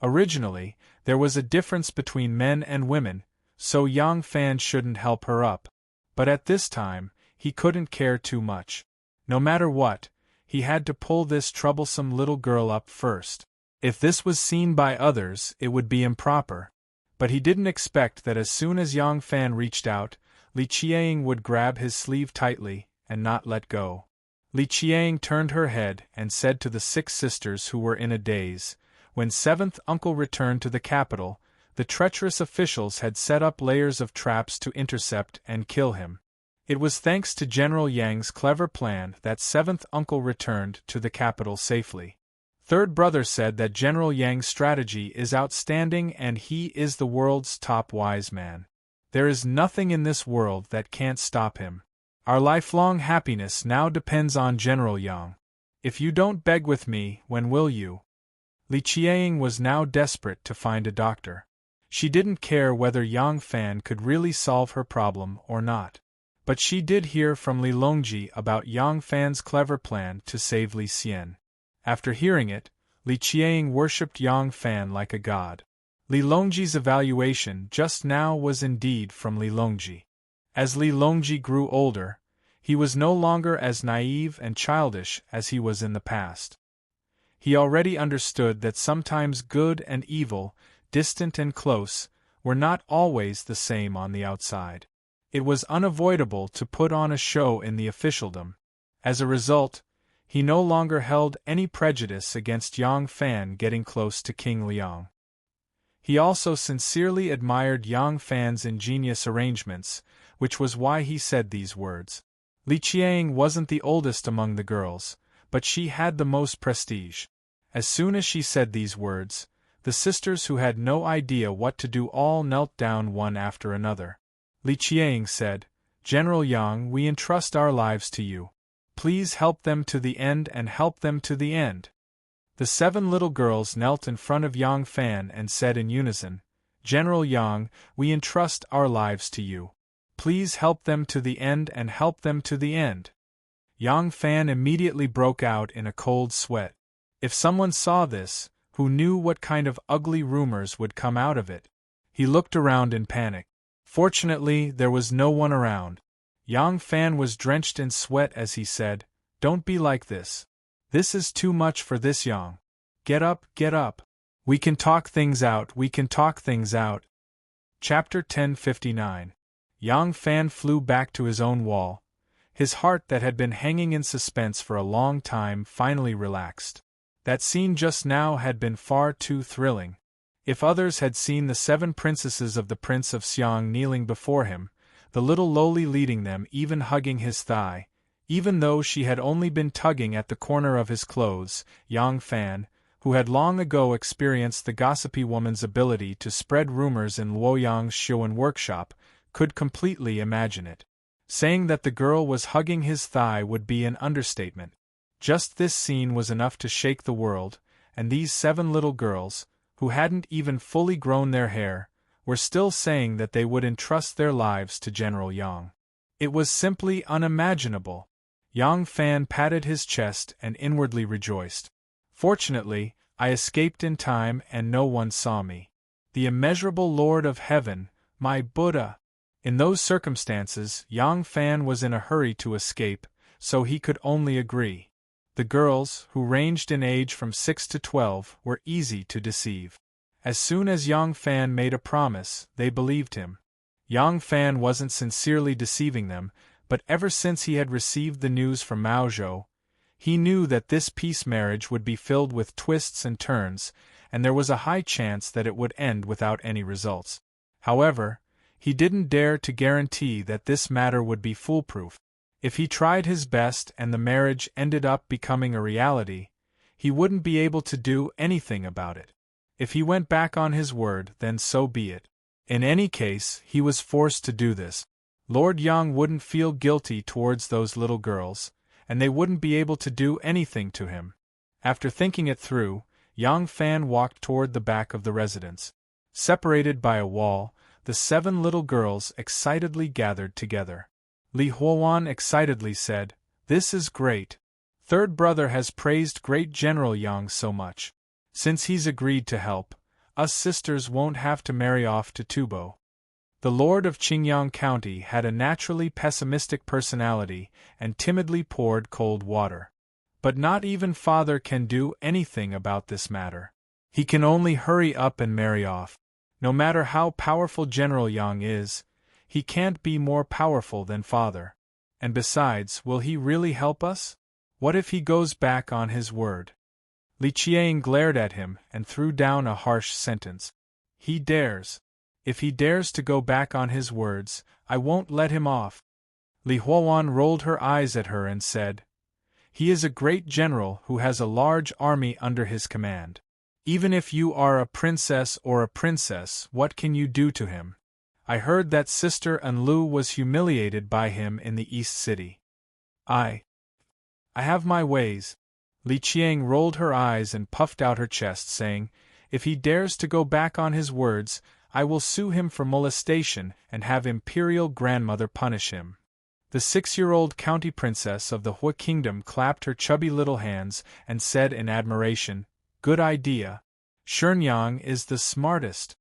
[SPEAKER 1] Originally, there was a difference between men and women, so Yang Fan shouldn't help her up. But at this time, he couldn't care too much. No matter what, he had to pull this troublesome little girl up first. If this was seen by others, it would be improper. But he didn't expect that as soon as Yang Fan reached out, Li Qiang would grab his sleeve tightly and not let go. Li Qiang turned her head and said to the 6 sisters who were in a daze, when 7th uncle returned to the capital, the treacherous officials had set up layers of traps to intercept and kill him. It was thanks to General Yang's clever plan that 7th uncle returned to the capital safely. 3rd brother said that General Yang's strategy is outstanding and he is the world's top wise man. There is nothing in this world that can't stop him. Our lifelong happiness now depends on General Yang. If you don't beg with me, when will you? Li Qiang was now desperate to find a doctor. She didn't care whether Yang Fan could really solve her problem or not. But she did hear from Li Longji about Yang Fan's clever plan to save Li Xian. After hearing it, Li Qiang worshipped Yang Fan like a god. Li Longji's evaluation just now was indeed from Li Longji. As Li Longji grew older, he was no longer as naive and childish as he was in the past. He already understood that sometimes good and evil, distant and close, were not always the same on the outside. It was unavoidable to put on a show in the officialdom. As a result, he no longer held any prejudice against Yang Fan getting close to King Liang. He also sincerely admired Yang Fan's ingenious arrangements, which was why he said these words. Li Qiang wasn't the oldest among the girls, but she had the most prestige. As soon as she said these words, the sisters who had no idea what to do all knelt down one after another. Li Qiang said, "General Yang, we entrust our lives to you. Please help them to the end and help them to the end." The 7 little girls knelt in front of Yang Fan and said in unison, "General Yang, we entrust our lives to you. Please help them to the end and help them to the end." Yang Fan immediately broke out in a cold sweat. If someone saw this, who knew what kind of ugly rumors would come out of it? He looked around in panic. Fortunately, there was no one around. Yang Fan was drenched in sweat as he said, "Don't be like this. This is too much for this Yang. Get up, get up. We can talk things out, we can talk things out." Chapter 1059. Yang Fan flew back to his own wall. His heart that had been hanging in suspense for a long time finally relaxed. That scene just now had been far too thrilling. If others had seen the 7 princesses of the Prince of Xiang kneeling before him, the little lowly leading them even hugging his thigh, even though she had only been tugging at the corner of his clothes, Yang Fan, who had long ago experienced the gossipy woman's ability to spread rumors in Luoyang's Xiuan workshop, could completely imagine it. Saying that the girl was hugging his thigh would be an understatement. Just this scene was enough to shake the world, and these 7 little girls, who hadn't even fully grown their hair, were still saying that they would entrust their lives to General Yang. It was simply unimaginable. Yang Fan patted his chest and inwardly rejoiced. "Fortunately, I escaped in time and no one saw me. The immeasurable Lord of Heaven, my Buddha." In those circumstances, Yang Fan was in a hurry to escape, so he could only agree. The girls, who ranged in age from 6 to 12, were easy to deceive. As soon as Yang Fan made a promise, they believed him. Yang Fan wasn't sincerely deceiving them, but ever since he had received the news from Mao Zhou, He knew that this peace marriage would be filled with twists and turns, and there was a high chance that it would end without any results. However, he didn't dare to guarantee that this matter would be foolproof. If he tried his best and the marriage ended up becoming a reality, he wouldn't be able to do anything about it. If he went back on his word, then so be it. In any case, he was forced to do this. Lord Yang wouldn't feel guilty towards those little girls, and they wouldn't be able to do anything to him. After thinking it through, Yang Fan walked toward the back of the residence. Separated by a wall, the 7 little girls excitedly gathered together. Li Huowan excitedly said, "This is great. Third brother has praised great General Yang so much. Since he's agreed to help, us sisters won't have to marry off to Tubo." The Lord of Qingyang County had a naturally pessimistic personality and timidly poured cold water. But not even father can do anything about this matter. He can only hurry up and marry off. No matter how powerful General Yang is, he can't be more powerful than father. And besides, will he really help us? What if he goes back on his word? Li Qiang glared at him and threw down a harsh sentence. He dares. If he dares to go back on his words, I won't let him off. Li Huowan rolled her eyes at her and said, "He is a great general who has a large army under his command. Even if you are a princess or a princess, what can you do to him? I heard that Sister Enlu was humiliated by him in the East City. I have my ways." Li Qiang rolled her eyes and puffed out her chest, saying, "If he dares to go back on his words, I will sue him for molestation and have Imperial Grandmother punish him." The 6-year-old county princess of the Hua Kingdom clapped her chubby little hands and said in admiration, "Good idea. Shenyang is the smartest."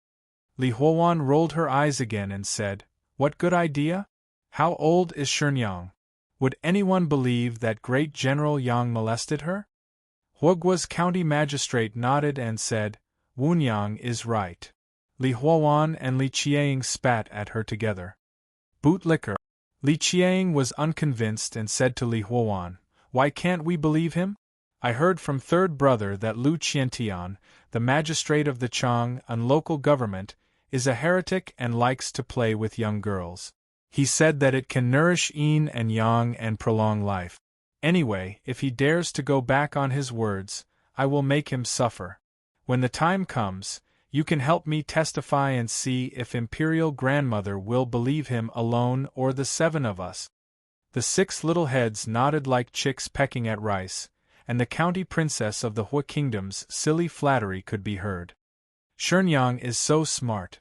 [SPEAKER 1] Li Huowan rolled her eyes again and said, "What good idea? How old is Shenyang? Would anyone believe that great General Yang molested her?" Huogua's county magistrate nodded and said, "Wunyang is right." Li Huowan and Li Qiang spat at her together. Bootlicker. Li Qiang was unconvinced and said to Li Huowan, "Why can't we believe him? I heard from third brother that Lu Qiantian, the magistrate of the Chang and local government, is a heretic and likes to play with young girls. He said that it can nourish yin and yang and prolong life. Anyway, if he dares to go back on his words, I will make him suffer. When the time comes, you can help me testify and see if Imperial Grandmother will believe him alone or the 7 of us." The 6 little heads nodded like chicks pecking at rice, and the county princess of the Hua Kingdom's silly flattery could be heard. "Shenyang is so smart."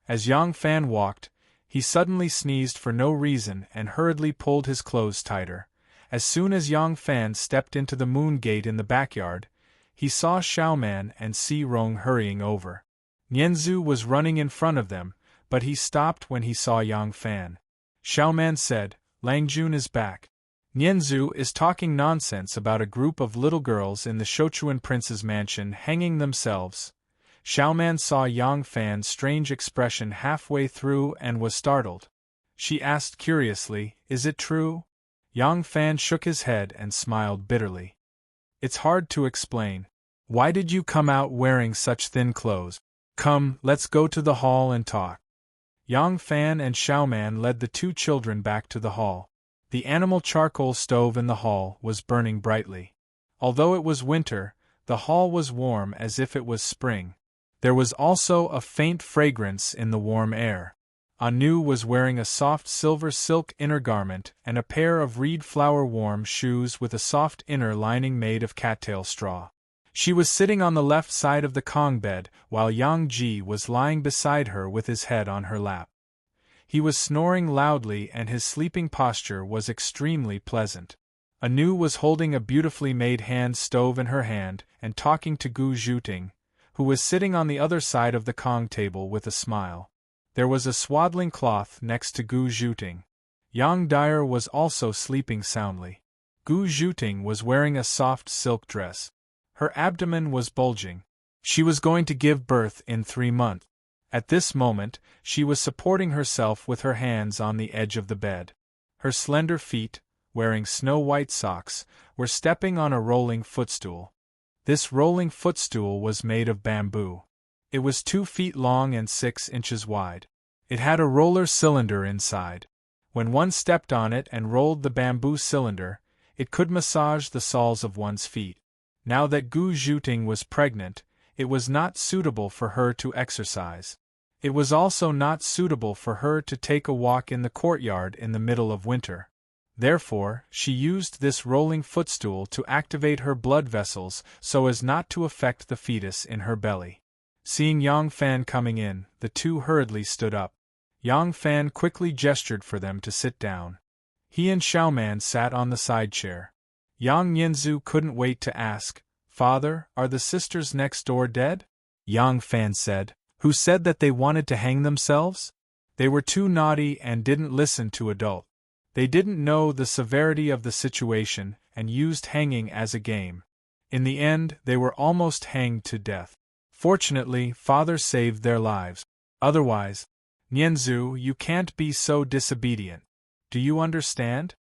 [SPEAKER 1] As Yang Fan walked, he suddenly sneezed for no reason and hurriedly pulled his clothes tighter. As soon as Yang Fan stepped into the moon gate in the backyard, he saw Xiaoman and Si Rong hurrying over. Nianzhu was running in front of them, but he stopped when he saw Yang Fan. Xiaoman said, "Lang Jun is back. Nianzhu is talking nonsense about a group of little girls in the Shochuan prince's mansion hanging themselves." Xiaoman saw Yang Fan's strange expression halfway through and was startled. She asked curiously, "Is it true?" Yang Fan shook his head and smiled bitterly. "It's hard to explain. Why did you come out wearing such thin clothes? Come, let's go to the hall and talk." Yang Fan and Xiaoman led the 2 children back to the hall. The animal charcoal stove in the hall was burning brightly. Although it was winter, the hall was warm as if it was spring. There was also a faint fragrance in the warm air. Anu was wearing a soft silver silk inner garment and a pair of reed flower warm shoes with a soft inner lining made of cattail straw. She was sitting on the left side of the Kong bed, while Yang Ji was lying beside her with his head on her lap. He was snoring loudly and his sleeping posture was extremely pleasant. Anu was holding a beautifully made hand stove in her hand and talking to Gu Zhuting, who was sitting on the other side of the Kong table with a smile. There was a swaddling cloth next to Gu Zhuting. Yang Dyer was also sleeping soundly. Gu Zhuting was wearing a soft silk dress. Her abdomen was bulging. She was going to give birth in 3 months. At this moment, she was supporting herself with her hands on the edge of the bed. Her slender feet, wearing snow-white socks, were stepping on a rolling footstool. This rolling footstool was made of bamboo. It was 2 feet long and 6 inches wide. It had a roller cylinder inside. When one stepped on it and rolled the bamboo cylinder, it could massage the soles of one's feet. Now that Gu Zhuting was pregnant, it was not suitable for her to exercise. It was also not suitable for her to take a walk in the courtyard in the middle of winter. Therefore, she used this rolling footstool to activate her blood vessels so as not to affect the fetus in her belly. Seeing Yang Fan coming in, the two hurriedly stood up. Yang Fan quickly gestured for them to sit down. He and Xiaoman sat on the side chair. Yang Yanzu couldn't wait to ask, "Father, are the sisters next door dead?" Yang Fan said, "Who said that they wanted to hang themselves? They were too naughty and didn't listen to adult. They didn't know the severity of the situation and used hanging as a game. In the end, they were almost hanged to death. Fortunately, Father saved their lives. Otherwise, Nianzu, you can't be so disobedient. Do you understand?"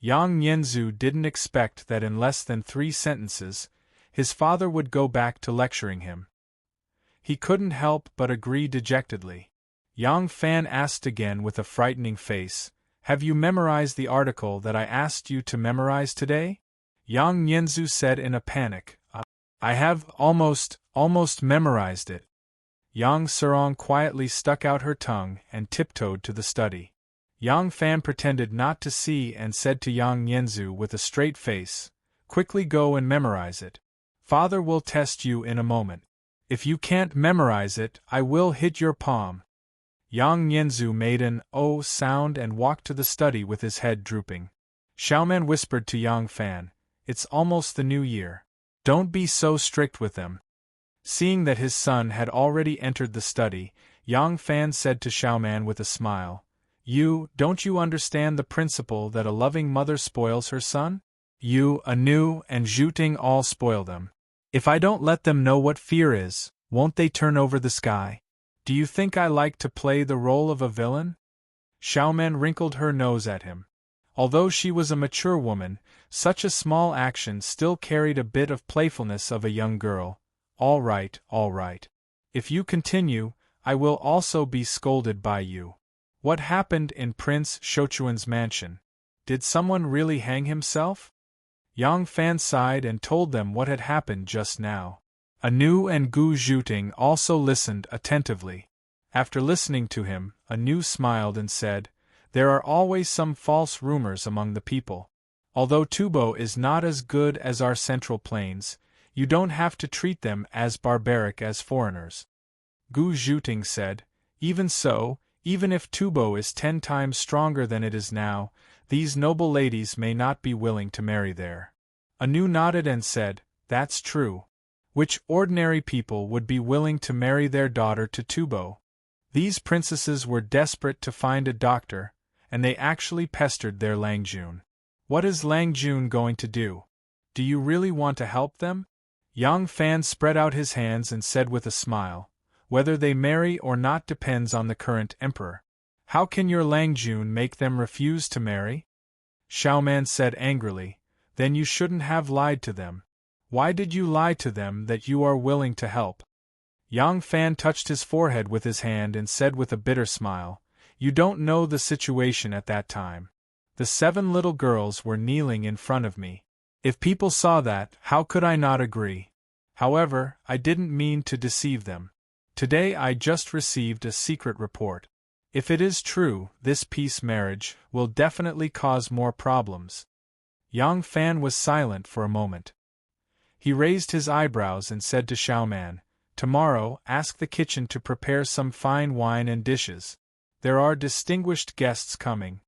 [SPEAKER 1] Yang Nianzu didn't expect that in less than 3 sentences, his father would go back to lecturing him. He couldn't help but agree dejectedly. Yang Fan asked again with a frightening face, "Have you memorized the article that I asked you to memorize today?" Yang Nianzu said in a panic, "I have almost memorized it." Yang Serong quietly stuck out her tongue and tiptoed to the study. Yang Fan pretended not to see and said to Yang Nianzu with a straight face, "Quickly go and memorize it. Father will test you in a moment. If you can't memorize it, I will hit your palm." Yang Nianzu made an "oh" sound and walked to the study with his head drooping. Xiaoman whispered to Yang Fan, "It's almost the new year. Don't be so strict with them." Seeing that his son had already entered the study, Yang Fan said to Xiaoman with a smile, Don't you understand the principle that a loving mother spoils her son? Anu, and Zhuting all spoil them. If I don't let them know what fear is, won't they turn over the sky? Do you think I like to play the role of a villain?" Xiaoman wrinkled her nose at him. Although she was a mature woman, such a small action still carried a bit of playfulness of a young girl. All right. If you continue, I will also be scolded by you. What happened in Prince Shochuan's mansion? Did someone really hang himself? Yang Fan sighed and told them what had happened just now. Anu and Gu Zhuting also listened attentively. After listening to him, Anu smiled and said, "There are always some false rumors among the people. Although Tubo is not as good as our Central Plains, you don't have to treat them as barbaric as foreigners." Gu Zhuting said, "Even so, even if Tubo is 10 times stronger than it is now, these noble ladies may not be willing to marry there." Anu nodded and said, "That's true. Which ordinary people would be willing to marry their daughter to Tubo? These princesses were desperate to find a doctor, and they actually pestered their Langjun. What is Langjun going to do? Do you really want to help them?" Yang Fan spread out his hands and said with a smile, "Whether they marry or not depends on the current emperor. How can your Langjun make them refuse to marry?" Xiaoman said angrily, "Then you shouldn't have lied to them. Why did you lie to them that you are willing to help?" Yang Fan touched his forehead with his hand and said with a bitter smile, "You don't know the situation at that time. The 7 little girls were kneeling in front of me. If people saw that, how could I not agree? However, I didn't mean to deceive them. Today I just received a secret report. If it is true, this peace marriage will definitely cause more problems." Yang Fan was silent for a moment. He raised his eyebrows and said to Xiaoman, "Tomorrow, ask the kitchen to prepare some fine wine and dishes. There are distinguished guests coming."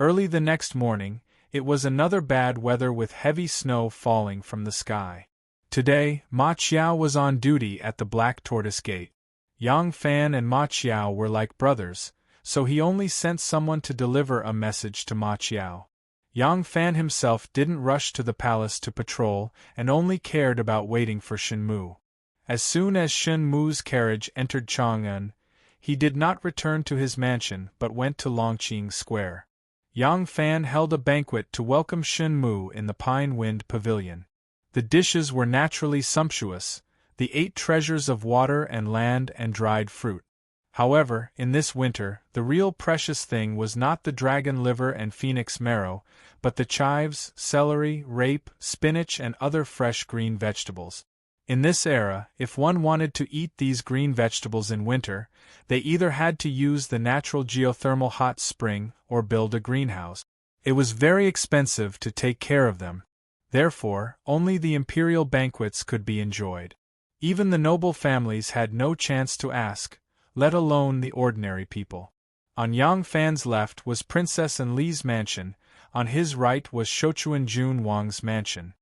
[SPEAKER 1] Early the next morning, it was another bad weather with heavy snow falling from the sky. Today, Ma Qiao was on duty at the Black Tortoise Gate. Yang Fan and Ma Qiao were like brothers, so he only sent someone to deliver a message to Ma Qiao. Yang Fan himself didn't rush to the palace to patrol and only cared about waiting for Shen Mu. As soon as Shen Mu's carriage entered Chang'an, he did not return to his mansion but went to Longqing Square. Yang Fan held a banquet to welcome Shen Mu in the Pine Wind Pavilion. The dishes were naturally sumptuous, the 8 treasures of water and land and dried fruit. However, in this winter, the real precious thing was not the dragon liver and phoenix marrow, but the chives, celery, rape, spinach and other fresh green vegetables. In this era, if one wanted to eat these green vegetables in winter, they either had to use the natural geothermal hot spring or build a greenhouse. It was very expensive to take care of them. Therefore, only the imperial banquets could be enjoyed. Even the noble families had no chance to ask, let alone the ordinary people. On Yang Fan's left was Princess Enli's mansion, on his right was Shochuan Jun Wang's mansion.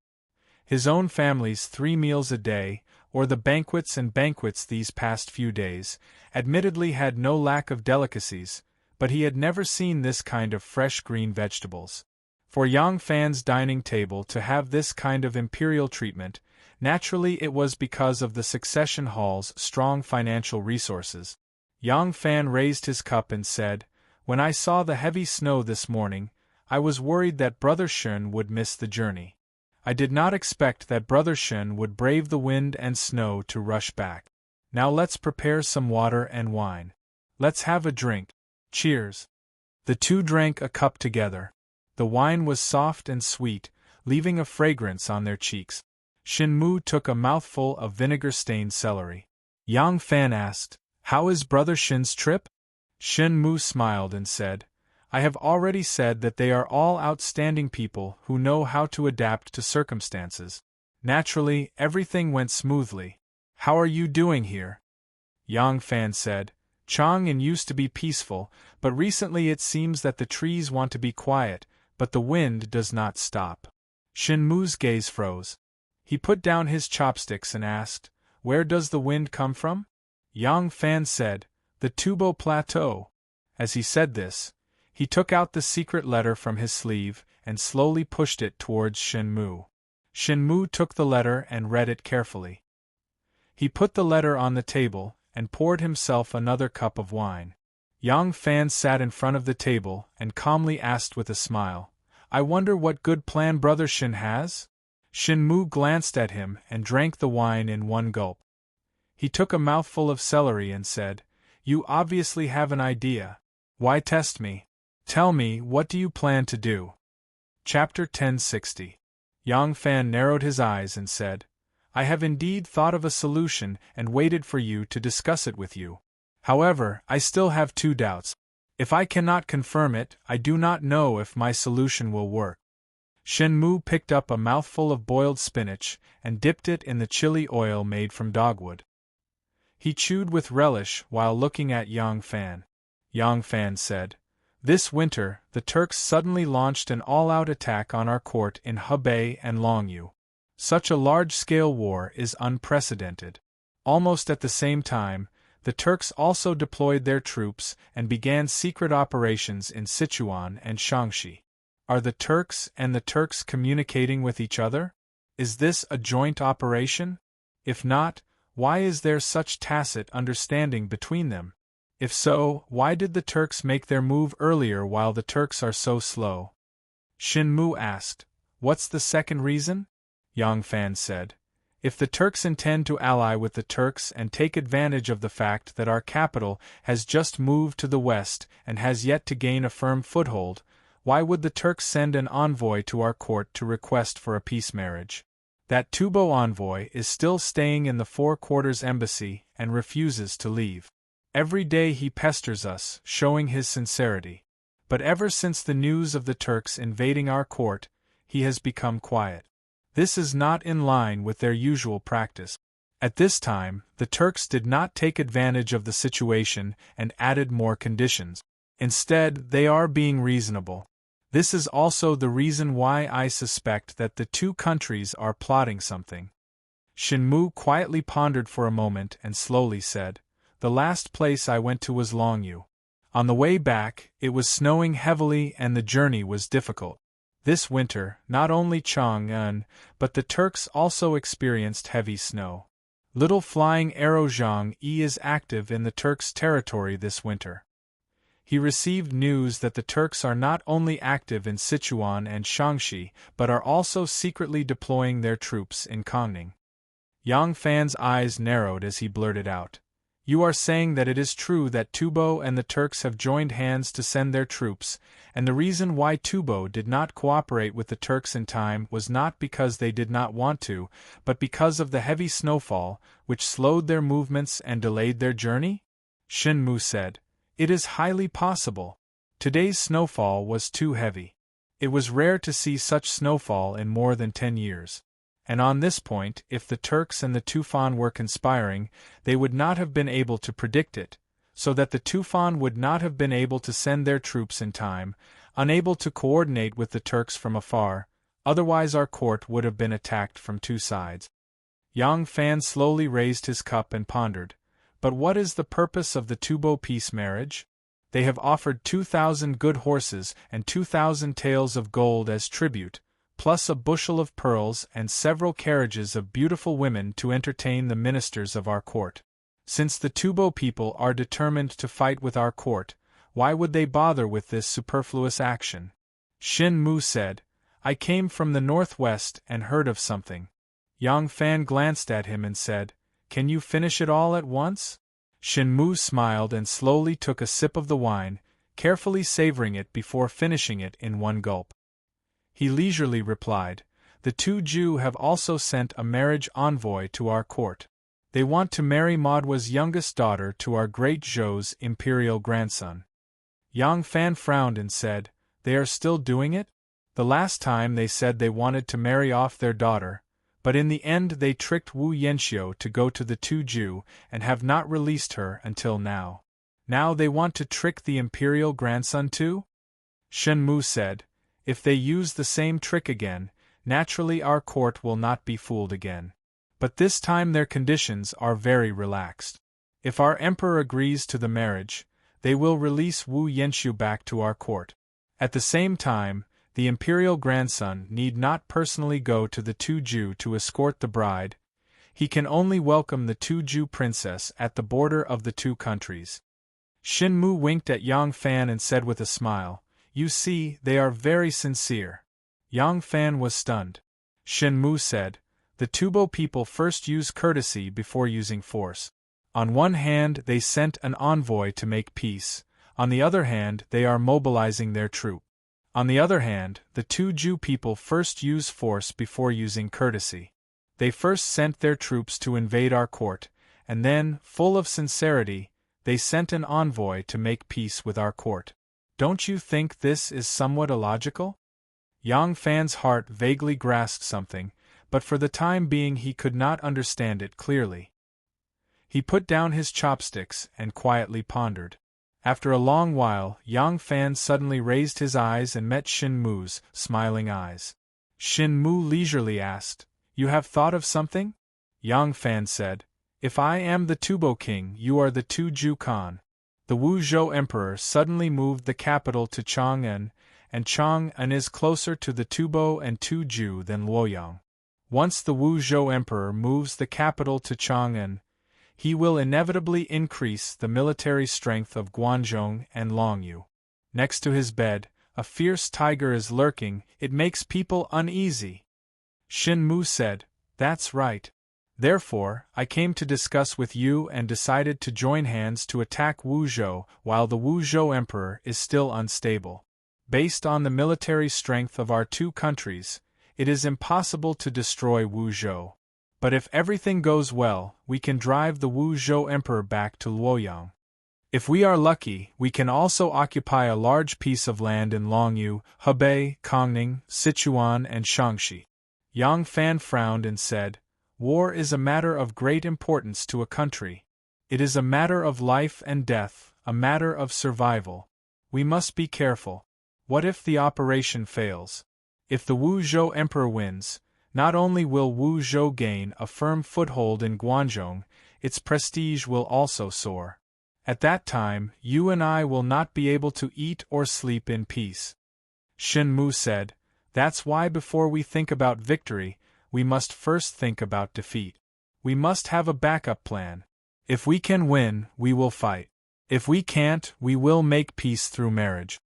[SPEAKER 1] His own family's 3 meals a day, or the banquets and banquets these past few days, admittedly had no lack of delicacies, but he had never seen this kind of fresh green vegetables. For Yang Fan's dining table to have this kind of imperial treatment, naturally it was because of the succession hall's strong financial resources. Yang Fan raised his cup and said, "When I saw the heavy snow this morning, I was worried that Brother Shen would miss the journey. I did not expect that Brother Shen would brave the wind and snow to rush back. Now let's prepare some water and wine. Let's have a drink. Cheers." The two drank a cup together. The wine was soft and sweet, leaving a fragrance on their cheeks. Shen Mu took a mouthful of vinegar-stained celery. Yang Fan asked, "How is Brother Shen's trip?" Shen Mu smiled and said, "I have already said that they are all outstanding people who know how to adapt to circumstances. Naturally, everything went smoothly. How are you doing here?" Yang Fan said, "Chang'an used to be peaceful, but recently it seems that the trees want to be quiet, but the wind does not stop." Shen Mu's gaze froze. He put down his chopsticks and asked, "Where does the wind come from?" Yang Fan said, "The Tubo Plateau." As he said this, he took out the secret letter from his sleeve and slowly pushed it towards Shen Mu. Shen Mu took the letter and read it carefully. He put the letter on the table and poured himself another cup of wine. Yang Fan sat in front of the table and calmly asked with a smile, "I wonder what good plan Brother Shen has?" Shen Mu glanced at him and drank the wine in one gulp. He took a mouthful of celery and said, "You obviously have an idea. Why test me? Tell me, what do you plan to do?" Chapter 1060. Yang Fan narrowed his eyes and said, "I have indeed thought of a solution and waited for you to discuss it with you. However, I still have 2 doubts. If I cannot confirm it, I do not know if my solution will work." Shen Mu picked up a mouthful of boiled spinach and dipped it in the chili oil made from dogwood. He chewed with relish while looking at Yang Fan. Yang Fan said, "This winter, the Turks suddenly launched an all-out attack on our court in Hebei and Longyu. Such a large-scale war is unprecedented. Almost at the same time, the Turks also deployed their troops and began secret operations in Sichuan and Shaanxi. Are the Turks and the Turks communicating with each other? Is this a joint operation? If not, why is there such tacit understanding between them? If so, why did the Turks make their move earlier while the Turks are so slow?" Shen Mu asked, "What's the second reason?" Yang Fan said, "If the Turks intend to ally with the Turks and take advantage of the fact that our capital has just moved to the west and has yet to gain a firm foothold, why would the Turks send an envoy to our court to request for a peace marriage? That Tubo envoy is still staying in the Four Quarters Embassy and refuses to leave. Every day he pesters us, showing his sincerity. But ever since the news of the Turks invading our court, he has become quiet. This is not in line with their usual practice. At this time, the Turks did not take advantage of the situation and added more conditions. Instead, they are being reasonable. This is also the reason why I suspect that the 2 countries are plotting something." Shen Mu quietly pondered for a moment and slowly said, "The last place I went to was Longyu. On the way back, it was snowing heavily and the journey was difficult. This winter, not only Chang'an, but the Turks also experienced heavy snow. Little flying arrow Zhang Yi is active in the Turks' territory this winter." He received news that the Turks are not only active in Sichuan and Shaanxi, but are also secretly deploying their troops in Kongning. Yang Fan's eyes narrowed as he blurted out, "You are saying that it is true that Tubo and the Turks have joined hands to send their troops, and the reason why Tubo did not cooperate with the Turks in time was not because they did not want to, but because of the heavy snowfall, which slowed their movements and delayed their journey?" Shin Mu said, "It is highly possible. Today's snowfall was too heavy. It was rare to see such snowfall in more than 10 years. And on this point, if the Turks and the Tufan were conspiring, they would not have been able to predict it, so that the Tufan would not have been able to send their troops in time, unable to coordinate with the Turks from afar, otherwise our court would have been attacked from two sides." Yang Fan slowly raised his cup and pondered, "But what is the purpose of the Tubo peace marriage? They have offered 2,000 good horses and 2,000 taels of gold as tribute, plus a bushel of pearls and several carriages of beautiful women to entertain the ministers of our court. Since the Tubo people are determined to fight with our court, why would they bother with this superfluous action?" Shin Mu said, "I came from the northwest and heard of something." Yang Fan glanced at him and said, "Can you finish it all at once?" Shin Mu smiled and slowly took a sip of the wine, carefully savoring it before finishing it in one gulp. He leisurely replied, "The two Jew have also sent a marriage envoy to our court. They want to marry Madwa's youngest daughter to our great Zhou's imperial grandson." Yang Fan frowned and said, "They are still doing it? The last time they said they wanted to marry off their daughter, but in the end they tricked Wu Yanxiu to go to the two Jew and have not released her until now. Now they want to trick the imperial grandson too?" Shen Mu said, "If they use the same trick again, naturally our court will not be fooled again. But this time their conditions are very relaxed. If our emperor agrees to the marriage, they will release Wu Yanxiu back to our court. At the same time, the imperial grandson need not personally go to the Tuju to escort the bride. He can only welcome the Tuju princess at the border of the two countries." Shin Mu winked at Yang Fan and said with a smile, "You see, they are very sincere." Yang Fan was stunned. Shin Mu said, "The Tubo people first use courtesy before using force. On one hand they sent an envoy to make peace, on the other hand they are mobilizing their troop. On the other hand, the two Jew people first use force before using courtesy. They first sent their troops to invade our court, and then, full of sincerity, they sent an envoy to make peace with our court. Don't you think this is somewhat illogical?" Yang Fan's heart vaguely grasped something, but for the time being he could not understand it clearly. He put down his chopsticks and quietly pondered. After a long while, Yang Fan suddenly raised his eyes and met Shin Mu's smiling eyes. Shin Mu leisurely asked, "You have thought of something?" Yang Fan said, "If I am the Tubo king, you are the Tuju Khan." The Wuzhou emperor suddenly moved the capital to Chang'an, and Chang'an is closer to the Tubo and Tuju than Luoyang. Once the Wuzhou emperor moves the capital to Chang'an, he will inevitably increase the military strength of Guangzhou and Longyu. Next to his bed, a fierce tiger is lurking, it makes people uneasy. Shin Mu said, "That's right. Therefore, I came to discuss with you and decided to join hands to attack Wuzhou while the Wuzhou emperor is still unstable. Based on the military strength of our two countries, it is impossible to destroy Wuzhou. But if everything goes well, we can drive the Wuzhou emperor back to Luoyang. If we are lucky, we can also occupy a large piece of land in Longyu, Hebei, Kongning, Sichuan and Shaanxi." Yang Fan frowned and said, "War is a matter of great importance to a country. It is a matter of life and death, a matter of survival. We must be careful. What if the operation fails? If the Wuzhou emperor wins, not only will Wuzhou gain a firm foothold in Guangzhou, its prestige will also soar. At that time, you and I will not be able to eat or sleep in peace." Shin Mu said, "That's why before we think about victory, we must first think about defeat. We must have a backup plan. If we can win, we will fight. If we can't, we will make peace through marriage.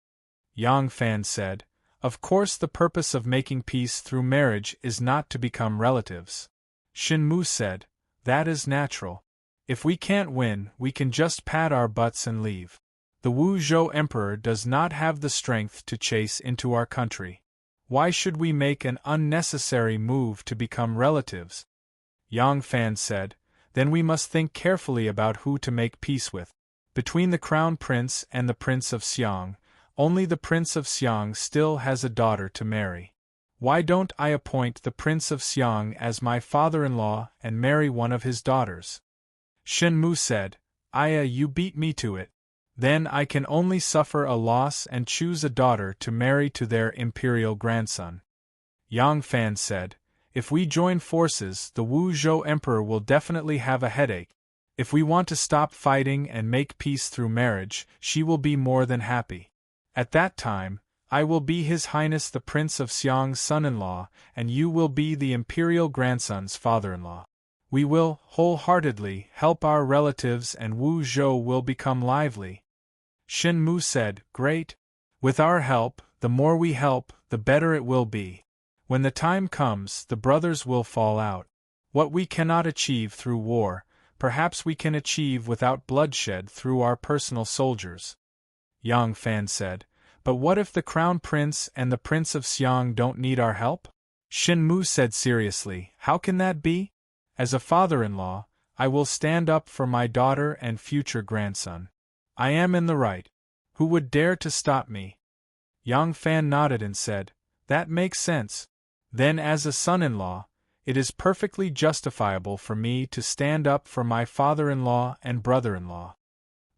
[SPEAKER 1] Yang Fan said, of course the purpose of making peace through marriage is not to become relatives. Shen Mu said, that is natural. If we can't win, we can just pat our butts and leave. The Wu Zhou Emperor does not have the strength to chase into our country. Why should we make an unnecessary move to become relatives? Yang Fan said, then we must think carefully about who to make peace with. Between the Crown Prince and the Prince of Xiang, only the Prince of Xiang still has a daughter to marry. Why don't I appoint the Prince of Xiang as my father-in-law and marry one of his daughters? Shen Mu said, Aya, you beat me to it. Then I can only suffer a loss and choose a daughter to marry to their imperial grandson. Yang Fan said, if we join forces, the Wu Zhou Emperor will definitely have a headache. If we want to stop fighting and make peace through marriage, she will be more than happy. At that time, I will be His Highness the Prince of Xiang's son-in-law, and you will be the imperial grandson's father-in-law. We will, wholeheartedly, help our relatives and Wu Zhou will become lively. Shen Mu said, great. With our help, the more we help, the better it will be. When the time comes, the brothers will fall out. What we cannot achieve through war, perhaps we can achieve without bloodshed through our personal soldiers. Yang Fan said, but what if the Crown Prince and the Prince of Xiang don't need our help? Shen Mu said seriously, how can that be? As a father-in-law, I will stand up for my daughter and future grandson. I am in the right. Who would dare to stop me? Yang Fan nodded and said, that makes sense. Then as a son-in-law, it is perfectly justifiable for me to stand up for my father-in-law and brother-in-law.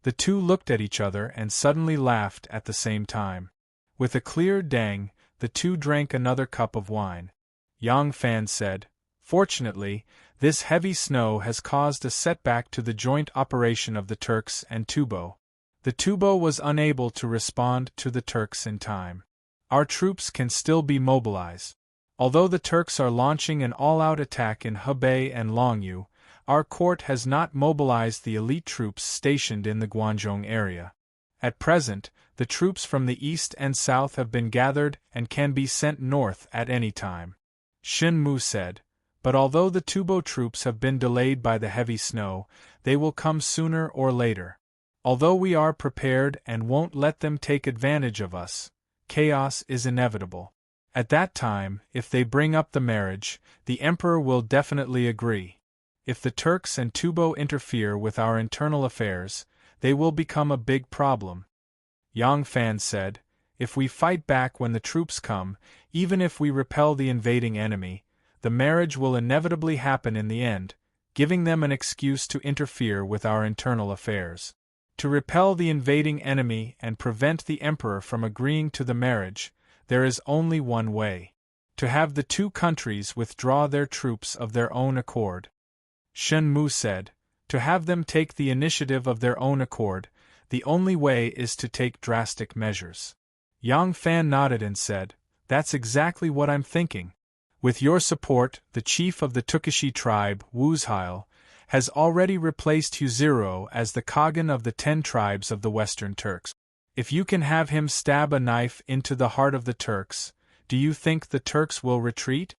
[SPEAKER 1] The two looked at each other and suddenly laughed at the same time. With a clear dang, the two drank another cup of wine. Yang Fan said, fortunately, this heavy snow has caused a setback to the joint operation of the Turks and Tubo. The Tubo was unable to respond to the Turks in time. Our troops can still be mobilized. Although the Turks are launching an all-out attack in Hebei and Longyu, our court has not mobilized the elite troops stationed in the Guangzhong area. At present, the troops from the east and south have been gathered and can be sent north at any time. Shen Mu said, but although the Tubo troops have been delayed by the heavy snow, they will come sooner or later. Although we are prepared and won't let them take advantage of us, chaos is inevitable. At that time, if they bring up the marriage, the Emperor will definitely agree. If the Turks and Tubo interfere with our internal affairs, they will become a big problem. Yang Fan said, if we fight back when the troops come, even if we repel the invading enemy, the marriage will inevitably happen in the end, giving them an excuse to interfere with our internal affairs. To repel the invading enemy and prevent the Emperor from agreeing to the marriage, there is only one way: to have the two countries withdraw their troops of their own accord. Shen Mu said, to have them take the initiative of their own accord, the only way is to take drastic measures. Yang Fan nodded and said, that's exactly what I'm thinking. With your support, the chief of the Tukishi tribe, Wuzheil, has already replaced Huziro as the Khagan of the 10 tribes of the Western Turks. If you can have him stab a knife into the heart of the Turks, do you think the Turks will retreat?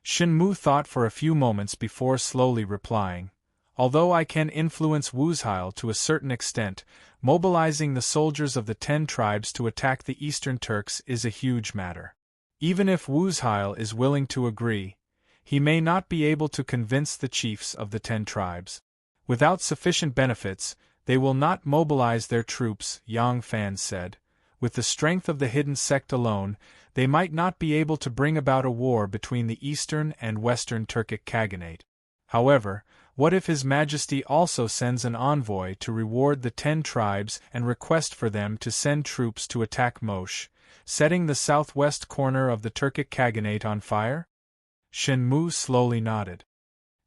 [SPEAKER 1] Shen Mu thought for a few moments before slowly replying, although I can influence Wuzheil to a certain extent, mobilizing the soldiers of the 10 tribes to attack the Eastern Turks is a huge matter. Even if Wuzheil is willing to agree, he may not be able to convince the chiefs of the 10 tribes. Without sufficient benefits, they will not mobilize their troops, Yang Fan said. With the strength of the hidden sect alone, they might not be able to bring about a war between the Eastern and Western Turkic Khaganate. However, what if His Majesty also sends an envoy to reward the 10 tribes and request for them to send troops to attack Mosh, setting the southwest corner of the Turkic Khaganate on fire? Shen Mu slowly nodded.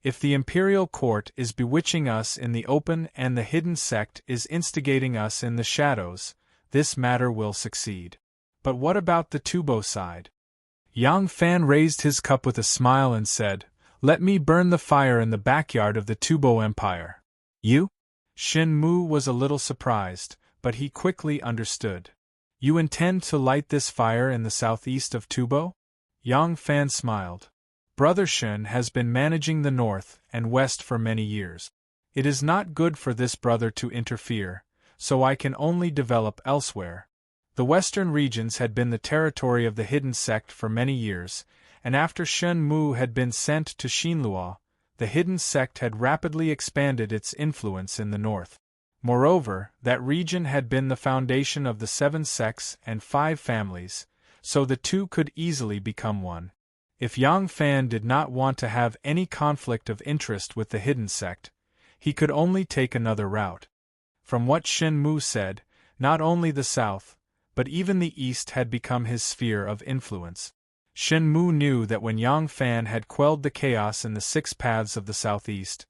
[SPEAKER 1] If the imperial court is bewitching us in the open and the hidden sect is instigating us in the shadows, this matter will succeed. But what about the Tubo side? Yang Fan raised his cup with a smile and said, let me burn the fire in the backyard of the Tubo Empire. You? Shen Mu was a little surprised, but he quickly understood. You intend to light this fire in the southeast of Tubo? Yang Fan smiled. Brother Shen has been managing the north and west for many years. It is not good for this brother to interfere, so I can only develop elsewhere. The western regions had been the territory of the hidden sect for many years, and after Shen Mu had been sent to Xinluo, the hidden sect had rapidly expanded its influence in the north. Moreover, that region had been the foundation of the 7 sects and 5 families, so the two could easily become one. If Yang Fan did not want to have any conflict of interest with the hidden sect, he could only take another route. From what Shen Mu said, not only the south, but even the east had become his sphere of influence. Shen Mu knew that when Yang Fan had quelled the chaos in the 6 paths of the southeast,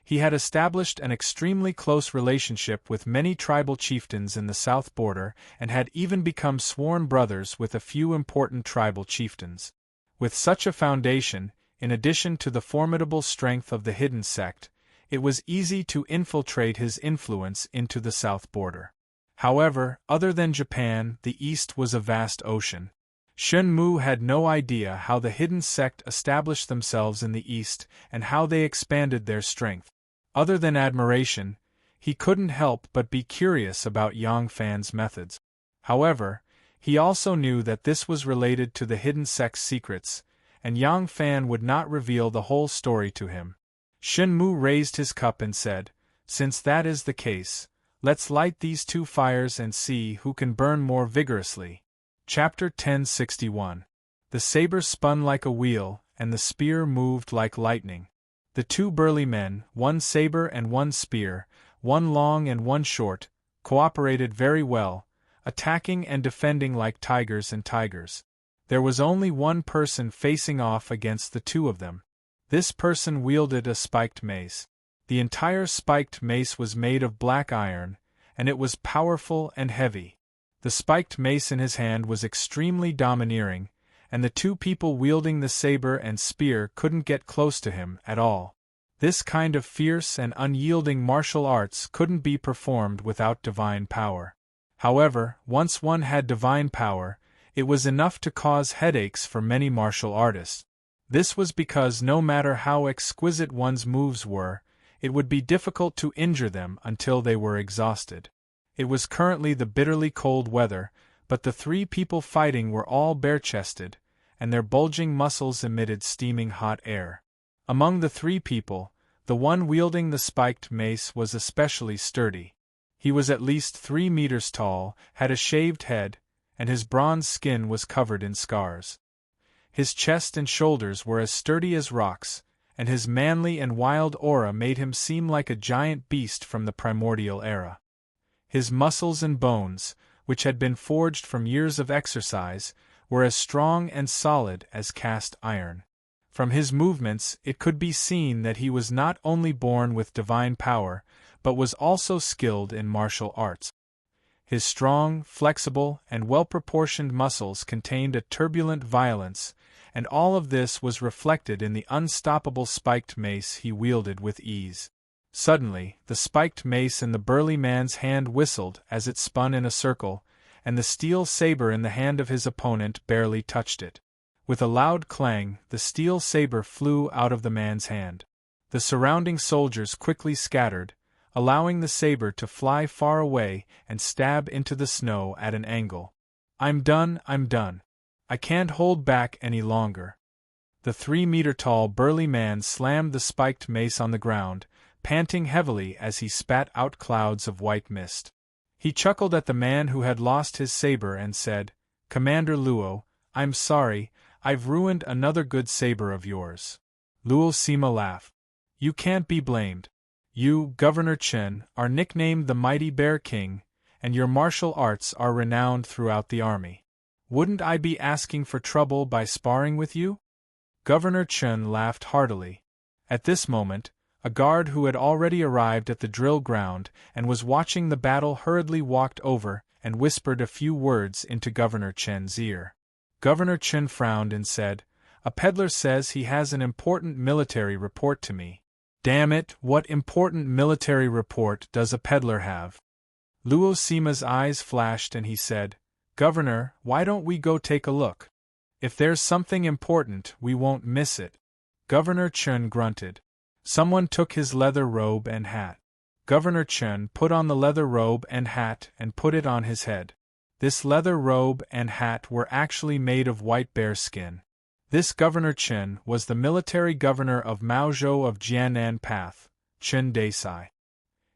[SPEAKER 1] he had established an extremely close relationship with many tribal chieftains in the south border and had even become sworn brothers with a few important tribal chieftains. With such a foundation, in addition to the formidable strength of the hidden sect, it was easy to infiltrate his influence into the south border. However, other than Japan, the east was a vast ocean. Shen Mu had no idea how the hidden sect established themselves in the east and how they expanded their strength. Other than admiration, he couldn't help but be curious about Yang Fan's methods. However, he also knew that this was related to the hidden sect's secrets, and Yang Fan would not reveal the whole story to him. Shen Mu raised his cup and said, "Since that is the case, let's light these 2 fires and see who can burn more vigorously." Chapter 1061. The saber spun like a wheel, and the spear moved like lightning. The 2 burly men, one saber and one spear, one long and one short, cooperated very well, attacking and defending like tigers and tigers. There was only one person facing off against the 2 of them. This person wielded a spiked mace. The entire spiked mace was made of black iron, and it was powerful and heavy. The spiked mace in his hand was extremely domineering, and the 2 people wielding the saber and spear couldn't get close to him at all. This kind of fierce and unyielding martial arts couldn't be performed without divine power. However, once one had divine power, it was enough to cause headaches for many martial artists. This was because no matter how exquisite one's moves were, it would be difficult to injure them until they were exhausted. It was currently the bitterly cold weather, but the 3 people fighting were all bare-chested, and their bulging muscles emitted steaming hot air. Among the 3 people, the one wielding the spiked mace was especially sturdy. He was at least 3 meters tall, had a shaved head, and his bronze skin was covered in scars. His chest and shoulders were as sturdy as rocks, and his manly and wild aura made him seem like a giant beast from the primordial era. His muscles and bones, which had been forged from years of exercise, were as strong and solid as cast iron. From his movements it could be seen that he was not only born with divine power, but was also skilled in martial arts. His strong, flexible, and well-proportioned muscles contained a turbulent violence, and all of this was reflected in the unstoppable spiked mace he wielded with ease. Suddenly, the spiked mace in the burly man's hand whistled as it spun in a circle, and the steel saber in the hand of his opponent barely touched it. With a loud clang, the steel saber flew out of the man's hand. The surrounding soldiers quickly scattered, allowing the saber to fly far away and stab into the snow at an angle. I'm done. I can't hold back any longer." The 3-meter-tall burly man slammed the spiked mace on the ground, panting heavily as he spat out clouds of white mist. He chuckled at the man who had lost his saber and said, "Commander Luo, I'm sorry, I've ruined another good saber of yours." Luo Sima laughed. "You can't be blamed. You, Governor Chen, are nicknamed the Mighty Bear King, and your martial arts are renowned throughout the army. Wouldn't I be asking for trouble by sparring with you?" Governor Chen laughed heartily. At this moment, a guard who had already arrived at the drill ground and was watching the battle hurriedly walked over and whispered a few words into Governor Chen's ear. Governor Chen frowned and said, "A peddler says he has an important military report to me. Damn it, what important military report does a peddler have? Luo Sima's eyes flashed and he said, Governor, why don't we go take a look? If there's something important, we won't miss it. Governor Chen grunted. Someone took his leather robe and hat. Governor Chen put on the leather robe and hat and put it on his head. This leather robe and hat were actually made of white bear skin. This Governor Chen was the military governor of Maozhou of Jianan Path, Chen Desai.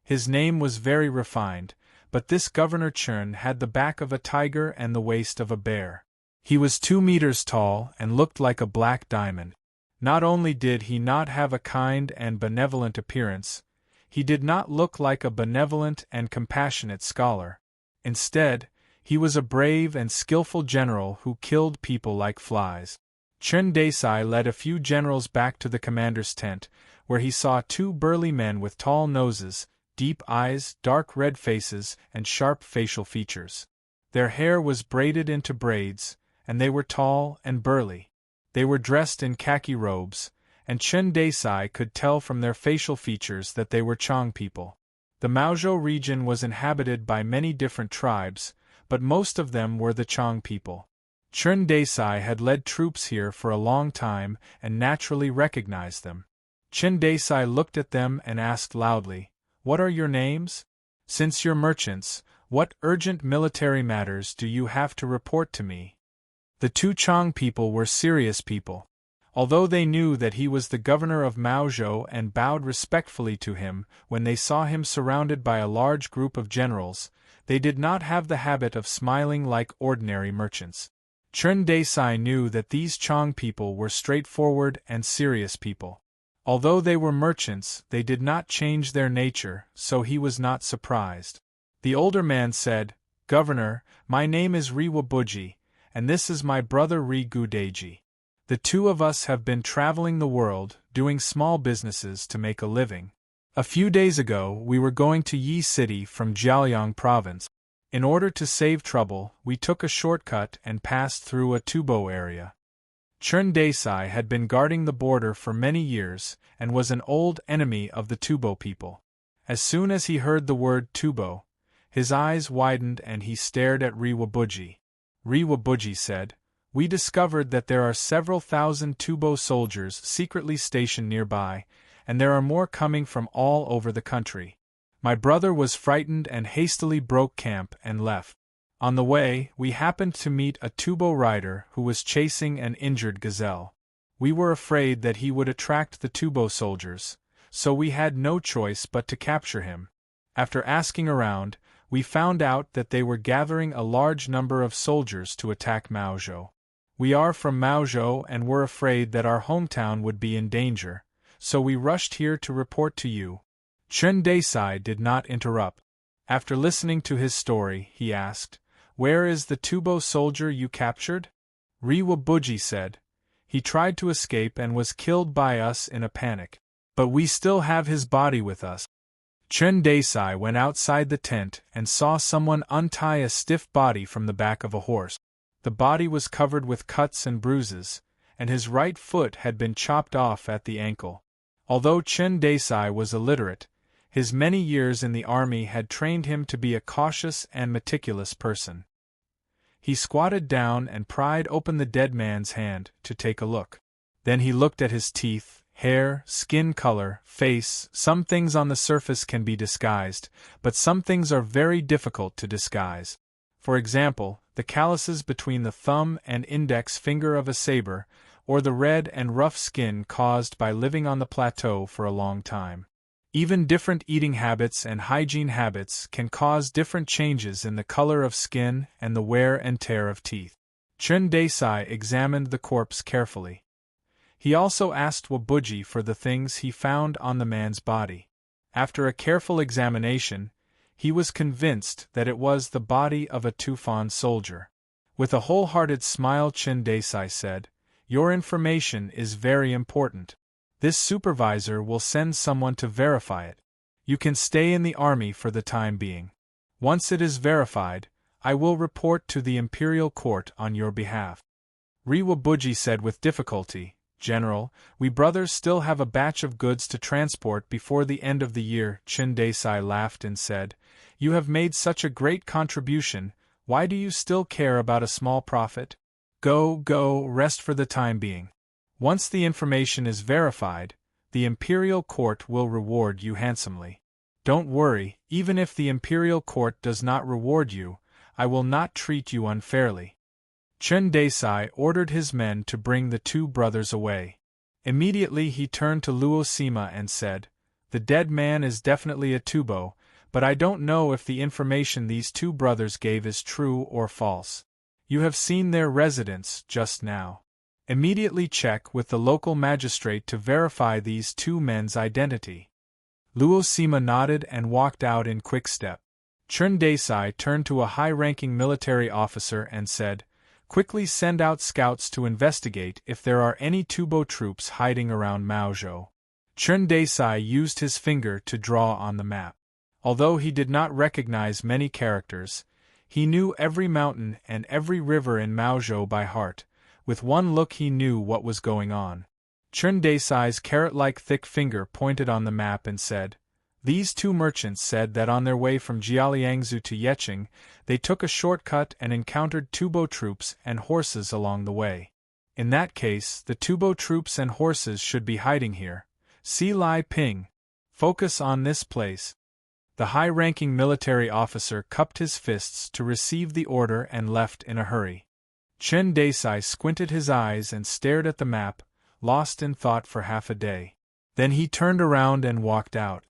[SPEAKER 1] His name was very refined, but this Governor Chen had the back of a tiger and the waist of a bear. He was 2 meters tall and looked like a black diamond. Not only did he not have a kind and benevolent appearance, he did not look like a benevolent and compassionate scholar. Instead, he was a brave and skillful general who killed people like flies. Chen Desai led a few generals back to the commander's tent, where he saw 2 burly men with tall noses, deep eyes, dark red faces, and sharp facial features. Their hair was braided into braids, and they were tall and burly. They were dressed in khaki robes, and Chen Desai could tell from their facial features that they were Chong people. The Maozhou region was inhabited by many different tribes, but most of them were the Chong people. Chen Desai had led troops here for a long time and naturally recognized them. Chen Desai looked at them and asked loudly, What are your names? Since you're merchants, what urgent military matters do you have to report to me? The 2 Chong people were serious people. Although they knew that he was the governor of Maozhou and bowed respectfully to him when they saw him surrounded by a large group of generals, they did not have the habit of smiling like ordinary merchants. Chen Desai knew that these Chong people were straightforward and serious people. Although they were merchants, they did not change their nature, so he was not surprised. The older man said, Governor, my name is Ri Wabuji, and this is my brother Ri Gudeji. The 2 of us have been traveling the world, doing small businesses to make a living. A few days ago, we were going to Yi City from Jiaoyang province. In order to save trouble, we took a shortcut and passed through a Tubo area. Chen Desai had been guarding the border for many years and was an old enemy of the Tubo people. As soon as he heard the word Tubo, his eyes widened and he stared at Ri Wabuji. Ri Wabuji said, We discovered that there are several thousand Tubo soldiers secretly stationed nearby, and there are more coming from all over the country. My brother was frightened and hastily broke camp and left. On the way, we happened to meet a Tubo rider who was chasing an injured gazelle. We were afraid that he would attract the Tubo soldiers, so we had no choice but to capture him. After asking around, we found out that they were gathering a large number of soldiers to attack Maozhou. We are from Maozhou and were afraid that our hometown would be in danger, so we rushed here to report to you. Chen Desai did not interrupt. After listening to his story, he asked, Where is the Tubo soldier you captured? Ri Wabuji said, He tried to escape and was killed by us in a panic. But we still have his body with us. Chen Desai went outside the tent and saw someone untie a stiff body from the back of a horse. The body was covered with cuts and bruises, and his right foot had been chopped off at the ankle. Although Chen Desai was illiterate, his many years in the army had trained him to be a cautious and meticulous person. He squatted down and pried open the dead man's hand to take a look. Then he looked at his teeth, hair, skin color, face. Some things on the surface can be disguised, but some things are very difficult to disguise. For example, the calluses between the thumb and index finger of a saber, or the red and rough skin caused by living on the plateau for a long time. Even different eating habits and hygiene habits can cause different changes in the color of skin and the wear and tear of teeth. Chen Desai examined the corpse carefully. He also asked Wabuji for the things he found on the man's body. After a careful examination, he was convinced that it was the body of a Tufan soldier. With a wholehearted smile, Chen Desai said, Your information is very important. This supervisor will send someone to verify it. You can stay in the army for the time being. Once it is verified, I will report to the imperial court on your behalf. Ri Wabuji said with difficulty, General, we brothers still have a batch of goods to transport before the end of the year. Chen Desai laughed and said, You have made such a great contribution, why do you still care about a small profit? Go, rest for the time being. Once the information is verified, the Imperial Court will reward you handsomely. Don't worry, even if the Imperial Court does not reward you, I will not treat you unfairly. Chen Desai ordered his men to bring the two brothers away. Immediately he turned to Luo Sima and said, The dead man is definitely a Tubo, but I don't know if the information these two brothers gave is true or false. You have seen their residence just now. Immediately check with the local magistrate to verify these two men's identity. Luo Sima nodded and walked out in quick step. Chen Desai turned to a high-ranking military officer and said, Quickly send out scouts to investigate if there are any Tubo troops hiding around Maozhou. Chen Desai used his finger to draw on the map. Although he did not recognize many characters, he knew every mountain and every river in Maozhou by heart. With one look he knew what was going on. Chen Desai's carrot-like thick finger pointed on the map and said, These two merchants said that on their way from Jialiangzhou to Yeqing, they took a shortcut and encountered Tubo troops and horses along the way. In that case, the Tubo troops and horses should be hiding here. See Lai Ping. Focus on this place. The high-ranking military officer cupped his fists to receive the order and left in a hurry. Chen Desai squinted his eyes and stared at the map, lost in thought for half a day. Then he turned around and walked out.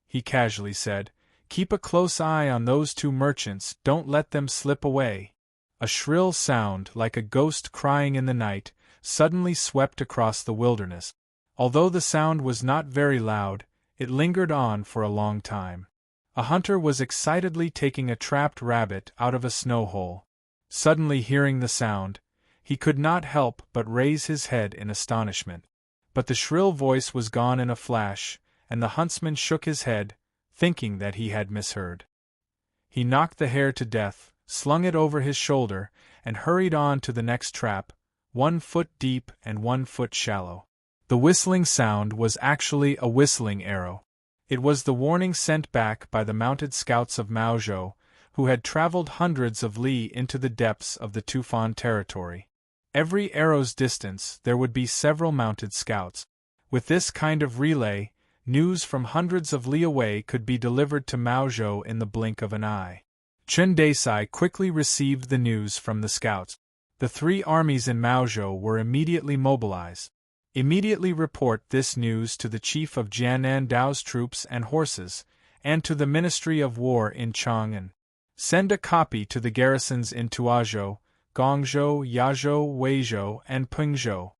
[SPEAKER 1] He casually said, Keep a close eye on those two merchants, don't let them slip away. A shrill sound, like a ghost crying in the night, suddenly swept across the wilderness. Although the sound was not very loud, it lingered on for a long time. A hunter was excitedly taking a trapped rabbit out of a snow hole. Suddenly hearing the sound, he could not help but raise his head in astonishment. But the shrill voice was gone in a flash, and the huntsman shook his head, thinking that he had misheard. He knocked the hare to death, slung it over his shoulder, and hurried on to the next trap, 1 foot deep and 1 foot shallow. The whistling sound was actually a whistling arrow. It was the warning sent back by the mounted scouts of Maozhou, who had traveled hundreds of li into the depths of the Tufan territory. Every arrow's distance there would be several mounted scouts. With this kind of relay, news from hundreds of li away could be delivered to Maozhou in the blink of an eye. Chen Desai quickly received the news from the scouts. The 3 armies in Maozhou were immediately mobilized. Immediately report this news to the chief of Jianan Dao's troops and horses, and to the Ministry of War in Chang'an. Send a copy to the garrisons in Tuazhou, Gongzhou, Yazhou, Weizhou, and Pengzhou.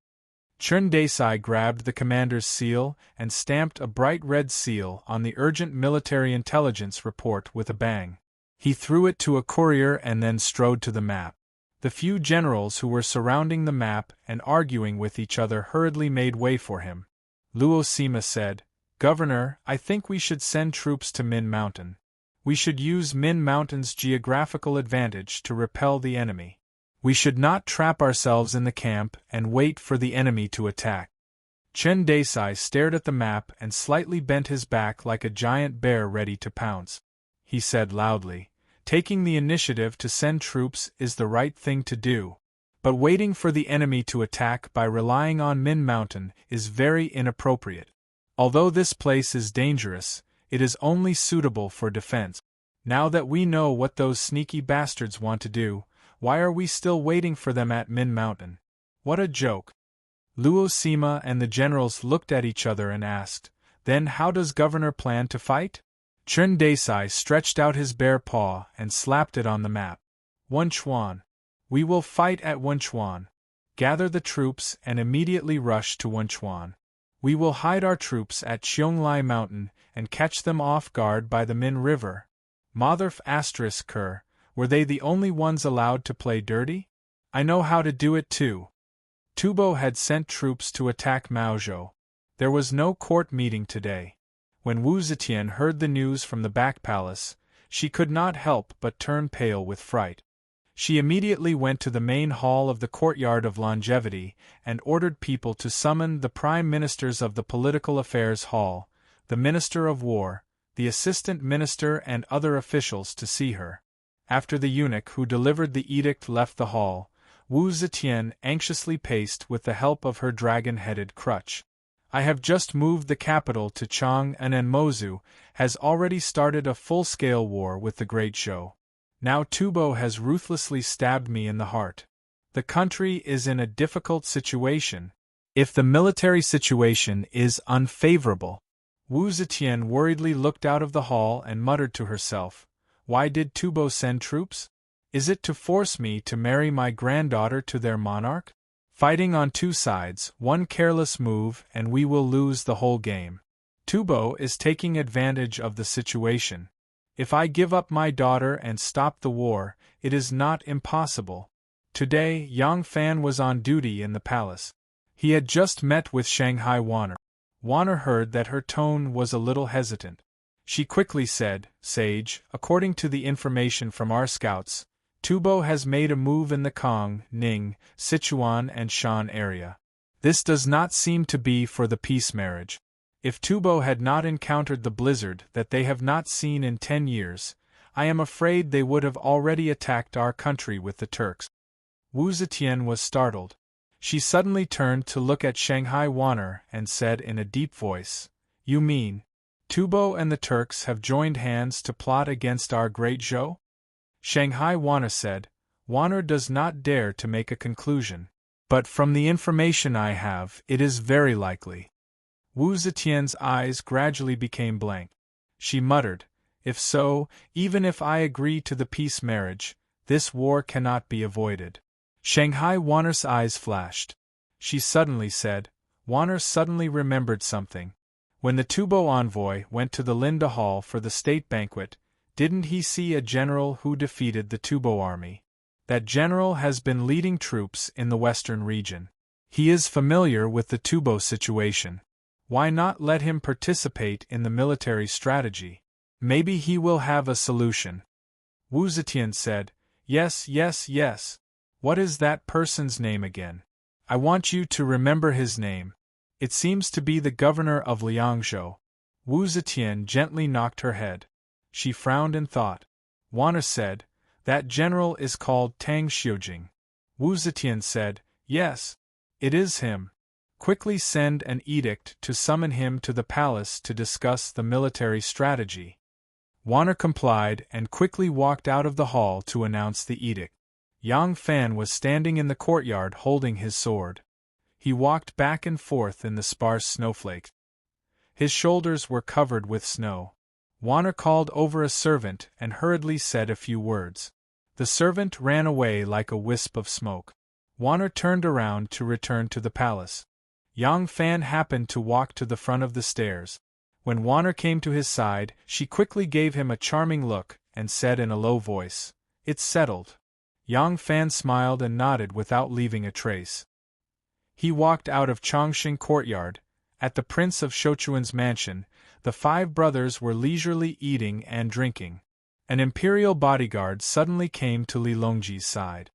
[SPEAKER 1] Chen Desai grabbed the commander's seal and stamped a bright red seal on the urgent military intelligence report with a bang. He threw it to a courier and then strode to the map. The few generals who were surrounding the map and arguing with each other hurriedly made way for him. Luo Sima said, Governor, I think we should send troops to Min Mountain. We should use Min Mountain's geographical advantage to repel the enemy. We should not trap ourselves in the camp and wait for the enemy to attack. Chen Desai stared at the map and slightly bent his back like a giant bear ready to pounce. He said loudly, Taking the initiative to send troops is the right thing to do, but waiting for the enemy to attack by relying on Min Mountain is very inappropriate. Although this place is dangerous, it is only suitable for defense. Now that we know what those sneaky bastards want to do, why are we still waiting for them at Min Mountain? What a joke! Luo Sima and the generals looked at each other and asked, Then how does Governor plan to fight? Chen Desai stretched out his bare paw and slapped it on the map. Wenchuan. We will fight at Wenchuan. Gather the troops and immediately rush to Wenchuan. We will hide our troops at Qianglai Mountain and catch them off guard by the Min River. Motherf *Ker, were they the only ones allowed to play dirty? I know how to do it too. Tubo had sent troops to attack Maozhou. There was no court meeting today. When Wu Zetian heard the news from the back palace, she could not help but turn pale with fright. She immediately went to the main hall of the Courtyard of Longevity and ordered people to summon the prime ministers of the Political Affairs Hall, the Minister of War, the Assistant Minister and other officials to see her. After the eunuch who delivered the edict left the hall, Wu Zetian anxiously paced with the help of her dragon-headed crutch. I have just moved the capital to Chang and Mozu has already started a full-scale war with the Great Zhou. Now Tubo has ruthlessly stabbed me in the heart. The country is in a difficult situation. If the military situation is unfavorable. Wu Zetian worriedly looked out of the hall and muttered to herself, "Why did Tubo send troops? Is it to force me to marry my granddaughter to their monarch? Fighting on two sides, one careless move and we will lose the whole game. Tubo is taking advantage of the situation. If I give up my daughter and stop the war, it is not impossible." Today, Yang Fan was on duty in the palace. He had just met with Shanghai Wanner. Wanner heard that her tone was a little hesitant. She quickly said, "Sage, according to the information from our scouts, Tubo has made a move in the Kong, Ning, Sichuan and Shan area. This does not seem to be for the peace marriage. If Tubo had not encountered the blizzard that they have not seen in 10 years, I am afraid they would have already attacked our country with the Turks." Wu Zetian was startled. She suddenly turned to look at Shanghai Wanner and said in a deep voice, "You mean, Tubo and the Turks have joined hands to plot against our Great Zhou?" Shanghai Wanner said, "Wanner does not dare to make a conclusion, but from the information I have, it is very likely." Wu Zetian's eyes gradually became blank. She muttered, "If so, even if I agree to the peace marriage, this war cannot be avoided." Shanghai Wanner's eyes flashed. She suddenly said, Wanner suddenly remembered something. When the Tubo envoy went to the Linda Hall for the state banquet, didn't he see a general who defeated the Tubo army? That general has been leading troops in the western region. He is familiar with the Tubo situation. Why not let him participate in the military strategy? Maybe he will have a solution. Wu Zetian said, "Yes, yes, yes. What is that person's name again? I want you to remember his name. It seems to be the governor of Liangzhou." Wu Zetian gently knocked her head. She frowned and thought. Wanner said, "That general is called Tang Xiujing." Wu Zetian said, "Yes. It is him. Quickly send an edict to summon him to the palace to discuss the military strategy." Wanner complied and quickly walked out of the hall to announce the edict. Yang Fan was standing in the courtyard holding his sword. He walked back and forth in the sparse snowflakes. His shoulders were covered with snow. Wanner called over a servant and hurriedly said a few words. The servant ran away like a wisp of smoke. Wanner turned around to return to the palace. Yang Fan happened to walk to the front of the stairs. When Wanner came to his side, she quickly gave him a charming look and said in a low voice, "It's settled." Yang Fan smiled and nodded without leaving a trace. He walked out of Chongqing Courtyard. At the Prince of Shochuan's mansion, the 5 brothers were leisurely eating and drinking. An imperial bodyguard suddenly came to Li Longji's side.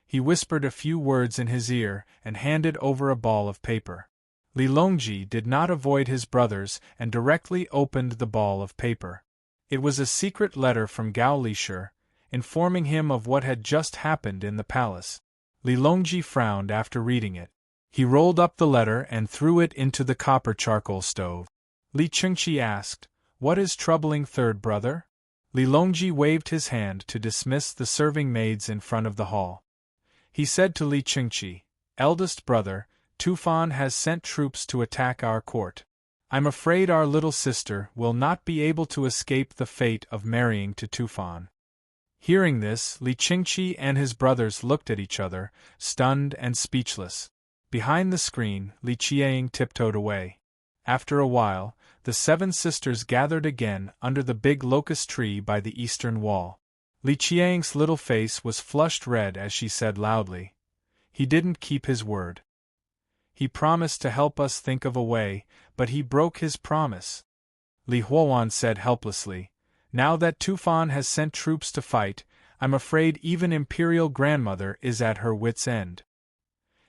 [SPEAKER 1] He whispered a few words in his ear and handed over a ball of paper. Li Longji did not avoid his brothers and directly opened the ball of paper. It was a secret letter from Gao Lishur, informing him of what had just happened in the palace. Li Longji frowned after reading it. He rolled up the letter and threw it into the copper charcoal stove. Li Chengqi asked, "What is troubling third brother?" Li Longji waved his hand to dismiss the serving maids in front of the hall. He said to Li Chengqi, "Eldest brother, Tufan has sent troops to attack our court. I'm afraid our little sister will not be able to escape the fate of marrying to Tufan." Hearing this, Li Chengqi and his brothers looked at each other, stunned and speechless. Behind the screen, Li Qiang tiptoed away. After a while, the 7 sisters gathered again under the big locust tree by the eastern wall. Li Qiang's little face was flushed red as she said loudly, "He didn't keep his word. He promised to help us think of a way, but he broke his promise." Li Huowan said helplessly, "Now that Tufan has sent troops to fight, I'm afraid even Imperial Grandmother is at her wit's end.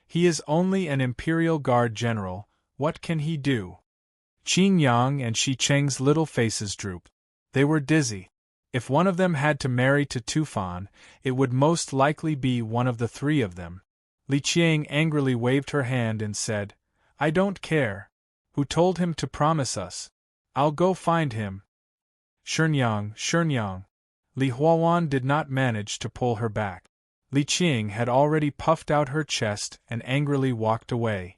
[SPEAKER 1] He is only an Imperial Guard General, what can he do? Qin Yang and Shi Cheng's little faces drooped. They were dizzy. If one of them had to marry to Tufan, it would most likely be one of the three of them. Li Qiang angrily waved her hand and said, I don't care. Who told him to promise us? I'll go find him. Shenyang. Li Huawan did not manage to pull her back. Li Qiang had already puffed out her chest and angrily walked away.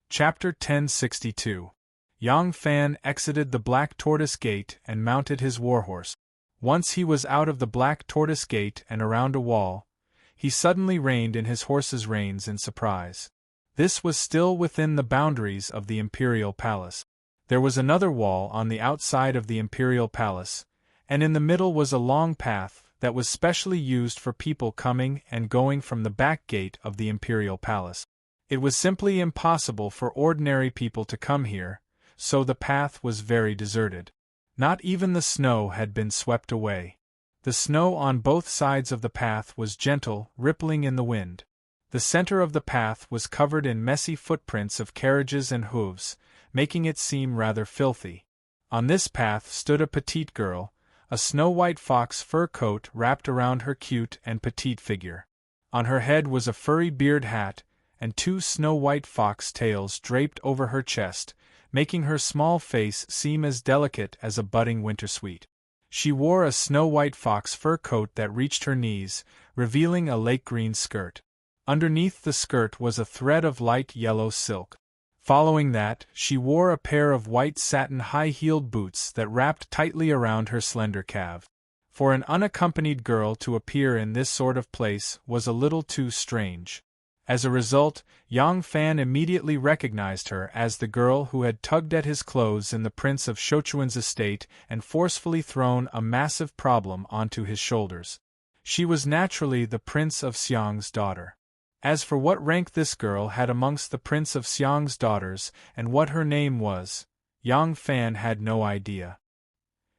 [SPEAKER 1] Chapter 1062. Yang Fan exited the Black Tortoise Gate and mounted his warhorse. Once he was out of the Black Tortoise Gate and around a wall, he suddenly reined in his horse's reins in surprise. This was still within the boundaries of the Imperial Palace. There was another wall on the outside of the Imperial Palace, and in the middle was a long path that was specially used for people coming and going from the back gate of the Imperial Palace. It was simply impossible for ordinary people to come here, so the path was very deserted. Not even the snow had been swept away. The snow on both sides of the path was gentle, rippling in the wind. The center of the path was covered in messy footprints of carriages and hooves, making it seem rather filthy. On this path stood a petite girl, a snow-white fox fur coat wrapped around her cute and petite figure. On her head was a furry beard hat, and two snow-white fox tails draped over her chest, making her small face seem as delicate as a budding wintersweet. She wore a snow-white fox fur coat that reached her knees, revealing a lake-green skirt. Underneath the skirt was a thread of light yellow silk. Following that, she wore a pair of white satin high-heeled boots that wrapped tightly around her slender calves. For an unaccompanied girl to appear in this sort of place was a little too strange. As a result, Yang Fan immediately recognized her as the girl who had tugged at his clothes in the Prince of Shochuan's estate and forcefully thrown a massive problem onto his shoulders. She was naturally the Prince of Xiang's daughter. As for what rank this girl had amongst the Prince of Xiang's daughters and what her name was, Yang Fan had no idea.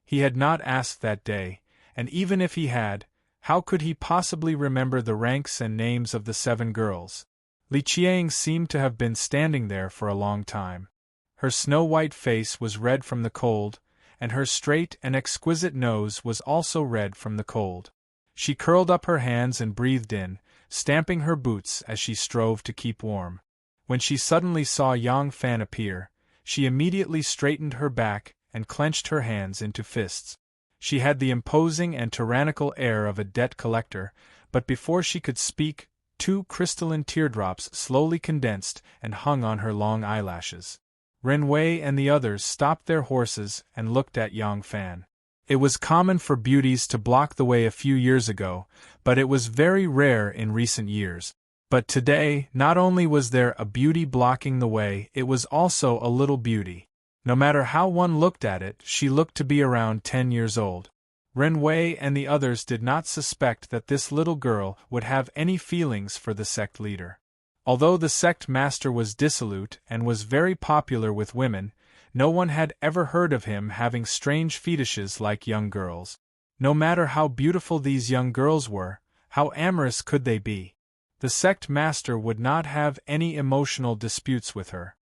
[SPEAKER 1] He had not asked that day, and even if he had, how could he possibly remember the ranks and names of the 7 girls? Li Qiang seemed to have been standing there for a long time. Her snow-white face was red from the cold, and her straight and exquisite nose was also red from the cold. She curled up her hands and breathed in, stamping her boots as she strove to keep warm. When she suddenly saw Yang Fan appear, she immediately straightened her back and clenched her hands into fists. She had the imposing and tyrannical air of a debt collector, but before she could speak, 2 crystalline teardrops slowly condensed and hung on her long eyelashes. Ren Wei and the others stopped their horses and looked at Yang Fan. It was common for beauties to block the way a few years ago, but it was very rare in recent years. But today, not only was there a beauty blocking the way, it was also a little beauty. No matter how one looked at it, she looked to be around 10 years old. Ren Wei and the others did not suspect that this little girl would have any feelings for the sect leader. Although the sect master was dissolute and was very popular with women, no one had ever heard of him having strange fetishes like young girls. No matter how beautiful these young girls were, how amorous could they be? The sect master would not have any emotional disputes with her.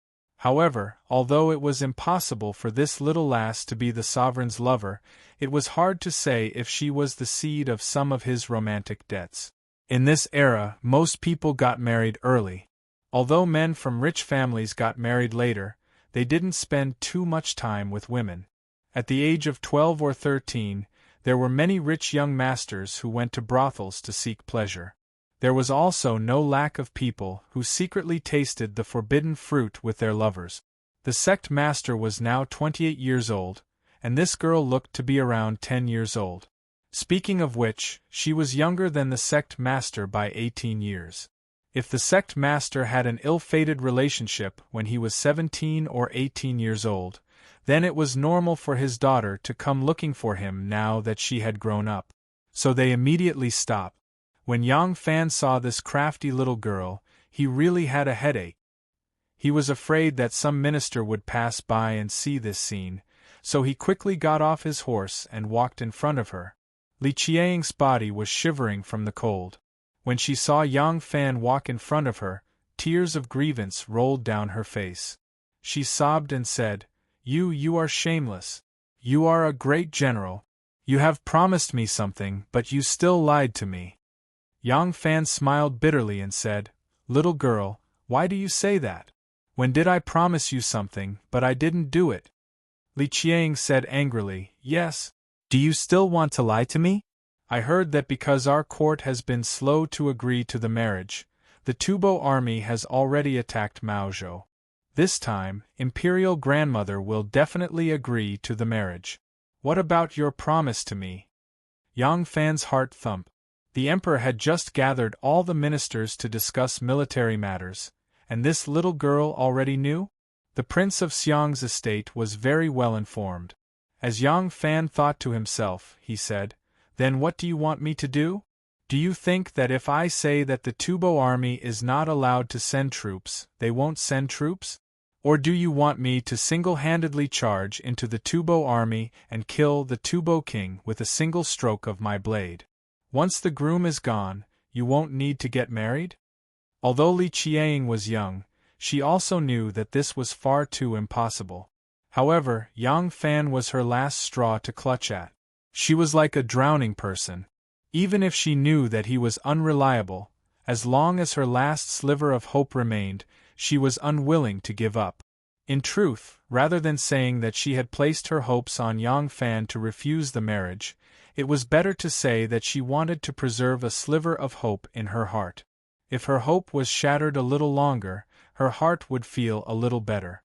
[SPEAKER 1] However, although it was impossible for this little lass to be the sovereign's lover, it was hard to say if she was the seed of some of his romantic debts. In this era, most people got married early. Although men from rich families got married later, they didn't spend too much time with women. At the age of 12 or 13, there were many rich young masters who went to brothels to seek pleasure. There was also no lack of people who secretly tasted the forbidden fruit with their lovers. The sect master was now 28 years old, and this girl looked to be around 10 years old. Speaking of which, she was younger than the sect master by 18 years. If the sect master had an ill-fated relationship when he was 17 or 18 years old, then it was normal for his daughter to come looking for him now that she had grown up. So they immediately stopped. When Yang Fan saw this crafty little girl, he really had a headache. He was afraid that some minister would pass by and see this scene, so he quickly got off his horse and walked in front of her. Li Qiang's body was shivering from the cold. When she saw Yang Fan walk in front of her, tears of grievance rolled down her face. She sobbed and said, You are shameless. You are a great general. You have promised me something, but you still lied to me. Yang Fan smiled bitterly and said, Little girl, why do you say that? When did I promise you something, but I didn't do it? Li Qiang said angrily, Yes. Do you still want to lie to me? I heard that because our court has been slow to agree to the marriage, the Tubo army has already attacked Maozhou. This time, Imperial Grandmother will definitely agree to the marriage. What about your promise to me? Yang Fan's heart thumped. The Emperor had just gathered all the ministers to discuss military matters, and this little girl already knew? The Prince of Xiang's estate was very well informed. As Yang Fan thought to himself, he said, Then what do you want me to do? Do you think that if I say that the Tubo army is not allowed to send troops, they won't send troops? Or do you want me to single-handedly charge into the Tubo army and kill the Tubo king with a single stroke of my blade? Once the groom is gone, you won't need to get married? Although Li Qiang was young, she also knew that this was far too impossible. However, Yang Fan was her last straw to clutch at. She was like a drowning person. Even if she knew that he was unreliable, as long as her last sliver of hope remained, she was unwilling to give up. In truth, rather than saying that she had placed her hopes on Yang Fan to refuse the marriage, it was better to say that she wanted to preserve a sliver of hope in her heart. If her hope was shattered a little longer, her heart would feel a little better.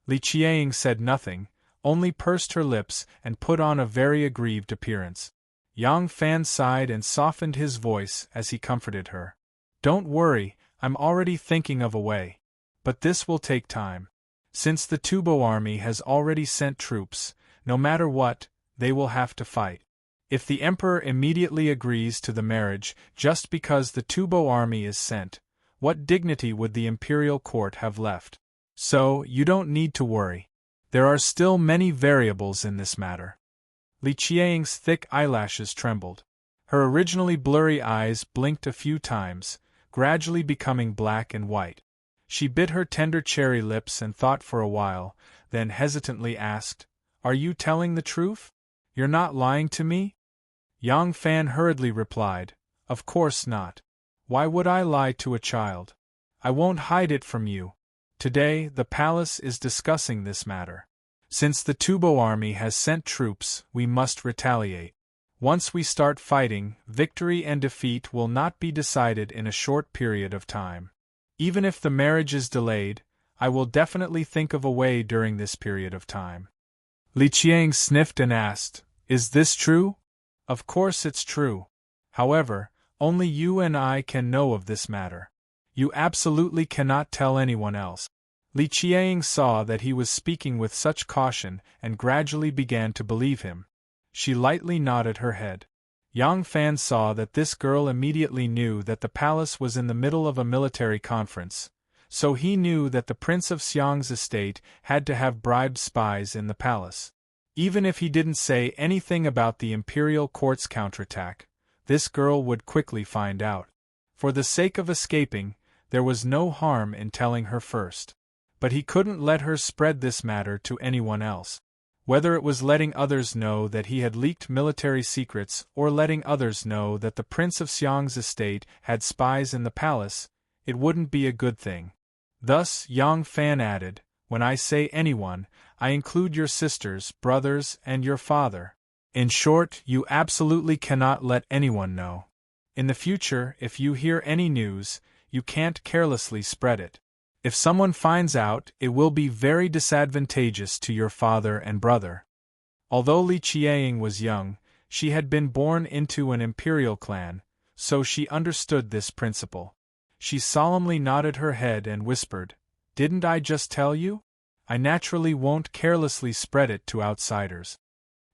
[SPEAKER 1] Li Qiang said nothing, only pursed her lips and put on a very aggrieved appearance. Yang Fan sighed and softened his voice as he comforted her. Don't worry, I'm already thinking of a way. But this will take time. Since the Tubo army has already sent troops, no matter what, they will have to fight. If the Emperor immediately agrees to the marriage just because the Tubo army is sent, what dignity would the imperial court have left? So, you don't need to worry. There are still many variables in this matter. Li Qiang's thick eyelashes trembled. Her originally blurry eyes blinked a few times, gradually becoming black and white. She bit her tender cherry lips and thought for a while, then hesitantly asked, Are you telling the truth? You're not lying to me? Yang Fan hurriedly replied, Of course not. Why would I lie to a child? I won't hide it from you. Today, the palace is discussing this matter. Since the Tubo army has sent troops, we must retaliate. Once we start fighting, victory and defeat will not be decided in a short period of time. Even if the marriage is delayed, I will definitely think of a way during this period of time. Li Qiang sniffed and asked, Is this true? Of course it's true. However, only you and I can know of this matter. You absolutely cannot tell anyone else. Li Qiang saw that he was speaking with such caution and gradually began to believe him. She lightly nodded her head. Yang Fan saw that this girl immediately knew that the palace was in the middle of a military conference, so he knew that the Prince of Xiang's estate had to have bribed spies in the palace. Even if he didn't say anything about the imperial court's counterattack, this girl would quickly find out. For the sake of escaping, there was no harm in telling her first. But he couldn't let her spread this matter to anyone else. Whether it was letting others know that he had leaked military secrets or letting others know that the Prince of Xiang's estate had spies in the palace, it wouldn't be a good thing. Thus Yang Fan added, When I say anyone, I include your sisters, brothers, and your father. In short, you absolutely cannot let anyone know. In the future, if you hear any news, you can't carelessly spread it. If someone finds out, it will be very disadvantageous to your father and brother. Although Li Qiang was young, she had been born into an imperial clan, so she understood this principle. She solemnly nodded her head and whispered, Didn't I just tell you? I naturally won't carelessly spread it to outsiders.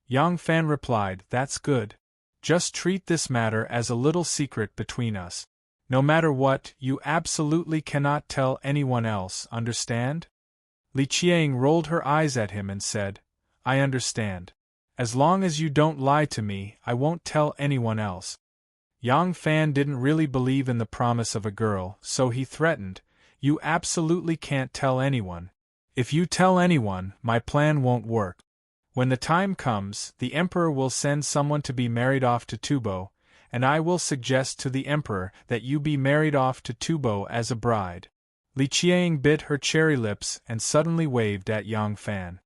[SPEAKER 1] Yang Fan replied, That's good. Just treat this matter as a little secret between us. No matter what, you absolutely cannot tell anyone else, understand? Li Qiang rolled her eyes at him and said, I understand. As long as you don't lie to me, I won't tell anyone else. Yang Fan didn't really believe in the promise of a girl, so he threatened, "You absolutely can't tell anyone. If you tell anyone, my plan won't work. When the time comes, the Emperor will send someone to be married off to Tubo, and I will suggest to the Emperor that you be married off to Tubo as a bride." Li Qiang bit her cherry lips and suddenly waved at Yang Fan.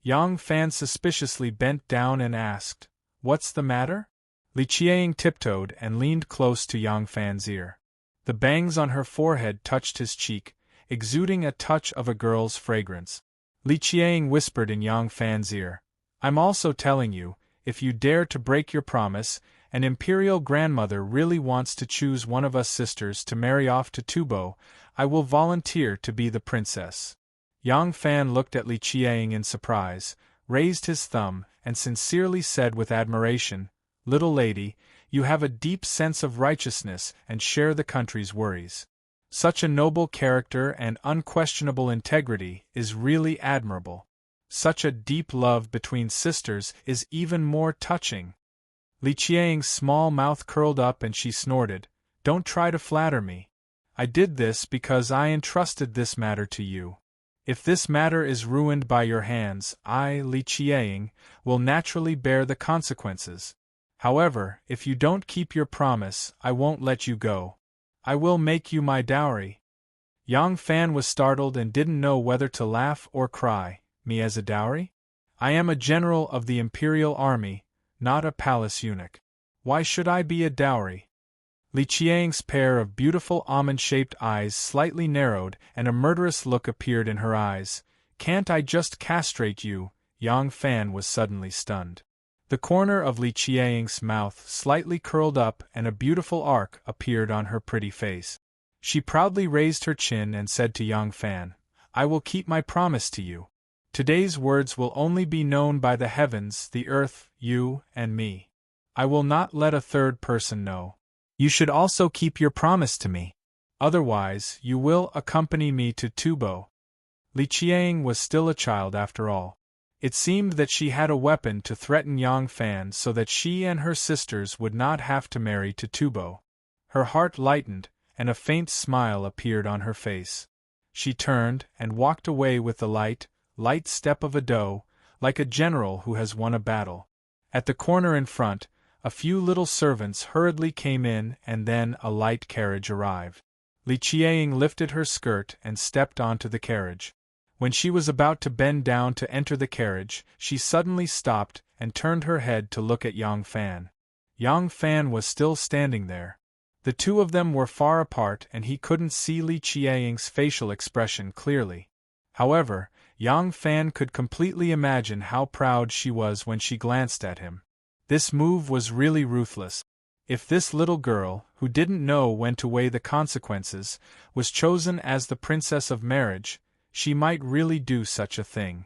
[SPEAKER 1] Yang Fan suspiciously bent down and asked, "What's the matter?" Li Qiang tiptoed and leaned close to Yang Fan's ear. The bangs on her forehead touched his cheek, exuding a touch of a girl's fragrance. Li Qiang whispered in Yang Fan's ear, "I'm also telling you, if you dare to break your promise, an imperial grandmother really wants to choose one of us sisters to marry off to Tubo, I will volunteer to be the princess." Yang Fan looked at Li Qiang in surprise, raised his thumb, and sincerely said with admiration, "Little lady, you have a deep sense of righteousness and share the country's worries. Such a noble character and unquestionable integrity is really admirable. Such a deep love between sisters is even more touching." Li Qiang's small mouth curled up and she snorted, "Don't try to flatter me. I did this because I entrusted this matter to you. If this matter is ruined by your hands, I, Li Qiang, will naturally bear the consequences. However, if you don't keep your promise, I won't let you go. I will make you my dowry." Yang Fan was startled and didn't know whether to laugh or cry. "Me as a dowry? I am a general of the imperial army, not a palace eunuch. Why should I be a dowry?" Li Qiang's pair of beautiful almond-shaped eyes slightly narrowed and a murderous look appeared in her eyes. "Can't I just castrate you?" Yang Fan was suddenly stunned. The corner of Li Qiang's mouth slightly curled up and a beautiful arc appeared on her pretty face. She proudly raised her chin and said to Yang Fan, "I will keep my promise to you. Today's words will only be known by the heavens, the earth, you, and me. I will not let a third person know. You should also keep your promise to me. Otherwise, you will accompany me to Tubo." Li Qiang was still a child after all. It seemed that she had a weapon to threaten Yang Fan so that she and her sisters would not have to marry to Tubo. Her heart lightened, and a faint smile appeared on her face. She turned and walked away with the light step of a doe, like a general who has won a battle. At the corner in front, a few little servants hurriedly came in and then a light carriage arrived. Li Qiang lifted her skirt and stepped onto the carriage. When she was about to bend down to enter the carriage, she suddenly stopped and turned her head to look at Yang Fan. Yang Fan was still standing there. The two of them were far apart and he couldn't see Li Qiang's facial expression clearly. However, Yang Fan could completely imagine how proud she was when she glanced at him. This move was really ruthless. If this little girl, who didn't know when to weigh the consequences, was chosen as the princess of marriage, she might really do such a thing.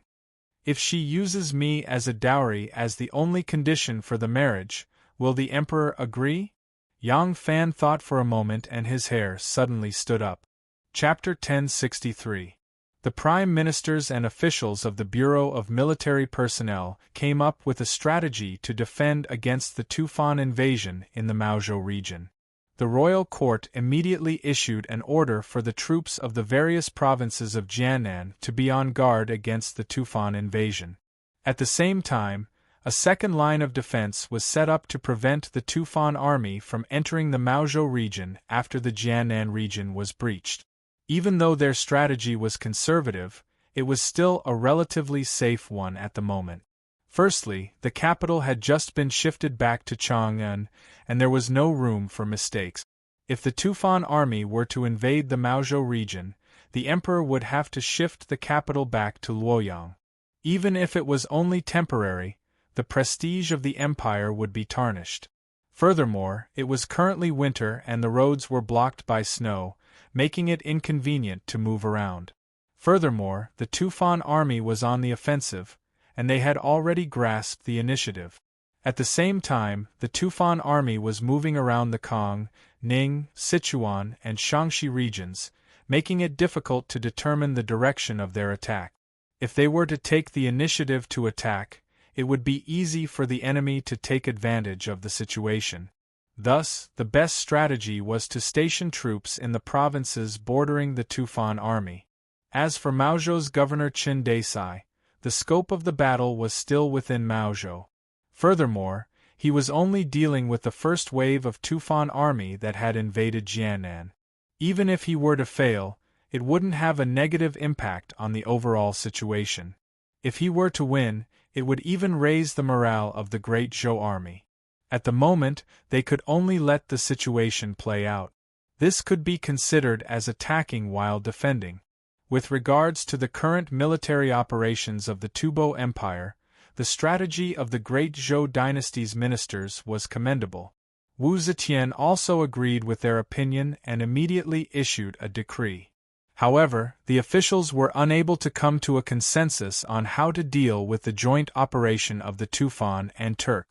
[SPEAKER 1] If she uses me as a dowry as the only condition for the marriage, will the Emperor agree? Yang Fan thought for a moment and his hair suddenly stood up. Chapter 1063. The prime ministers and officials of the Bureau of Military Personnel came up with a strategy to defend against the Tufan invasion in the Maozhou region. The royal court immediately issued an order for the troops of the various provinces of Jiannan to be on guard against the Tufan invasion. At the same time, a second line of defense was set up to prevent the Tufan army from entering the Maozhou region after the Jiannan region was breached. Even though their strategy was conservative, it was still a relatively safe one at the moment. Firstly, the capital had just been shifted back to Chang'an, and there was no room for mistakes. If the Tufan army were to invade the Maozhou region, the emperor would have to shift the capital back to Luoyang. Even if it was only temporary, the prestige of the empire would be tarnished. Furthermore, it was currently winter and the roads were blocked by snow, making it inconvenient to move around. Furthermore, the Tufan army was on the offensive, and they had already grasped the initiative. At the same time, the Tufan army was moving around the Kong, Ning, Sichuan, and Shaanxi regions, making it difficult to determine the direction of their attack. If they were to take the initiative to attack, it would be easy for the enemy to take advantage of the situation. Thus, the best strategy was to station troops in the provinces bordering the Tufan army. As for Maozhou's governor Qin Desai, the scope of the battle was still within Maozhou. Furthermore, he was only dealing with the first wave of Tufan army that had invaded Jiannan. Even if he were to fail, it wouldn't have a negative impact on the overall situation. If he were to win, it would even raise the morale of the great Zhou army. At the moment, they could only let the situation play out. This could be considered as attacking while defending. With regards to the current military operations of the Tubo Empire, the strategy of the great Zhou dynasty's ministers was commendable. Wu Zetian also agreed with their opinion and immediately issued a decree. However, the officials were unable to come to a consensus on how to deal with the joint operation of the Tufan and Turk.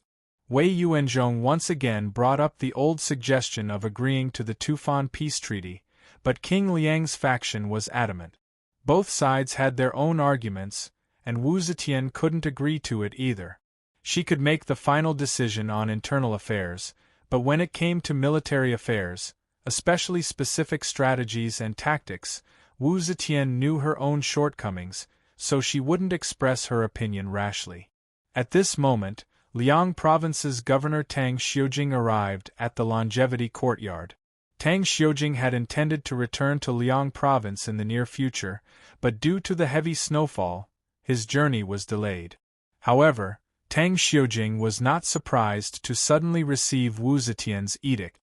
[SPEAKER 1] Wei Yuanzhong once again brought up the old suggestion of agreeing to the Tufan peace treaty, but King Liang's faction was adamant. Both sides had their own arguments, and Wu Zetian couldn't agree to it either. She could make the final decision on internal affairs, but when it came to military affairs, especially specific strategies and tactics, Wu Zetian knew her own shortcomings, so she wouldn't express her opinion rashly. At this moment, Liang Province's governor Tang Xiujing arrived at the Longevity Courtyard. Tang Xiujing had intended to return to Liang Province in the near future, but due to the heavy snowfall, his journey was delayed. However, Tang Xiujing was not surprised to suddenly receive Wu Zetian's edict.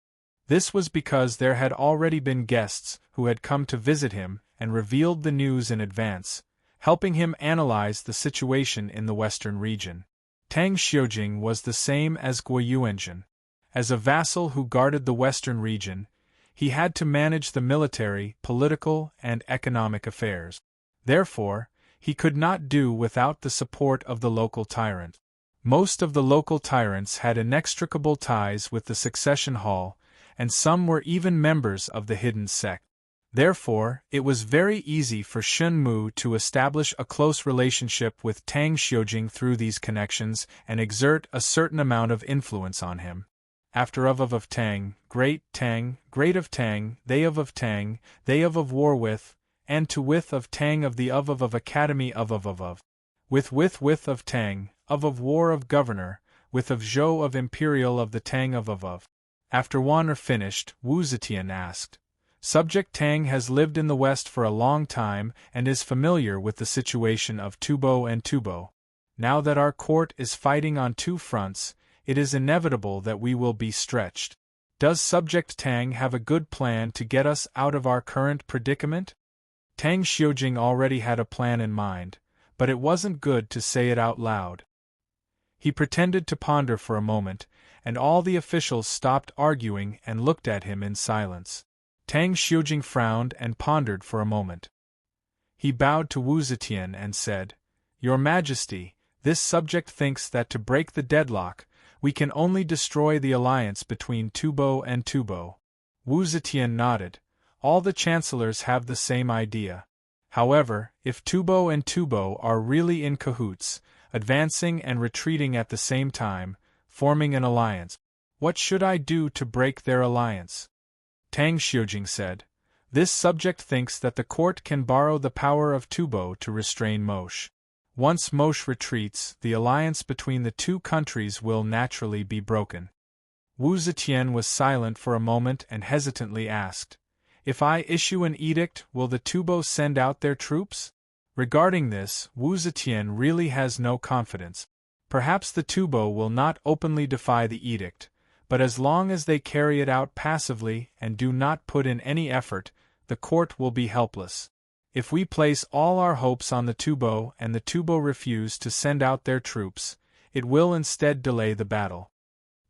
[SPEAKER 1] This was because there had already been guests who had come to visit him and revealed the news in advance, helping him analyze the situation in the western region. Tang Xiujing was the same as Guo Yuanzhen. As a vassal who guarded the western region, he had to manage the military, political, and economic affairs. Therefore, he could not do without the support of the local tyrant. Most of the local tyrants had inextricable ties with the succession hall, and some were even members of the hidden sect. Therefore, it was very easy for Shun Mu to establish a close relationship with Tang Xiujing through these connections and exert a certain amount of influence on him. After of Tang, great of Tang, they of Tang, they of war with, and to with of Tang of the of academy of with of Tang, of war of governor, with of Zhou of imperial of the Tang of. After one are finished, Wu Zetian asked. Subject Tang has lived in the West for a long time and is familiar with the situation of Tubo and Tubo. Now that our court is fighting on two fronts, it is inevitable that we will be stretched. Does Subject Tang have a good plan to get us out of our current predicament? Tang Xiujing already had a plan in mind, but it wasn't good to say it out loud. He pretended to ponder for a moment, and all the officials stopped arguing and looked at him in silence. Tang Xiujing frowned and pondered for a moment. He bowed to Wu Zetian and said, Your Majesty, this subject thinks that to break the deadlock, we can only destroy the alliance between Tubo and Tubo. Wu Zetian nodded. All the chancellors have the same idea. However, if Tubo and Tubo are really in cahoots, advancing and retreating at the same time, forming an alliance, what should I do to break their alliance? Tang Xiujing said, This subject thinks that the court can borrow the power of Tubo to restrain Moshe. Once Moshe retreats, the alliance between the two countries will naturally be broken. Wu Zetian was silent for a moment and hesitantly asked, If I issue an edict, will the Tubo send out their troops? Regarding this, Wu Zetian really has no confidence. Perhaps the Tubo will not openly defy the edict, but as long as they carry it out passively and do not put in any effort, the court will be helpless. If we place all our hopes on the Tubo and the Tubo refuse to send out their troops, it will instead delay the battle.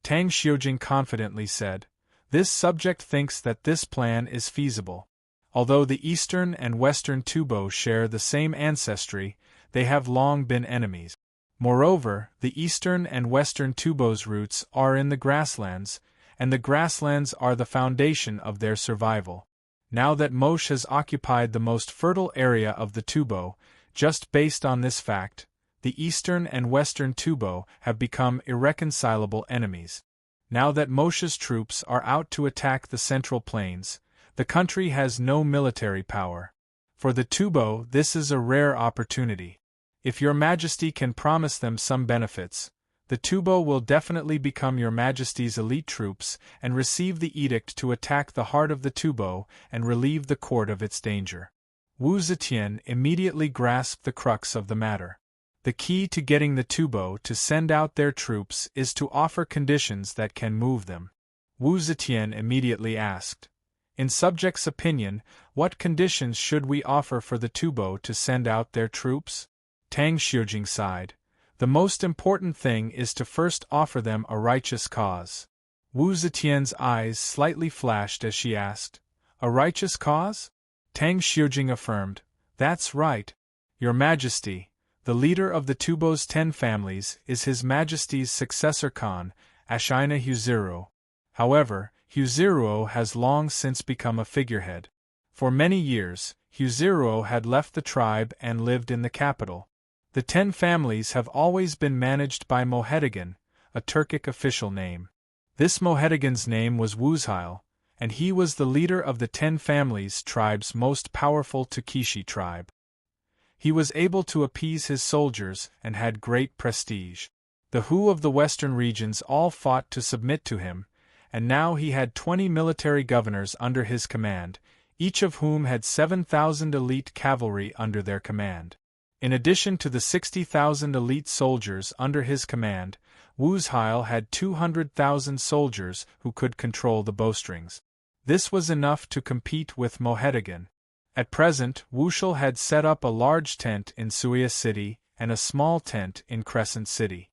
[SPEAKER 1] Tang Xiujing confidently said, This subject thinks that this plan is feasible. Although the eastern and western Tubo share the same ancestry, they have long been enemies. Moreover, the eastern and western Tubo's roots are in the grasslands, and the grasslands are the foundation of their survival. Now that Moshe has occupied the most fertile area of the Tubo, just based on this fact, the eastern and western Tubo have become irreconcilable enemies. Now that Moshe's troops are out to attack the Central Plains, the country has no military power. For the Tubo, this is a rare opportunity. If your Majesty can promise them some benefits, the Tubo will definitely become your Majesty's elite troops and receive the edict to attack the heart of the Tubo and relieve the court of its danger. Wu Zetian immediately grasped the crux of the matter. The key to getting the Tubo to send out their troops is to offer conditions that can move them. Wu Zetian immediately asked, "In subjects' opinion, what conditions should we offer for the Tubo to send out their troops?" Tang Xiujing sighed. "The most important thing is to first offer them a righteous cause." Wu Zetian's eyes slightly flashed as she asked, "A righteous cause?" Tang Xiujing affirmed, "That's right. Your Majesty, the leader of the Tubo's 10 families is His Majesty's successor Khan, Ashina Huziruo. However, Huziruo has long since become a figurehead. For many years, Huziruo had left the tribe and lived in the capital. The 10 families have always been managed by Mohedagan, a Turkic official name. This Mohedagan's name was Wuzheil, and he was the leader of the 10 families tribe's most powerful Takeshi tribe. He was able to appease his soldiers and had great prestige. The Hu of the western regions all fought to submit to him, and now he had 20 military governors under his command, each of whom had 7,000 elite cavalry under their command. In addition to the 60,000 elite soldiers under his command, Wuzheil had 200,000 soldiers who could control the bowstrings. This was enough to compete with Mohedagan. At present, Wushel had set up a large tent in Suya City and a small tent in Crescent City.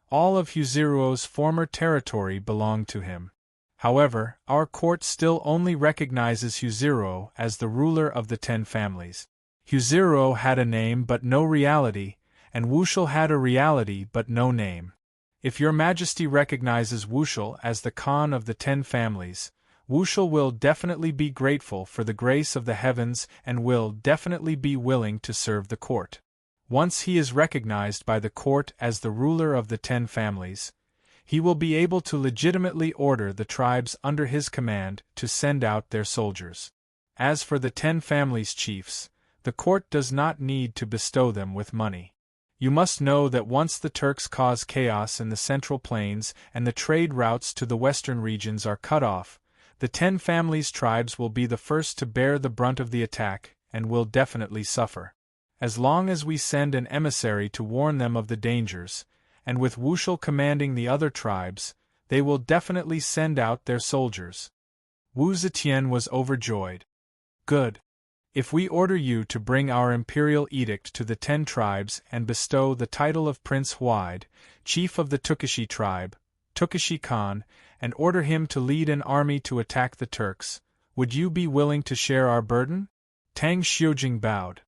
[SPEAKER 1] All of Huziruo's former territory belonged to him. However, our court still only recognizes Huziruo as the ruler of the 10 families. Huziruo had a name but no reality, and Wushel had a reality but no name. If your Majesty recognizes Wushel as the Khan of the 10 families, Wushel will definitely be grateful for the grace of the heavens and will definitely be willing to serve the court. Once he is recognized by the court as the ruler of the 10 families, he will be able to legitimately order the tribes under his command to send out their soldiers. As for the 10 families' chiefs, the court does not need to bestow them with money. You must know that once the Turks cause chaos in the Central Plains and the trade routes to the western regions are cut off, the 10 families' tribes will be the first to bear the brunt of the attack and will definitely suffer. As long as we send an emissary to warn them of the dangers, and with Wushel commanding the other tribes, they will definitely send out their soldiers. Wu Zetian was overjoyed. Good. If we order you to bring our imperial edict to the 10 tribes and bestow the title of Prince Huaid, chief of the Takeshi tribe, Takeshi Khan, and order him to lead an army to attack the Turks, would you be willing to share our burden? Tang Xiujing bowed.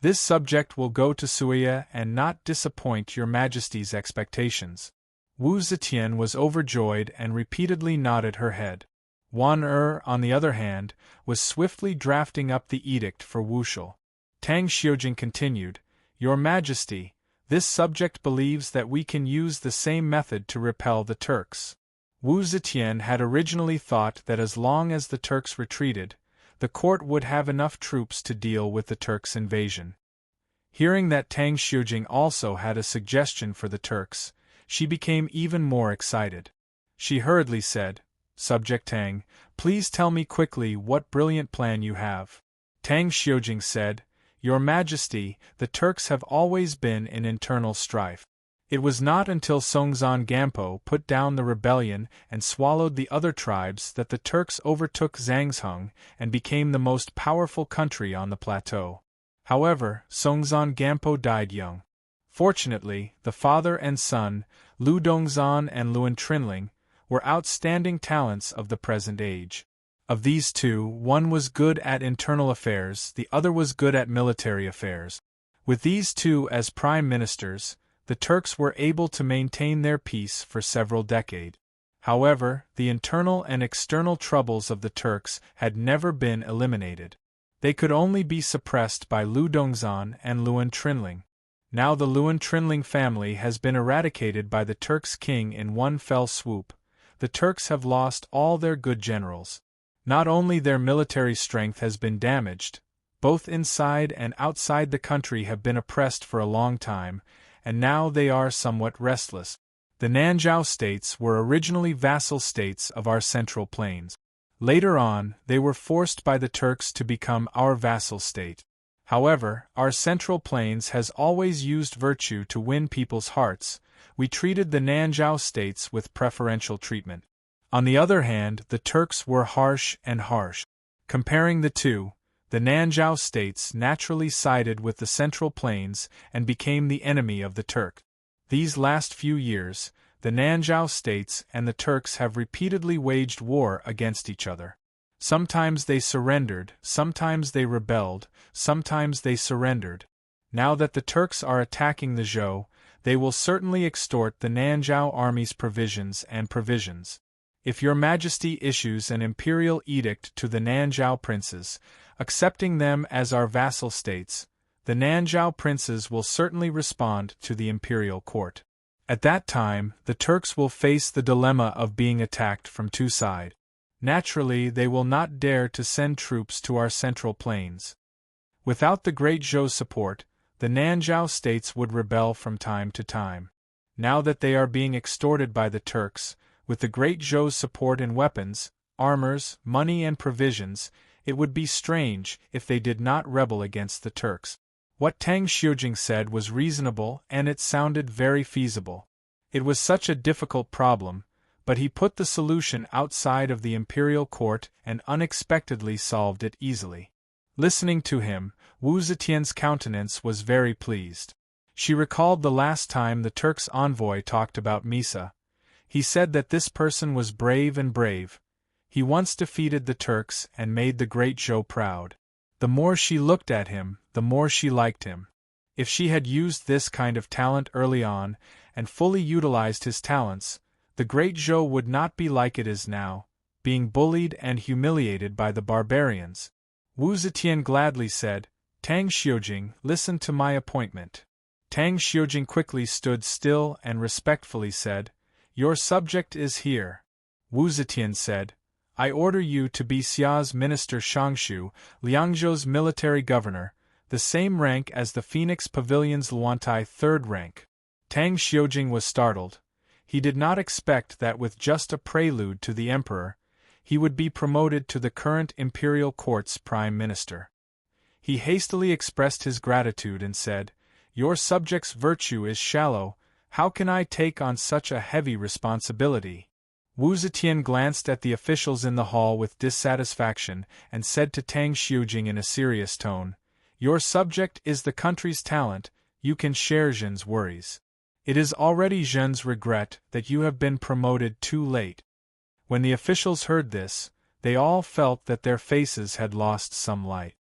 [SPEAKER 1] This subject will go to Suya and not disappoint your Majesty's expectations. Wu Zetian was overjoyed and repeatedly nodded her head. Wan on the other hand, was swiftly drafting up the edict for Wushel. Tang Xiujing continued, "Your Majesty, this subject believes that we can use the same method to repel the Turks." Wu Zetian had originally thought that as long as the Turks retreated, the court would have enough troops to deal with the Turks' invasion. Hearing that Tang Xiujing also had a suggestion for the Turks, she became even more excited. She hurriedly said, "Subject Tang, please tell me quickly what brilliant plan you have." Tang Xiujing said, "Your Majesty, the Turks have always been in internal strife. It was not until Songzan Gampo put down the rebellion and swallowed the other tribes that the Turks overtook Zhangzhung and became the most powerful country on the plateau. However, Songzan Gampo died young. Fortunately, the father and son, Lu Dongzan and Luan Trinling, were outstanding talents of the present age. Of these two, one was good at internal affairs, the other was good at military affairs. With these two as prime ministers, the Turks were able to maintain their peace for several decades. However, the internal and external troubles of the Turks had never been eliminated. They could only be suppressed by Lu Dongzan and Luan Trinling. Now the Luen Trinling family has been eradicated by the Turks' king in one fell swoop. The Turks have lost all their good generals. Not only their military strength has been damaged, both inside and outside the country have been oppressed for a long time, and now they are somewhat restless. The Nanzhao states were originally vassal states of our Central Plains. Later on, they were forced by the Turks to become our vassal state. However, our Central Plains has always used virtue to win people's hearts. We treated the Nanzhao states with preferential treatment. On the other hand, the Turks were harsh and harsh. Comparing the two, the Nanzhao states naturally sided with the Central Plains and became the enemy of the Turk. These last few years, the Nanzhao states and the Turks have repeatedly waged war against each other. Sometimes they surrendered, sometimes they rebelled, sometimes they surrendered. Now that the Turks are attacking the Zhou, they will certainly extort the Nanzhao army's provisions. If your Majesty issues an imperial edict to the Nanzhao princes, accepting them as our vassal states, the Nanzhao princes will certainly respond to the imperial court. At that time, the Turks will face the dilemma of being attacked from two sides. Naturally, they will not dare to send troops to our Central Plains. Without the Great Zhou's support, the Nanzhao states would rebel from time to time. Now that they are being extorted by the Turks, with the Great Zhou's support in weapons, armors, money and provisions, it would be strange if they did not rebel against the Turks. What Tang Xiujing said was reasonable and it sounded very feasible. It was such a difficult problem, but he put the solution outside of the imperial court and unexpectedly solved it easily. Listening to him, Wu Zetian's countenance was very pleased. She recalled the last time the Turk's envoy talked about Misa. He said that this person was brave and brave. He once defeated the Turks and made the Great Zhou proud. The more she looked at him, the more she liked him. If she had used this kind of talent early on, and fully utilized his talents, the Great Zhou would not be like it is now, being bullied and humiliated by the barbarians. Wu Zetian gladly said, "Tang Xiujing, listen to my appointment." Tang Xiujing quickly stood still and respectfully said, "Your subject is here." Wu Zetian said, "I order you to be Xia's minister Shangshu, Liangzhou's military governor, the same rank as the Phoenix Pavilion's Luantai third rank." Tang Xiujing was startled. He did not expect that with just a prelude to the emperor, he would be promoted to the current imperial court's prime minister. He hastily expressed his gratitude and said, "Your subject's virtue is shallow, how can I take on such a heavy responsibility?" Wu Zetian glanced at the officials in the hall with dissatisfaction and said to Tang Xiujing in a serious tone, "Your subject is the country's talent, you can share Zhen's worries. It is already Zhen's regret that you have been promoted too late." When the officials heard this, they all felt that their faces had lost some light.